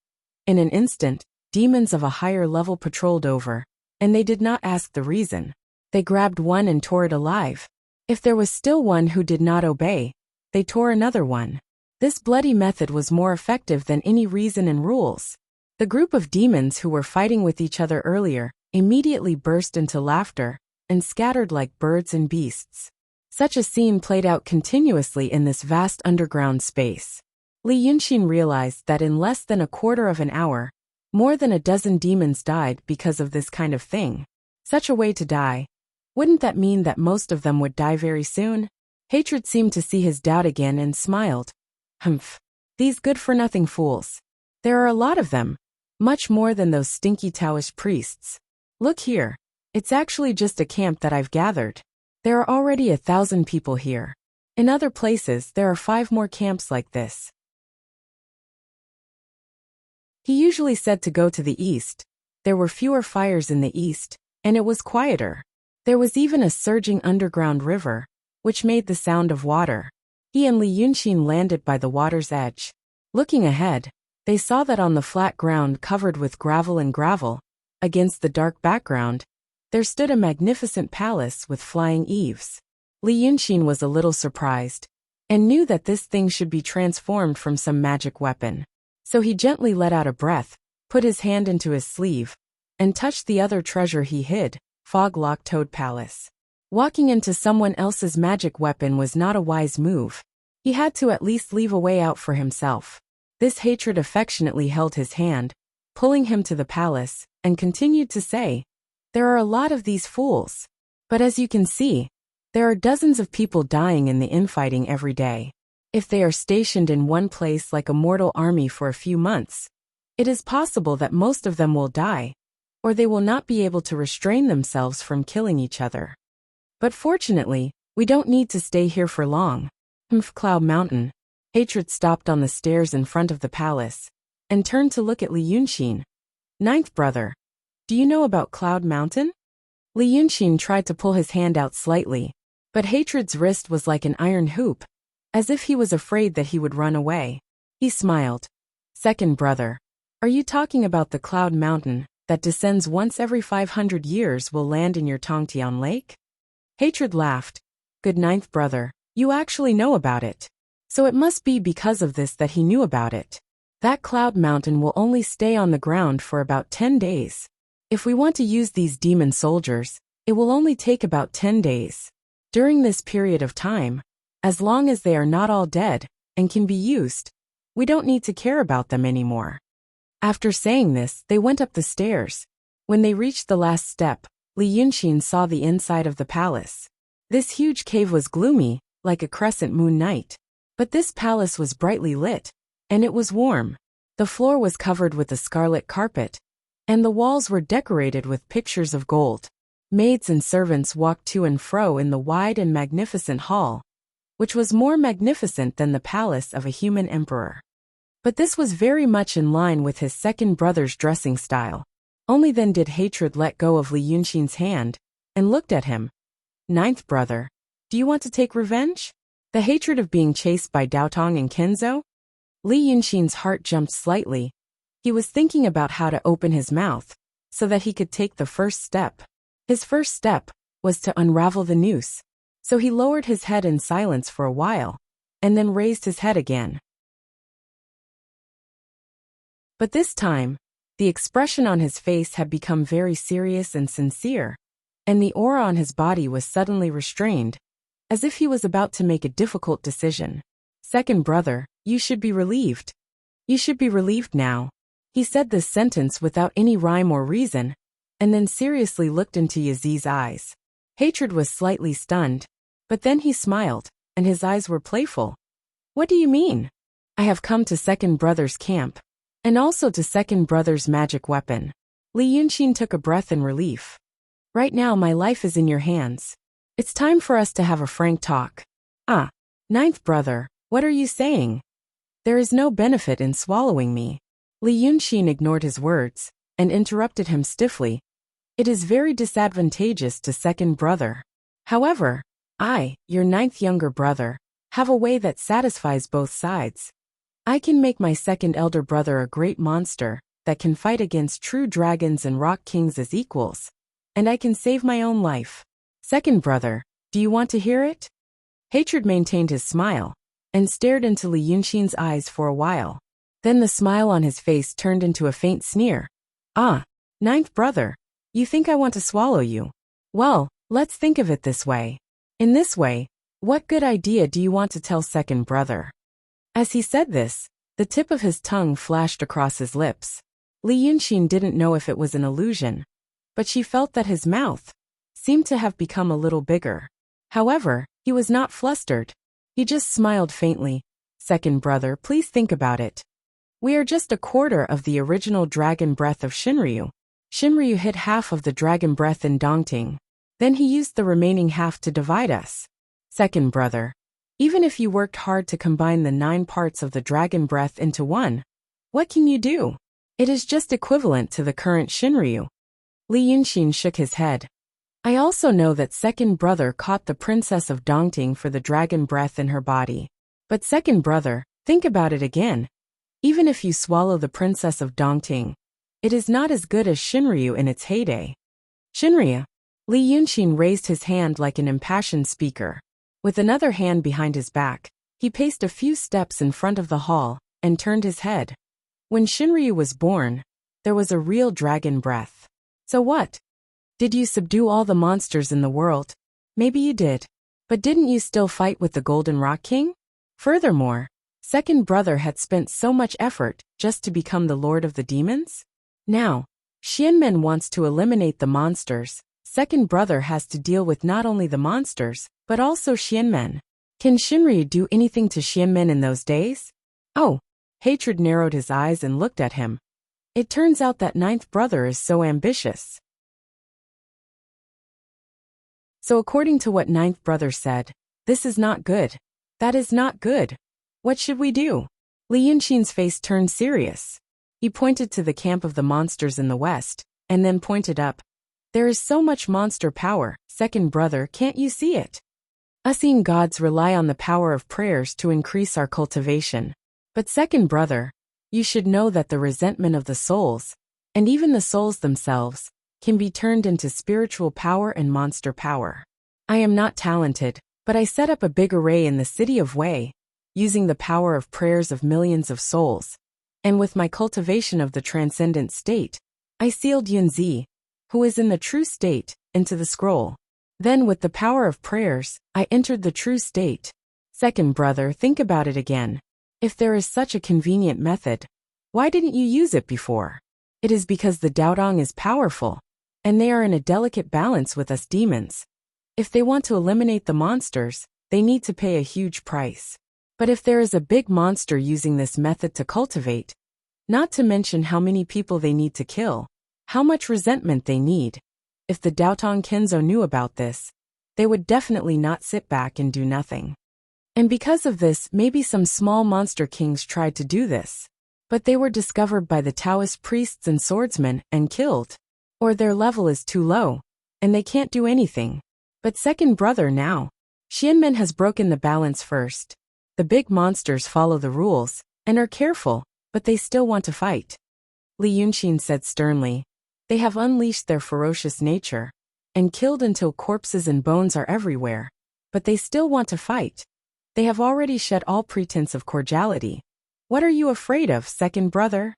In an instant, demons of a higher level patrolled over, and they did not ask the reason. They grabbed one and tore it alive. If there was still one who did not obey, they tore another one. This bloody method was more effective than any reason and rules. The group of demons who were fighting with each other earlier immediately burst into laughter and scattered like birds and beasts. Such a scene played out continuously in this vast underground space. Li Yunxin realized that in less than a quarter of an hour, more than a dozen demons died because of this kind of thing. Such a way to die. Wouldn't that mean that most of them would die very soon? Hatred seemed to see his doubt again and smiled. Humph. These good-for-nothing fools. There are a lot of them. Much more than those stinky Taoist priests. Look here. It's actually just a camp that I've gathered. There are already 1,000 people here. In other places, there are 5 more camps like this. He usually said to go to the east. There were fewer fires in the east, and it was quieter. There was even a surging underground river, which made the sound of water. He and Li Yunxin landed by the water's edge. Looking ahead, they saw that on the flat ground covered with gravel, against the dark background, there stood a magnificent palace with flying eaves. Li Yunxin was a little surprised, and knew that this thing should be transformed from some magic weapon. So he gently let out a breath, put his hand into his sleeve, and touched the other treasure he hid, Fog-Lock Toad Palace. Walking into someone else's magic weapon was not a wise move. He had to at least leave a way out for himself. This hatred affectionately held his hand, pulling him to the palace, and continued to say, "There are a lot of these fools. But as you can see, there are dozens of people dying in the infighting every day. If they are stationed in one place like a mortal army for a few months, it is possible that most of them will die, or they will not be able to restrain themselves from killing each other. But fortunately, we don't need to stay here for long." Cloud Mountain. Hatred stopped on the stairs in front of the palace, and turned to look at Li Yunxin. "Ninth brother, do you know about Cloud Mountain?" Li Yunxin tried to pull his hand out slightly, but Hatred's wrist was like an iron hoop, as if he was afraid that he would run away. He smiled. "Second brother, are you talking about the Cloud Mountain that descends once every 500 years will land in your Tongtian Lake?" Hatred laughed. "Good ninth brother, you actually know about it. So it must be because of this that he knew about it. That Cloud Mountain will only stay on the ground for about 10 days. If we want to use these demon soldiers, it will only take about 10 days. During this period of time, as long as they are not all dead and can be used, we don't need to care about them anymore." After saying this, they went up the stairs. When they reached the last step, Li Yunxin saw the inside of the palace. This huge cave was gloomy, like a crescent moon night. But this palace was brightly lit, and it was warm. The floor was covered with a scarlet carpet, and the walls were decorated with pictures of gold. Maids and servants walked to and fro in the wide and magnificent hall, which was more magnificent than the palace of a human emperor. But this was very much in line with his second brother's dressing style. Only then did Hatred let go of Li Yunxin's hand, and looked at him. "Ninth brother, do you want to take revenge? The hatred of being chased by Daotong and Kenzo?" Li Yunxin's heart jumped slightly. He was thinking about how to open his mouth, so that he could take the first step. His first step was to unravel the noose. So he lowered his head in silence for a while, and then raised his head again. But this time, the expression on his face had become very serious and sincere, and the aura on his body was suddenly restrained, as if he was about to make a difficult decision. "Second brother, you should be relieved. You should be relieved now." He said this sentence without any rhyme or reason, and then seriously looked into Yazid's eyes. Hatred was slightly stunned, but then he smiled, and his eyes were playful. "What do you mean?" "I have come to second brother's camp, and also to second brother's magic weapon." Li Yunxin took a breath in relief. "Right now my life is in your hands. It's time for us to have a frank talk." "Ah, ninth brother, what are you saying? There is no benefit in swallowing me." Li Yunxin ignored his words, and interrupted him stiffly. "It is very disadvantageous to second brother. However, I, your ninth younger brother, have a way that satisfies both sides. I can make my second elder brother a great monster that can fight against true dragons and rock kings as equals, and I can save my own life. Second brother, do you want to hear it?" Hatred maintained his smile, and stared into Li Yunxin's eyes for a while. Then the smile on his face turned into a faint sneer. "Ah, ninth brother, you think I want to swallow you? Well, let's think of it this way. In this way, what good idea do you want to tell second brother?" As he said this, the tip of his tongue flashed across his lips. Li Yunxin didn't know if it was an illusion, but she felt that his mouth seemed to have become a little bigger. However, he was not flustered. He just smiled faintly. "Second brother, please think about it. We are just a quarter of the original dragon breath of Shinryu. Shinryu hid half of the dragon breath in Dongting. Then he used the remaining half to divide us. Second brother, even if you worked hard to combine the 9 parts of the dragon breath into one, what can you do? It is just equivalent to the current Shinryu." Li Yunxin shook his head. "I also know that second brother caught the princess of Dongting for the dragon breath in her body. But second brother, think about it again. Even if you swallow the princess of Dongting, it is not as good as Shinryu in its heyday." "Shinryu?" Li Yunxin raised his hand like an impassioned speaker. With another hand behind his back, he paced a few steps in front of the hall and turned his head. When Shinryu was born, there was a real dragon breath. So what? Did you subdue all the monsters in the world? Maybe you did. But didn't you still fight with the Golden Rock King? Furthermore, second brother had spent so much effort just to become the Lord of the Demons? Now, Xianmen wants to eliminate the monsters. Second brother has to deal with not only the monsters, but also Xianmen. Can Shinryu do anything to Xianmen in those days? Oh, hatred narrowed his eyes and looked at him. It turns out that ninth brother is so ambitious. So according to what ninth brother said, this is not good. That is not good. What should we do? Li Yunxin's face turned serious. He pointed to the camp of the monsters in the west, and then pointed up. There is so much monster power, second brother, can't you see it? Unseen gods rely on the power of prayers to increase our cultivation. But second brother, you should know that the resentment of the souls, and even the souls themselves, can be turned into spiritual power and monster power. I am not talented, but I set up a big array in the city of Wei, using the power of prayers of millions of souls. And with my cultivation of the transcendent state, I sealed Yunzi, who is in the true state, into the scroll. Then with the power of prayers, I entered the true state. Second brother, think about it again. If there is such a convenient method, why didn't you use it before? It is because the Daodong is powerful, and they are in a delicate balance with us demons. If they want to eliminate the monsters, they need to pay a huge price. But if there is a big monster using this method to cultivate, not to mention how many people they need to kill, how much resentment they need, if the Daotong Kenzo knew about this, they would definitely not sit back and do nothing. And because of this, maybe some small monster kings tried to do this. But they were discovered by the Taoist priests and swordsmen and killed. Or their level is too low, and they can't do anything. But second brother now. Xianmen has broken the balance first. The big monsters follow the rules, and are careful, but they still want to fight. Li Yunxin said sternly. They have unleashed their ferocious nature, and killed until corpses and bones are everywhere. But they still want to fight. They have already shed all pretense of cordiality. What are you afraid of, second brother?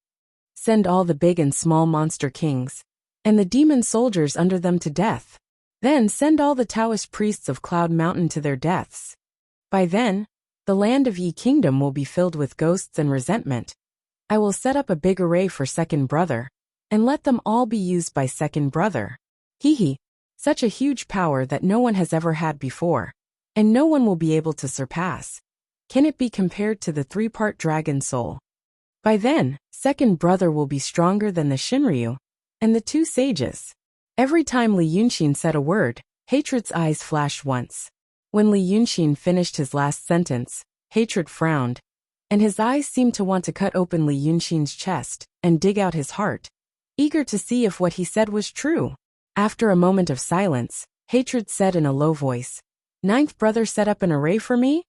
Send all the big and small monster kings, and the demon soldiers under them to death. Then send all the Taoist priests of Cloud Mountain to their deaths. By then, the land of Yi Kingdom will be filled with ghosts and resentment. I will set up a big array for second brother, and let them all be used by second brother. Hee. Such a huge power that no one has ever had before, and no one will be able to surpass. Can it be compared to the 3-part dragon soul? By then, second brother will be stronger than the Shinryu, and the 2 sages. Every time Li Yunxin said a word, Hatred's eyes flashed once. When Li Yunxin finished his last sentence, Hatred frowned, and his eyes seemed to want to cut open Li Yunxin's chest and dig out his heart, eager to see if what he said was true. After a moment of silence, Hatred said in a low voice, Ninth brother set up an array for me?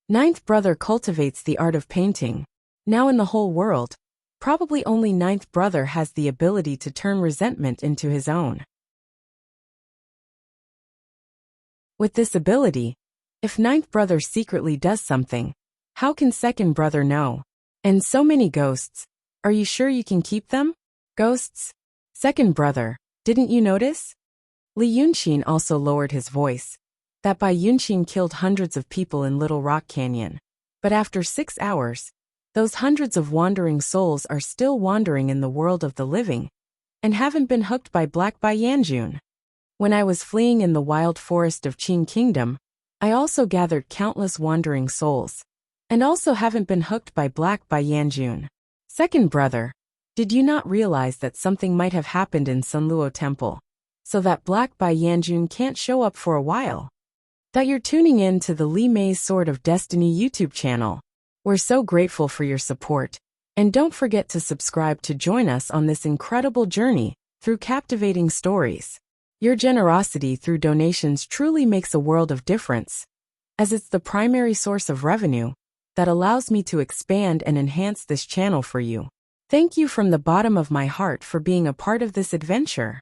Ninth brother cultivates the art of painting. Now in the whole world, probably only ninth brother has the ability to turn resentment into his own. With this ability, if ninth brother secretly does something, how can second brother know? And so many ghosts. Are you sure you can keep them? Ghosts? Second brother, didn't you notice? Li Yunxin also lowered his voice. That Bai Yunxin killed hundreds of people in Little Rock Canyon. But after 6 hours, those hundreds of wandering souls are still wandering in the world of the living, and haven't been hooked by Black Bai Yanjun. When I was fleeing in the wild forest of Qing Kingdom, I also gathered countless wandering souls, and also haven't been hooked by Black Bai Yanjun. Second brother, did you not realize that something might have happened in Sunluo Temple, so that Black Bai Yanjun can't show up for a while? That you're tuning in to the Li Mei's Sword of Destiny YouTube channel. We're so grateful for your support, and don't forget to subscribe to join us on this incredible journey through captivating stories. Your generosity through donations truly makes a world of difference, as it's the primary source of revenue that allows me to expand and enhance this channel for you. Thank you from the bottom of my heart for being a part of this adventure.